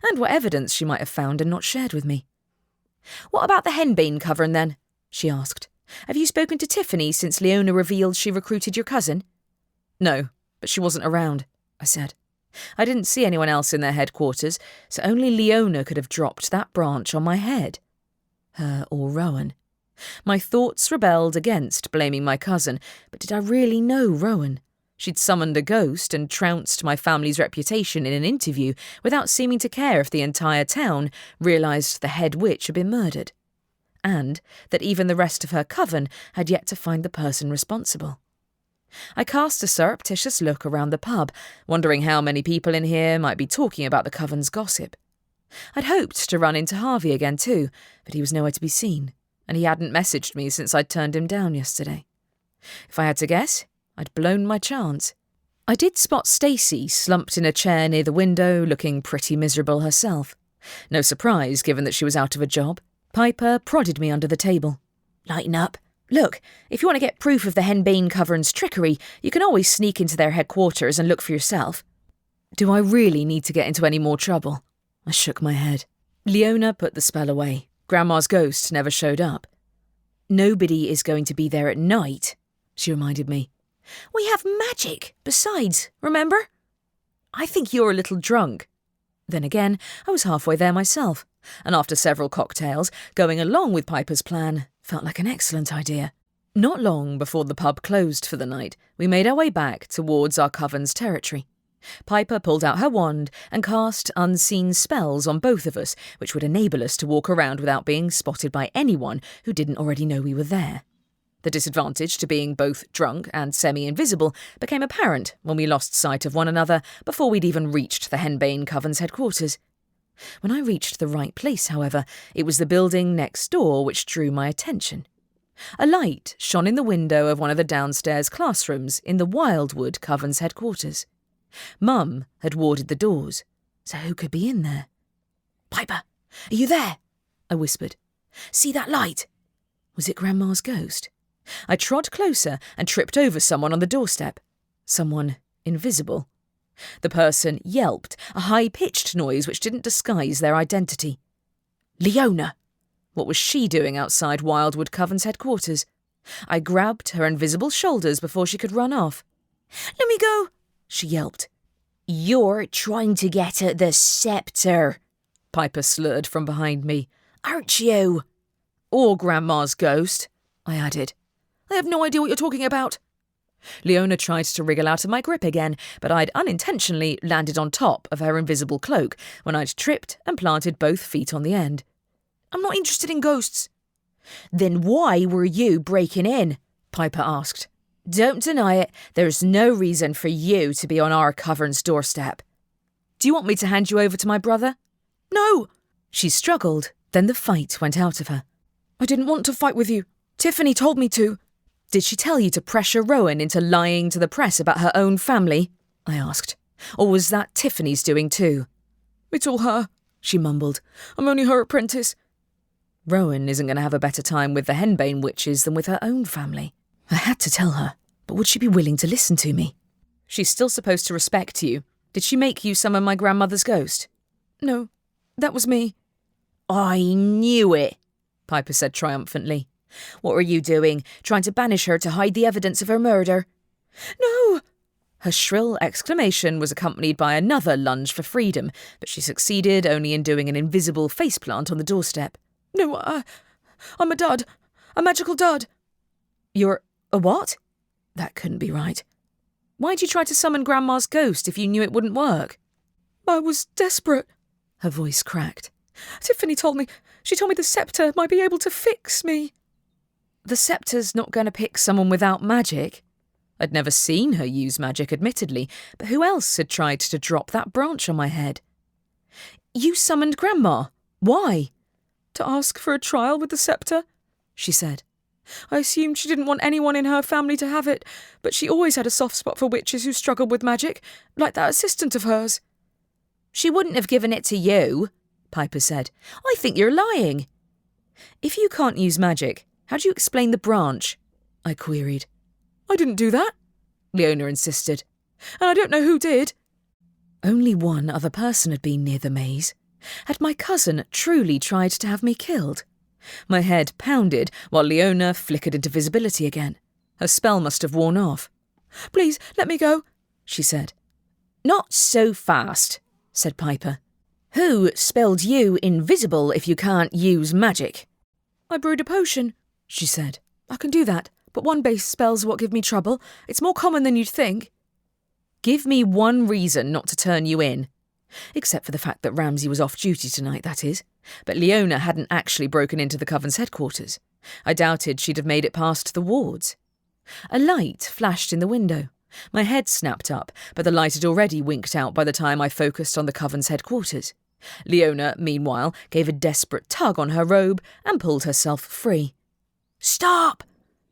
and what evidence she might have found and not shared with me. What about the henbane coven, then? She asked. Have you spoken to Tiffany since Leona revealed she recruited your cousin? No, but she wasn't around, I said. I didn't see anyone else in their headquarters, so only Leona could have dropped that branch on my head. Her or Rowan. My thoughts rebelled against blaming my cousin, but did I really know Rowan? She'd summoned a ghost and trounced my family's reputation in an interview without seeming to care if the entire town realised the head witch had been murdered, and that even the rest of her coven had yet to find the person responsible. I cast a surreptitious look around the pub, wondering how many people in here might be talking about the coven's gossip. I'd hoped to run into Harvey again too, but he was nowhere to be seen, and he hadn't messaged me since I'd turned him down yesterday. If I had to guess, I'd blown my chance. I did spot Stacey slumped in a chair near the window, looking pretty miserable herself. No surprise, given that she was out of a job. Piper prodded me under the table. Lighten up. Look, if you want to get proof of the henbane coven's trickery, you can always sneak into their headquarters and look for yourself. Do I really need to get into any more trouble? I shook my head. Leona put the spell away. Grandma's ghost never showed up. Nobody is going to be there at night, she reminded me. We have magic, besides, remember? I think you're a little drunk. Then again, I was halfway there myself, and after several cocktails, going along with Piper's plan felt like an excellent idea. Not long before the pub closed for the night, we made our way back towards our coven's territory. Piper pulled out her wand and cast unseen spells on both of us, which would enable us to walk around without being spotted by anyone who didn't already know we were there. The disadvantage to being both drunk and semi-invisible became apparent when we lost sight of one another before we'd even reached the henbane coven's headquarters. When I reached the right place, however, it was the building next door which drew my attention. A light shone in the window of one of the downstairs classrooms in the Wildwood coven's headquarters. Mum had warded the doors, so who could be in there? Piper, are you there? I whispered. See that light? Was it Grandma's ghost? I trod closer and tripped over someone on the doorstep. Someone invisible. The person yelped, a high-pitched noise which didn't disguise their identity. Leona! What was she doing outside Wildwood Coven's headquarters? I grabbed her invisible shoulders before she could run off. Let me go, she yelped. You're trying to get at the sceptre, Piper slurred from behind me. Aren't you? Or Grandma's ghost, I added. I have no idea what you're talking about. Leona tried to wriggle out of my grip again, but I'd unintentionally landed on top of her invisible cloak when I'd tripped and planted both feet on the end. I'm not interested in ghosts. Then why were you breaking in? Piper asked. Don't deny it. There's no reason for you to be on our covern's doorstep. Do you want me to hand you over to my brother? No! She struggled, then the fight went out of her. I didn't want to fight with you. Tiffany told me to. Did she tell you to pressure Rowan into lying to the press about her own family? I asked. Or was that Tiffany's doing too? It's all her, she mumbled. I'm only her apprentice. Rowan isn't going to have a better time with the henbane witches than with her own family. I had to tell her, but would she be willing to listen to me? She's still supposed to respect you. Did she make you summon my grandmother's ghost? No, that was me. I knew it, Piper said triumphantly. What were you doing? Trying to banish her to hide the evidence of her murder? No! Her shrill exclamation was accompanied by another lunge for freedom, but she succeeded only in doing an invisible faceplant on the doorstep. No, I'm a dud. A magical dud. You're a what? That couldn't be right. Why'd you try to summon Grandma's ghost if you knew it wouldn't work? I was desperate. Her voice cracked. Tiffany told me. She told me the sceptre might be able to fix me. The sceptre's not going to pick someone without magic. I'd never seen her use magic, admittedly, but who else had tried to drop that branch on my head? You summoned Grandma. Why? To ask for a trial with the sceptre, she said. I assumed she didn't want anyone in her family to have it, but she always had a soft spot for witches who struggled with magic, like that assistant of hers. She wouldn't have given it to you, Piper said. I think you're lying. If you can't use magic, how do you explain the branch? I queried. I didn't do that, Leona insisted. And I don't know who did. Only one other person had been near the maze. Had my cousin truly tried to have me killed? My head pounded while Leona flickered into visibility again. Her spell must have worn off. Please, let me go, she said. Not so fast, said Piper. Who spelled you invisible if you can't use magic? I brewed a potion, she said. I can do that, but one base spell's what give me trouble. It's more common than you'd think. Give me one reason not to turn you in. Except for the fact that Ramsay was off duty tonight, that is. But Leona hadn't actually broken into the coven's headquarters. I doubted she'd have made it past the wards. A light flashed in the window. My head snapped up, but the light had already winked out by the time I focused on the coven's headquarters. Leona, meanwhile, gave a desperate tug on her robe and pulled herself free. Stop!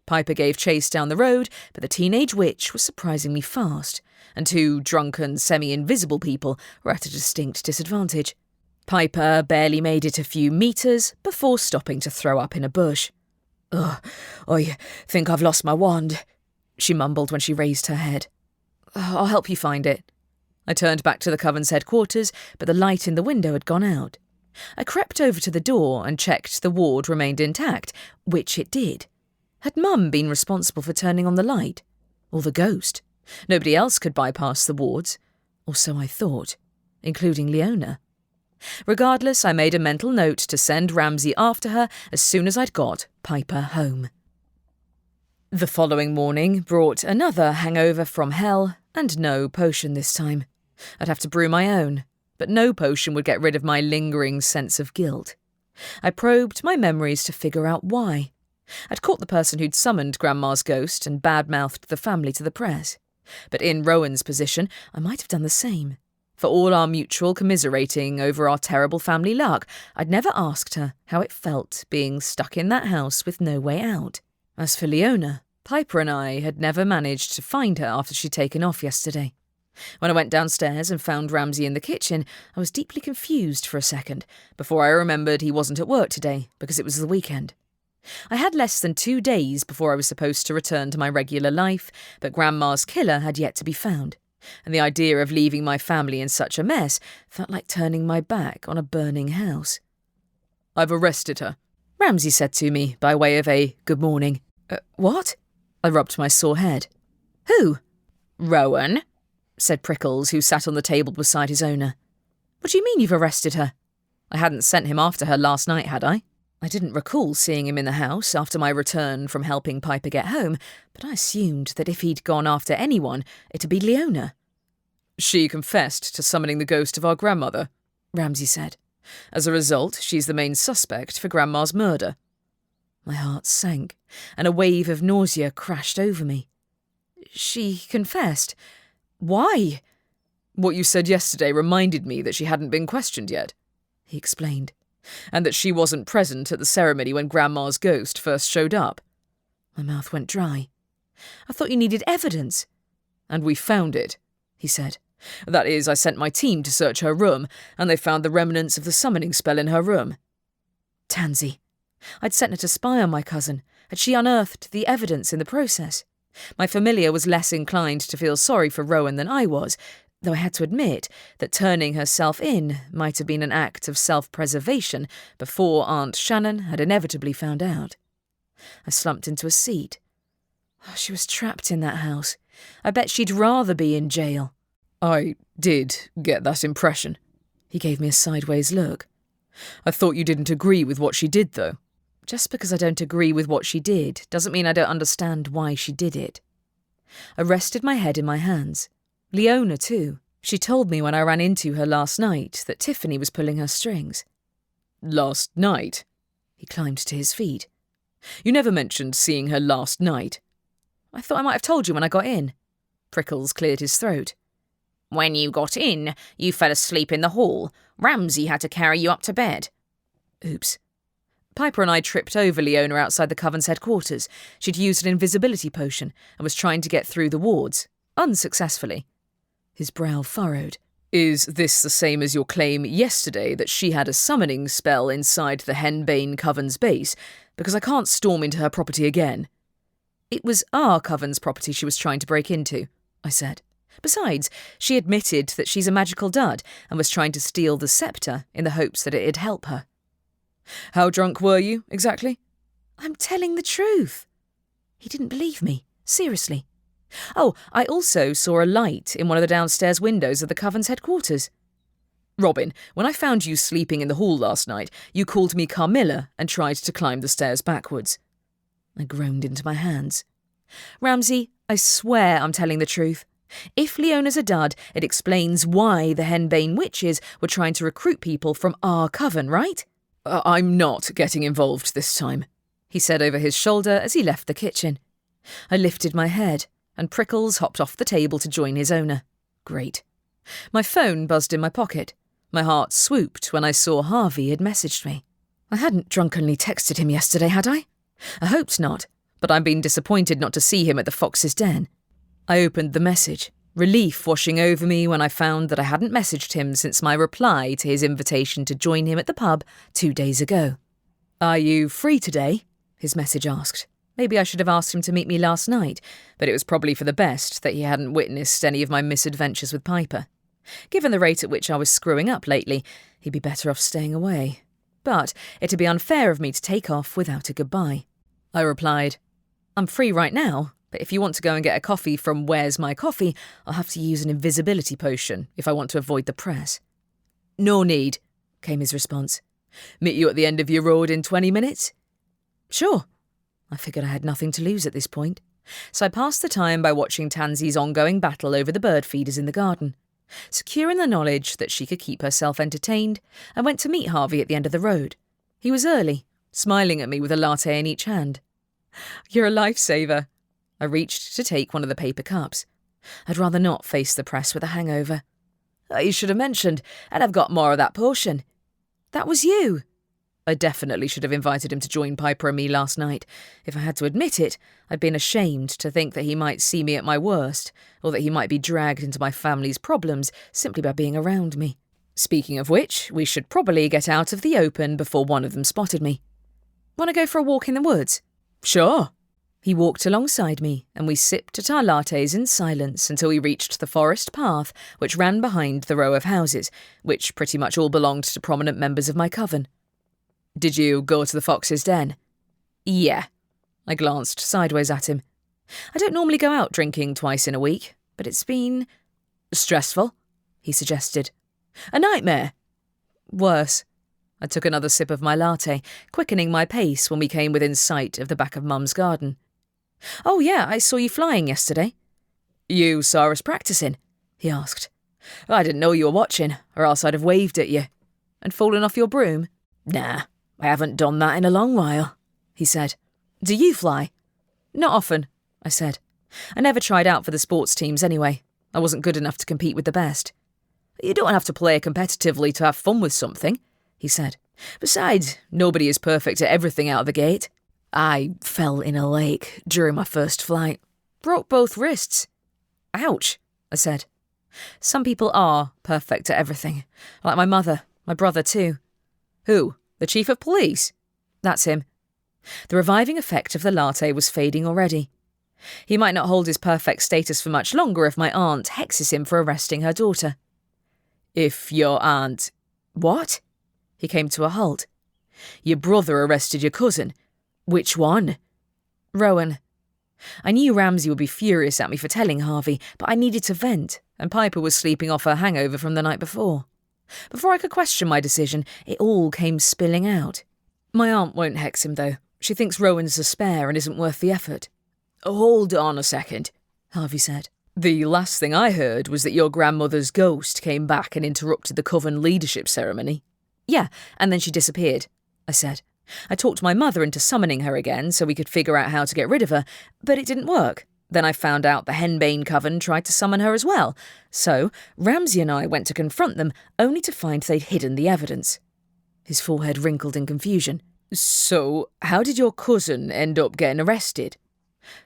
Piper gave chase down the road, but the teenage witch was surprisingly fast, and two drunken, semi-invisible people were at a distinct disadvantage. Piper barely made it a few metres before stopping to throw up in a bush. Ugh, I think I've lost my wand, she mumbled when she raised her head. I'll help you find it. I turned back to the coven's headquarters, but the light in the window had gone out. I crept over to the door and checked the ward remained intact, which it did. Had Mum been responsible for turning on the light? Or the ghost? Nobody else could bypass the wards. Or so I thought, including Leona. Regardless, I made a mental note to send Ramsay after her as soon as I'd got Piper home. The following morning brought another hangover from hell, and no potion this time. I'd have to brew my own, but no potion would get rid of my lingering sense of guilt. I probed my memories to figure out why. I'd caught the person who'd summoned Grandma's ghost and bad-mouthed the family to the press. But in Rowan's position, I might have done the same. For all our mutual commiserating over our terrible family luck, I'd never asked her how it felt being stuck in that house with no way out. As for Leona, Piper and I had never managed to find her after she'd taken off yesterday. When I went downstairs and found Ramsay in the kitchen, I was deeply confused for a second, before I remembered he wasn't at work today because it was the weekend. I had less than 2 days before I was supposed to return to my regular life, but Grandma's killer had yet to be found, and the idea of leaving my family in such a mess felt like turning my back on a burning house. I've arrested her, Ramsay said to me by way of a good morning. What? I rubbed my sore head. Who? Rowan, said Prickles, who sat on the table beside his owner. What do you mean you've arrested her? I hadn't sent him after her last night, had I? I didn't recall seeing him in the house after my return from helping Piper get home, but I assumed that if he'd gone after anyone, it'd be Leona. She confessed to summoning the ghost of our grandmother, Ramsay said. As a result, she's the main suspect for Grandma's murder. My heart sank, and a wave of nausea crashed over me. She confessed? Why? What you said yesterday reminded me that she hadn't been questioned yet, he explained. And that she wasn't present at the ceremony when Grandma's ghost first showed up. My mouth went dry. I thought you needed evidence. And we found it, he said. That is, I sent my team to search her room, and they found the remnants of the summoning spell in her room. Tansy. I'd sent her to spy on my cousin. Had she unearthed the evidence in the process? My familiar was less inclined to feel sorry for Rowan than I was, though I had to admit that turning herself in might have been an act of self-preservation before Aunt Shannon had inevitably found out. I slumped into a seat. Oh, she was trapped in that house. I bet she'd rather be in jail. I did get that impression. He gave me a sideways look. I thought you didn't agree with what she did, though. Just because I don't agree with what she did doesn't mean I don't understand why she did it. I rested my head in my hands. Leona, too. She told me when I ran into her last night that Tiffany was pulling her strings. Last night? He climbed to his feet. You never mentioned seeing her last night. I thought I might have told you when I got in. Prickles cleared his throat. When you got in, you fell asleep in the hall. Ramsay had to carry you up to bed. Oops. Piper and I tripped over Leona outside the coven's headquarters. She'd used an invisibility potion and was trying to get through the wards. Unsuccessfully. His brow furrowed. Is this the same as your claim yesterday that she had a summoning spell inside the Henbane Coven's base? Because I can't storm into her property again. It was our coven's property she was trying to break into, I said. Besides, she admitted that she's a magical dud and was trying to steal the sceptre in the hopes that it'd help her. How drunk were you, exactly? I'm telling the truth. He didn't believe me. Seriously. Oh, I also saw a light in one of the downstairs windows of the coven's headquarters. Robin, when I found you sleeping in the hall last night, you called me Carmilla and tried to climb the stairs backwards. I groaned into my hands. Ramsay, I swear I'm telling the truth. If Leona's a dud, it explains why the Henbane witches were trying to recruit people from our coven, right? I'm not getting involved this time, he said over his shoulder as he left the kitchen. I lifted my head, and Prickles hopped off the table to join his owner. Great. My phone buzzed in my pocket. My heart swooped when I saw Harvey had messaged me. I hadn't drunkenly texted him yesterday, had I? I hoped not, but I'd been disappointed not to see him at the Fox's Den. I opened the message, relief washing over me when I found that I hadn't messaged him since my reply to his invitation to join him at the pub 2 days ago. Are you free today? His message asked. Maybe I should have asked him to meet me last night, but it was probably for the best that he hadn't witnessed any of my misadventures with Piper. Given the rate at which I was screwing up lately, he'd be better off staying away. But it'd be unfair of me to take off without a goodbye. I replied, I'm free right now, but if you want to go and get a coffee from Where's My Coffee, I'll have to use an invisibility potion if I want to avoid the press. No need, came his response. Meet you at the end of your road in 20 minutes? Sure. I figured I had nothing to lose at this point, so I passed the time by watching Tansy's ongoing battle over the bird feeders in the garden. Secure in the knowledge that she could keep herself entertained, I went to meet Harvey at the end of the road. He was early, smiling at me with a latte in each hand. You're a lifesaver. I reached to take one of the paper cups. I'd rather not face the press with a hangover. You should have mentioned, and I've got more of that portion. That was you. I definitely should have invited him to join Piper and me last night. If I had to admit it, I'd been ashamed to think that he might see me at my worst, or that he might be dragged into my family's problems simply by being around me. Speaking of which, we should probably get out of the open before one of them spotted me. Want to go for a walk in the woods? Sure. He walked alongside me, and we sipped at our lattes in silence until we reached the forest path which ran behind the row of houses, which pretty much all belonged to prominent members of my coven. Did you go to the Fox's Den? Yeah. I glanced sideways at him. I don't normally go out drinking twice in a week, but it's been stressful, he suggested. A nightmare? Worse. I took another sip of my latte, quickening my pace when we came within sight of the back of Mum's garden. "Oh yeah, I saw you flying yesterday." "You saw us practicing?" he asked. "I didn't know you were watching, or else I'd have waved at you." "And fallen off your broom?" "Nah, I haven't done that in a long while," he said. "Do you fly?" "Not often," I said. "I never tried out for the sports teams anyway. I wasn't good enough to compete with the best." "You don't have to play competitively to have fun with something," he said. "Besides, nobody is perfect at everything out of the gate. I fell in a lake during my first flight. Broke both wrists." "Ouch," I said. "Some people are perfect at everything. Like my mother, my brother too." "Who? The chief of police?" "That's him." The reviving effect of the latte was fading already. He might not hold his perfect status for much longer if my aunt hexes him for arresting her daughter. "If your aunt—" "What?" He came to a halt. "Your brother arrested your cousin. Which one?" "Rowan." I knew Ramsay would be furious at me for telling Harvey, but I needed to vent, and Piper was sleeping off her hangover from the night before. Before I could question my decision, it all came spilling out. "My aunt won't hex him, though. She thinks Rowan's a spare and isn't worth the effort." "Hold on a second," Harvey said. "The last thing I heard was that your grandmother's ghost came back and interrupted the coven leadership ceremony." "Yeah, and then she disappeared," I said. "I talked my mother into summoning her again so we could figure out how to get rid of her, but it didn't work. Then I found out the Henbane coven tried to summon her as well. So Ramsay and I went to confront them, only to find they'd hidden the evidence." His forehead wrinkled in confusion. "So how did your cousin end up getting arrested?"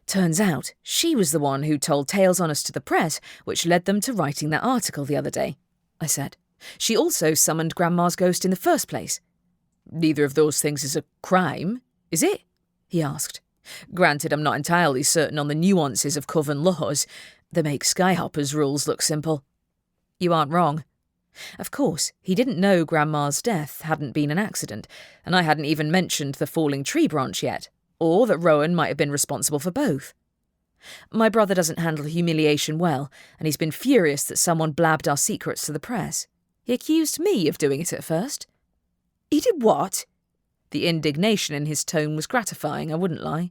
"Turns out she was the one who told tales on us to the press, which led them to writing that article the other day," I said. "She also summoned Grandma's ghost in the first place." "Neither of those things is a crime, is it?" he asked. "Granted, I'm not entirely certain on the nuances of coven laws. They make Skyhopper's rules look simple." "You aren't wrong." Of course, he didn't know Grandma's death hadn't been an accident, and I hadn't even mentioned the falling tree branch yet, or that Rowan might have been responsible for both. "My brother doesn't handle humiliation well, and he's been furious that someone blabbed our secrets to the press. He accused me of doing it at first." "He did what?" The indignation in his tone was gratifying, I wouldn't lie.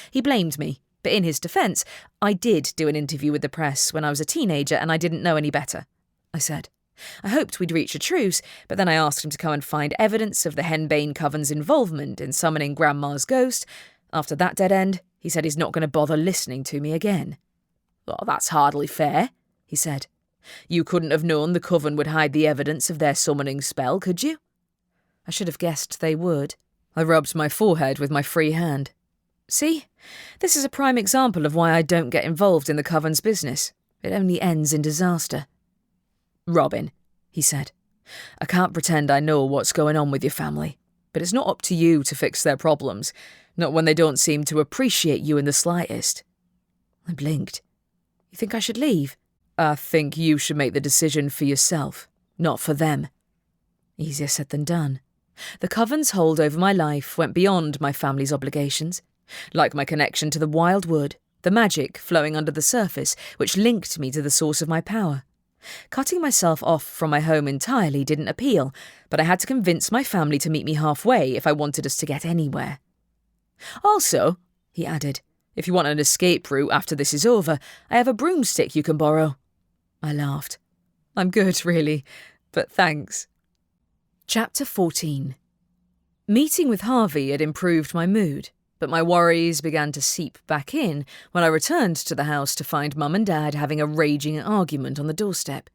"He blamed me, but in his defence, I did do an interview with the press when I was a teenager and I didn't know any better," I said. I hoped we'd reach a truce, but then I asked him to come and find evidence of the Henbane coven's involvement in summoning Grandma's ghost. After that dead end, he said he's not going to bother listening to me again. "Well, that's hardly fair," he said. "You couldn't have known the coven would hide the evidence of their summoning spell, could you?" I should have guessed they would. I rubbed my forehead with my free hand. "See, this is a prime example of why I don't get involved in the coven's business. It only ends in disaster." "Robin," he said, "I can't pretend I know what's going on with your family, but it's not up to you to fix their problems, not when they don't seem to appreciate you in the slightest." I blinked. "You think I should leave?" "I think you should make the decision for yourself, not for them." Easier said than done. The coven's hold over my life went beyond my family's obligations, like my connection to the Wildwood, the magic flowing under the surface which linked me to the source of my power. Cutting myself off from my home entirely didn't appeal, but I had to convince my family to meet me halfway if I wanted us to get anywhere. "Also," he added, "if you want an escape route after this is over, I have a broomstick you can borrow." I laughed. "I'm good, really, but thanks." Chapter 14. Meeting with Harvey had improved my mood, but my worries began to seep back in when I returned to the house to find Mum and Dad having a raging argument on the doorstep.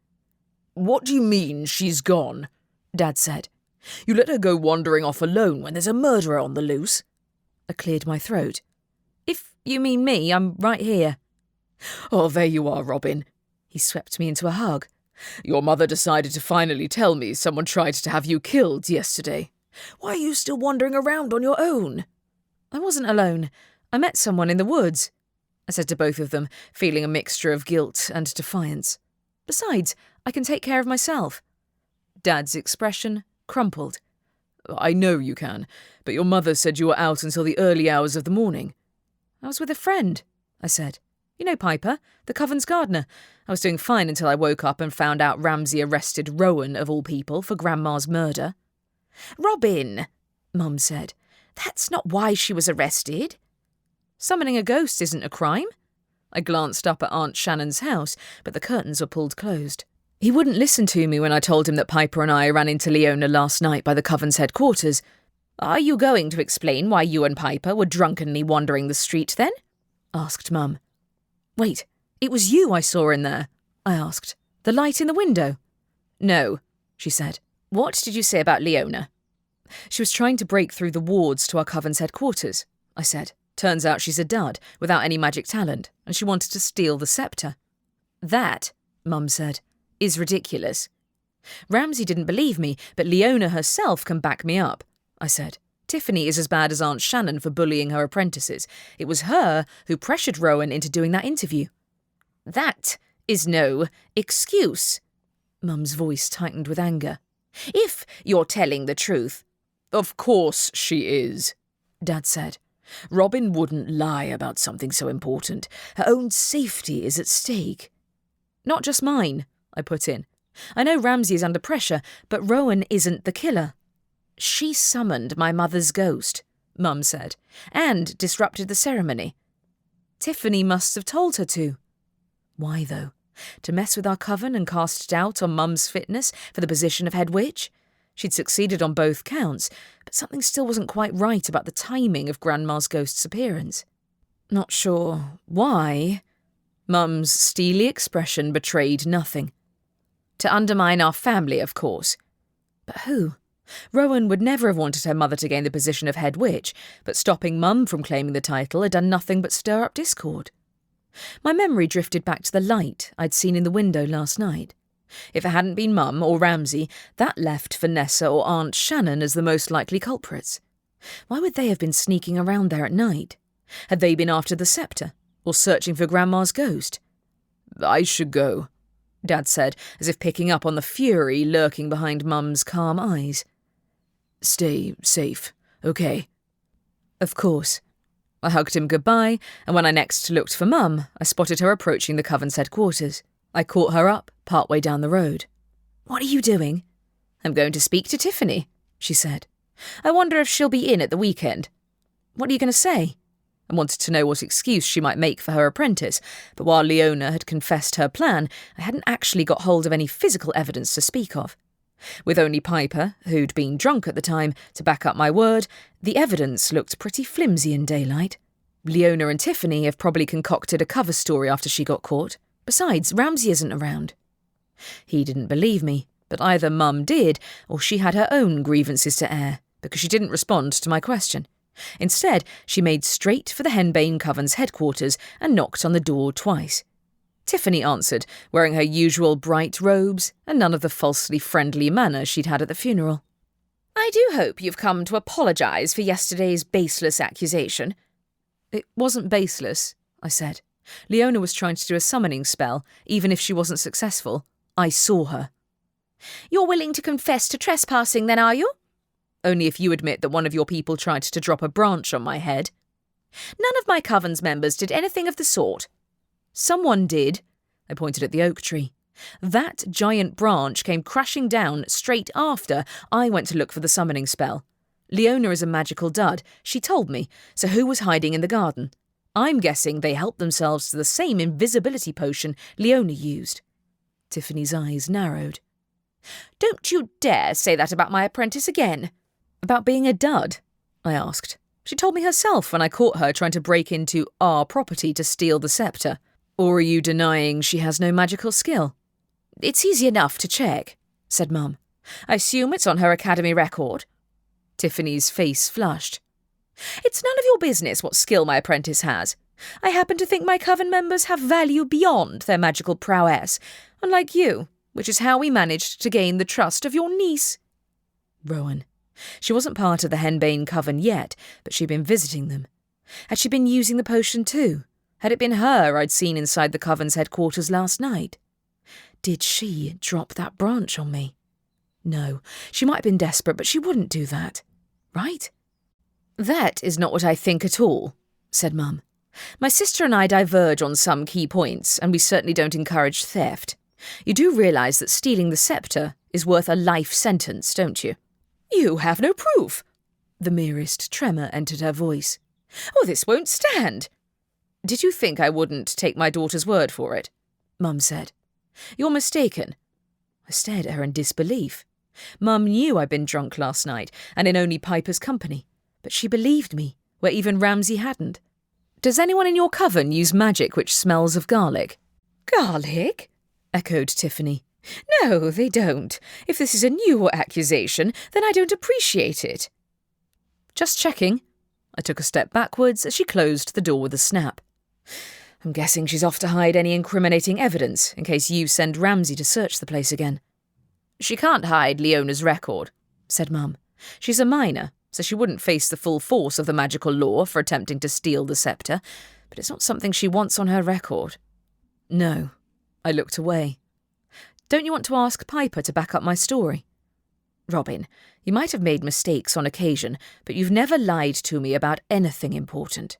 "What do you mean she's gone?" Dad said. "You let her go wandering off alone when there's a murderer on the loose?" I cleared my throat. "If you mean me, I'm right here." "Oh, there you are, Robin." He swept me into a hug. "Your mother decided to finally tell me someone tried to have you killed yesterday. Why are you still wandering around on your own?" "I wasn't alone. I met someone in the woods," I said to both of them, feeling a mixture of guilt and defiance. "Besides, I can take care of myself." Dad's expression crumpled. "I know you can, but your mother said you were out until the early hours of the morning." "I was with a friend," I said. "You know Piper, the coven's gardener. I was doing fine until I woke up and found out Ramsay arrested Rowan, of all people, for Grandma's murder." "Robin," Mum said, "that's not why she was arrested." Summoning a ghost isn't a crime. I glanced up at Aunt Shannon's house, but the curtains were pulled closed. He wouldn't listen to me when I told him that Piper and I ran into Leona last night by the coven's headquarters. "Are you going to explain why you and Piper were drunkenly wandering the street then?" asked Mum. "Wait, it was you I saw in there?" I asked. "The light in the window?" "No," she said. "What did you say about Leona?" "She was trying to break through the wards to our coven's headquarters," I said. "Turns out she's a dud, without any magic talent, and she wanted to steal the sceptre." "That," Mum said, "is ridiculous." "Ramsay didn't believe me, but Leona herself can back me up," I said. "Tiffany is as bad as Aunt Shannon for bullying her apprentices. It was her who pressured Rowan into doing that interview." "That is no excuse." Mum's voice tightened with anger. "If you're telling the truth—" "Of course she is," Dad said. "Robin wouldn't lie about something so important. Her own safety is at stake." "Not just mine," I put in. "I know Ramsay is under pressure, but Rowan isn't the killer." "She summoned my mother's ghost," Mum said, "and disrupted the ceremony." "Tiffany must have told her to." Why, though? To mess with our coven and cast doubt on Mum's fitness for the position of head witch? She'd succeeded on both counts, but something still wasn't quite right about the timing of Grandma's ghost's appearance. Not sure why. Mum's steely expression betrayed nothing. To undermine our family, of course. But who? Rowan would never have wanted her mother to gain the position of head witch, but stopping Mum from claiming the title had done nothing but stir up discord. My memory drifted back to the light I'd seen in the window last night. If it hadn't been Mum or Ramsay, that left Vanessa or Aunt Shannon as the most likely culprits. Why would they have been sneaking around there at night? Had they been after the sceptre, or searching for Grandma's ghost? "I should go," Dad said, as if picking up on the fury lurking behind Mum's calm eyes. "Stay safe, okay?" Of course. I hugged him goodbye, and when I next looked for Mum, I spotted her approaching the coven's headquarters. I caught her up, partway down the road. "What are you doing?" "I'm going to speak to Tiffany," she said. "I wonder if she'll be in at the weekend." "What are you going to say?" I wanted to know what excuse she might make for her apprentice, but while Leona had confessed her plan, I hadn't actually got hold of any physical evidence to speak of. With only Piper, who'd been drunk at the time, to back up my word, the evidence looked pretty flimsy in daylight. Leona and Tiffany have probably concocted a cover story after she got caught. Besides, Ramsay isn't around. He didn't believe me, but either Mum did, or she had her own grievances to air, because she didn't respond to my question. Instead, she made straight for the Henbane Coven's headquarters and knocked on the door twice. Tiffany answered, wearing her usual bright robes and none of the falsely friendly manner she'd had at the funeral. "I do hope you've come to apologise for yesterday's baseless accusation." "It wasn't baseless," I said. "Leona was trying to do a summoning spell, even if she wasn't successful. I saw her." "You're willing to confess to trespassing then, are you?" "Only if you admit that one of your people tried to drop a branch on my head." "None of my coven's members did anything of the sort." "Someone did." I pointed at the oak tree. "That giant branch came crashing down straight after I went to look for the summoning spell. Leona is a magical dud, she told me, so who was hiding in the garden? I'm guessing they helped themselves to the same invisibility potion Leona used." Tiffany's eyes narrowed. "Don't you dare say that about my apprentice again." "About being a dud?" I asked. "She told me herself when I caught her trying to break into our property to steal the sceptre. Or are you denying she has no magical skill?" "It's easy enough to check," said Mum. "I assume it's on her academy record." Tiffany's face flushed. "It's none of your business what skill my apprentice has. I happen to think my coven members have value beyond their magical prowess, unlike you, which is how we managed to gain the trust of your niece." Rowan. She wasn't part of the Henbane Coven yet, but she'd been visiting them. Had she been using the potion too? Had it been her I'd seen inside the Coven's headquarters last night? Did she drop that branch on me? No, she might have been desperate, but she wouldn't do that. Right? "That is not what I think at all," said Mum. "My sister and I diverge on some key points, and we certainly don't encourage theft. You do realise that stealing the sceptre is worth a life sentence, don't you?" You have no proof. The merest tremor entered her voice. Oh, this won't stand. Did you think I wouldn't take my daughter's word for it? Mum said. You're mistaken. I stared at her in disbelief. Mum knew I'd been drunk last night and in only Piper's company, but she believed me, where even Ramsay hadn't. Does anyone in your coven use magic which smells of garlic? Garlic? Echoed Tiffany. No, they don't. If this is a new accusation, then I don't appreciate it. Just checking. I took a step backwards as she closed the door with a snap. I'm guessing she's off to hide any incriminating evidence in case you send Ramsay to search the place again. She can't hide Leona's record, said Mum. She's a minor, so she wouldn't face the full force of the magical law for attempting to steal the sceptre, but it's not something she wants on her record. No. I looked away. Don't you want to ask Piper to back up my story? Robin, you might have made mistakes on occasion, but you've never lied to me about anything important.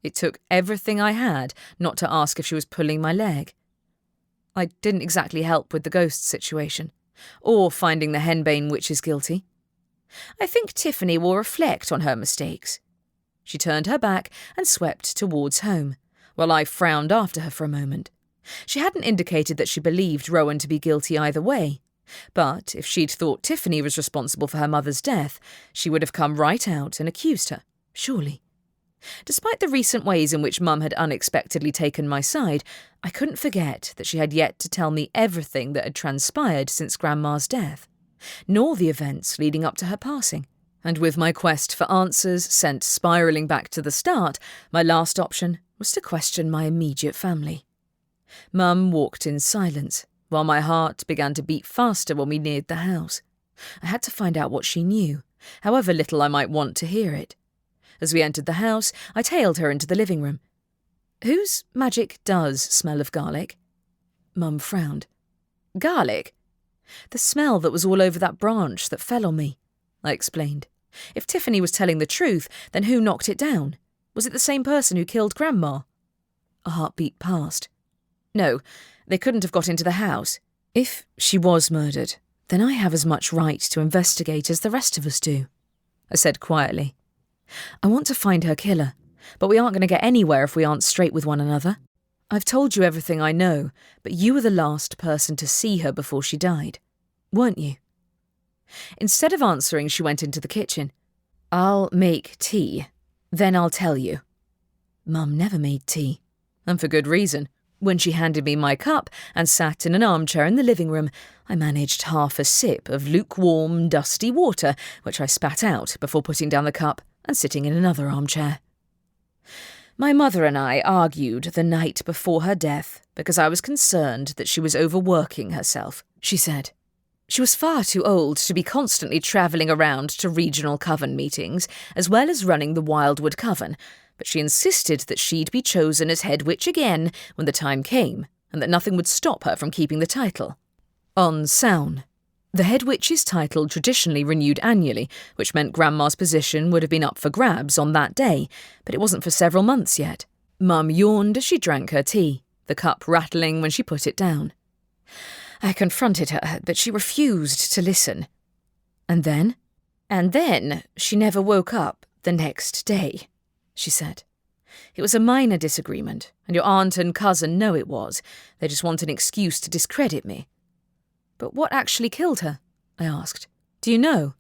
It took everything I had not to ask if she was pulling my leg. I didn't exactly help with the ghost situation, or finding the henbane witches guilty. I think Tiffany will reflect on her mistakes. She turned her back and swept towards home, while I frowned after her for a moment. She hadn't indicated that she believed Rowan to be guilty either way, but if she'd thought Tiffany was responsible for her mother's death, she would have come right out and accused her, surely. Despite the recent ways in which Mum had unexpectedly taken my side, I couldn't forget that she had yet to tell me everything that had transpired since Grandma's death, nor the events leading up to her passing. And with my quest for answers sent spiralling back to the start, my last option was to question my immediate family. Mum walked in silence, while my heart began to beat faster when we neared the house. I had to find out what she knew, however little I might want to hear it. As we entered the house, I tailed her into the living room. Whose magic does smell of garlic? Mum frowned. Garlic? The smell that was all over that branch that fell on me, I explained. If Tiffany was telling the truth, then who knocked it down? Was it the same person who killed Grandma? A heartbeat passed. No, they couldn't have got into the house. If she was murdered, then I have as much right to investigate as the rest of us do, I said quietly. I want to find her killer, but we aren't going to get anywhere if we aren't straight with one another. I've told you everything I know, but you were the last person to see her before she died, weren't you? Instead of answering, she went into the kitchen. I'll make tea, then I'll tell you. Mum never made tea, and for good reason. When she handed me my cup and sat in an armchair in the living room, I managed half a sip of lukewarm, dusty water, which I spat out before putting down the cup and sitting in another armchair. My mother and I argued the night before her death because I was concerned that she was overworking herself, she said. She was far too old to be constantly travelling around to regional coven meetings, as well as running the Wildwood Coven, but she insisted that she'd be chosen as head witch again when the time came, and that nothing would stop her from keeping the title. On Sown, the head witch's title traditionally renewed annually, which meant Grandma's position would have been up for grabs on that day, but it wasn't for several months yet. Mum yawned as she drank her tea, the cup rattling when she put it down. I confronted her, but she refused to listen. And then she never woke up the next day, she said. It was a minor disagreement, and your aunt and cousin know it was. They just want an excuse to discredit me. But what actually killed her? I asked. Do you know?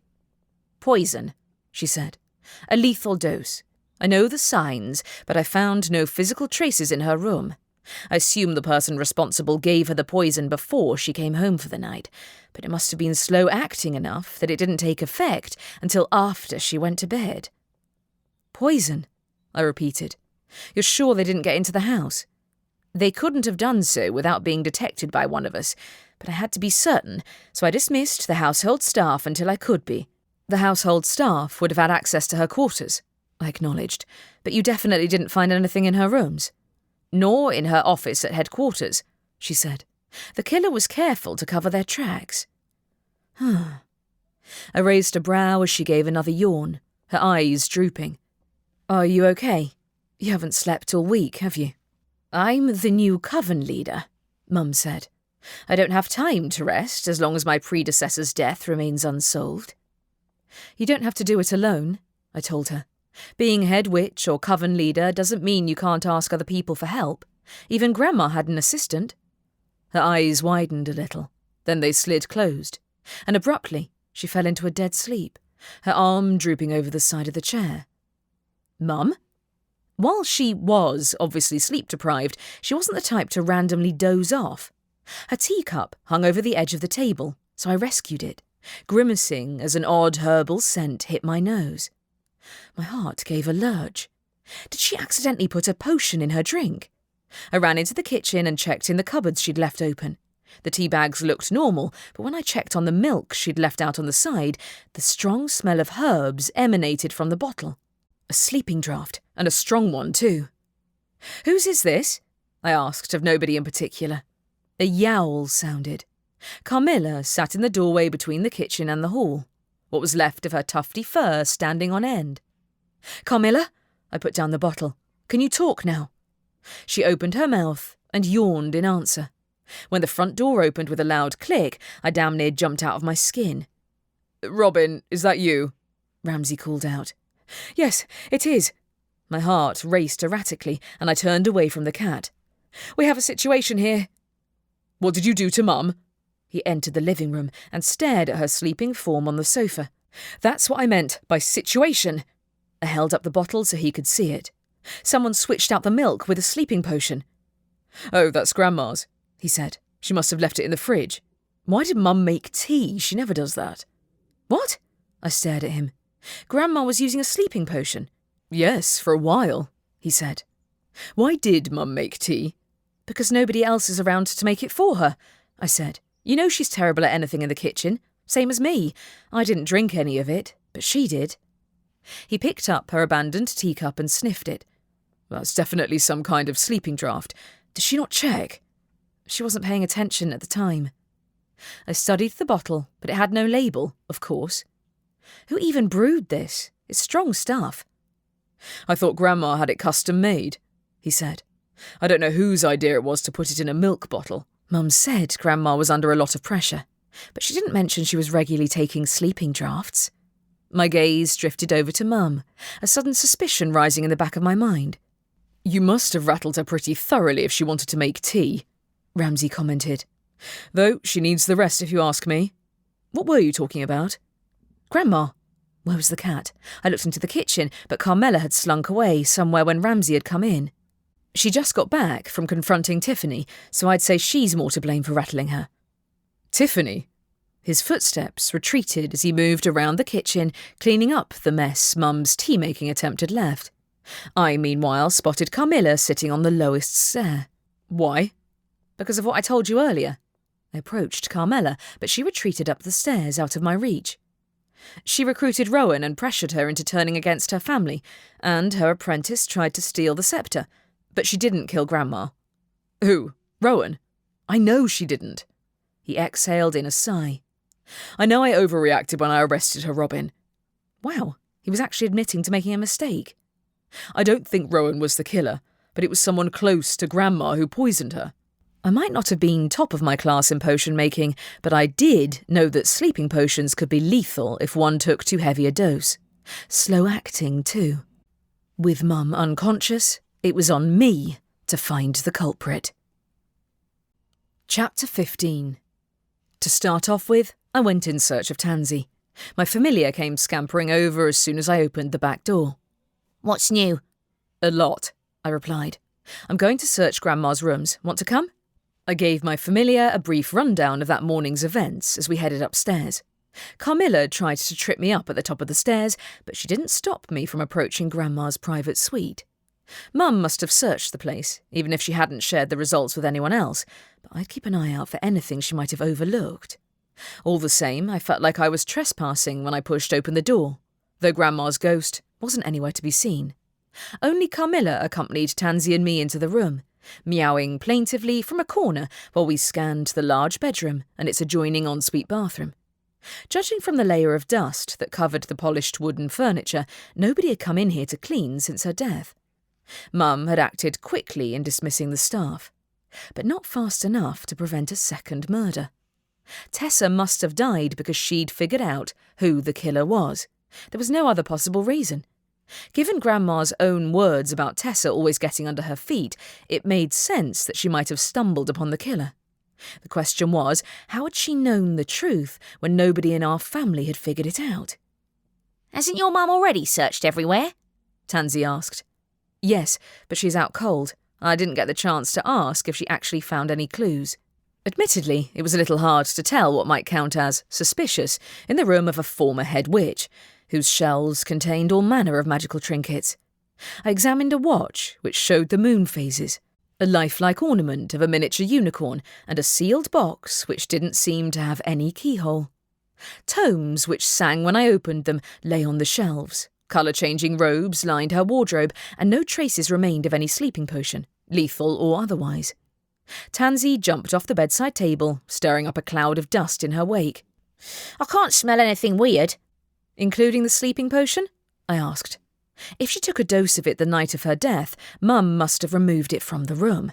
Poison, she said. A lethal dose. I know the signs, but I found no physical traces in her room. I assume the person responsible gave her the poison before she came home for the night, but it must have been slow-acting enough that it didn't take effect until after she went to bed. Poison, I repeated. You're sure they didn't get into the house? They couldn't have done so without being detected by one of us, but I had to be certain, so I dismissed the household staff until I could be. The household staff would have had access to her quarters, I acknowledged, but you definitely didn't find anything in her rooms. Nor in her office at headquarters, she said. The killer was careful to cover their tracks. I raised a brow as she gave another yawn, her eyes drooping. Are you okay? You haven't slept all week, have you? I'm the new coven leader, Mum said. I don't have time to rest as long as my predecessor's death remains unsolved. You don't have to do it alone, I told her. Being head witch or coven leader doesn't mean you can't ask other people for help. Even Grandma had an assistant. Her eyes widened a little, then they slid closed, and abruptly she fell into a dead sleep, her arm drooping over the side of the chair. Mum? While she was obviously sleep-deprived, she wasn't the type to randomly doze off. Her teacup hung over the edge of the table, so I rescued it, grimacing as an odd herbal scent hit my nose. My heart gave a lurch. Did she accidentally put a potion in her drink? I ran into the kitchen and checked in the cupboards she'd left open. The tea bags looked normal, but when I checked on the milk she'd left out on the side, the strong smell of herbs emanated from the bottle. A sleeping draught, and a strong one too. "Whose is this?" I asked of nobody in particular. A yowl sounded. Carmilla sat in the doorway between the kitchen and the hall, what was left of her tufty fur standing on end. "Carmilla?" I put down the bottle. "Can you talk now?" She opened her mouth and yawned in answer. When the front door opened with a loud click, I damn near jumped out of my skin. "Robin, is that you?" Ramsay called out. "Yes, it is." My heart raced erratically, and I turned away from the cat. "We have a situation here." "What did you do to Mum?" He entered the living room and stared at her sleeping form on the sofa. "That's what I meant by situation." I held up the bottle so he could see it. "Someone switched out the milk with a sleeping potion." "Oh, that's Grandma's," he said. "She must have left it in the fridge. Why did Mum make tea? She never does that." "What?" I stared at him. "Grandma was using a sleeping potion." "Yes, for a while," he said. "Why did Mum make tea?" "Because nobody else is around to make it for her," I said. "You know she's terrible at anything in the kitchen. Same as me. I didn't drink any of it, but she did." He picked up her abandoned teacup and sniffed it. "That's definitely some kind of sleeping draught. Did she not check?" She wasn't paying attention at the time. I studied the bottle, but it had no label, of course. Who even brewed this? It's strong stuff. "I thought Grandma had it custom made," he said. "I don't know whose idea it was to put it in a milk bottle. Mum said Grandma was under a lot of pressure, but she didn't mention she was regularly taking sleeping drafts." My gaze drifted over to Mum, a sudden suspicion rising in the back of my mind. "You must have rattled her pretty thoroughly if she wanted to make tea," Ramsay commented. "Though she needs the rest if you ask me. What were you talking about?" "Grandma." Where was the cat? I looked into the kitchen, but Carmilla had slunk away somewhere when Ramsay had come in. She just got back from confronting Tiffany, so I'd say she's more to blame for rattling her. "Tiffany?" His footsteps retreated as he moved around the kitchen, cleaning up the mess Mum's tea-making attempt had left. I, meanwhile, spotted Carmilla sitting on the lowest stair. "Why?" "Because of what I told you earlier." I approached Carmilla, but she retreated up the stairs out of my reach. "She recruited Rowan and pressured her into turning against her family, and her apprentice tried to steal the sceptre, but she didn't kill Grandma." "Who? Rowan?" "I know she didn't." He exhaled in a sigh. "I know I overreacted when I arrested her, Robin." Wow, he was actually admitting to making a mistake. "I don't think Rowan was the killer, but it was someone close to Grandma who poisoned her." I might not have been top of my class in potion making, but I did know that sleeping potions could be lethal if one took too heavy a dose. Slow acting, too. With Mum unconscious, it was on me to find the culprit. Chapter 15. To start off with, I went in search of Tansy. My familiar came scampering over as soon as I opened the back door. "What's new?" "A lot," I replied. "I'm going to search Grandma's rooms. Want to come?" I gave my familiar a brief rundown of that morning's events as we headed upstairs. Carmilla tried to trip me up at the top of the stairs, but she didn't stop me from approaching Grandma's private suite. Mum must have searched the place, even if she hadn't shared the results with anyone else, but I'd keep an eye out for anything she might have overlooked. All the same, I felt like I was trespassing when I pushed open the door, though Grandma's ghost wasn't anywhere to be seen. Only Carmilla accompanied Tansy and me into the room, meowing plaintively from a corner while we scanned the large bedroom and its adjoining ensuite bathroom. Judging from the layer of dust that covered the polished wooden furniture, nobody had come in here to clean since her death. Mum had acted quickly in dismissing the staff, but not fast enough to prevent a second murder. Tessa must have died because she'd figured out who the killer was. There was no other possible reason. Given Grandma's own words about Tessa always getting under her feet, it made sense that she might have stumbled upon the killer. The question was, how had she known the truth when nobody in our family had figured it out? Hasn't your mum already searched everywhere? Tansy asked. Yes, but she's out cold. I didn't get the chance to ask if she actually found any clues. Admittedly, it was a little hard to tell what might count as suspicious in the room of a former head witch, whose shelves contained all manner of magical trinkets. I examined a watch which showed the moon phases, a lifelike ornament of a miniature unicorn, and a sealed box which didn't seem to have any keyhole. Tomes which sang when I opened them lay on the shelves. Colour-changing robes lined her wardrobe, and no traces remained of any sleeping potion, lethal or otherwise. Tansy jumped off the bedside table, stirring up a cloud of dust in her wake. I can't smell anything weird. Including the sleeping potion? I asked. If she took a dose of it the night of her death, Mum must have removed it from the room.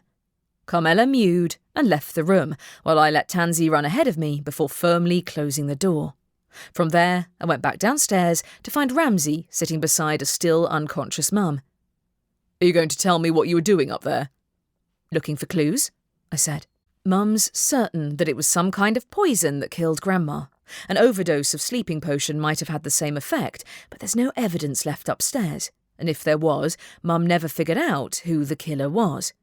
Carmela mewed and left the room, while I let Tansy run ahead of me before firmly closing the door. From there, I went back downstairs to find Ramsay sitting beside a still unconscious Mum. Are you going to tell me what you were doing up there? Looking for clues, I said. Mum's certain that it was some kind of poison that killed Grandma. An overdose of sleeping potion might have had the same effect, but there's no evidence left upstairs, and if there was, Mum never figured out who the killer was.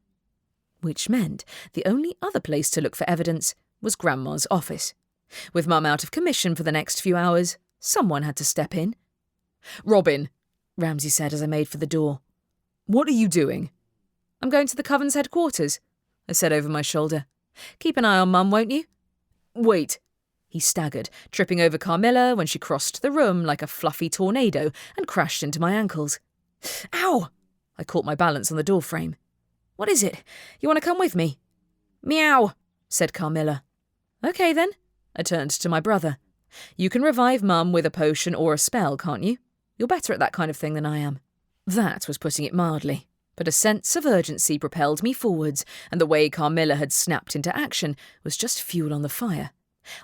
Which meant the only other place to look for evidence was Grandma's office. With Mum out of commission for the next few hours, someone had to step in. "Robin," Ramsay said as I made for the door. "What are you doing?" "I'm going to the coven's headquarters," I said over my shoulder. "Keep an eye on Mum, won't you?" "Wait." He staggered, tripping over Carmilla when she crossed the room like a fluffy tornado and crashed into my ankles. "Ow!" I caught my balance on the doorframe. "What is it? You want to come with me?" "Meow," said Carmilla. "Okay then." I turned to my brother. "You can revive Mum with a potion or a spell, can't you? You're better at that kind of thing than I am." That was putting it mildly, but a sense of urgency propelled me forwards, and the way Carmilla had snapped into action was just fuel on the fire.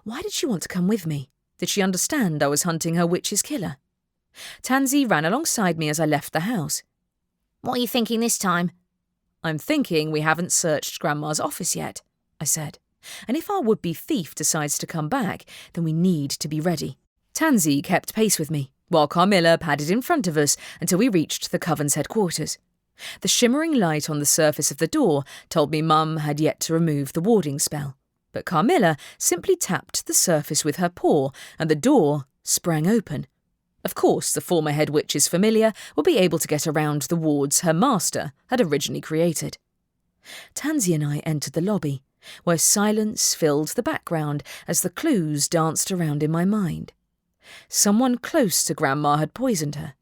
Why did she want to come with me? Did she understand I was hunting her witch's killer? Tansy ran alongside me as I left the house. What are you thinking this time? "I'm thinking we haven't searched Grandma's office yet," I said. "And if our would-be thief decides to come back, then we need to be ready." Tansy kept pace with me, while Carmilla padded in front of us until we reached the coven's headquarters. The shimmering light on the surface of the door told me Mum had yet to remove the warding spell, but Carmilla simply tapped the surface with her paw and the door sprang open. Of course, the former head witch's familiar would be able to get around the wards her master had originally created. Tansy and I entered the lobby, where silence filled the background as the clues danced around in my mind. Someone close to Grandma had poisoned her.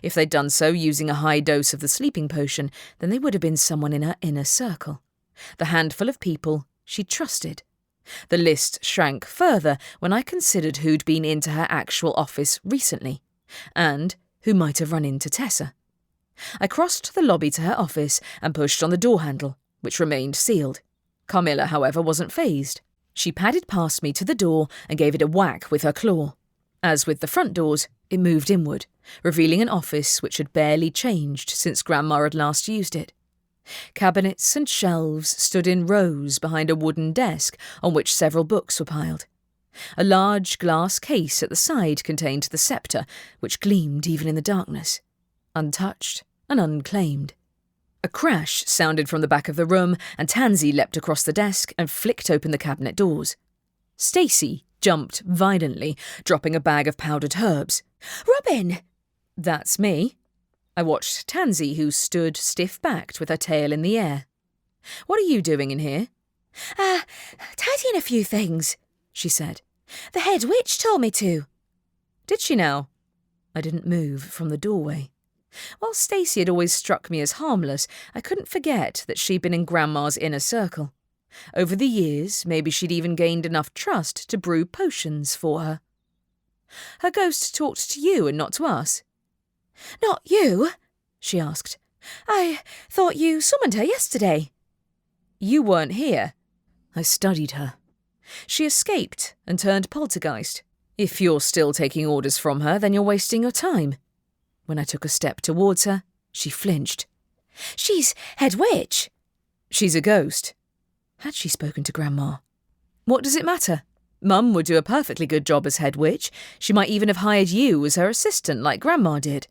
If they'd done so using a high dose of the sleeping potion, then they would have been someone in her inner circle. The handful of people she trusted. The list shrank further when I considered who'd been into her actual office recently, and who might have run into Tessa. I crossed the lobby to her office and pushed on the door handle, which remained sealed. Carmilla, however, wasn't fazed. She padded past me to the door and gave it a whack with her claw. As with the front doors, it moved inward, revealing an office which had barely changed since Grandma had last used it. Cabinets and shelves stood in rows behind a wooden desk on which several books were piled. A large glass case at the side contained the sceptre, which gleamed even in the darkness, untouched and unclaimed. A crash sounded from the back of the room, and Tansy leapt across the desk and flicked open the cabinet doors. Stacey jumped violently, dropping a bag of powdered herbs. "Robin!" "That's me." I watched Tansy, who stood stiff-backed with her tail in the air. "What are you doing in here?" Tidying a few things," she said. "The head witch told me to." "Did she now?" I didn't move from the doorway. While Stacey had always struck me as harmless, I couldn't forget that she'd been in Grandma's inner circle. Over the years, maybe she'd even gained enough trust to brew potions for her. "Her ghost talked to you and not to us?" "Not you?" she asked. "I thought you summoned her yesterday." "You weren't here." I studied her. She escaped and turned poltergeist. If you're still taking orders from her, then you're wasting your time. When I took a step towards her, she flinched. She's head witch. She's a ghost. Had she spoken to Grandma? What does it matter? Mum would do a perfectly good job as head witch. She might even have hired you as her assistant like Grandma did.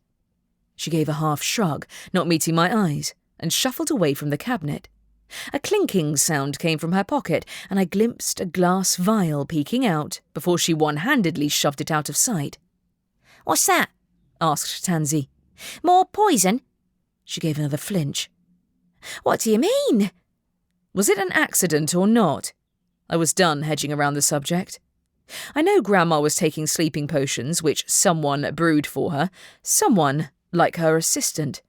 She gave a half shrug, not meeting my eyes, and shuffled away from the cabinet. A clinking sound came from her pocket, and I glimpsed a glass vial peeking out before she one-handedly shoved it out of sight. What's that? Asked Tansy. More poison? She gave another flinch. What do you mean? Was it an accident or not? I was done hedging around the subject. I know Grandma was taking sleeping potions, which someone brewed for her. Someone like her assistant.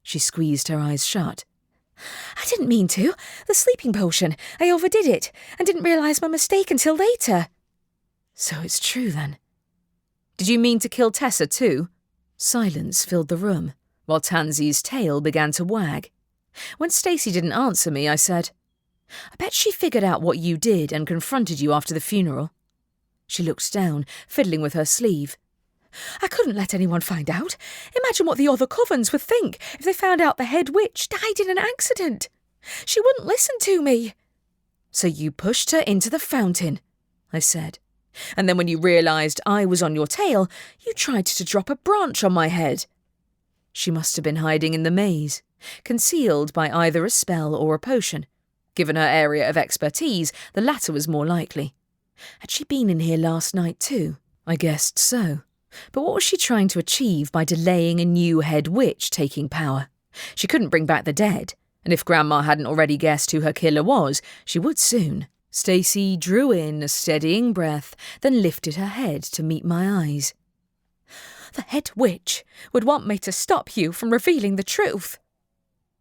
She squeezed her eyes shut. I didn't mean to. The sleeping potion. I overdid it and didn't realise my mistake until later. So it's true then. Did you mean to kill Tessa too? Silence filled the room, while Tansy's tail began to wag. When Stacey didn't answer me, I said, I bet she figured out what you did and confronted you after the funeral. She looked down, fiddling with her sleeve. I couldn't let anyone find out. Imagine what the other covens would think if they found out the head witch died in an accident. She wouldn't listen to me. So you pushed her into the fountain, I said. And then when you realised I was on your tail, you tried to drop a branch on my head. She must have been hiding in the maze, concealed by either a spell or a potion. Given her area of expertise, the latter was more likely. Had she been in here last night too? I guessed so. But what was she trying to achieve by delaying a new head witch taking power? She couldn't bring back the dead, and if Grandma hadn't already guessed who her killer was, she would soon. Stacey drew in a steadying breath, then lifted her head to meet my eyes. The head witch would want me to stop you from revealing the truth.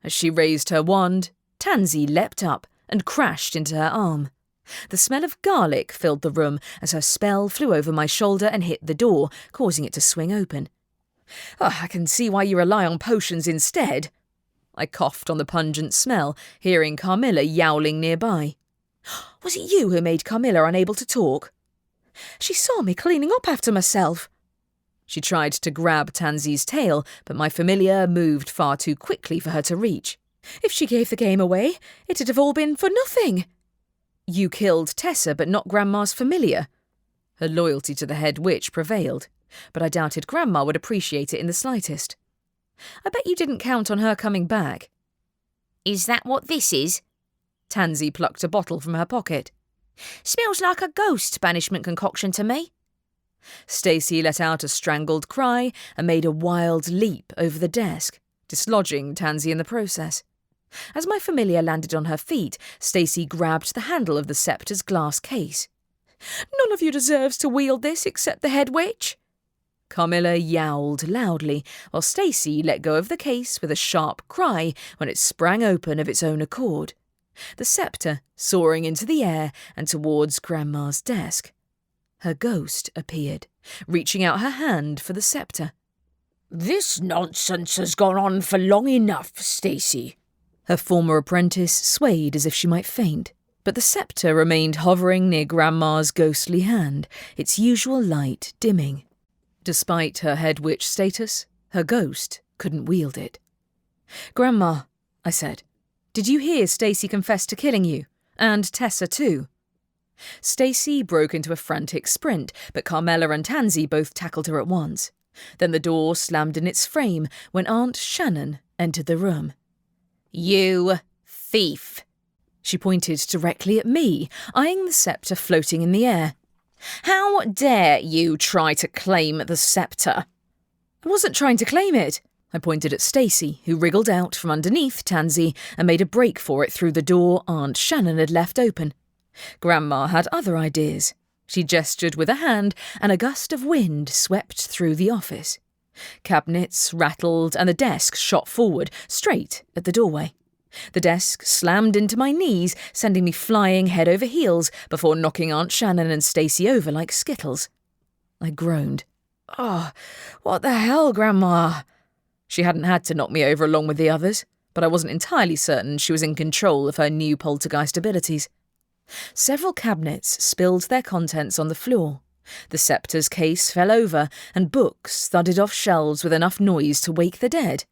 As she raised her wand, Tansy leapt up and crashed into her arm. The smell of garlic filled the room as her spell flew over my shoulder and hit the door, causing it to swing open. Oh, I can see why you rely on potions instead. I coughed on the pungent smell, hearing Carmilla yowling nearby. Was it you who made Carmilla unable to talk? She saw me cleaning up after myself. She tried to grab Tansy's tail, but my familiar moved far too quickly for her to reach. If she gave the game away, it'd have all been for nothing. You killed Tessa, but not Grandma's familiar. Her loyalty to the head witch prevailed, but I doubted Grandma would appreciate it in the slightest. I bet you didn't count on her coming back. Is that what this is? Tansy plucked a bottle from her pocket. Smells like a ghost banishment concoction to me. Stacey let out a strangled cry and made a wild leap over the desk, dislodging Tansy in the process. As my familiar landed on her feet, Stacey grabbed the handle of the scepter's glass case. None of you deserves to wield this except the head witch. Carmilla yowled loudly, while Stacey let go of the case with a sharp cry when it sprang open of its own accord. The scepter soaring into the air and towards Grandma's desk. Her ghost appeared, reaching out her hand for the scepter. This nonsense has gone on for long enough, Stacey. Her former apprentice swayed as if she might faint, but the scepter remained hovering near Grandma's ghostly hand, its usual light dimming. Despite her head witch status, her ghost couldn't wield it. "Grandma," I said, "did you hear Stacey confess to killing you? And Tessa too?" Stacey broke into a frantic sprint, but Carmilla and Tansy both tackled her at once. Then the door slammed in its frame when Aunt Shannon entered the room. You thief. She pointed directly at me, eyeing the scepter floating in the air. How dare you try to claim the scepter? I wasn't trying to claim it. I pointed at Stacey, who wriggled out from underneath Tansy and made a break for it through the door Aunt Shannon had left open. Grandma had other ideas. She gestured with a hand, and a gust of wind swept through the office. Cabinets rattled, and the desk shot forward, straight at the doorway. The desk slammed into my knees, sending me flying head over heels before knocking Aunt Shannon and Stacey over like skittles. I groaned. "Oh, what the hell, Grandma?" She hadn't had to knock me over along with the others, but I wasn't entirely certain she was in control of her new poltergeist abilities. Several cabinets spilled their contents on the floor. The scepter's case fell over, and books thudded off shelves with enough noise to wake the dead.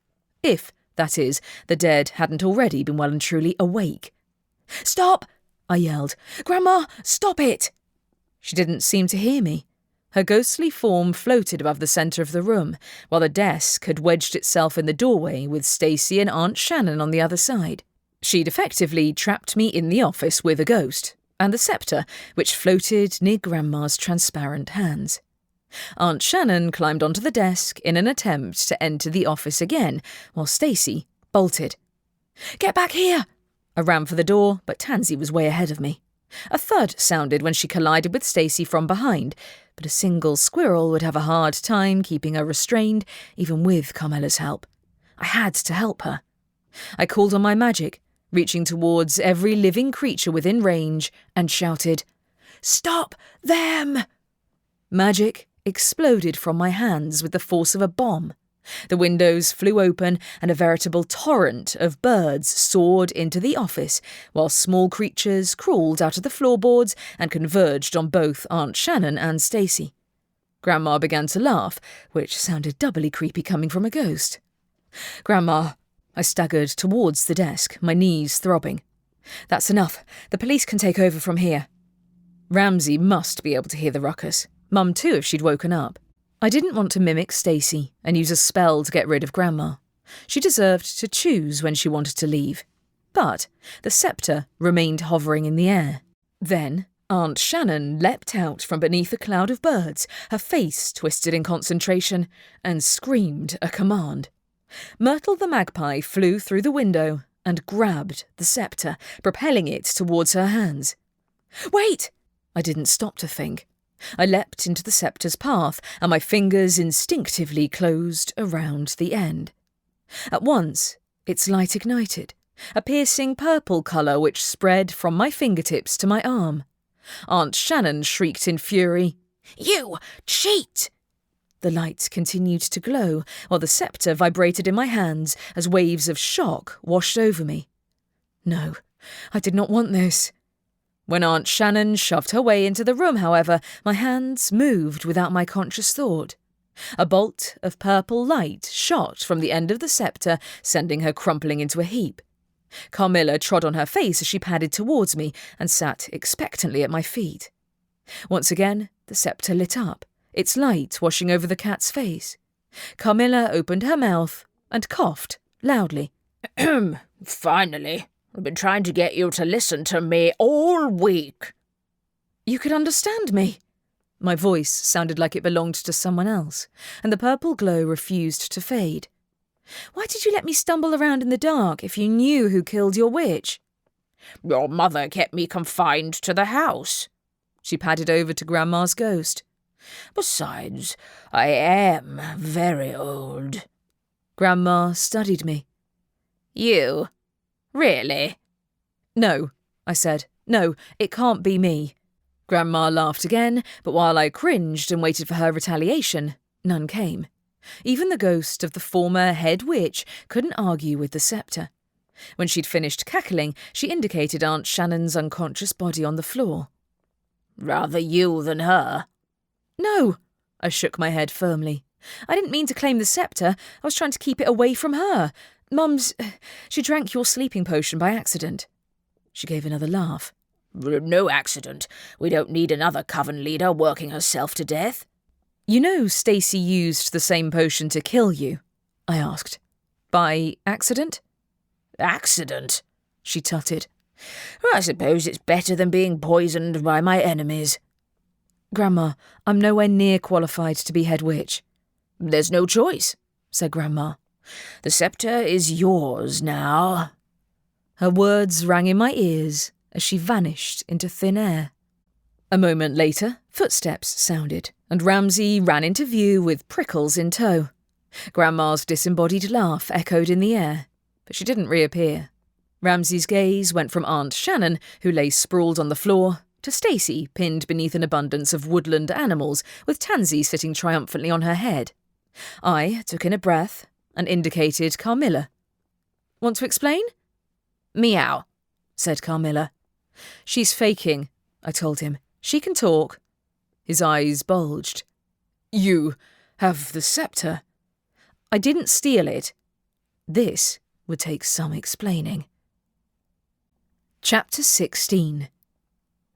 If, that is, the dead hadn't already been well and truly awake. "Stop!" I yelled. "Grandma, stop it!" She didn't seem to hear me. Her ghostly form floated above the centre of the room, while the desk had wedged itself in the doorway with Stacy and Aunt Shannon on the other side. She'd effectively trapped me in the office with a ghost, and the sceptre, which floated near Grandma's transparent hands. Aunt Shannon climbed onto the desk in an attempt to enter the office again, while Stacy bolted. "Get back here!" I ran for the door, but Tansy was way ahead of me. A thud sounded when she collided with Stacy from behind, but a single squirrel would have a hard time keeping her restrained, even with Carmela's help. I had to help her. I called on my magic, reaching towards every living creature within range, and shouted, "Stop them!" Magic exploded from my hands with the force of a bomb. The windows flew open, and a veritable torrent of birds soared into the office, while small creatures crawled out of the floorboards and converged on both Aunt Shannon and Stacy. Grandma began to laugh, which sounded doubly creepy coming from a ghost. "Grandma," I staggered towards the desk, my knees throbbing. "That's enough. The police can take over from here." Ramsay must be able to hear the ruckus. Mum too, if she'd woken up. I didn't want to mimic Stacy and use a spell to get rid of Grandma. She deserved to choose when she wanted to leave. But the sceptre remained hovering in the air. Then Aunt Shannon leapt out from beneath a cloud of birds, her face twisted in concentration, and screamed a command. Myrtle the magpie flew through the window and grabbed the sceptre, propelling it towards her hands. "Wait!" I didn't stop to think. I leapt into the sceptre's path, and my fingers instinctively closed around the end. At once, its light ignited, a piercing purple colour which spread from my fingertips to my arm. Aunt Shannon shrieked in fury, "You cheat!" The light continued to glow, while the sceptre vibrated in my hands as waves of shock washed over me. No, I did not want this. When Aunt Shannon shoved her way into the room, however, my hands moved without my conscious thought. A bolt of purple light shot from the end of the sceptre, sending her crumpling into a heap. Carmilla trod on her face as she padded towards me and sat expectantly at my feet. Once again, the sceptre lit up, its light washing over the cat's face. Carmilla opened her mouth and coughed loudly. "Finally. I've been trying to get you to listen to me all week." "You could understand me." My voice sounded like it belonged to someone else, and the purple glow refused to fade. "Why did you let me stumble around in the dark if you knew who killed your witch?" "Your mother kept me confined to the house." She padded over to Grandma's ghost. "Besides, I am very old." Grandma studied me. "You? Really?" "No," I said. "No, it can't be me." Grandma laughed again, but while I cringed and waited for her retaliation, none came. Even the ghost of the former head witch couldn't argue with the sceptre. When she'd finished cackling, she indicated Aunt Shannon's unconscious body on the floor. "Rather you than her." "No," I shook my head firmly. "I didn't mean to claim the sceptre. I was trying to keep it away from her. She drank your sleeping potion by accident." She gave another laugh. "No accident. We don't need another coven leader working herself to death." "You know Stacy used the same potion to kill you?" I asked. "By accident?" "Accident?" she tutted. "I suppose it's better than being poisoned by my enemies." "Grandma, I'm nowhere near qualified to be head witch." "There's no choice," said Grandma. "The sceptre is yours now." Her words rang in my ears as she vanished into thin air. A moment later, footsteps sounded, and Ramsay ran into view with Prickles in tow. Grandma's disembodied laugh echoed in the air, but she didn't reappear. Ramsay's gaze went from Aunt Shannon, who lay sprawled on the floor, to Stacy, pinned beneath an abundance of woodland animals, with Tansy sitting triumphantly on her head. I took in a breath and indicated Carmilla. "Want to explain?" "Meow," said Carmilla. She's faking, I told him. She can talk. His eyes bulged. You have the scepter. I didn't steal it. This would take some explaining. Chapter 16.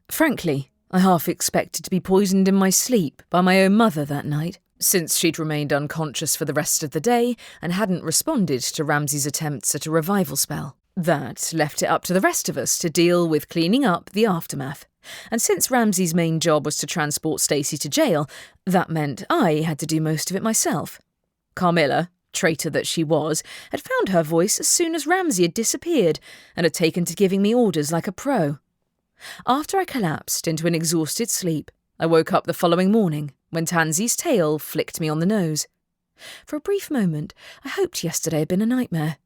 Frankly, I half expected to be poisoned in my sleep by my own mother that night, since she'd remained unconscious for the rest of the day and hadn't responded to Ramsay's attempts at a revival spell. That left it up to the rest of us to deal with cleaning up the aftermath. And since Ramsay's main job was to transport Stacey to jail, that meant I had to do most of it myself. Carmilla, traitor that she was, had found her voice as soon as Ramsay had disappeared and had taken to giving me orders like a pro. After I collapsed into an exhausted sleep, I woke up the following morning when Tansy's tail flicked me on the nose. For a brief moment, I hoped yesterday had been a nightmare.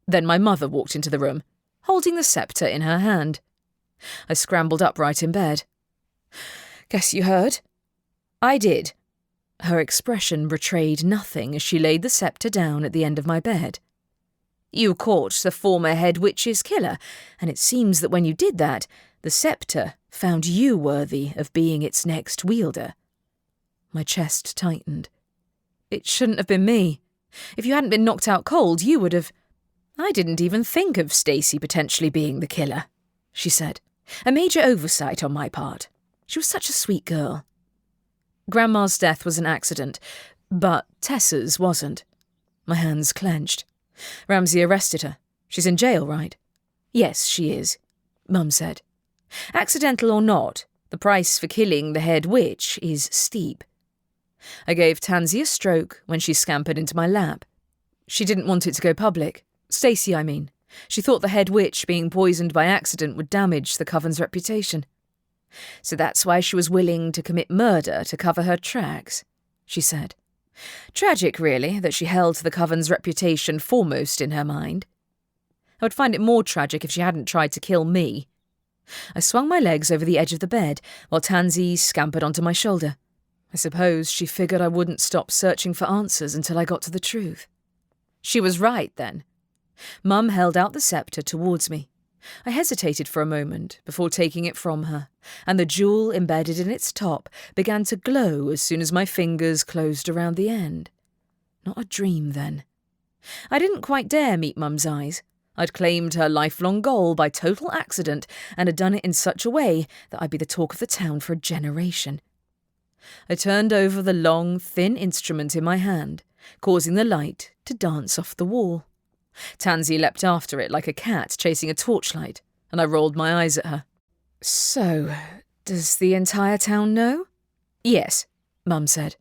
Then my mother walked into the room, holding the scepter in her hand. I scrambled upright in bed. Guess you heard? I did. Her expression betrayed nothing as she laid the scepter down at the end of my bed. You caught the former head witch's killer, and it seems that when you did that, the scepter found you worthy of being its next wielder. My chest tightened. It shouldn't have been me. If you hadn't been knocked out cold, you would have... I didn't even think of Stacey potentially being the killer, she said. A major oversight on my part. She was such a sweet girl. Grandma's death was an accident, but Tessa's wasn't. My hands clenched. Ramsay arrested her. She's in jail, right? Yes, she is, Mum said. Accidental or not, the price for killing the head witch is steep. I gave Tansy a stroke when she scampered into my lap. She didn't want it to go public. Stacey, I mean. She thought the head witch being poisoned by accident would damage the coven's reputation. So that's why she was willing to commit murder to cover her tracks, she said. Tragic, really, that she held the coven's reputation foremost in her mind. I would find it more tragic if she hadn't tried to kill me. I swung my legs over the edge of the bed while Tansy scampered onto my shoulder. I suppose she figured I wouldn't stop searching for answers until I got to the truth. She was right, then. Mum held out the scepter towards me. I hesitated for a moment before taking it from her, and the jewel embedded in its top began to glow as soon as my fingers closed around the end. Not a dream, then. I didn't quite dare meet Mum's eyes. I'd claimed her lifelong goal by total accident and had done it in such a way that I'd be the talk of the town for a generation. I turned over the long, thin instrument in my hand, causing the light to dance off the wall. Tansy leapt after it like a cat chasing a torchlight, and I rolled my eyes at her. So, does the entire town know? Yes, Mum said.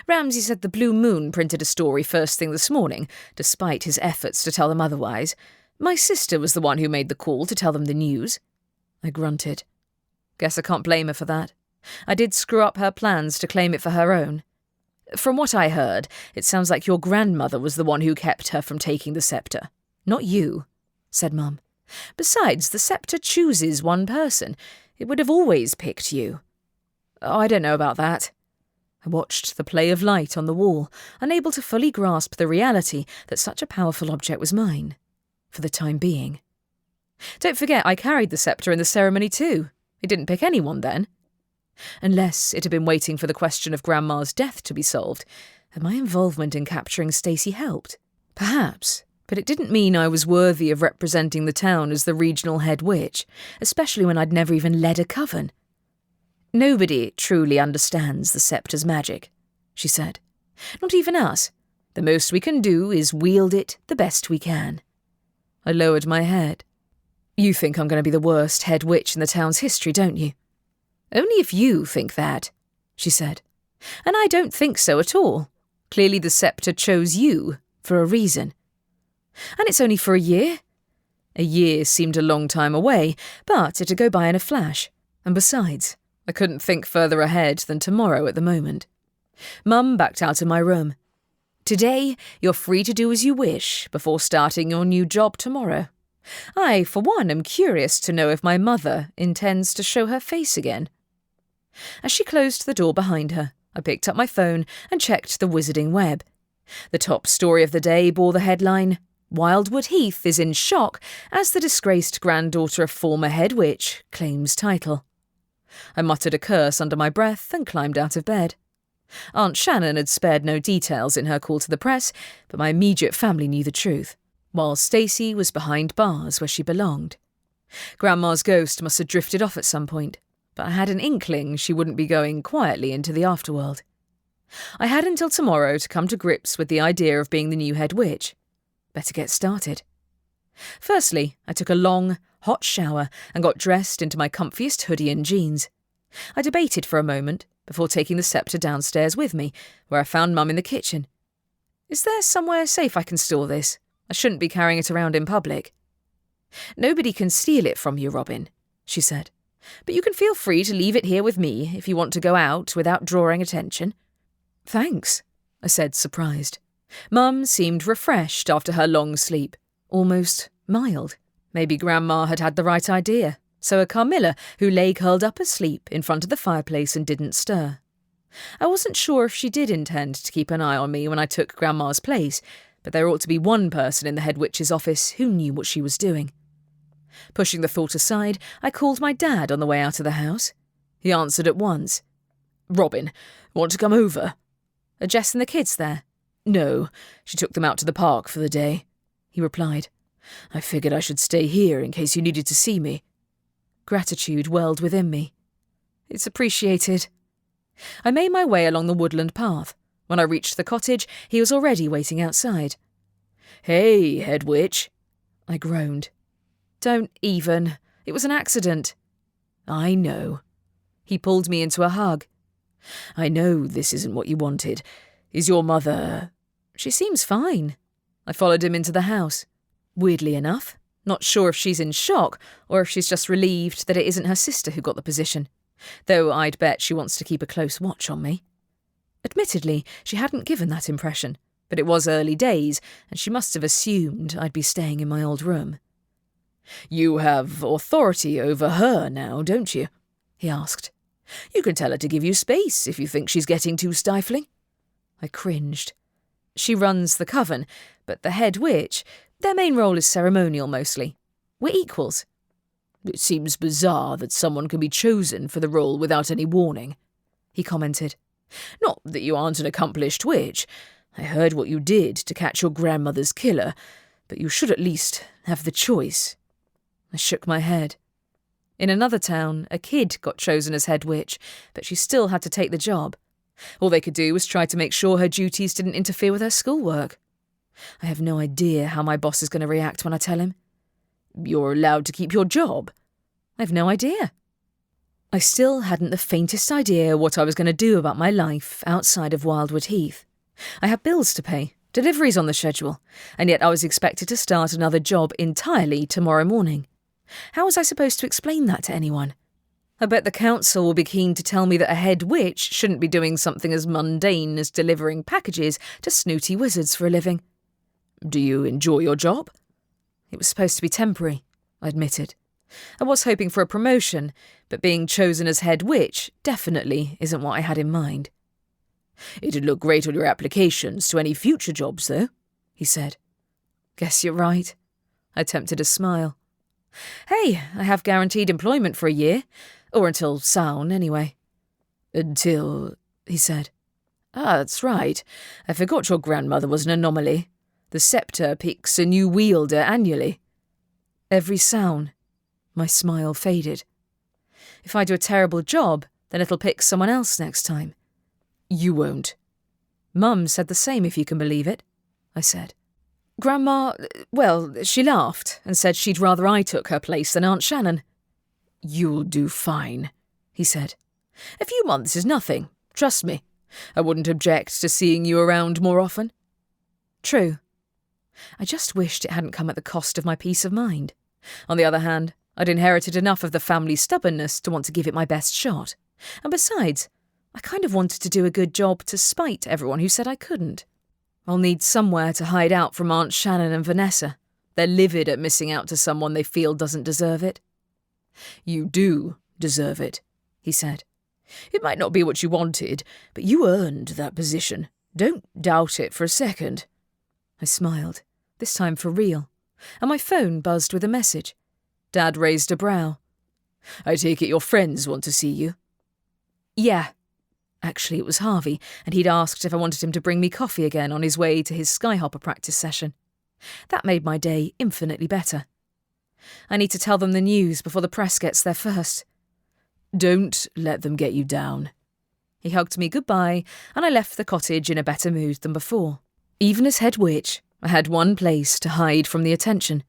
Ramsay said the Blue Moon printed a story first thing this morning, despite his efforts to tell them otherwise. My sister was the one who made the call to tell them the news. I grunted. Guess I can't blame her for that. I did screw up her plans to claim it for her own. From what I heard, it sounds like your grandmother was the one who kept her from taking the scepter. Not you, said Mum. Besides, the scepter chooses one person. It would have always picked you. Oh, I don't know about that. I watched the play of light on the wall, unable to fully grasp the reality that such a powerful object was mine. For the time being. Don't forget, I carried the scepter in the ceremony too. It didn't pick anyone then. Unless it had been waiting for the question of Grandma's death to be solved, and my involvement in capturing Stacey helped. Perhaps, but it didn't mean I was worthy of representing the town as the regional head witch, especially when I'd never even led a coven. Nobody truly understands the scepter's magic, she said. Not even us. The most we can do is wield it the best we can. I lowered my head. You think I'm going to be the worst head witch in the town's history, don't you? Only if you think that, she said. And I don't think so at all. Clearly the scepter chose you for a reason. And it's only for a year. A year seemed a long time away, but it'd go by in a flash. And besides, I couldn't think further ahead than tomorrow at the moment. Mum backed out of my room. Today, you're free to do as you wish before starting your new job tomorrow. I, for one, am curious to know if my mother intends to show her face again. As she closed the door behind her, I picked up my phone and checked the wizarding web. The top story of the day bore the headline, Wildwood Heath is in shock as the disgraced granddaughter of former head witch claims title. I muttered a curse under my breath and climbed out of bed. Aunt Shannon had spared no details in her call to the press, but my immediate family knew the truth, while Stacey was behind bars where she belonged. Grandma's ghost must have drifted off at some point, but I had an inkling she wouldn't be going quietly into the afterworld. I had until tomorrow to come to grips with the idea of being the new head witch. Better get started. Firstly, I took a long, hot shower and got dressed into my comfiest hoodie and jeans. I debated for a moment before taking the sceptre downstairs with me, where I found Mum in the kitchen. Is there somewhere safe I can store this? I shouldn't be carrying it around in public. Nobody can steal it from you, Robin, she said, but you can feel free to leave it here with me if you want to go out without drawing attention. Thanks, I said, surprised. Mum seemed refreshed after her long sleep, almost mild. Maybe Grandma had the right idea. So had Carmilla, who lay curled up asleep in front of the fireplace and didn't stir. I wasn't sure if she did intend to keep an eye on me when I took Grandma's place, but there ought to be one person in the head witch's office who knew what she was doing. Pushing the thought aside, I called my dad on the way out of the house. He answered at once. "Robin, want to come over?" "Are Jess and the kids there?" "No, she took them out to the park for the day," he replied. "I figured I should stay here in case you needed to see me." Gratitude welled within me. It's appreciated. I made my way along the woodland path. When I reached the cottage, he was already waiting outside. "Hey, head witch," I groaned. "Don't even. It was an accident." "I know." He pulled me into a hug. "I know this isn't what you wanted. Is your mother—" "She seems fine." I followed him into the house. Weirdly enough, not sure if she's in shock or if she's just relieved that it isn't her sister who got the position, though I'd bet she wants to keep a close watch on me. Admittedly, she hadn't given that impression, but it was early days, and she must have assumed I'd be staying in my old room. "You have authority over her now, don't you?" he asked. "You can tell her to give you space if you think she's getting too stifling." I cringed. She runs the coven, but the head witch, their main role is ceremonial mostly. We're equals. "It seems bizarre that someone can be chosen for the role without any warning," he commented. "Not that you aren't an accomplished witch. I heard what you did to catch your grandmother's killer, but you should at least have the choice." I shook my head. In another town, a kid got chosen as head witch, but she still had to take the job. All they could do was try to make sure her duties didn't interfere with her schoolwork. I have no idea how my boss is going to react when I tell him. "You're allowed to keep your job?" I have no idea. I still hadn't the faintest idea what I was going to do about my life outside of Wildwood Heath. I had bills to pay, deliveries on the schedule, and yet I was expected to start another job entirely tomorrow morning. How was I supposed to explain that to anyone? I bet the council will be keen to tell me that a head witch shouldn't be doing something as mundane as delivering packages to snooty wizards for a living. "Do you enjoy your job?" It was supposed to be temporary, I admitted. I was hoping for a promotion, but being chosen as head witch definitely isn't what I had in mind. "It'd look great on your applications to any future jobs, though," he said. "Guess you're right." I attempted a smile. "Hey, I have guaranteed employment for a year, or until Samhain anyway." "Until," he said. "Ah, that's right. I forgot your grandmother was an anomaly. The sceptre picks a new wielder annually." "Every Samhain." My smile faded. "If I do a terrible job, then it'll pick someone else next time." "You won't." "Mum said the same, if you can believe it," I said. "Grandma, well, she laughed and said she'd rather I took her place than Aunt Shannon." "You'll do fine," he said. "A few months is nothing, trust me. I wouldn't object to seeing you around more often." True. I just wished it hadn't come at the cost of my peace of mind. On the other hand, I'd inherited enough of the family stubbornness to want to give it my best shot. And besides, I kind of wanted to do a good job to spite everyone who said I couldn't. I'll need somewhere to hide out from Aunt Shannon and Vanessa. They're livid at missing out to someone they feel doesn't deserve it. "You do deserve it," he said. "It might not be what you wanted, but you earned that position. Don't doubt it for a second." I smiled. this time for real, and my phone buzzed with a message. Dad raised a brow. I take it your friends want to see you? Yeah. Actually, it was Harvey, and he'd asked if I wanted him to bring me coffee again on his way to his skyhopper practice session. That made my day infinitely better. I need to tell them the news before the press gets there first. Don't let them get you down. He hugged me goodbye, and I left the cottage in a better mood than before. Even as head witch, I had one place to hide from the attention.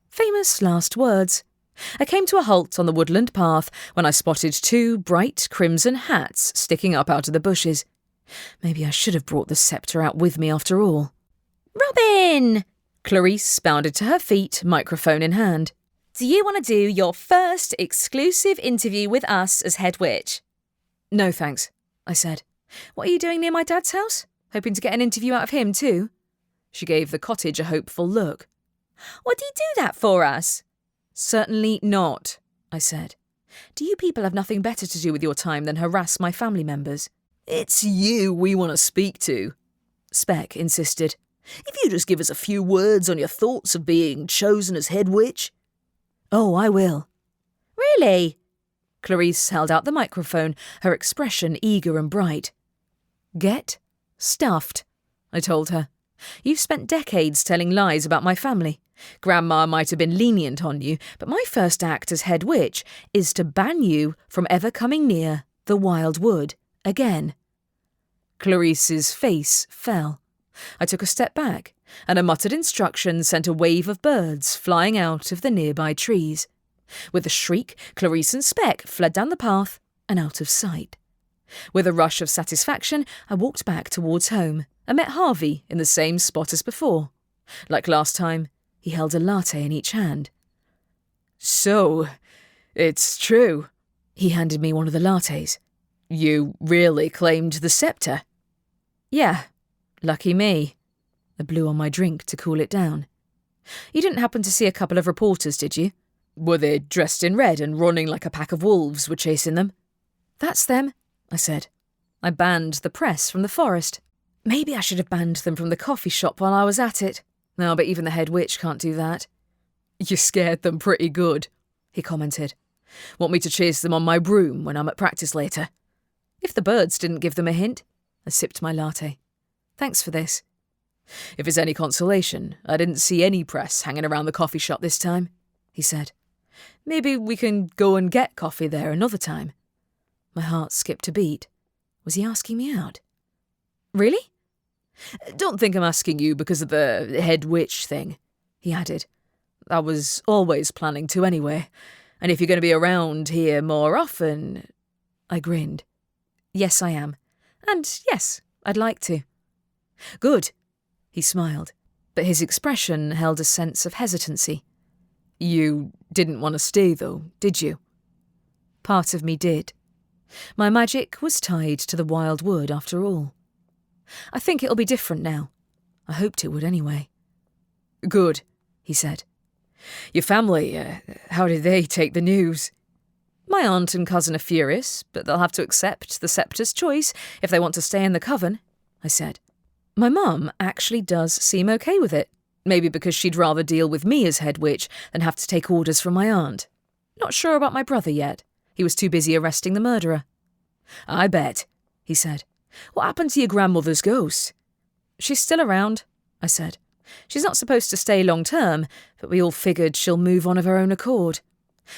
Famous last words. I came to a halt on the woodland path when I spotted 2 bright crimson hats sticking up out of the bushes. Maybe I should have brought the sceptre out with me after all. Robin! Clarice bounded to her feet, microphone in hand. Do you want to do your first exclusive interview with us as head witch? No, thanks, I said. What are you doing near my dad's house? Hoping to get an interview out of him too? She gave the cottage a hopeful look. Would you do that for us? Certainly not, I said. Do you people have nothing better to do with your time than harass my family members? It's you we want to speak to, Speck insisted. If you just give us a few words on your thoughts of being chosen as head witch. Oh, I will. Really? Clarice held out the microphone, her expression eager and bright. Get stuffed, I told her. You've spent decades telling lies about my family. Grandma might have been lenient on you, but my first act as head witch is to ban you from ever coming near the Wildwood again. Clarice's face fell. I took a step back, and a muttered instruction sent a wave of birds flying out of the nearby trees. With a shriek, Clarice and Speck fled down the path and out of sight. With a rush of satisfaction, I walked back towards home and met Harvey in the same spot as before. Like last time, he held a latte in each hand. So, it's true. He handed me one of the lattes. You really claimed the sceptre? Yeah. Lucky me. I blew on my drink to cool it down. You didn't happen to see a couple of reporters, did you? Were they dressed in red and running like a pack of wolves were chasing them? That's them, I said. I banned the press from the forest. Maybe I should have banned them from the coffee shop while I was at it. No, but even the head witch can't do that. You scared them pretty good, he commented. Want me to chase them on my broom when I'm at practice later? If the birds didn't give them a hint. I sipped my latte. Thanks for this. If it's any consolation, I didn't see any press hanging around the coffee shop this time, he said. Maybe we can go and get coffee there another time. My heart skipped a beat. Was he asking me out? Really? Don't think I'm asking you because of the head witch thing, he added. I was always planning to anyway. And if you're going to be around here more often... I grinned. Yes, I am. And yes, I'd like to. Good, he smiled, but his expression held a sense of hesitancy. You didn't want to stay, though, did you? Part of me did. My magic was tied to the Wildwood after all. I think it'll be different now. I hoped it would anyway. Good, he said. Your family, how did they take the news? My aunt and cousin are furious, but they'll have to accept the sceptre's choice if they want to stay in the coven, I said. My mum actually does seem okay with it. Maybe because she'd rather deal with me as head witch than have to take orders from my aunt. Not sure about my brother yet. He was too busy arresting the murderer. I bet, he said. What happened to your grandmother's ghost? She's still around, I said. She's not supposed to stay long term, but we all figured she'll move on of her own accord.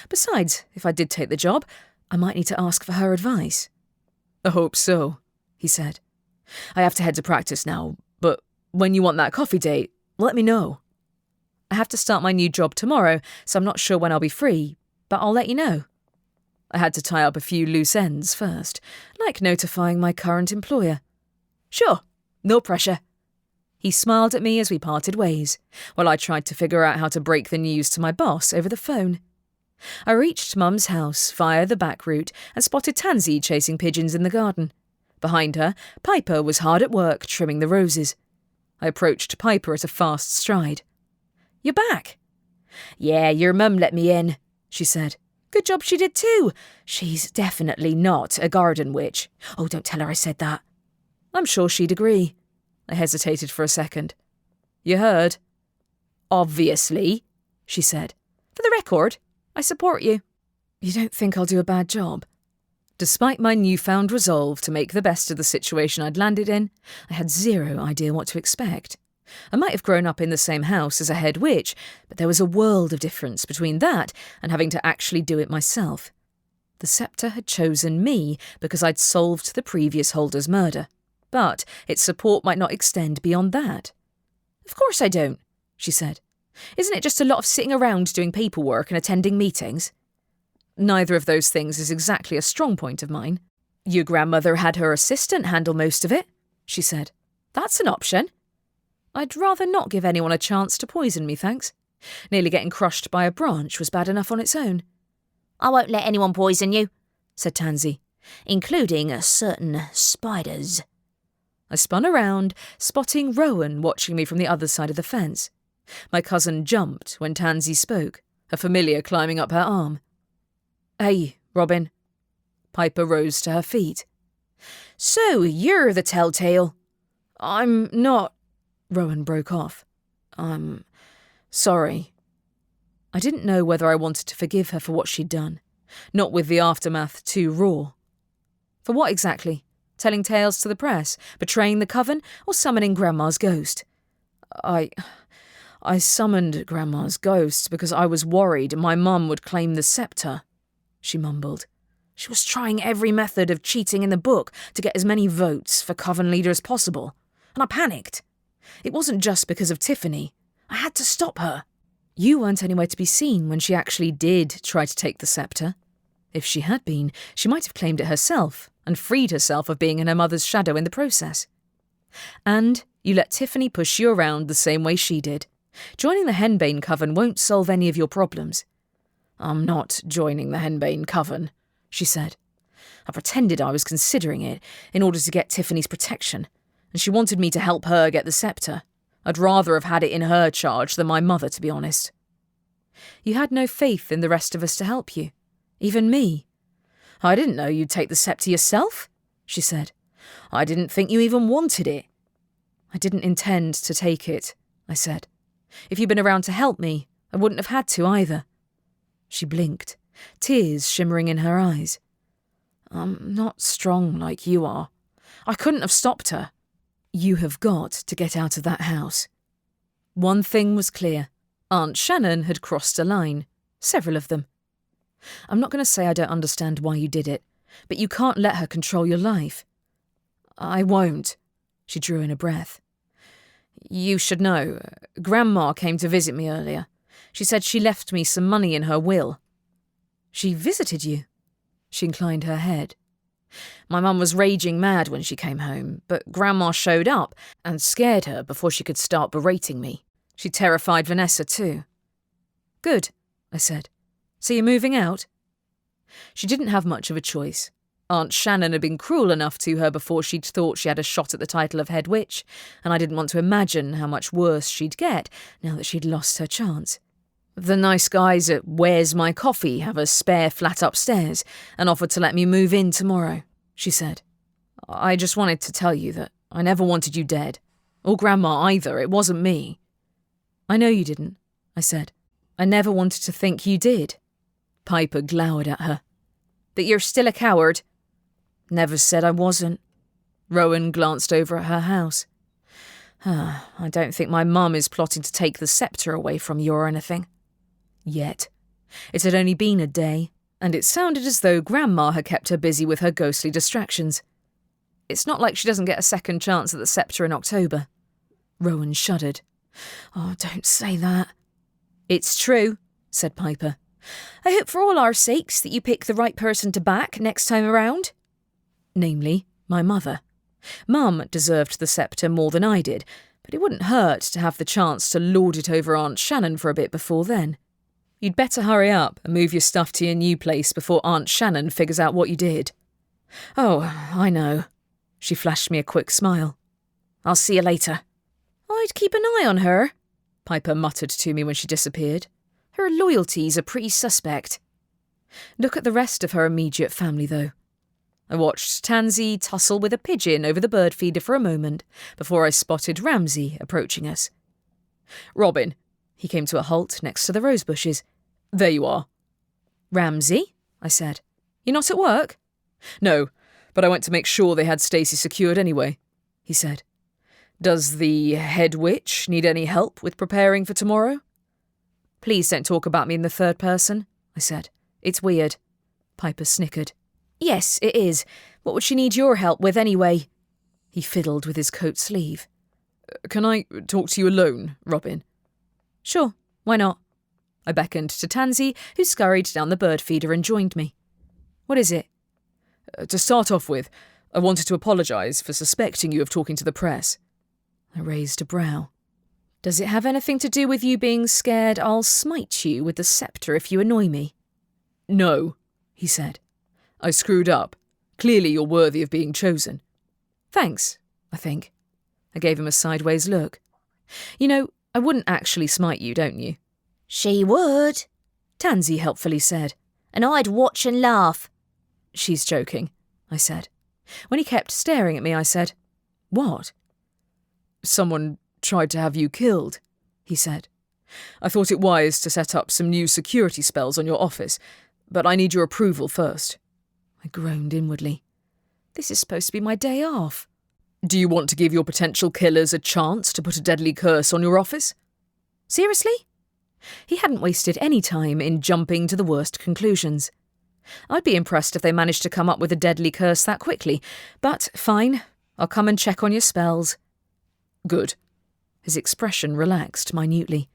Besides, if I did take the job, I might need to ask for her advice. I hope so, he said. I have to head to practice now, but when you want that coffee date, let me know. I have to start my new job tomorrow, so I'm not sure when I'll be free, but I'll let you know. I had to tie up a few loose ends first, like notifying my current employer. Sure, no pressure. He smiled at me as we parted ways, while I tried to figure out how to break the news to my boss over the phone. I reached Mum's house via the back route and spotted Tansy chasing pigeons in the garden. Behind her, Piper was hard at work trimming the roses. I approached Piper at a fast stride. "You're back?" "Yeah, your mum let me in," she said. "Good job she did too. She's definitely not a garden witch. Oh, don't tell her I said that." "I'm sure she'd agree." I hesitated for a second. "You heard?" Obviously, she said. For the record, I support you. You don't think I'll do a bad job? Despite my newfound resolve to make the best of the situation I'd landed in, I had zero idea what to expect. I might have grown up in the same house as a head witch, but there was a world of difference between that and having to actually do it myself. The sceptre had chosen me because I'd solved the previous holder's murder, but its support might not extend beyond that. Of course I don't, she said. Isn't it just a lot of sitting around doing paperwork and attending meetings? Neither of those things is exactly a strong point of mine. Your grandmother had her assistant handle most of it, she said. That's an option. I'd rather not give anyone a chance to poison me, thanks. Nearly getting crushed by a branch was bad enough on its own. I won't let anyone poison you, said Tansy, including certain spiders. I spun around, spotting Rowan watching me from the other side of the fence. My cousin jumped when Tansy spoke, a familiar climbing up her arm. Hey, Robin. Piper rose to her feet. So you're the telltale. I'm not... Rowan broke off. I'm sorry. I didn't know whether I wanted to forgive her for what she'd done, not with the aftermath too raw. For what exactly? Telling tales to the press, betraying the coven, or summoning Grandma's ghost? I summoned Grandma's ghost because I was worried my mum would claim the sceptre, she mumbled. She was trying every method of cheating in the book to get as many votes for coven leader as possible, and I panicked. It wasn't just because of Tiffany. I had to stop her. You weren't anywhere to be seen when she actually did try to take the sceptre. If she had been, she might have claimed it herself and freed herself of being in her mother's shadow in the process. And you let Tiffany push you around the same way she did. Joining the Henbane Coven won't solve any of your problems. I'm not joining the Henbane Coven, she said. I pretended I was considering it in order to get Tiffany's protection, and she wanted me to help her get the sceptre. I'd rather have had it in her charge than my mother, to be honest. You had no faith in the rest of us to help you, even me. I didn't know you'd take the sceptre yourself, she said. I didn't think you even wanted it. I didn't intend to take it, I said. If you'd been around to help me, I wouldn't have had to either. She blinked, tears shimmering in her eyes. I'm not strong like you are. I couldn't have stopped her. You have got to get out of that house. One thing was clear. Aunt Shannon had crossed a line. Several of them. I'm not going to say I don't understand why you did it, but you can't let her control your life. I won't. She drew in a breath. You should know. Grandma came to visit me earlier. She said she left me some money in her will. She visited you? She inclined her head. My mum was raging mad when she came home, but Grandma showed up and scared her before she could start berating me. She terrified Vanessa too. Good, I said. So you're moving out? She didn't have much of a choice. Aunt Shannon had been cruel enough to her before she'd thought she had a shot at the title of head witch, and I didn't want to imagine how much worse she'd get now that she'd lost her chance. The nice guys at Where's My Coffee have a spare flat upstairs and offered to let me move in tomorrow, she said. I just wanted to tell you that I never wanted you dead. Or Grandma either, it wasn't me. I know you didn't, I said. I never wanted to think you did. Piper glowered at her. But you're still a coward. Never said I wasn't. Rowan glanced over at her house. I don't think my mum is plotting to take the sceptre away from you or anything. Yet. It had only been a day, and it sounded as though Grandma had kept her busy with her ghostly distractions. It's not like she doesn't get a second chance at the sceptre in October. Rowan shuddered. Oh, don't say that. It's true, said Piper. I hope for all our sakes that you pick the right person to back next time around. Namely, my mother. Mum deserved the sceptre more than I did, but it wouldn't hurt to have the chance to lord it over Aunt Shannon for a bit before then. You'd better hurry up and move your stuff to your new place before Aunt Shannon figures out what you did. Oh, I know. She flashed me a quick smile. I'll see you later. I'd keep an eye on her, Piper muttered to me when she disappeared. Her loyalties are pretty suspect. Look at the rest of her immediate family, though. I watched Tansy tussle with a pigeon over the bird feeder for a moment before I spotted Ramsay approaching us. Robin, He came to a halt next to the rose bushes. "There you are." "Ramsay?" I said. "You're not at work?" "No, but I went to make sure they had Stacey secured anyway," he said. "Does the head witch need any help with preparing for tomorrow?" "Please don't talk about me in the third person," I said. "It's weird." Piper snickered. "Yes, it is. What would she need your help with anyway?" He fiddled with his coat sleeve. "Can I talk to you alone, Robin?" "Sure, why not?" I beckoned to Tansy, who scurried down the bird feeder and joined me. "What is it?" To start off with, I wanted to apologise for suspecting you of talking to the press." I raised a brow. "Does it have anything to do with you being scared I'll smite you with the sceptre if you annoy me?" "No," he said. "I screwed up. Clearly you're worthy of being chosen." "Thanks, I think." I gave him a sideways look. "You know, I wouldn't actually smite you, don't you?" She would, Tansy helpfully said. and I'd watch and laugh. "She's joking," I said. When he kept staring at me, I said, "What?" "Someone tried to have you killed," he said. "I thought it wise to set up some new security spells on your office, but I need your approval first." I groaned inwardly. This is supposed to be my day off. "Do you want to give your potential killers a chance to put a deadly curse on your office?" Seriously? He hadn't wasted any time in jumping to the worst conclusions. I'd be impressed if they managed to come up with a deadly curse that quickly, but fine, I'll come and check on your spells. "Good." His expression relaxed minutely.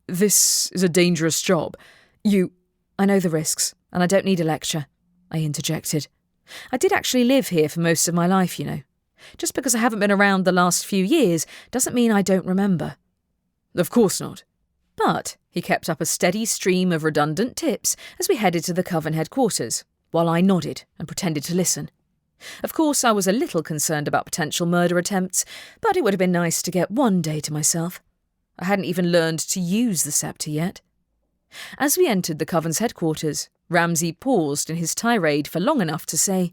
"This is a dangerous job. I know the risks, and I don't need a lecture," I interjected. "I did actually live here for most of my life, you know. Just because I haven't been around the last few years doesn't mean I don't remember." "Of course not." But he kept up a steady stream of redundant tips as we headed to the coven headquarters, while I nodded and pretended to listen. Of course, I was a little concerned about potential murder attempts, but it would have been nice to get one day to myself. I hadn't even learned to use the sceptre yet. As we entered the coven's headquarters, Ramsay paused in his tirade for long enough to say,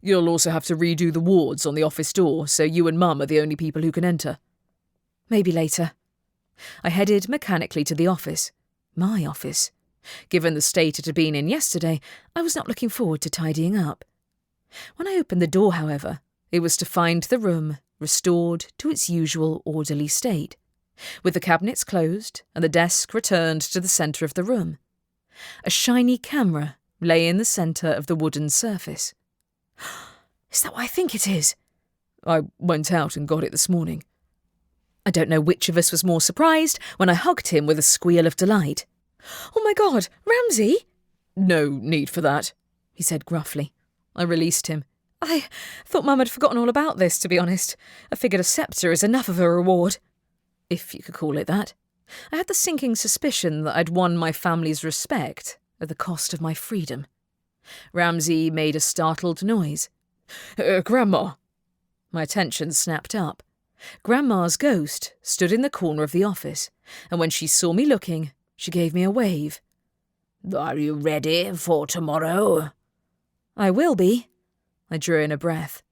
"You'll also have to redo the wards on the office door, so you and Mum are the only people who can enter." "Maybe later." I headed mechanically to the office. My office. Given the state it had been in yesterday, I was not looking forward to tidying up. When I opened the door, however, it was to find the room restored to its usual orderly state, with the cabinets closed and the desk returned to the centre of the room. A shiny camera lay in the centre of the wooden surface. "Is that what I think it is?" "I went out and got it this morning." I don't know which of us was more surprised when I hugged him with a squeal of delight. "Oh my God, Ramsay!" "No need for that," he said gruffly. I released him. "I thought Mum had forgotten all about this, to be honest. I figured a sceptre is enough of a reward. If you could call it that. I had the sinking suspicion that I'd won my family's respect at the cost of my freedom." Ramsay made a startled noise. Grandma." My attention snapped up. Grandma's ghost stood in the corner of the office, and when she saw me looking, she gave me a wave. Are you ready for tomorrow? "I will be." I drew in a breath.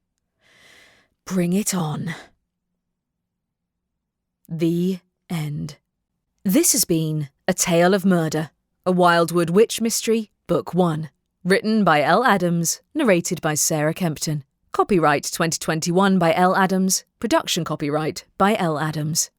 "Bring it on." The end. This has been A Tale of Murder, a Wildwood Witch Mystery, Book 1. Written by Elle Adams, narrated by Sarah Kempton. Copyright 2021 by Elle Adams, production copyright by Elle Adams.